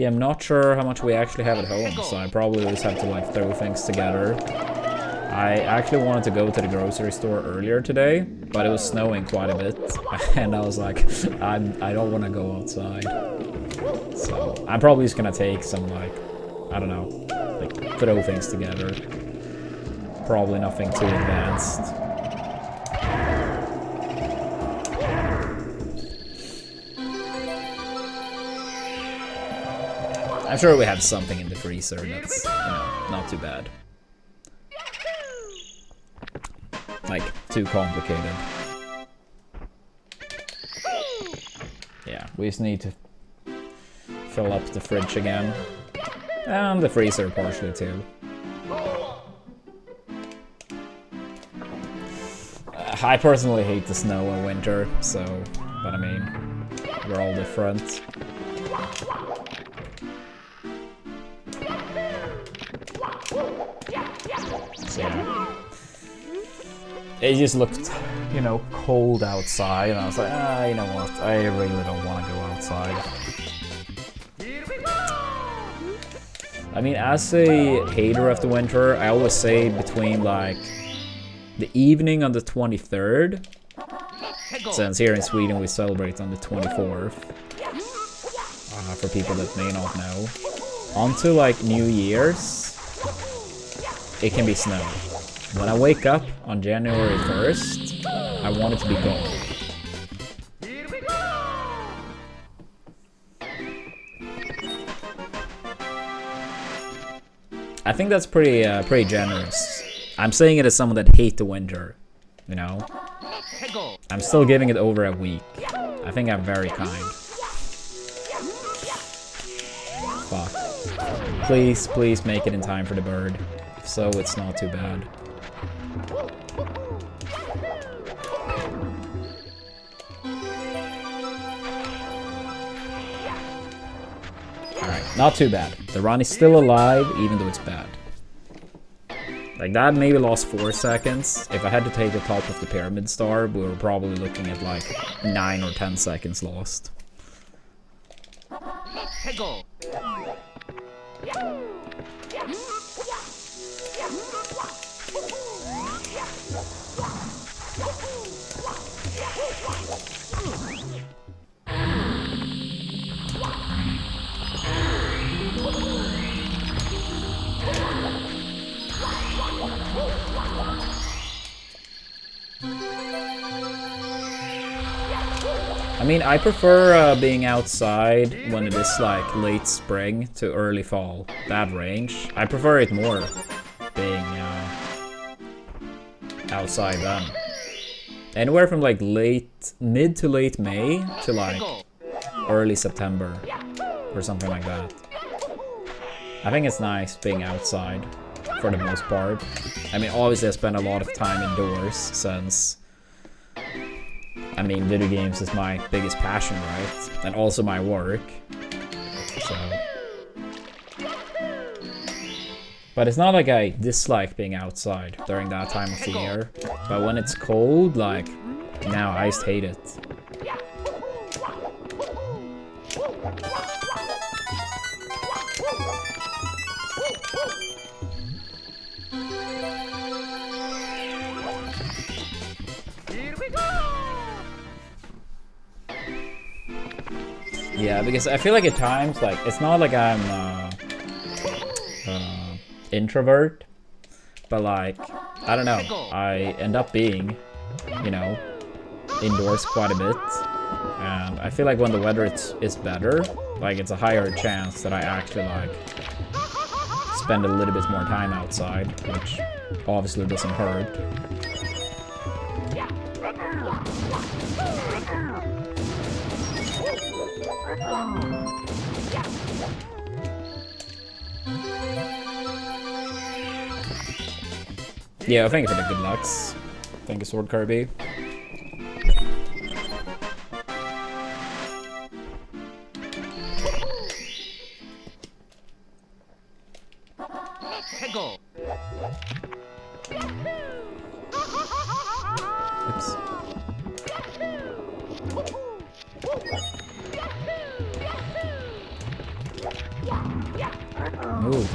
am not sure how much we actually have at home, so I probably just have to like throw things together. I actually wanted to go to the grocery store earlier today, but it was snowing quite a bit, and I was like, I don't want to go outside. So I'm probably just gonna take some like, I don't know, like throw things together. Probably nothing too advanced. I'm sure we have something in the freezer that's, you know, not too bad. Like, too complicated. Yeah, we just need to fill up the fridge again. And the freezer partially too. I personally hate the snow in winter, so, but I mean, we're all different. So, yeah. It just looked, you know, cold outside, and I was like, you know what, I really don't want to go outside. I mean, as a hater of the winter, I always say between, like, the evening on the 23rd, since here in Sweden we celebrate on the 24th, for people that may not know, onto like New Year's, it can be snow. When I wake up on January 1st, I want it to be gone. I think that's pretty generous. I'm saying it as someone that hates the winter, you know? I'm still giving it over a week. I think I'm very kind. Fuck. Please, please make it in time for the bird. If so, it's not too bad. Alright, not too bad. The run is still alive, even though it's bad. Like, that maybe lost 4 seconds. If I had to take the top of the pyramid star, we were probably looking at like 9 or 10 seconds lost. 해고. I mean, I prefer being outside when it is like late spring to early fall. That range. I prefer it more being outside then. Anywhere from like mid to late May to like early September or something like that. I think it's nice being outside for the most part. I mean, obviously I spend a lot of time indoors since, I mean, video games is my biggest passion, right? And also my work. So. But it's not like I dislike being outside during that time of the year. But when it's cold, like, now I just hate it. Yeah, because I feel like at times, like, it's not like I'm introvert, but like, I don't know, I end up being, you know, indoors quite a bit, and I feel like when the weather is better, like, it's a higher chance that I actually, like, spend a little bit more time outside, which obviously doesn't hurt. Yeah, thank you for the good lucks. Thank you, Sword Kirby. 해고. Oops. Ooh.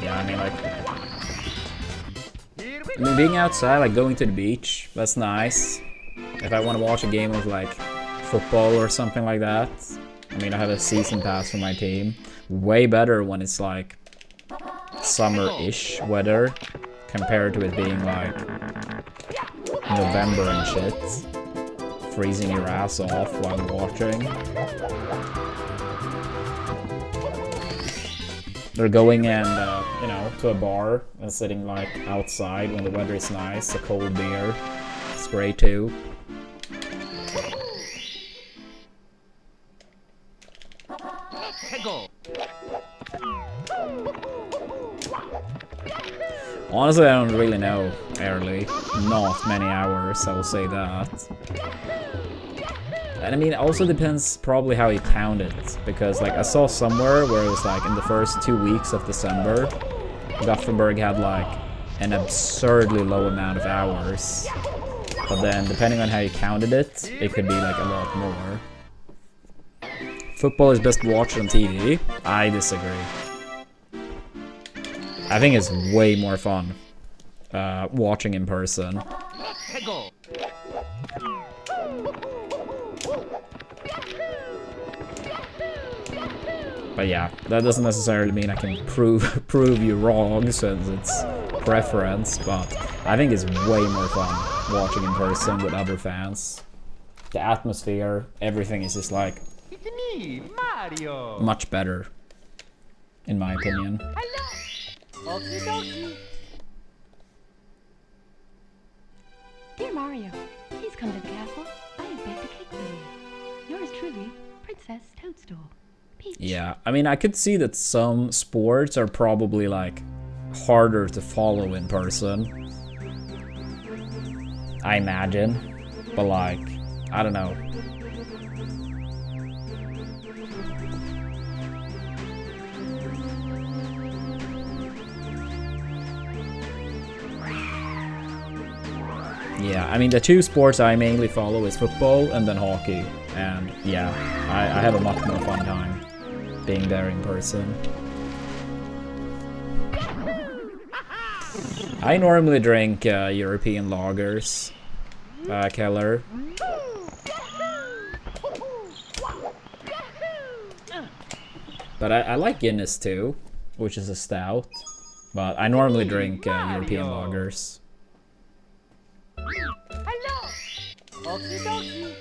Yeah, I mean, like, being outside, like going to the beach, that's nice. If I want to watch a game of like football or something like that, I mean, I have a season pass for my team. Way better when it's like summer-ish weather compared to it being like November and shit. Freezing your ass off while watching. They're going and, you know, to a bar and sitting like outside when the weather is nice, a cold beer. It's great too. 해고. Honestly, I don't really know, early. Not many hours, I will say that. And I mean, it also depends probably how you count it, because like I saw somewhere where it was like in the first 2 weeks of December, Gothenburg had like an absurdly low amount of hours. But then, depending on how you counted it, it could be like a lot more. Football is best watched on TV. I disagree. I think it's way more fun watching in person. 해고. But yeah, that doesn't necessarily mean I can prove you wrong since it's preference, but I think it's way more fun watching in person with other fans. The atmosphere, everything is just like It's me, Mario. much better, in my opinion. Hello. Okie dokie. Dear Mario, please come to the castle. I have baked a cake for you. Yours truly, Princess Toadstool. Peach. Yeah, I mean, I could see that some sports are probably like harder to follow in person. I imagine. But like, I don't know. Yeah, I mean, the two sports I mainly follow is football and then hockey. And yeah, I have a much more fun time being there in person. I normally drink European lagers, Keller. But I like Guinness too, which is a stout. But I normally drink European lagers. Hello. Okie dokie.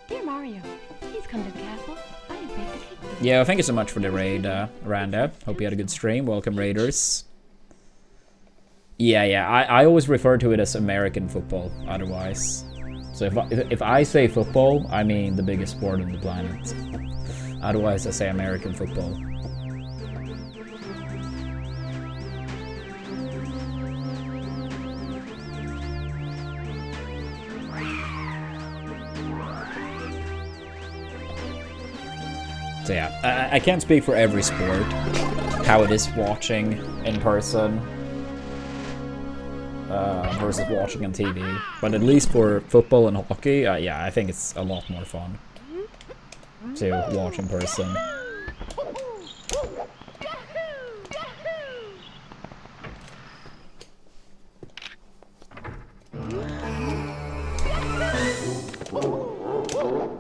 Dear Mario, please come to the castle. I have baked a cake for you. Yeah, thank you so much for the raid, Randa. Hope you had a good stream. Welcome, raiders. Yeah, I always refer to it as American football, otherwise. So if I say football, I mean the biggest sport on the planet. Otherwise, I say American football. So yeah, I can't speak for every sport, how it is watching in person versus watching on TV. But at least for football and hockey, yeah, I think it's a lot more fun to watch in person.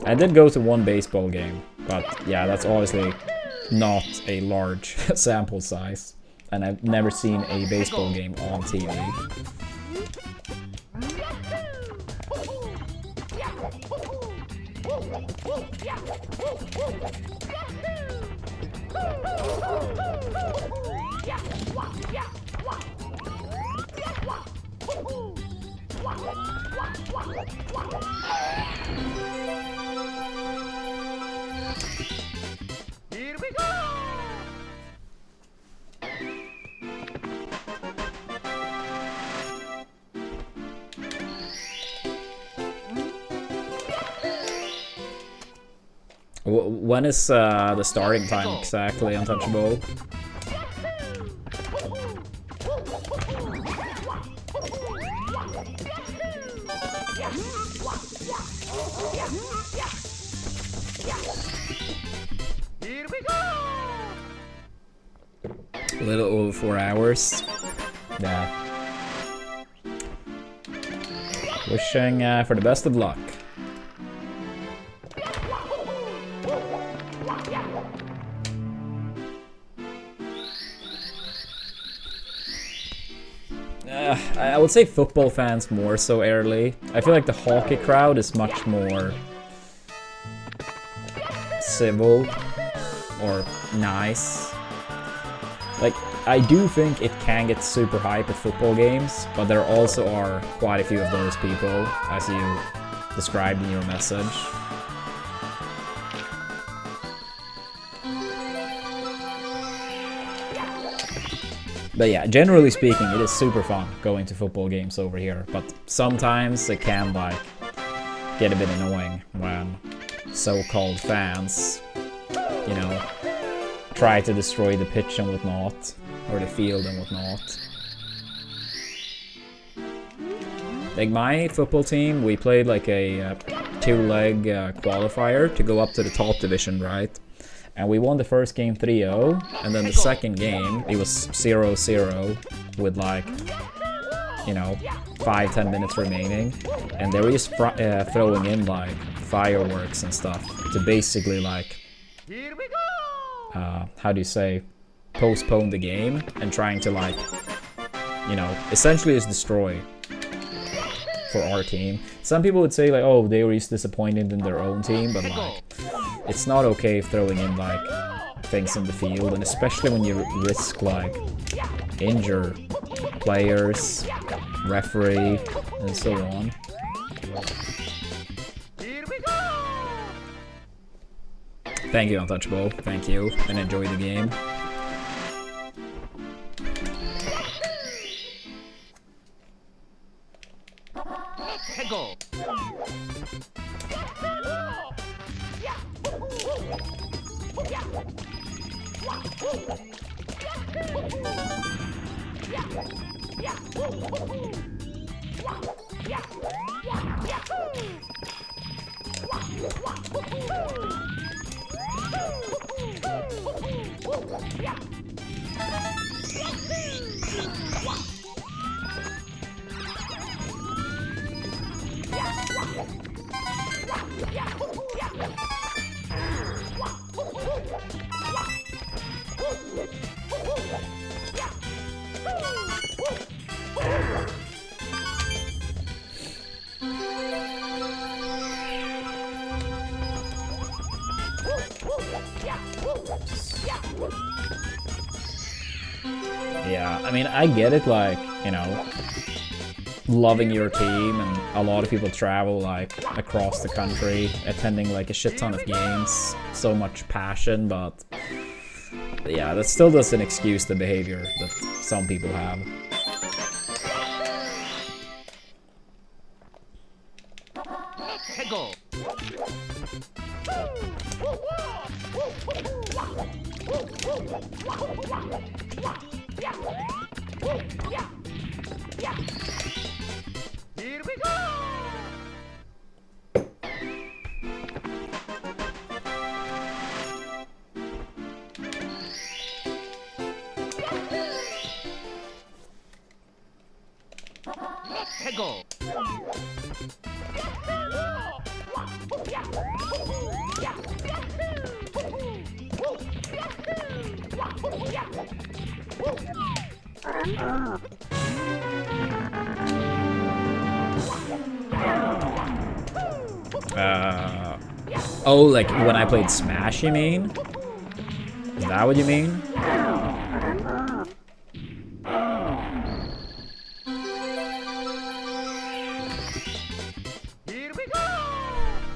I did go to one baseball game, but yeah, that's obviously not a large sample size, and I've never seen a baseball game on TV. Here we go. When is the starting time exactly, Untouchable? Here we go. A little over 4 hours. Yeah. Wishing for the best of luck. I would say football fans more so early. I feel like the hockey crowd is much more civil or nice. Like, I do think it can get super hype at football games, but there also are quite a few of those people, as you described in your message. But yeah, generally speaking, it is super fun going to football games over here, but sometimes it can, like, get a bit annoying when so-called fans, you know, try to destroy the pitch and whatnot, or the field and whatnot. Like, my football team, we played like a two-leg qualifier to go up to the top division, right? And we won the first game 3-0, and then the second game, it was 0-0 with, like, you know, 5-10 minutes remaining. And they were just throwing in, like, fireworks and stuff to basically, like, Here we go. how do you say, postpone the game and trying to, like, you know, essentially just destroy for our team. Some people would say, like, oh, they were just disappointed in their own team, but, like, it's not okay throwing in, like, things in the field, and especially when you risk, like, injure players, referee, and so on. Here we go! Thank you, Untouchable. Thank you, and enjoy the game. Go! Yeah, I mean, I get it, like, you know, loving your team, and a lot of people travel, like, across the country, attending, like, a shit ton of games, so much passion, but yeah, that still doesn't excuse the behavior that some people have. Go! Here we go! Go! Oh, like when I played Smash, you mean? Is that what you mean? Here we go!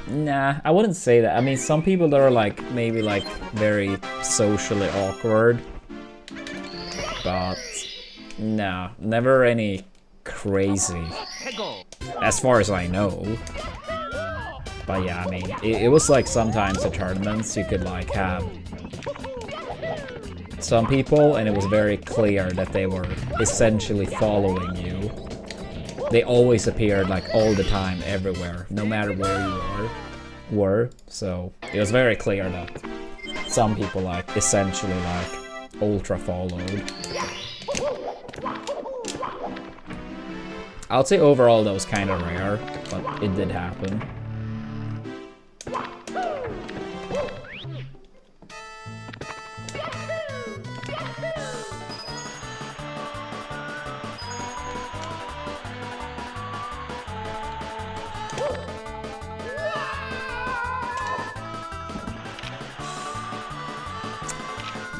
Nah, I wouldn't say that. I mean, some people that are like, maybe like very socially awkward. But, nah, never any crazy. Go! As far as I know. But yeah, I mean, it was like sometimes the tournaments you could like have some people and it was very clear that they were essentially following you. They always appeared like all the time, everywhere, no matter where you were. So it was very clear that some people like essentially like ultra followed. I'd say overall that was kind of rare, but it did happen.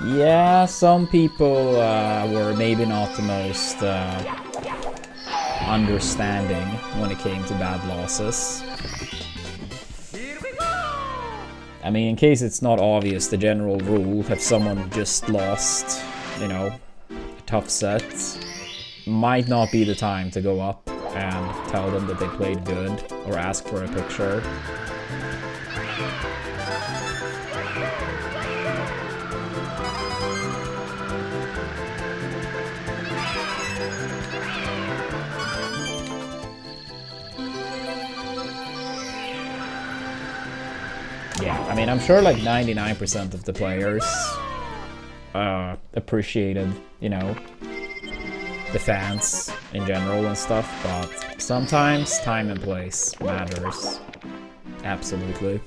Yeah, some people were maybe not the most understanding when it came to bad losses. I mean, in case it's not obvious, the general rule, if someone just lost, you know, a tough set, might not be the time to go up and tell them that they played good or ask for a picture. Yeah, I mean, I'm sure like 99% of the players appreciated, you know, the fans in general and stuff, but sometimes time and place matters. Absolutely.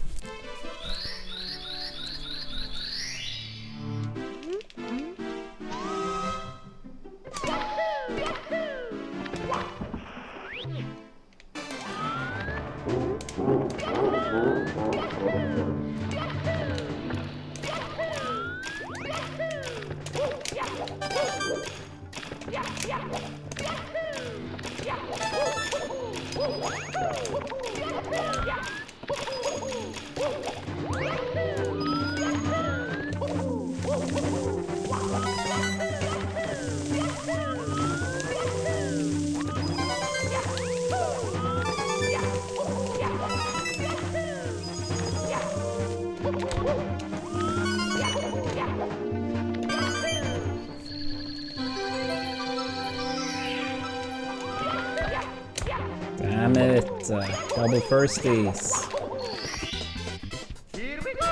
double firsties. Here we go!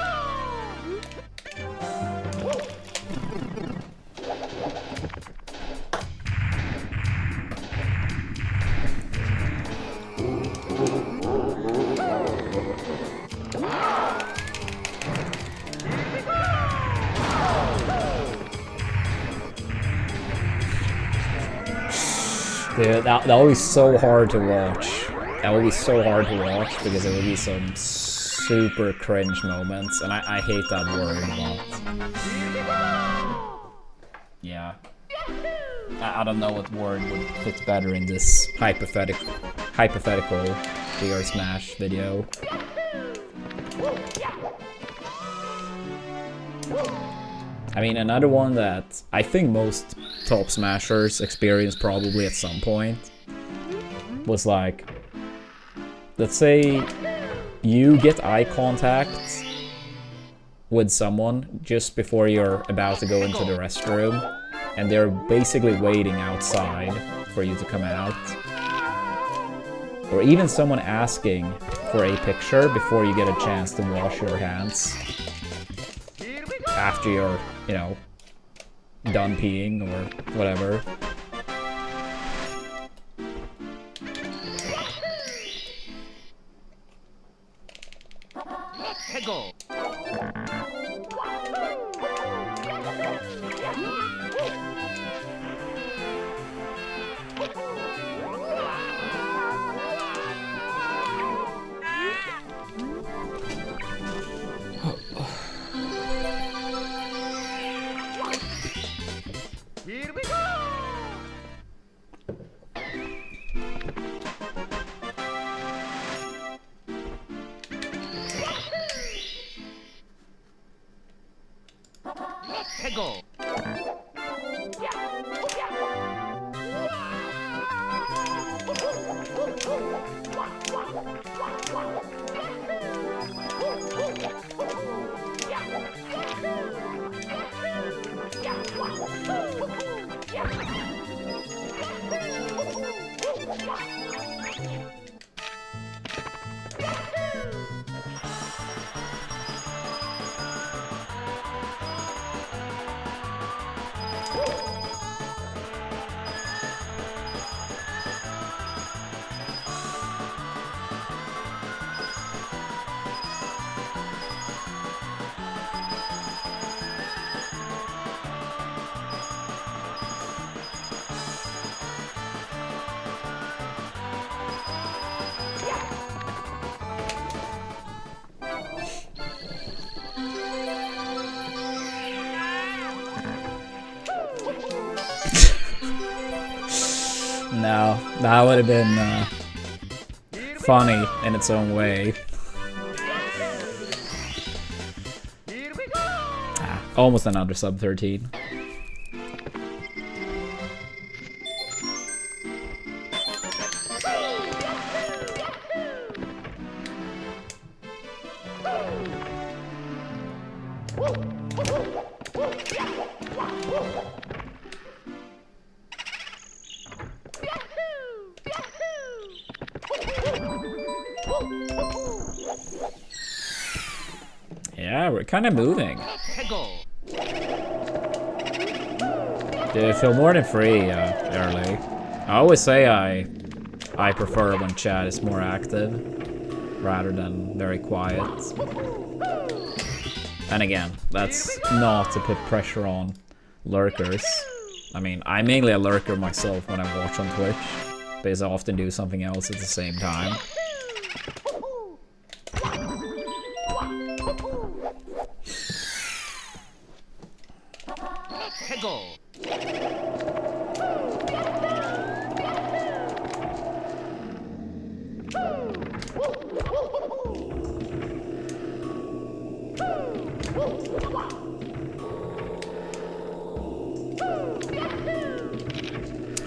Dude, that would be so hard to watch. That would be so hard to watch because it would be some super cringe moments, and I hate that word, but yeah. I don't know what word would fit better in this hypothetical VR Smash video. I mean, another one that I think most top smashers experience probably at some point was like, let's say you get eye contact with someone just before you're about to go into the restroom, and they're basically waiting outside for you to come out. Or even someone asking for a picture before you get a chance to wash your hands after you're, you know, done peeing or whatever. Hegel! Here we go! Hegel! No, that would have been funny in its own way. Almost another sub 13. Yeah, we're kind of moving. Dude, feel more than free early. I always say I prefer when chat is more active rather than very quiet. And again, that's not to put pressure on lurkers. I mean, I'm mainly a lurker myself when I watch on Twitch, because I often do something else at the same time.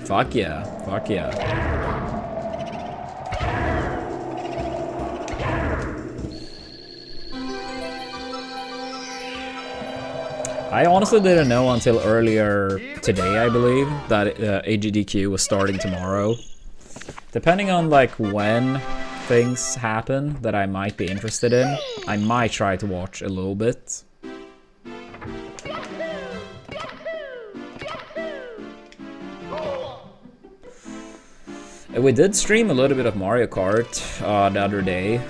Fuck yeah, fuck yeah. I honestly didn't know until earlier today, I believe, that AGDQ was starting tomorrow. Depending on like when things happen that I might be interested in, I might try to watch a little bit. We did stream a little bit of Mario Kart the other day.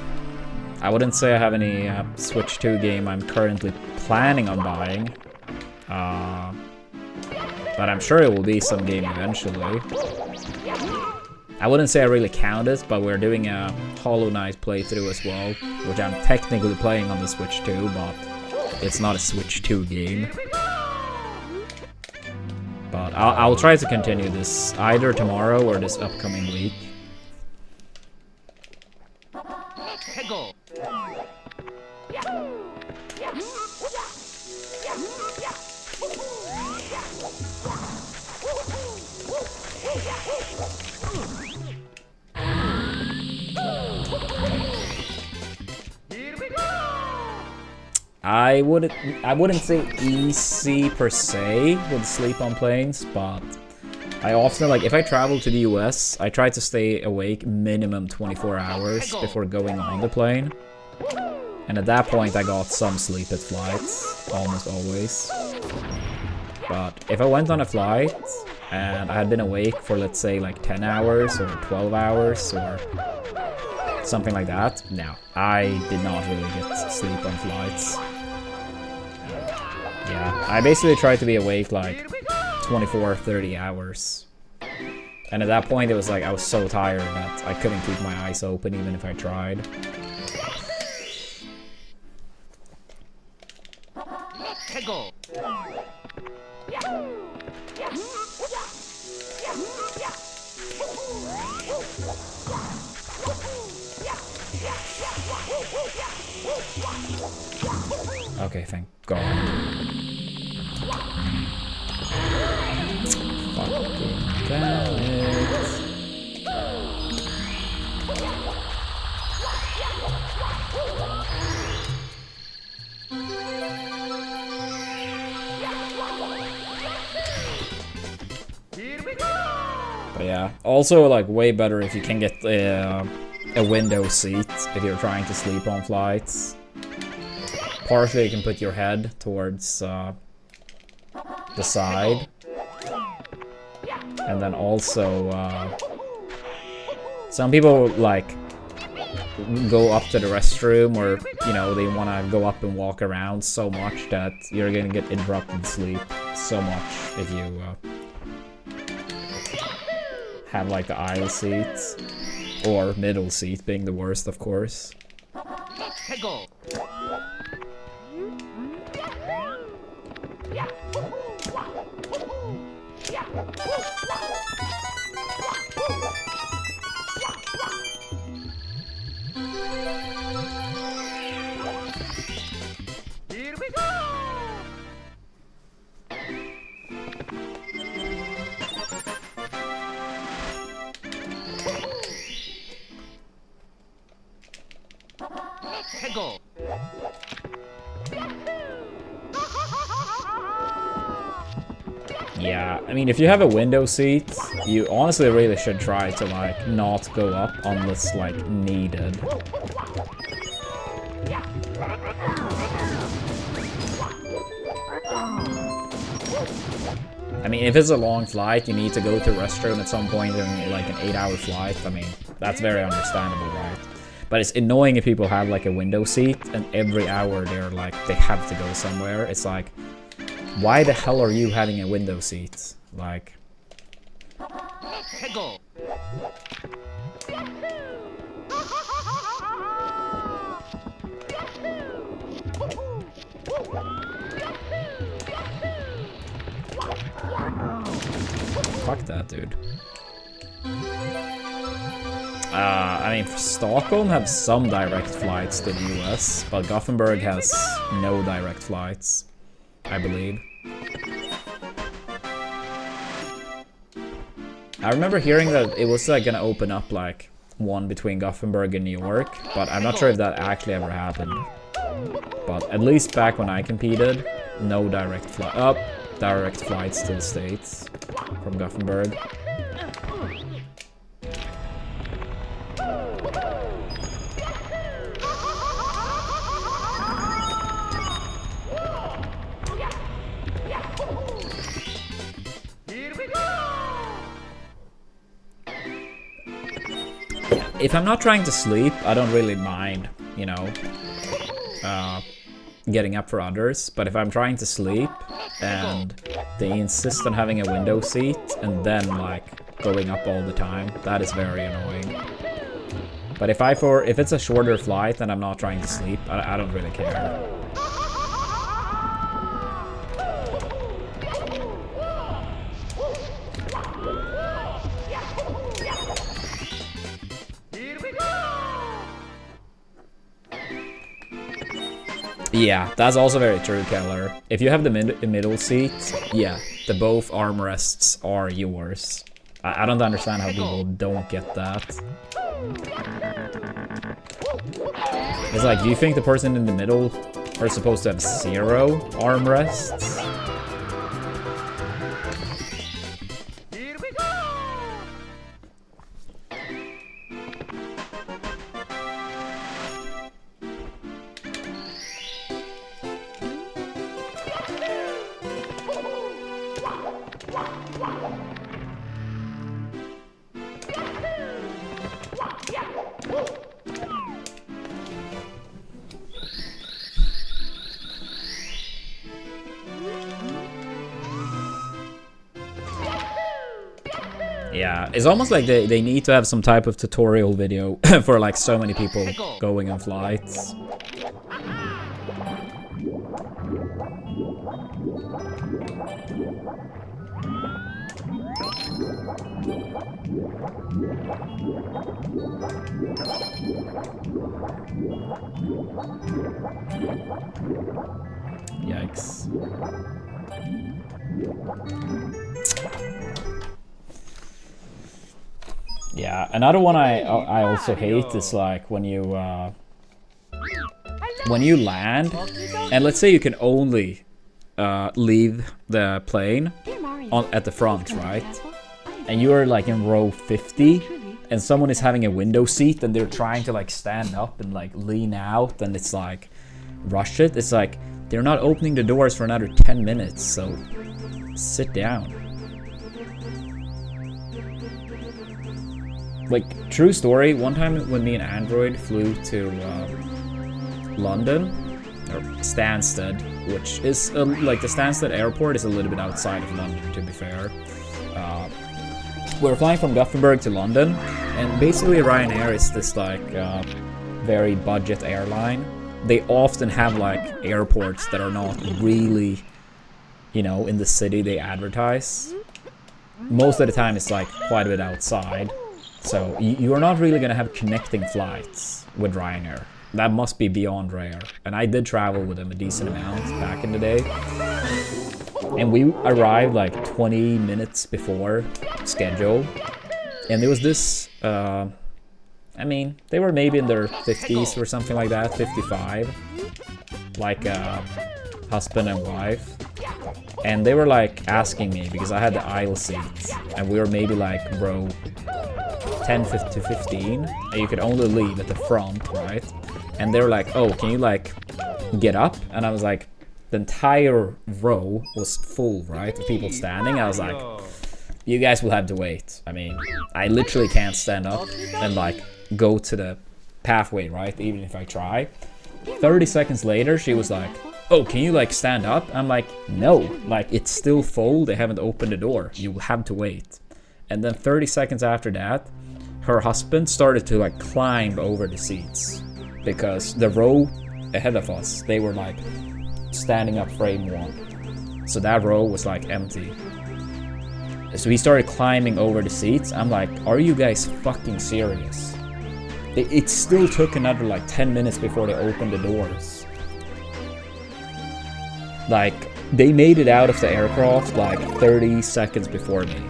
I wouldn't say I have any Switch 2 game I'm currently planning on buying. But I'm sure it will be some game eventually. I wouldn't say I really count it, but we're doing a Hollow Knight playthrough as well, which I'm technically playing on the Switch 2, but it's not a Switch 2 game. But I'll try to continue this either tomorrow or this upcoming week. I wouldn't say easy per se with sleep on planes, but I often, like, if I travel to the US, I try to stay awake minimum 24 hours before going on the plane. And at that point I got some sleep at flights, almost always. But if I went on a flight and I had been awake for, let's say, like 10 hours or 12 hours or something like that, no, I did not really get sleep on flights. Yeah, I basically tried to be awake like 24, 30 hours. And at that point it was like I was so tired that I couldn't keep my eyes open even if I tried. Okay, thank God. Fucking damn it. But yeah, also like way better if you can get a window seat if you're trying to sleep on flights. Partially you can put your head towards the side. And then also, some people like go up to the restroom, or you know, they want to go up and walk around so much that you're gonna get interrupted sleep so much if you have like the aisle seats, or middle seat being the worst, of course. Yeah, I mean, if you have a window seat, you honestly really should try to, like, not go up unless, like, needed. I mean, if it's a long flight, you need to go to the restroom at some point during, like, an 8-hour flight. I mean, that's very understandable, right? But it's annoying if people have, like, a window seat, and every hour they're, like, they have to go somewhere. It's like, why the hell are you having a window seat? Like... Fuck that, dude. I mean, Stockholm have some direct flights to the US, but Gothenburg has no direct flights, I believe. I remember hearing that it was like gonna open up like one between Gothenburg and New York, but I'm not sure if that actually ever happened. But at least back when I competed, no direct flights to the States from Gothenburg. if I'm not trying to sleep, I don't really mind, you know, getting up for others. But if I'm trying to sleep and they insist on having a window seat and then like going up all the time, that is very annoying. But if it's a shorter flight and I'm not trying to sleep, I don't really care. Here we go! Yeah, that's also very true, Keller. If you have the middle seat, yeah, the both armrests are yours. I don't understand how people don't get that. It's like, do you think the person in the middle are supposed to have 0 armrests? Here we go! Yeah, it's almost like they need to have some type of tutorial video for like so many people going on flights. Yikes. Yeah, another one I also hate is like when you land, and let's say you can only leave the plane at the front, right? And you are like in row 50, and someone is having a window seat, and they're trying to like stand up and like lean out, and it's like rush it. It's like they're not opening the doors for another 10 minutes, so sit down. Like, true story, one time when me and Android flew to London, or Stansted, which is, like, the Stansted airport is a little bit outside of London, to be fair. We were flying from Gothenburg to London, and basically Ryanair is this, like, very budget airline. They often have, like, airports that are not really, you know, in the city they advertise. Most of the time it's, like, quite a bit outside. So you are not really going to have connecting flights with Ryanair. That must be beyond rare. And I did travel with them a decent amount back in the day. And we arrived like 20 minutes before schedule. And there was this, I mean, they were maybe in their 50s or something like that, 55. Like husband and wife. And they were like asking me, because I had the aisle seats. And we were maybe like row 10 to 15, and you could only leave at the front, right? And they were like, oh, can you like get up? And I was like, the entire row was full, right, of people standing. I was like, you guys will have to wait. I mean, I literally can't stand up and like go to the pathway, right, even if I try. 30 seconds later, she was like, oh, can you like stand up? I'm like, no, like it's still full, they haven't opened the door, you will have to wait. And then 30 seconds after that, her husband started to like climb over the seats, because the row ahead of us, they were like standing up frame 1. So that row was like empty. So he started climbing over the seats. I'm like, are you guys fucking serious? It still took another like 10 minutes before they opened the doors. Like, they made it out of the aircraft like 30 seconds before me.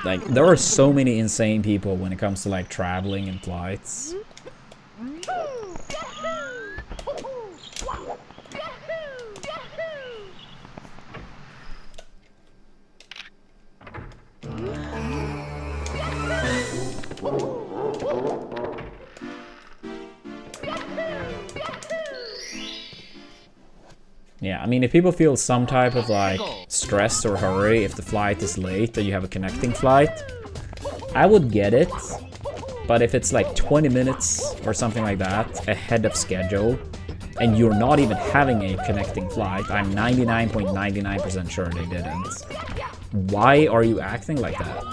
Like, there are so many insane people when it comes to like traveling and flights. Yeah, I mean, if people feel some type of like stress or hurry if the flight is late or you have a connecting flight, I would get it. But if it's like 20 minutes or something like that ahead of schedule, and you're not even having a connecting flight, I'm 99.99% sure they didn't. Why are you acting like that?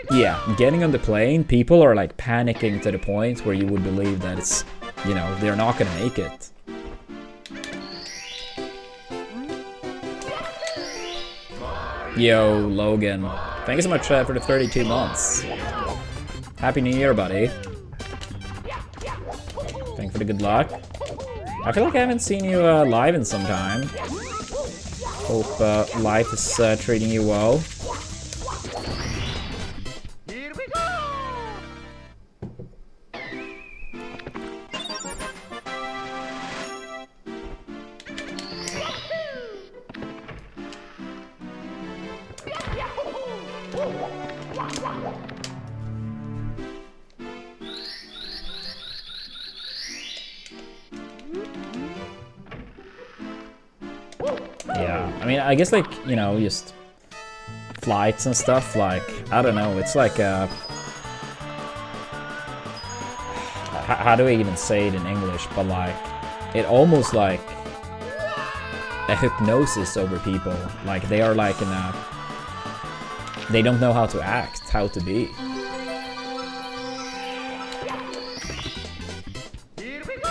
Yeah, getting on the plane, people are like panicking to the point where you would believe that it's, you know, they're not gonna make it. Yo, Logan. Thank you so much for the 32 months. Happy New Year, buddy. Thank you for the good luck. I feel like I haven't seen you live in some time. Hope life is treating you well. Here we go! Yeah, I mean, I guess like, you know, just flights and stuff, like, I don't know, it's like how do I even say it in English, but like, it almost like a hypnosis over people, like they are like in a, they don't know how to act, how to be. Here we go!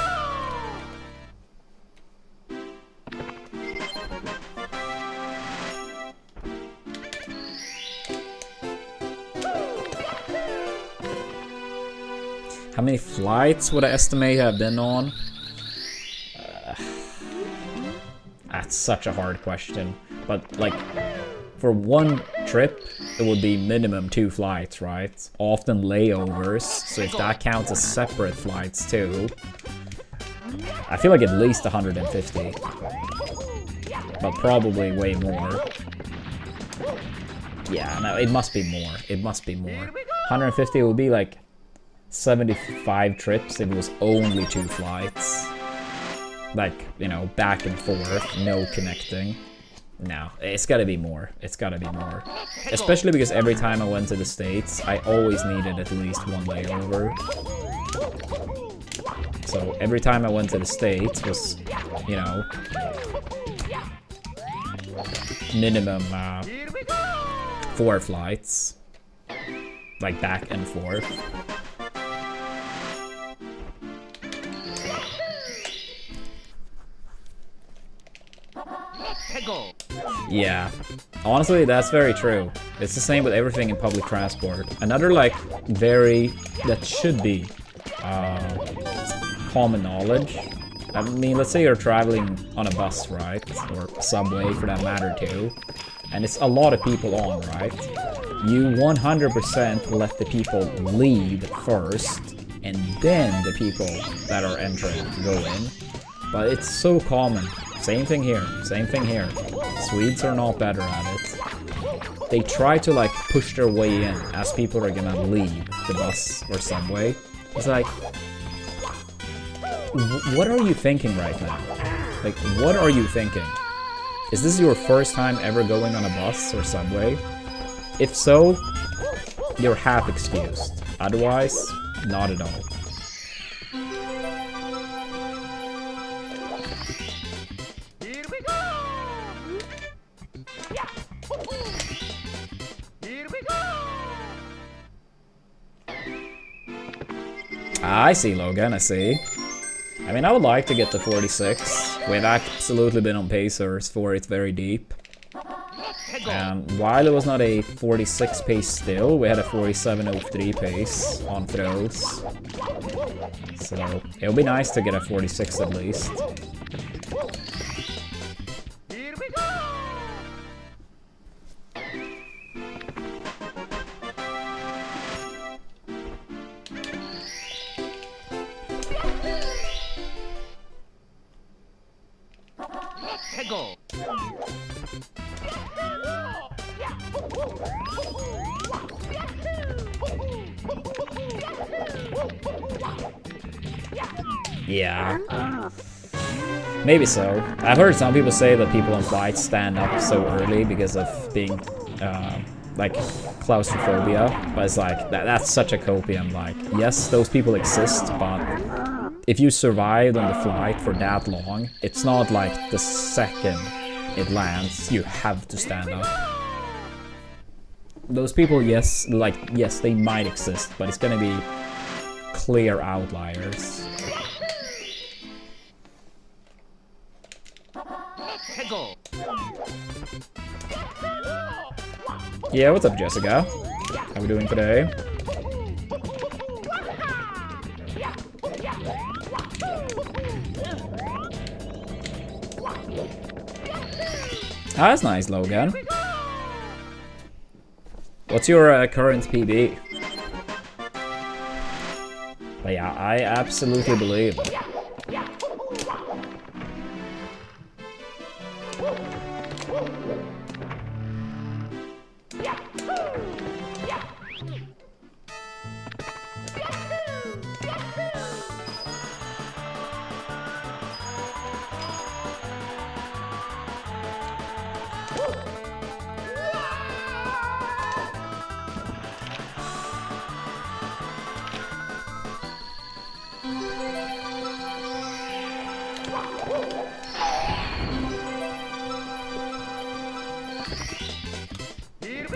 How many flights would I estimate I've been on? That's such a hard question. But like, for one trip, it would be minimum 2 flights, right? Often layovers, so if that counts as separate flights too, I feel like at least 150. But probably way more. Yeah, no, it must be more. It must be more. 150 would be like 75 trips if it was only 2 flights. Like, you know, back and forth, no connecting. No, it's gotta be more. It's gotta be more. Especially because every time I went to the States, I always needed at least 1 layover. So every time I went to the States was, you know, minimum 4 flights. Like back and forth. Yeah, honestly, that's very true. It's the same with everything in public transport. Another, like, that should be common knowledge. I mean, let's say you're traveling on a bus, right? Or subway, for that matter, too. And it's a lot of people on, right? You 100% let the people leave first, and then the people that are entering go in. But it's so common. Same thing here. Same thing here. Swedes are not better at it. They try to like push their way in as people are gonna leave the bus or subway. It's like, what are you thinking right now? Like, what are you thinking? Is this your first time ever going on a bus or subway? If so, you're half excused. Otherwise, not at all. I see, Logan, I see. I mean, I would like to get to 46. We've absolutely been on pacers for it very deep. And while it was not a 46 pace still, we had a 47.03 pace on throws. So, it would be nice to get a 46 at least. Here we go! Yeah. Maybe so. I've heard some people say that people on flights stand up so early because of being, like, claustrophobia. But it's like, that's such a copium. Like, yes, those people exist, but if you survived on the flight for that long, it's not like the second it lands, you have to stand up. Those people, yes, they might exist, but it's gonna be clear outliers. Yeah, what's up, Jessica? How we doing today? Ah, that's nice, Logan. What's your current PB? But yeah, I absolutely believe it.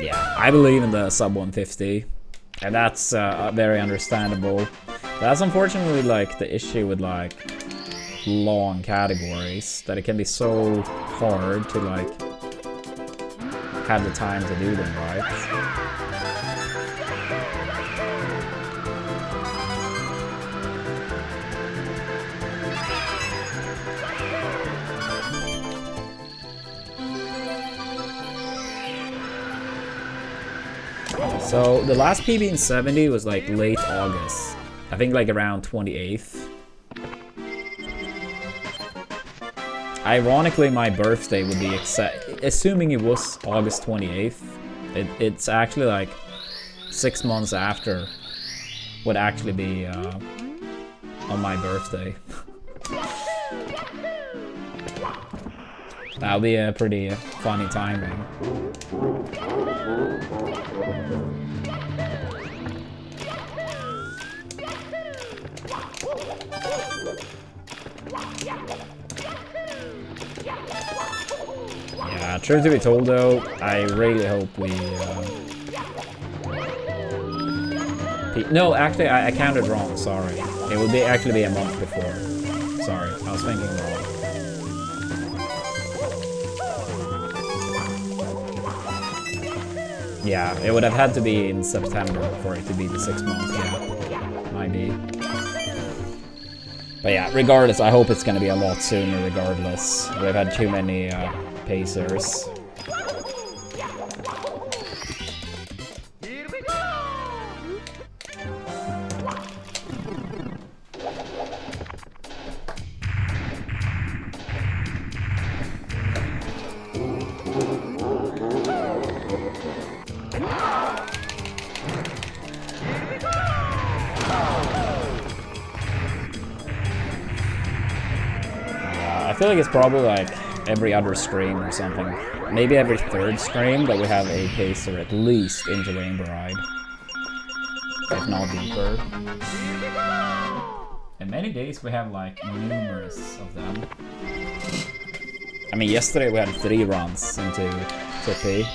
Yeah, I believe in the sub 150, and that's very understandable. That's unfortunately like the issue with like long categories, that it can be so hard to like have the time to do them right. So the last PB in 70 was like late August. I think like around 28th. Ironically, my birthday would be assuming it was August 28th. It's actually like 6 months after would actually be on my birthday. That'll be a pretty funny timing. Yeah, truth to be told though, I really hope we... No, actually, I counted wrong, sorry. It would actually be a month before. Sorry, I was thinking wrong. Yeah, it would have had to be in September for it to be the 6 month gap. Might be. But yeah, regardless, I hope it's gonna be a lot sooner regardless. We've had too many pacers. I feel like it's probably like every other stream or something. Maybe every third stream that we have a pacer at least into Rainbow Ride. If not deeper. And many days we have like numerous of them. I mean, yesterday we had 3 runs into Tippy.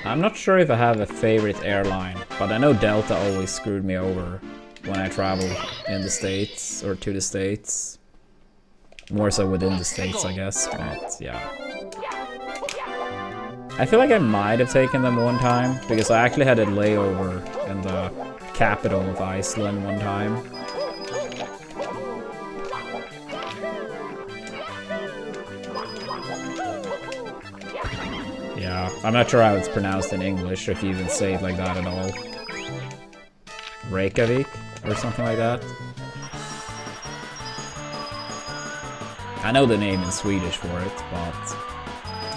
I'm not sure if I have a favorite airline, but I know Delta always screwed me over when I travel in the States or to the States. More so within the States, I guess, but yeah. I feel like I might have taken them one time, because I actually had a layover in the capital of Iceland one time. Yeah, I'm not sure how it's pronounced in English, or if you even say it like that at all. Reykjavik, or something like that. I know the name in Swedish for it, but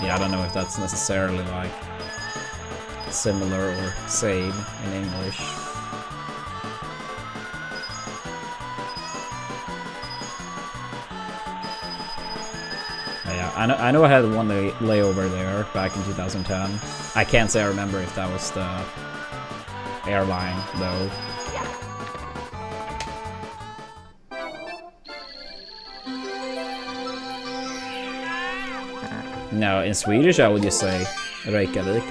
yeah, I don't know if that's necessarily like similar or same in English. Yeah, I know I had one layover there back in 2010. I can't say I remember if that was the airline though. No, in Swedish I would just say Reykjavik.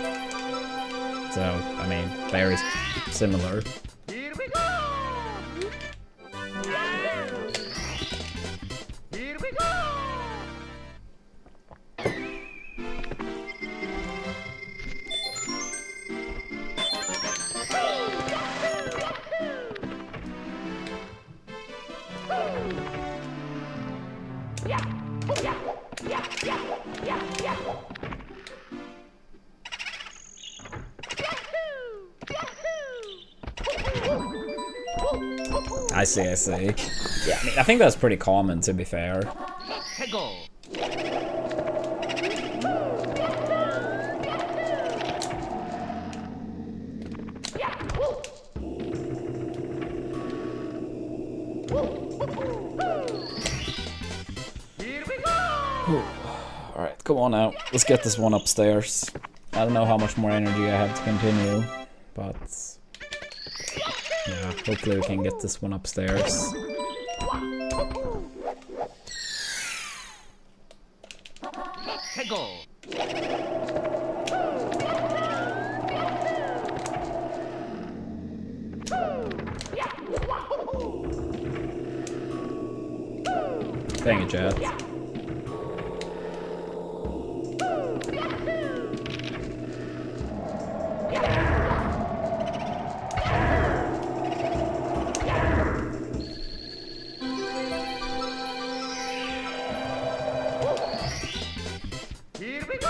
So, I mean, very similar. Here we go! Here we go! I see. Yeah, I mean, I think that's pretty common, to be fair. Alright, come on now. Let's get this one upstairs. I don't know how much more energy I have to continue, but yeah, hopefully we can get this one upstairs. Dang it, Chad. Here we go!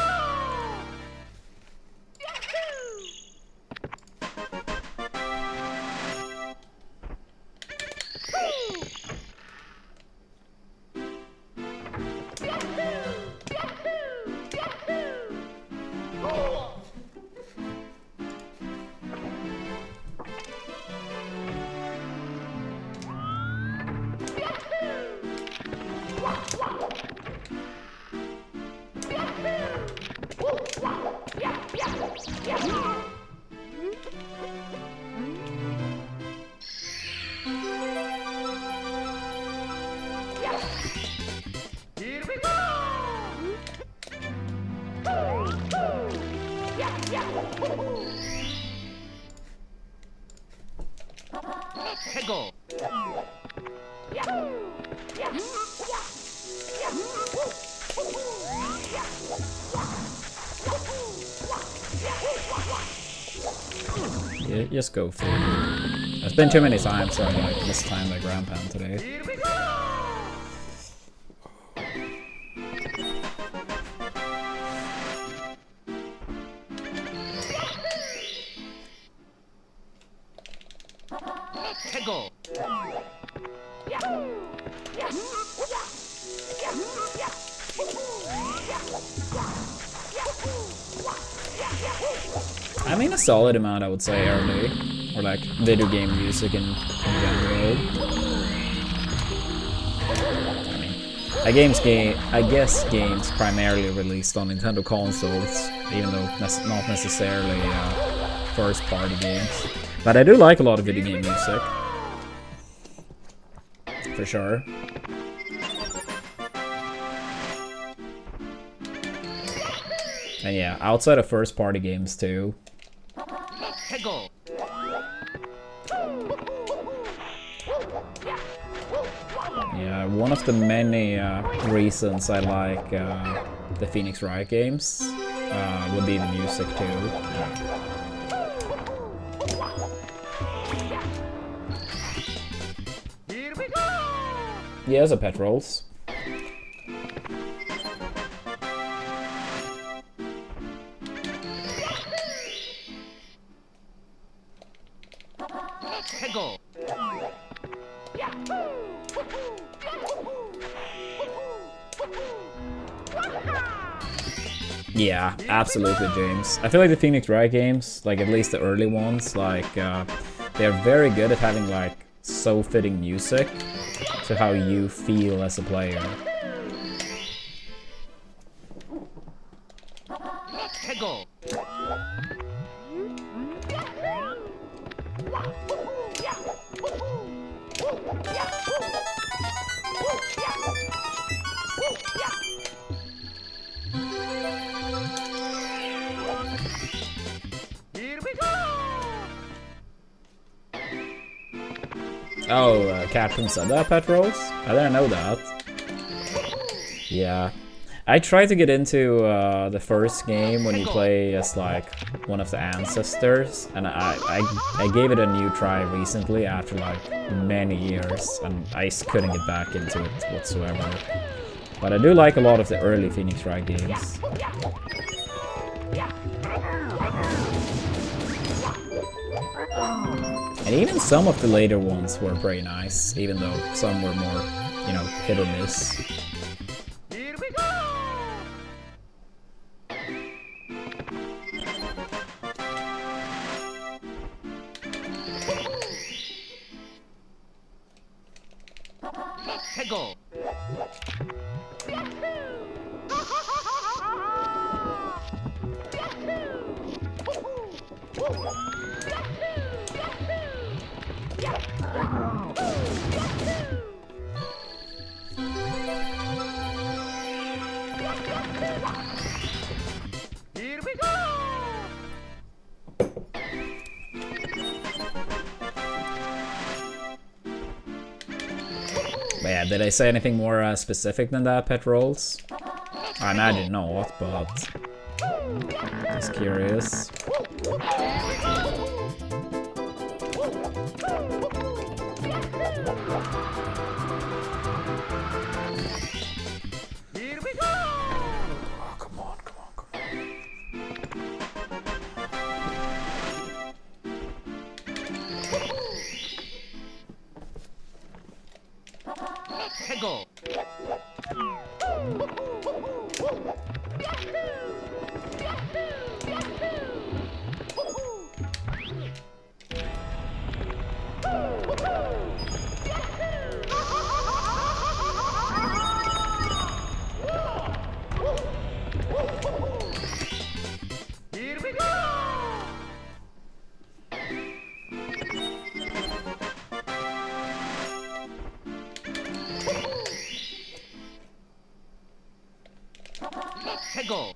Here we go! Yeah, just go for it. It's been too many times, so I like this time the ground pound today. Here we go! I mean, a solid amount, I would say, early. Or like video game music in general. I mean, I guess games primarily released on Nintendo consoles, even though not necessarily first-party games. But I do like a lot of video game music. For sure. And yeah, outside of first-party games too. Hegel. Yeah, one of the many reasons I like the Phoenix Wright games would be the music too. Here we go. Yeah, the pet rolls. Hegel. Yeah, absolutely, James. I feel like the Phoenix Wright games, like at least the early ones, like they're very good at having like so fitting music to how you feel as a player. Hegel. Here we go. Oh, Captain said that, pet rolls? I didn't know that. Yeah. I tried to get into the first game when you play as like one of the ancestors, and I gave it a new try recently after like many years, and I just couldn't get back into it whatsoever. But I do like a lot of the early Phoenix Wright games. And even some of the later ones were pretty nice, even though some were more, you know, hit or miss. Here we go. Hegel. Here we go. But yeah, did I say anything more specific than that, pet rolls? I imagine not, but just curious. Here we go. Oh, come on, come on, come on. Hegel. Here we go. Hegel.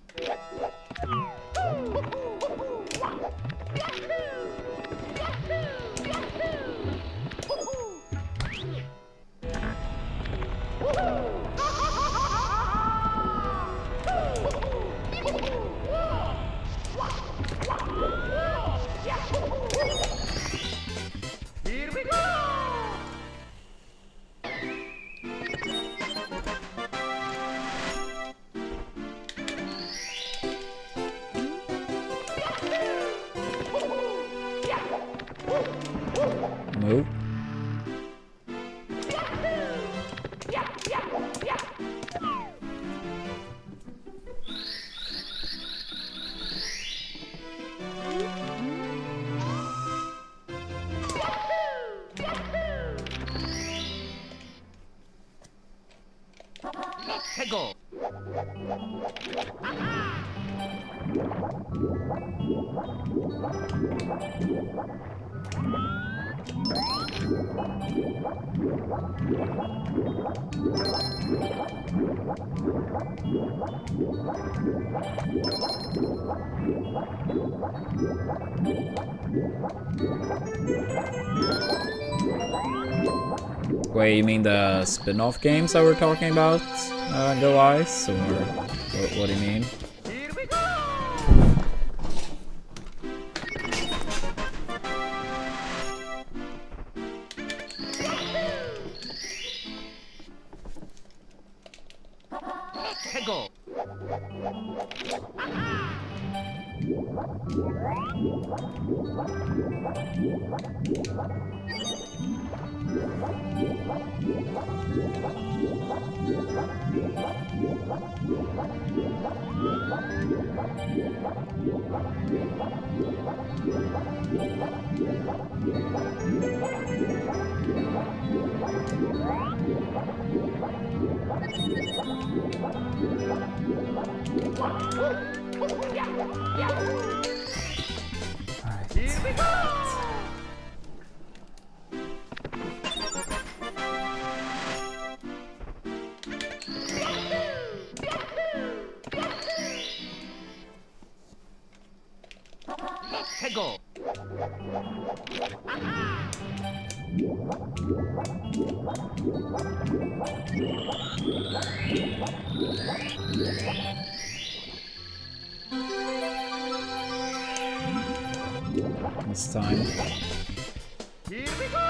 Here we go. Move. Hegel. Wait, you mean the spin-off games that we're talking about, Go Ice, or what do you mean? Here we go! Let's go! Here we go! Let's go! This time. Here we go!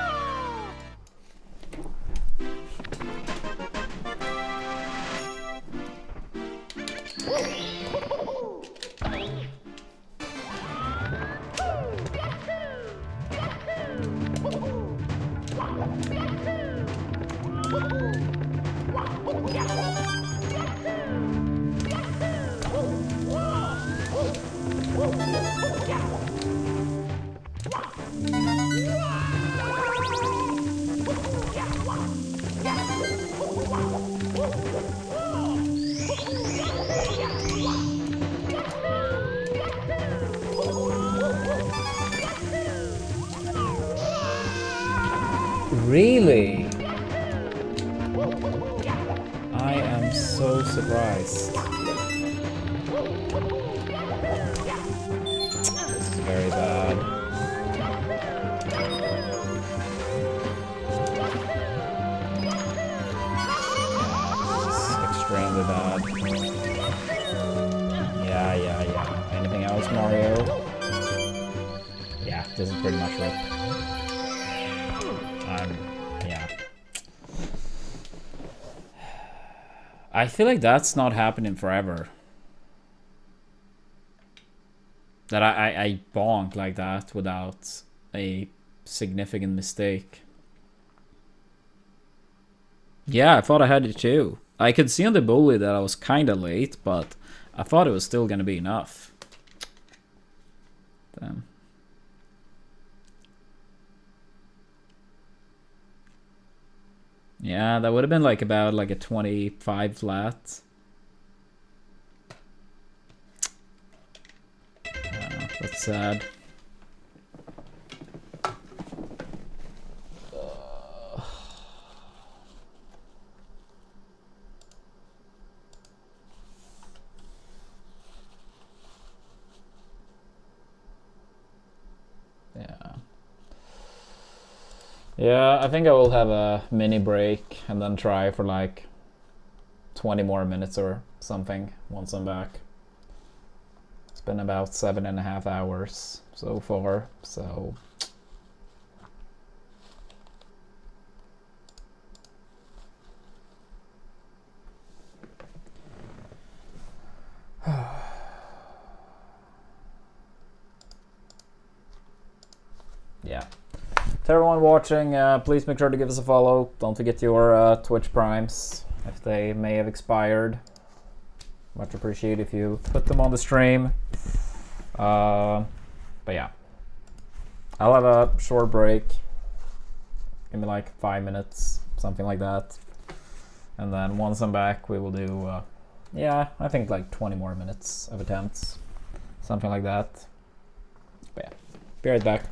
Really? I am so surprised. This is very bad. This is extremely bad. Yeah. Anything else, Mario? Yeah, this is pretty much rip. Yeah. I feel like that's not happening forever. That I bonk like that without a significant mistake. Yeah, I thought I had it too. I could see on the bully that I was kinda late, but I thought it was still gonna be enough. Damn. Yeah, that would have been like about like a 25 flat. That's sad. Yeah, I think I will have a mini break and then try for like 20 more minutes or something once I'm back. It's been about 7.5 hours so far, so... Yeah. To everyone watching, please make sure to give us a follow. Don't forget your Twitch primes if they may have expired. Much appreciate if you put them on the stream. But yeah, I'll have a short break, maybe like 5 minutes, something like that. And then once I'm back, we will do, yeah, I think like 20 more minutes of attempts, something like that. But yeah, be right back.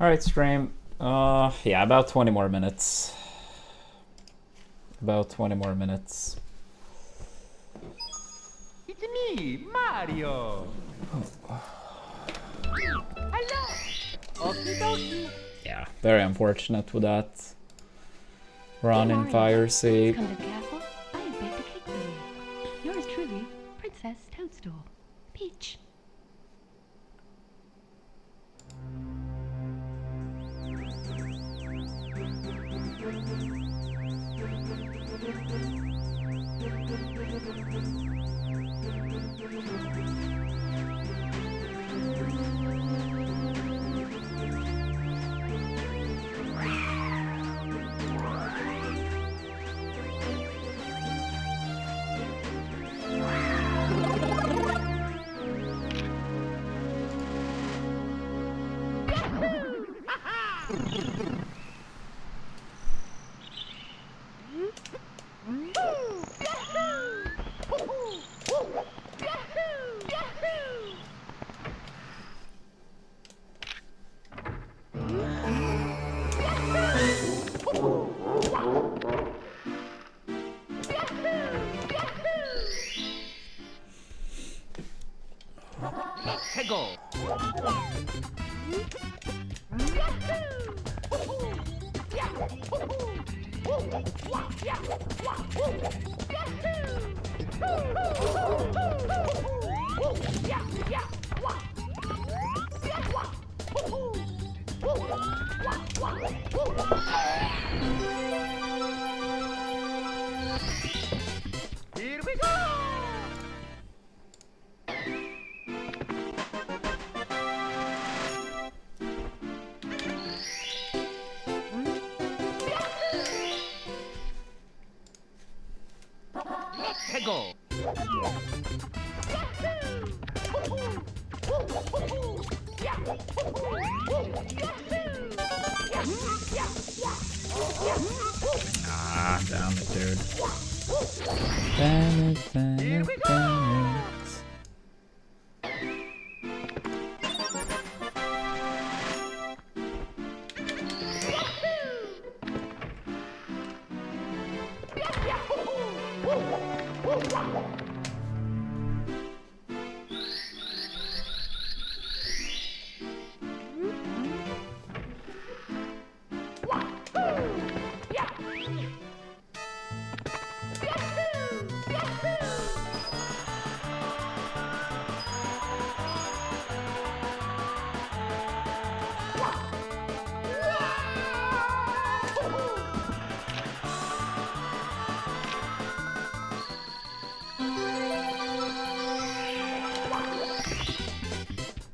Alright, stream. Yeah, about 20 more minutes. About 20 more minutes. It's me, Mario. Hello. Okie dokie. Yeah, very unfortunate with that. Run in Mario, Fire please Sea. come to the castle. I have baked a cake for you. Yours truly, Princess Toadstool. Peach. Tego. Here we go. Tego. Ah, damn it, dude. Damn it, damn Here it, we damn it.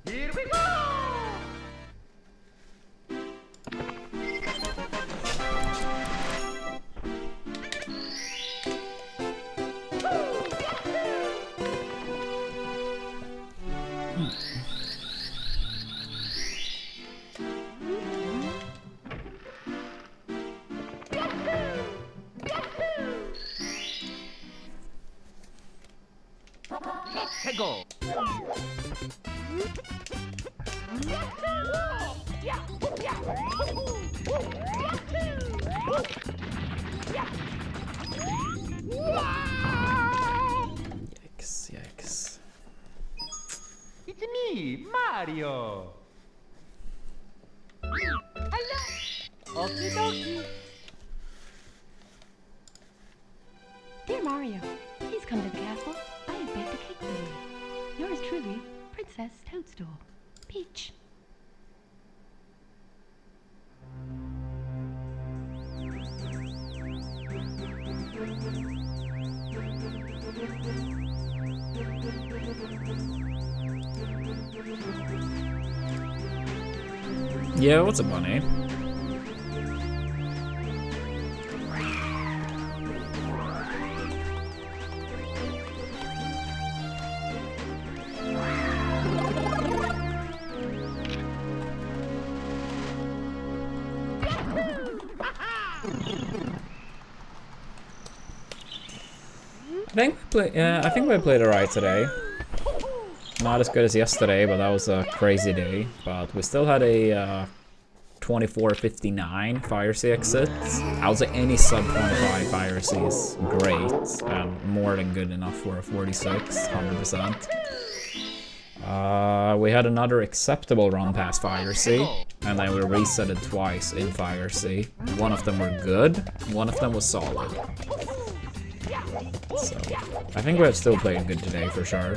Here we go. Tego. Yikes, yikes. It's me, Mario. Hello. Okie dokie. Dear Mario, please come to the castle. I have baked a cake for you. Yours truly, Princess Toadstool. Peach. Yeah, what's up, bunny? I think we played alright today. Not as good as yesterday, but that was a crazy day. But we still had a 24.59 Fire C exits. I would say any sub 25 Fire C is great, and more than good enough for a 46, 100%. We had another acceptable run past Fire C, and then we reset it twice in Fire C. One of them were good, one of them was solid. So, I think we have still played good today for sure.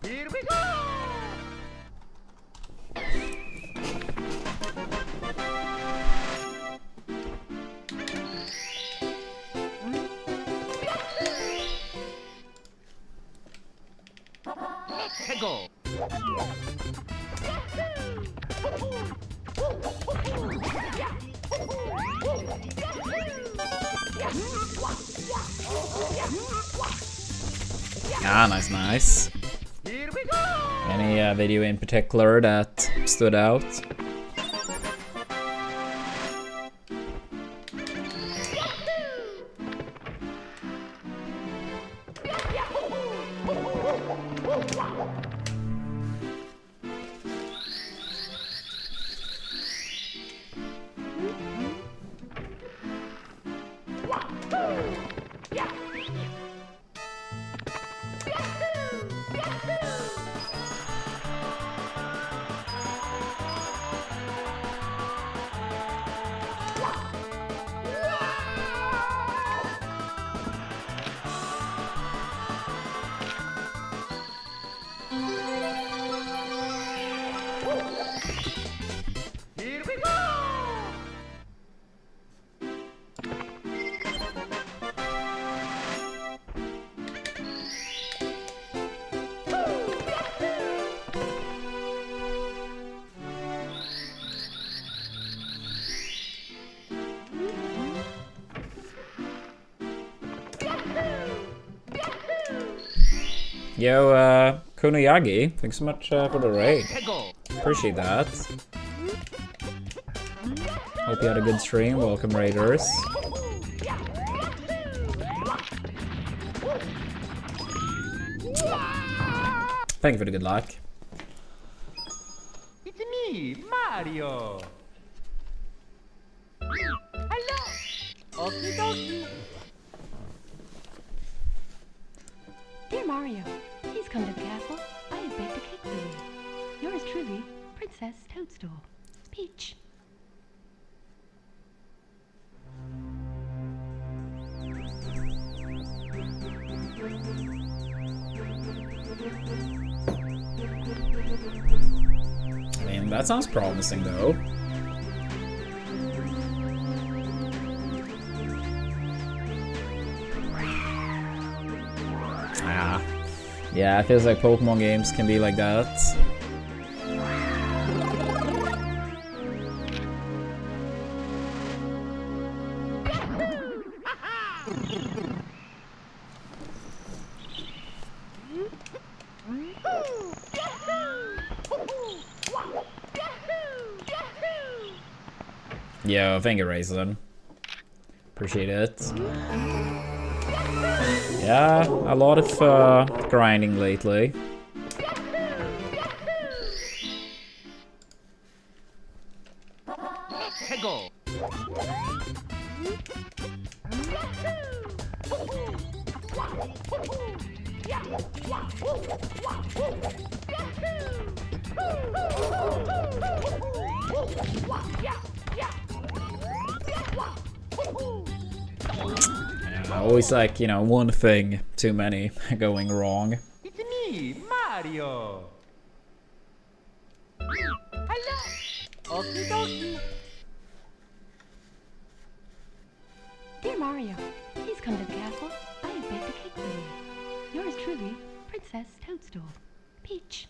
Here we go! Let's go! Ah, nice, nice. Here we go! Any video in particular that stood out? Here we go! Yo, Kunoyagi, thanks so much for the raid. Let's go! Appreciate that. Hope you had a good stream. Welcome, raiders. Thank you for the good luck. It's me, Mario! Hello! Okie dokie! Dear Mario, please come to the castle. I have baked a cake for you. Yours truly, Princess Toadstool. Peach. I mean, that sounds promising though. Ah. Yeah, it feels like Pokemon games can be like that. Yo, thank you, Raisin. Appreciate it. Yeah, a lot of grinding lately. Let's go! Yeah, always like, you know, one thing too many going wrong. It's me, Mario! Hello! Okie dokie! Dear Mario, please come to the castle. I have baked a cake for you. Yours truly, Princess Toadstool. Peach.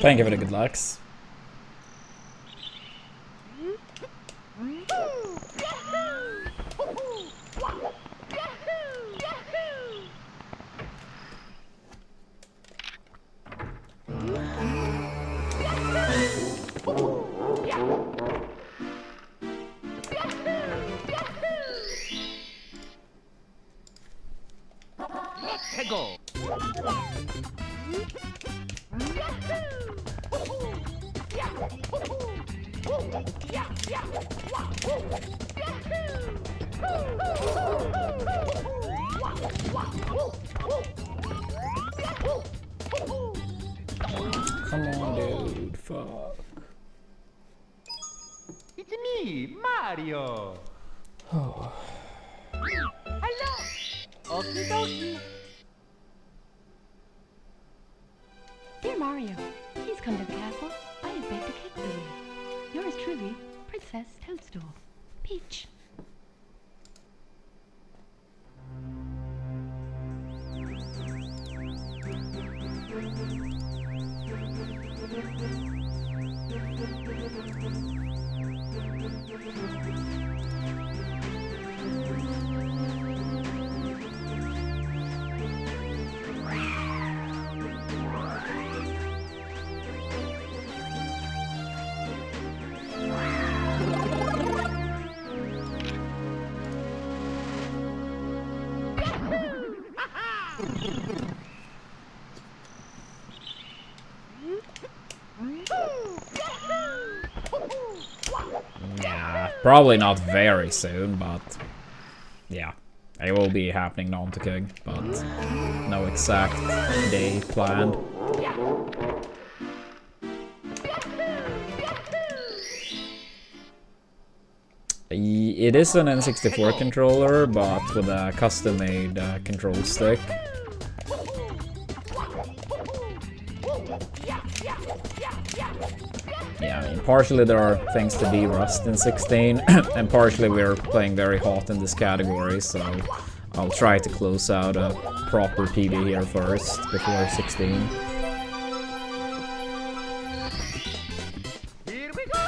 Thank you for the good lucks. Go. Come on, dude. Fuck. It's me, Mario. Hello. Okie dokie. Dear Mario, please come to the castle. I have baked a cake for you. Yours truly, Princess Toadstool. Peach. Yeah, probably not very soon, but yeah, it will be happening on to King, but no exact day planned. It is an N64 controller, but with a custom-made control stick. Yeah, I mean, partially there are things to de-rust in 16, and partially we're playing very hot in this category, so I'll try to close out a proper PB here first, before 16. Here we go.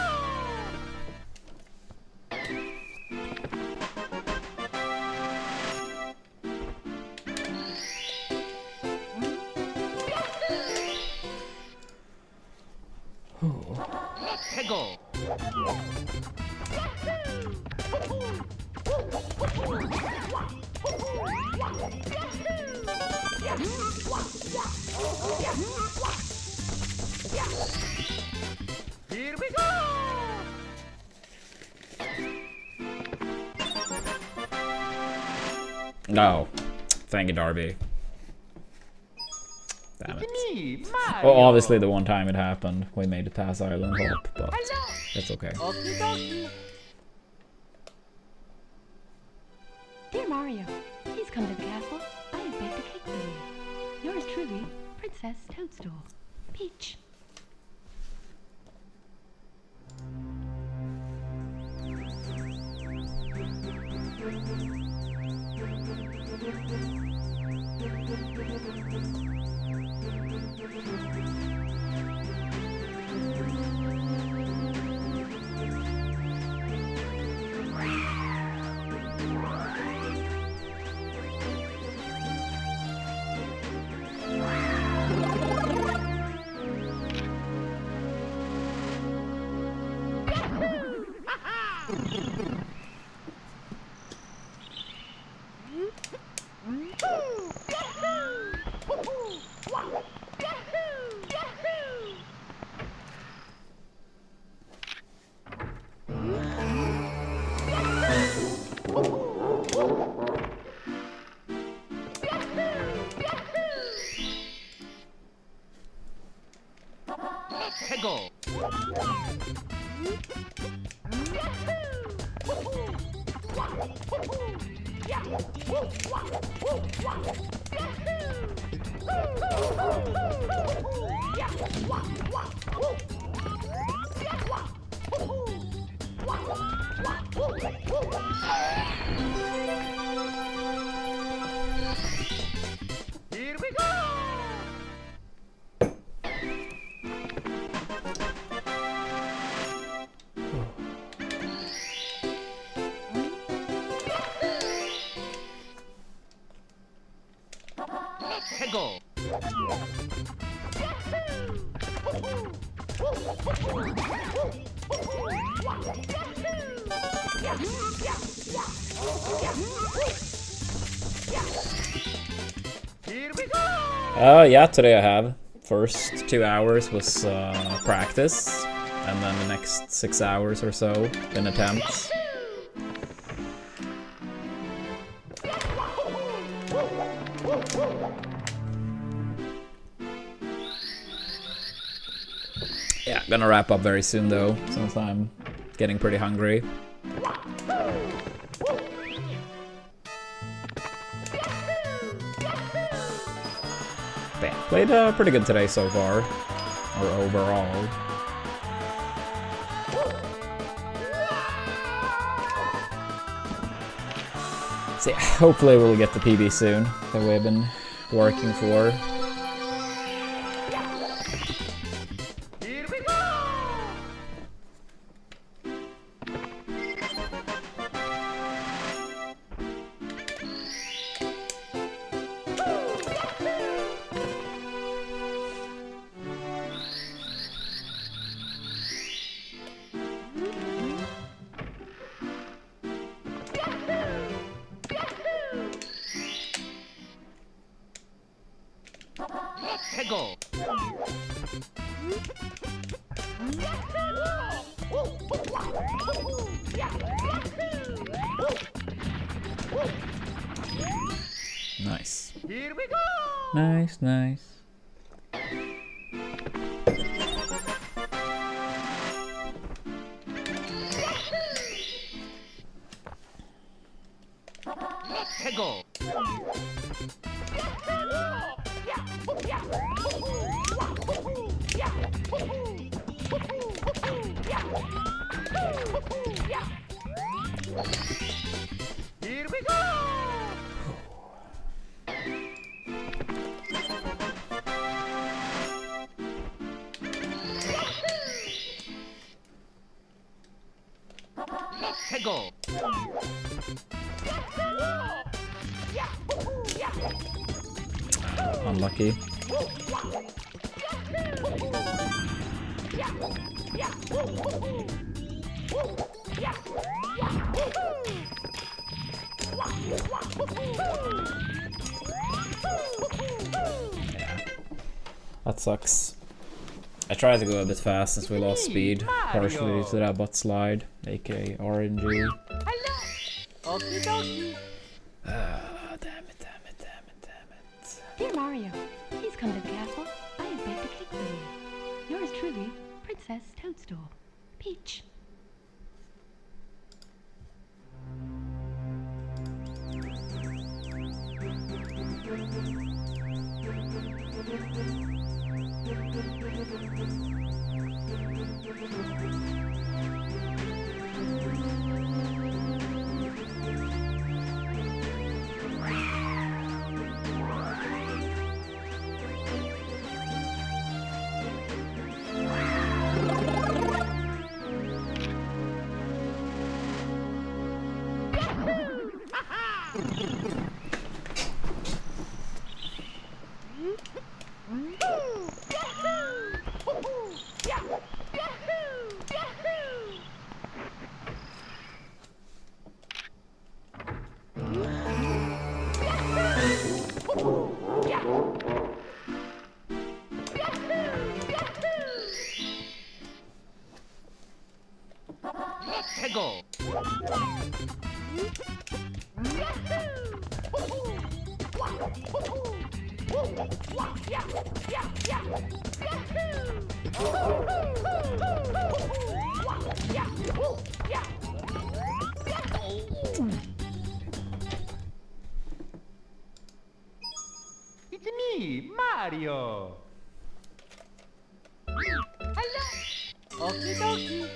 Go. Here we go. No. Thank you, Darby. Damn it. It's me, Mario. Well, obviously the one time it happened, we made a Taz Island hop, but it's okay. Okie dokie. Dear Mario, please come to the castle. I have baked a cake for you. Yours truly, Princess Toadstool. Peach. Go. Here we go. Peggle. Here we go. Yeah, today I have. First 2 hours was practice, and then the next 6 hours or so been attempts. Yeah, gonna wrap up very soon though, since I'm getting pretty hungry. But yeah, played pretty good today so far, or overall. So yeah, hopefully we'll get the PB soon that we've been working for. Here we go. Peggle. Nice. Here we go. Nice, nice. Peggle. Here we go. Peggle. Unlucky. That sucks. I tried to go a bit fast since we lost speed, partially due to that butt slide, aka RNG. Okie dokie. Damn it, damn it, damn it, damn it. Dear Mario, please come to the castle. I have baked a cake for you. Yours truly, Princess Toadstool. Peach. Peggle. It's me, Mario. Hello. Okie dokie.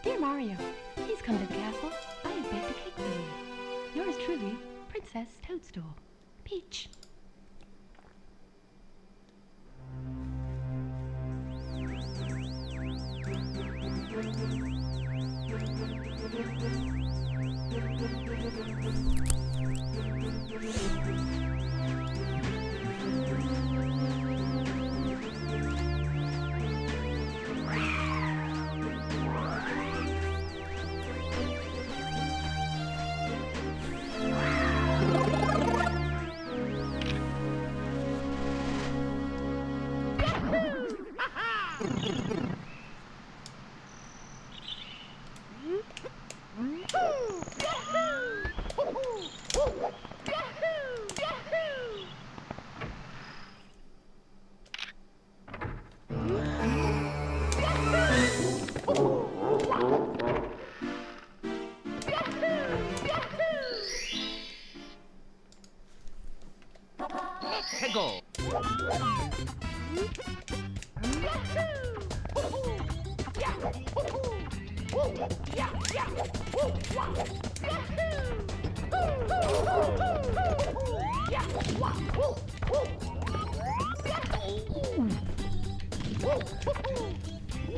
Dear Mario, please come to the castle. I have baked a cake for you. Yours truly, Princess Toadstool. Peach. Let's go.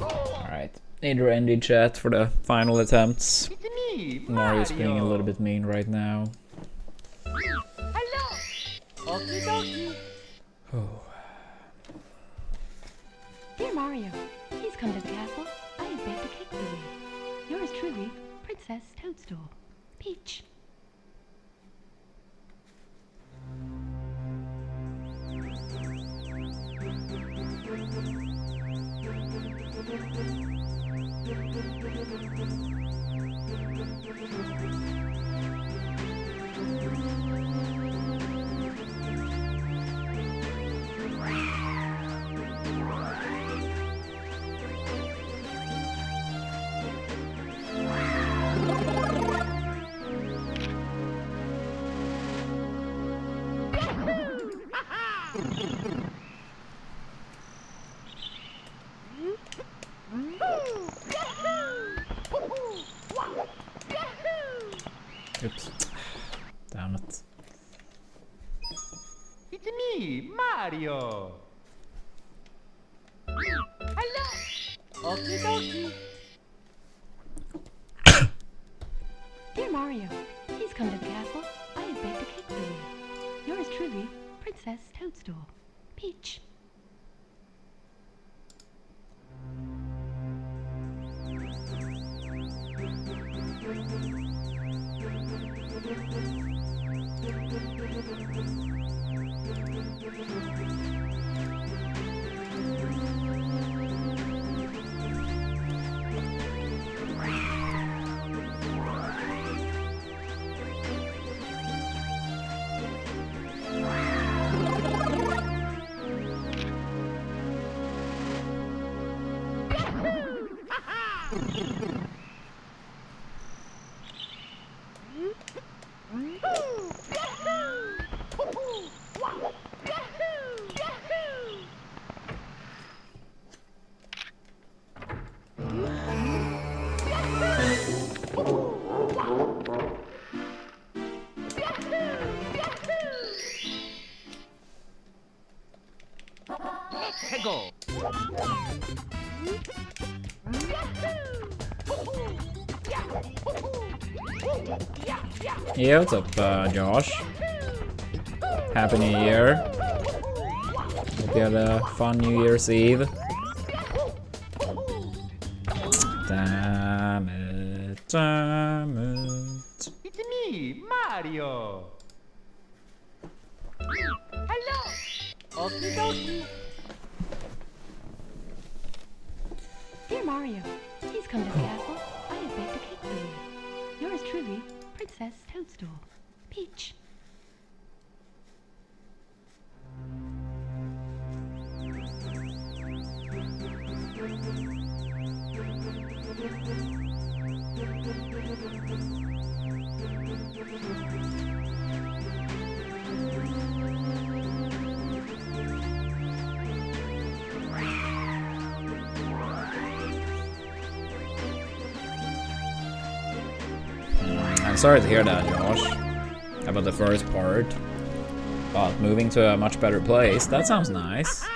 Alright. Need to end the chat for the final attempts. It's me, Mario's being a Mario. little bit mean right now. Hello. Okie dokie. Oh. Dear Mario, please come to the castle. I have baked a cake for you. Yours truly, Princess Toadstool. Peach. Oops. Damn it. It's me, Mario. Hello. Okie dokie. Dear Mario, please come to the castle. I have baked a cake for you. Yours truly, Princess Toadstool. Peach. Let's go. Yeah, what's up, Josh? Happy New Year. Hope you had a fun New Year's Eve. Damn it, damn it. It's me, Mario. Hello. Okie dokie. Dear Mario, please come to the castle. I have baked a cake for you. Yours truly, Princess Toadstool. Peach. I'm sorry to hear that, Josh, about the first part. But moving to a much better place, that sounds nice.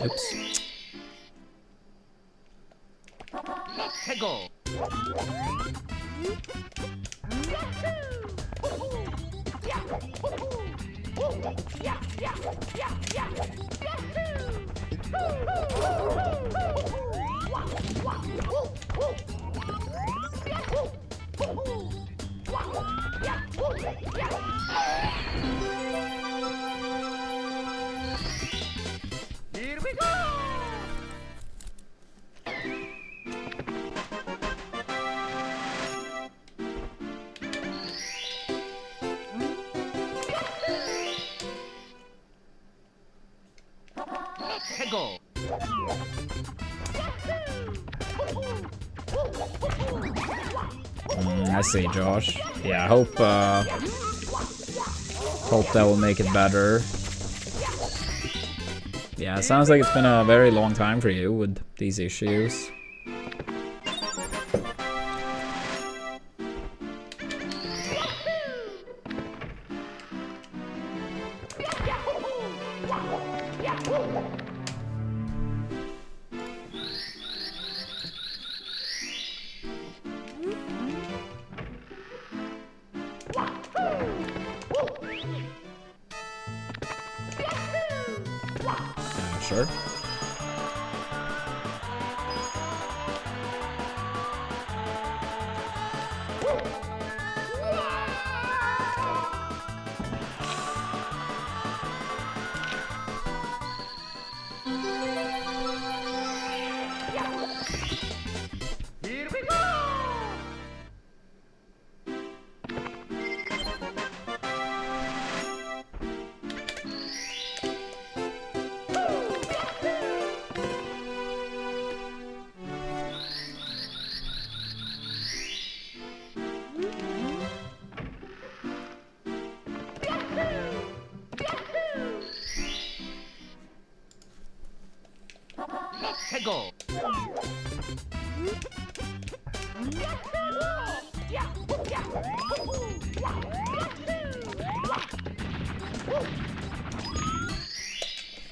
Oops. Let's go. Here we go! Go. I see, Josh. Yeah, I hope that will make it better. Yeah, it sounds like it's been a very long time for you with these issues. Sure. Here we go! Go.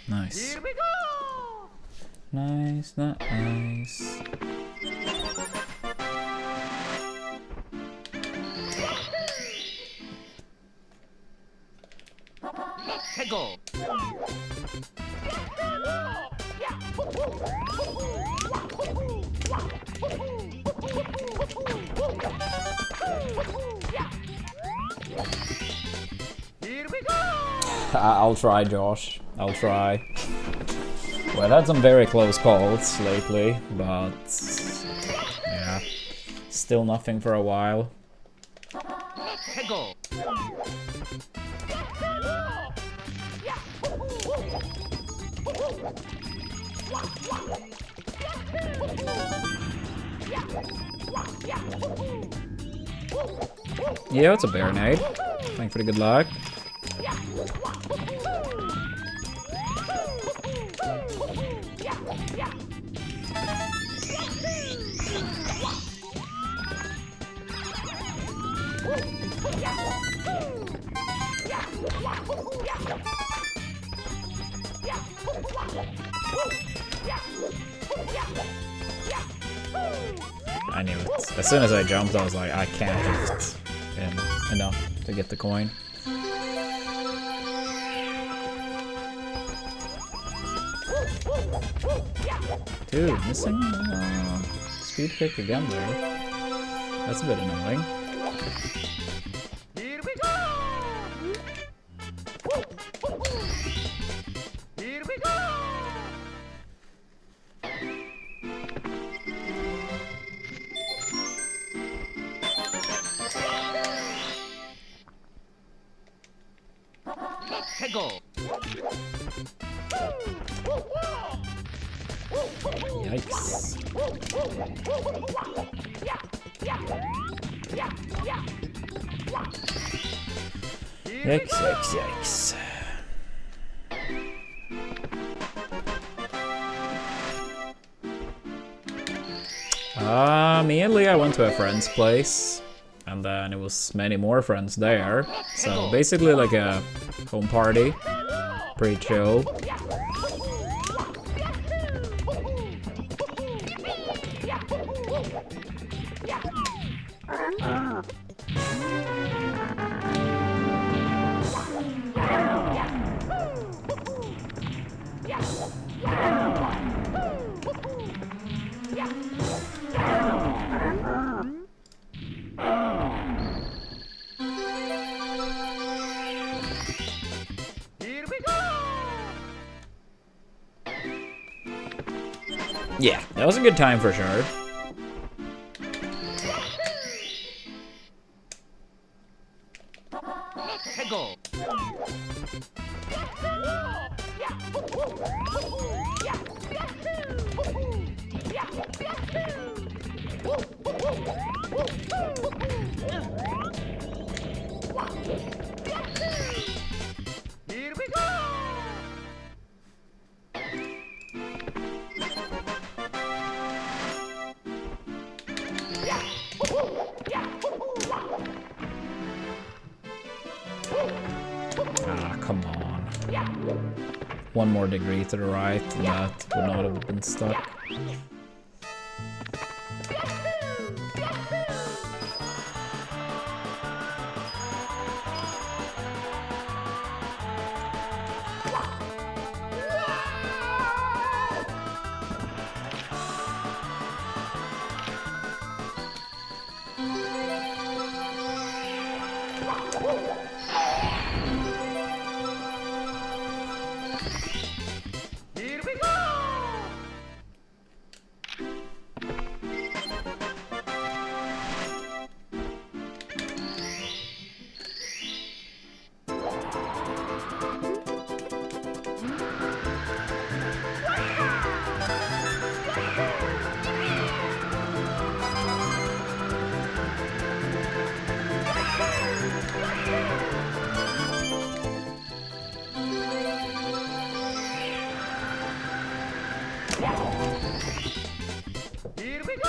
Nice. Here we go. Nice, nice. Go. Here we go. I'll try, Josh. I'll try. Well, I've had some very close calls lately, but yeah, still nothing for a while. Go. Yeah, it's a Baronade. Thanks for the good luck. I knew it. As soon as I jumped, I was like, I can't just enough to get the coin. Dude, missing speed pick again there. That's a bit annoying. Here we go. Here we go. Go. Yikes. Yikes, yikes, yikes. Me and Leah went to a friend's place, and then it was many more friends there. So basically like a home party. Pretty chill. Yeah, that was a good time for sure. 해고. Here we go. Ah, come on. One more degree to the right, and that would not have been stuck. Here we go. Here we go.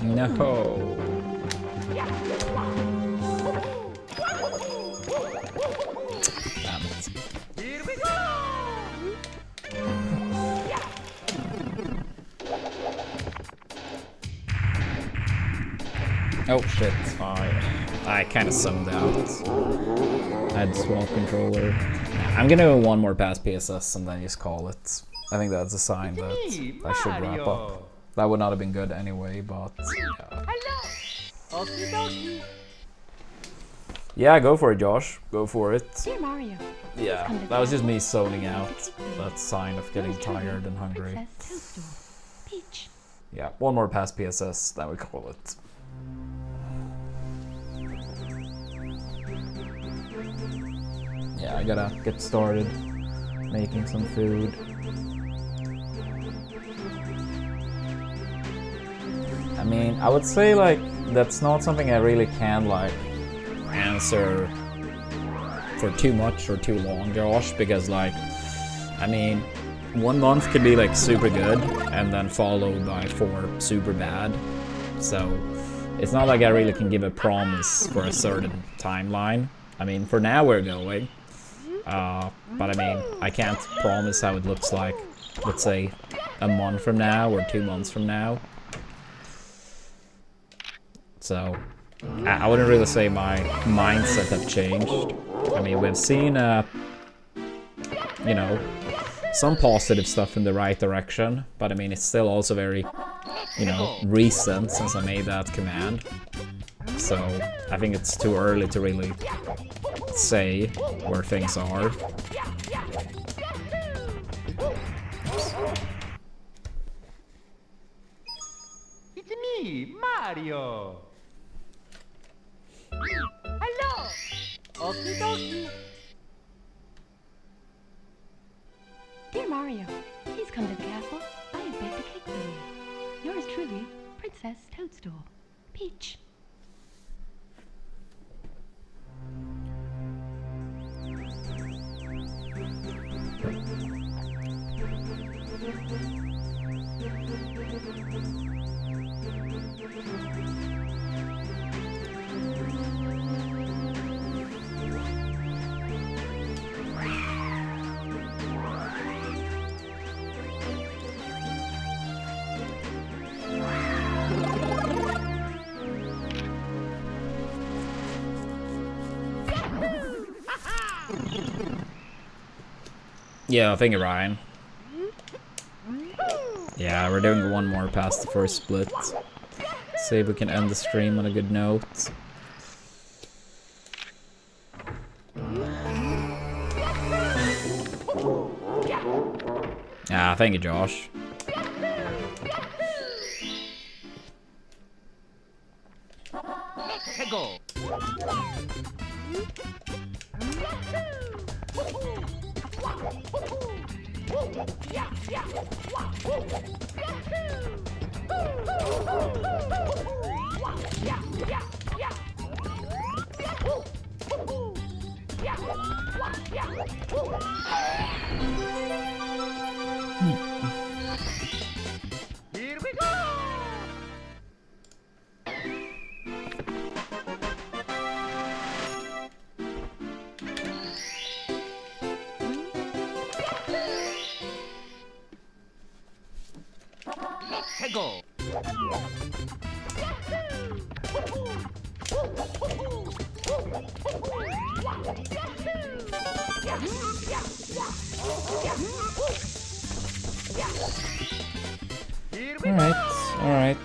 No. Damn it. Here we go. Oh shit. I kind of summed out. I had small controller. I'm gonna do one more pass PSS and then just call it. I think that's a sign that I should wrap up. That would not have been good anyway, but yeah. Hello. Okie dokie. Yeah, go for it, Josh. Go for it. Dear Mario, Yeah, that was just me zoning out. That sign of getting tired and hungry. Princess Toadstool. Peach. Yeah, one more pass PSS, then we call it. Yeah, I gotta get started making some food. I mean, I would say like that's not something I really can like answer for too much or too long, Josh, because like, I mean, 1 month could be like super good and then followed by 4 super bad. So it's not like I really can give a promise for a certain timeline. I mean, for now we're going. But I mean, I can't promise how it looks like, let's say, a month from now or 2 months from now. So, I wouldn't really say my mindset have changed. I mean, we've seen, you know, some positive stuff in the right direction, but I mean, it's still also very, you know, recent since I made that command. So, I think it's too early to really say where things are. It's me, Mario. Hello. Okie dokie. Mario. Please come to the castle. I have baked a cake for you. Yours truly, Princess Toadstool. Peach. Yeah, thank you, Ryan. Yeah, we're doing one more past the first split. See if we can end the stream on a good note. Yeah, thank you, Josh. Go. Here we go. Go. Alright.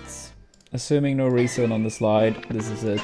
Assuming no reason on the slide, this is it.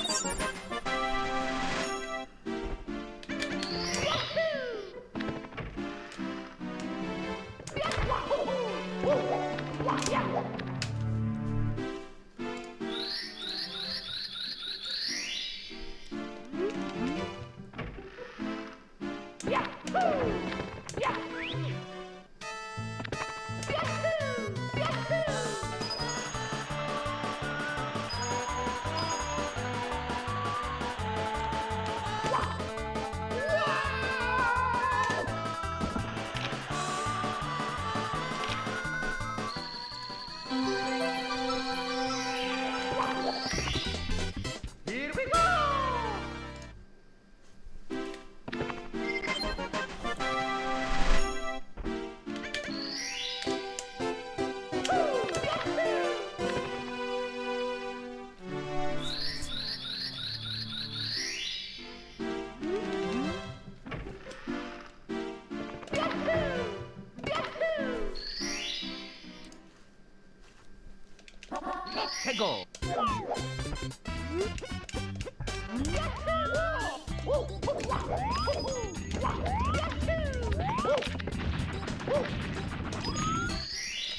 Here we go. Go.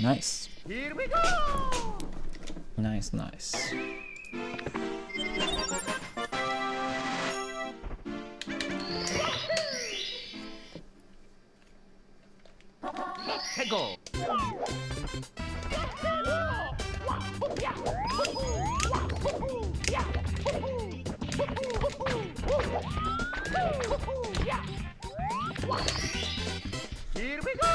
Nice. Here we go. Nice, nice. Go. Here we go.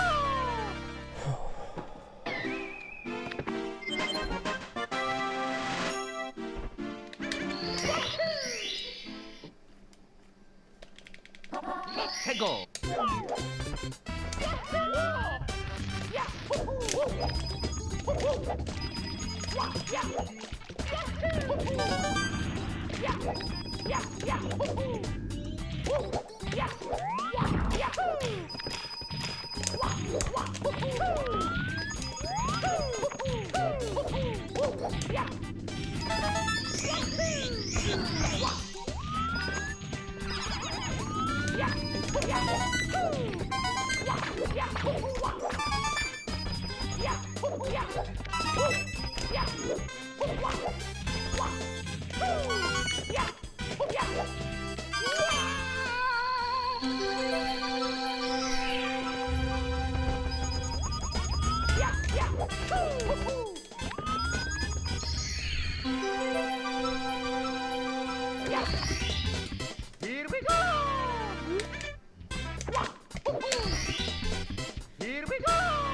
Go.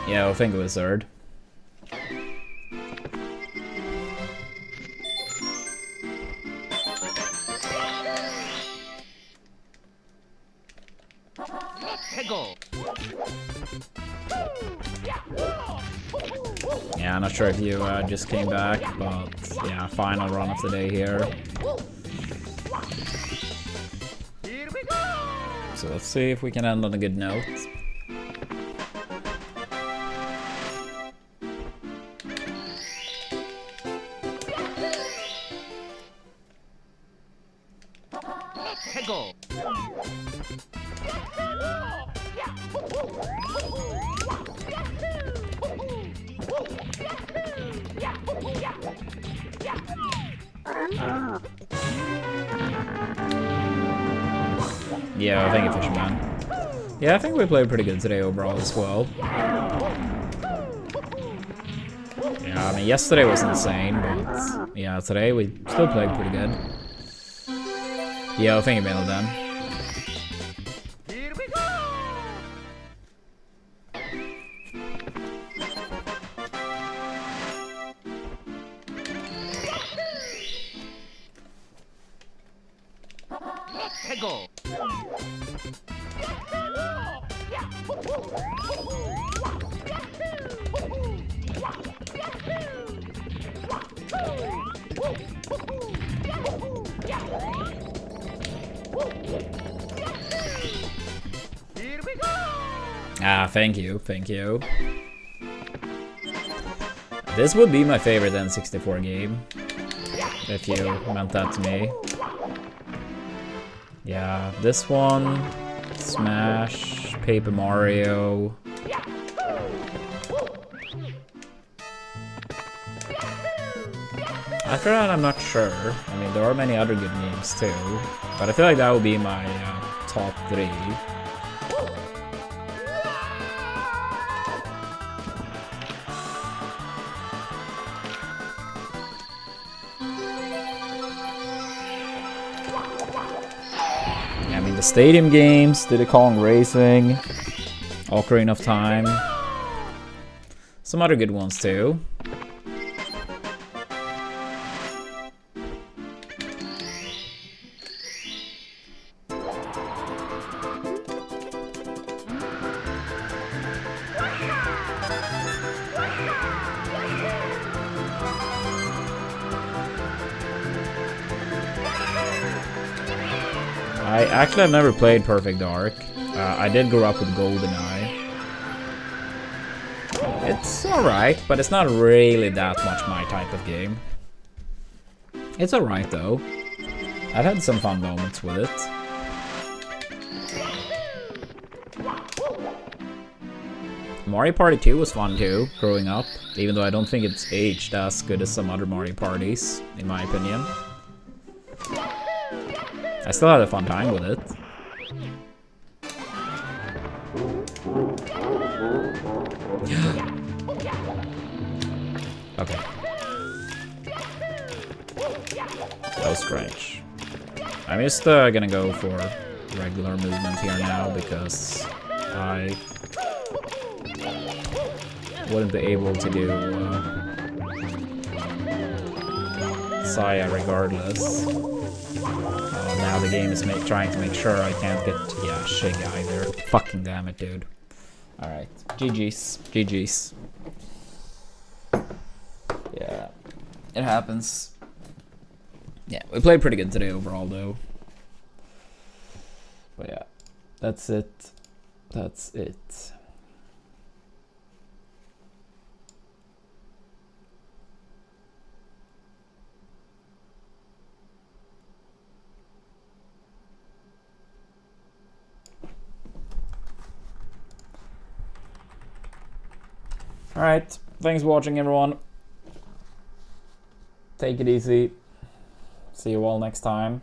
Yeah, I think it was third. Yeah, I'm not sure if you just came back, but yeah, final run of the day here. So let's see if we can end on a good note. Yeah, thank you, Fisherman. Yeah, I think we played pretty good today overall as well. Yeah, I mean, yesterday was insane, but yeah, today we still played pretty good. Yeah, thank you, Maildan. Ah, thank you, thank you. This would be my favorite N64 game, if you meant that to me. Yeah, this one, Smash, Paper Mario. After that, I'm not sure. I mean, there are many other good games too, but I feel like that would be my top 3. I mean, the Stadium games, Diddy Kong Racing, Ocarina of Time, some other good ones too. Actually, I've never played Perfect Dark. I did grow up with GoldenEye. It's alright, but it's not really that much my type of game. It's alright though. I've had some fun moments with it. Mario Party 2 was fun too, growing up, even though I don't think it's aged as good as some other Mario Parties, in my opinion. I still had a fun time with it. Okay. That was strange. I'm just gonna go for regular movement here now because I wouldn't be able to do Saya regardless. Now the game is trying to make sure I can't get Shig either. Fucking damn it, dude. Alright. GG's. GG's. Yeah. It happens. Yeah, we played pretty good today overall though. But yeah. That's it. That's it. Alright, thanks for watching everyone. Take it easy. See you all next time.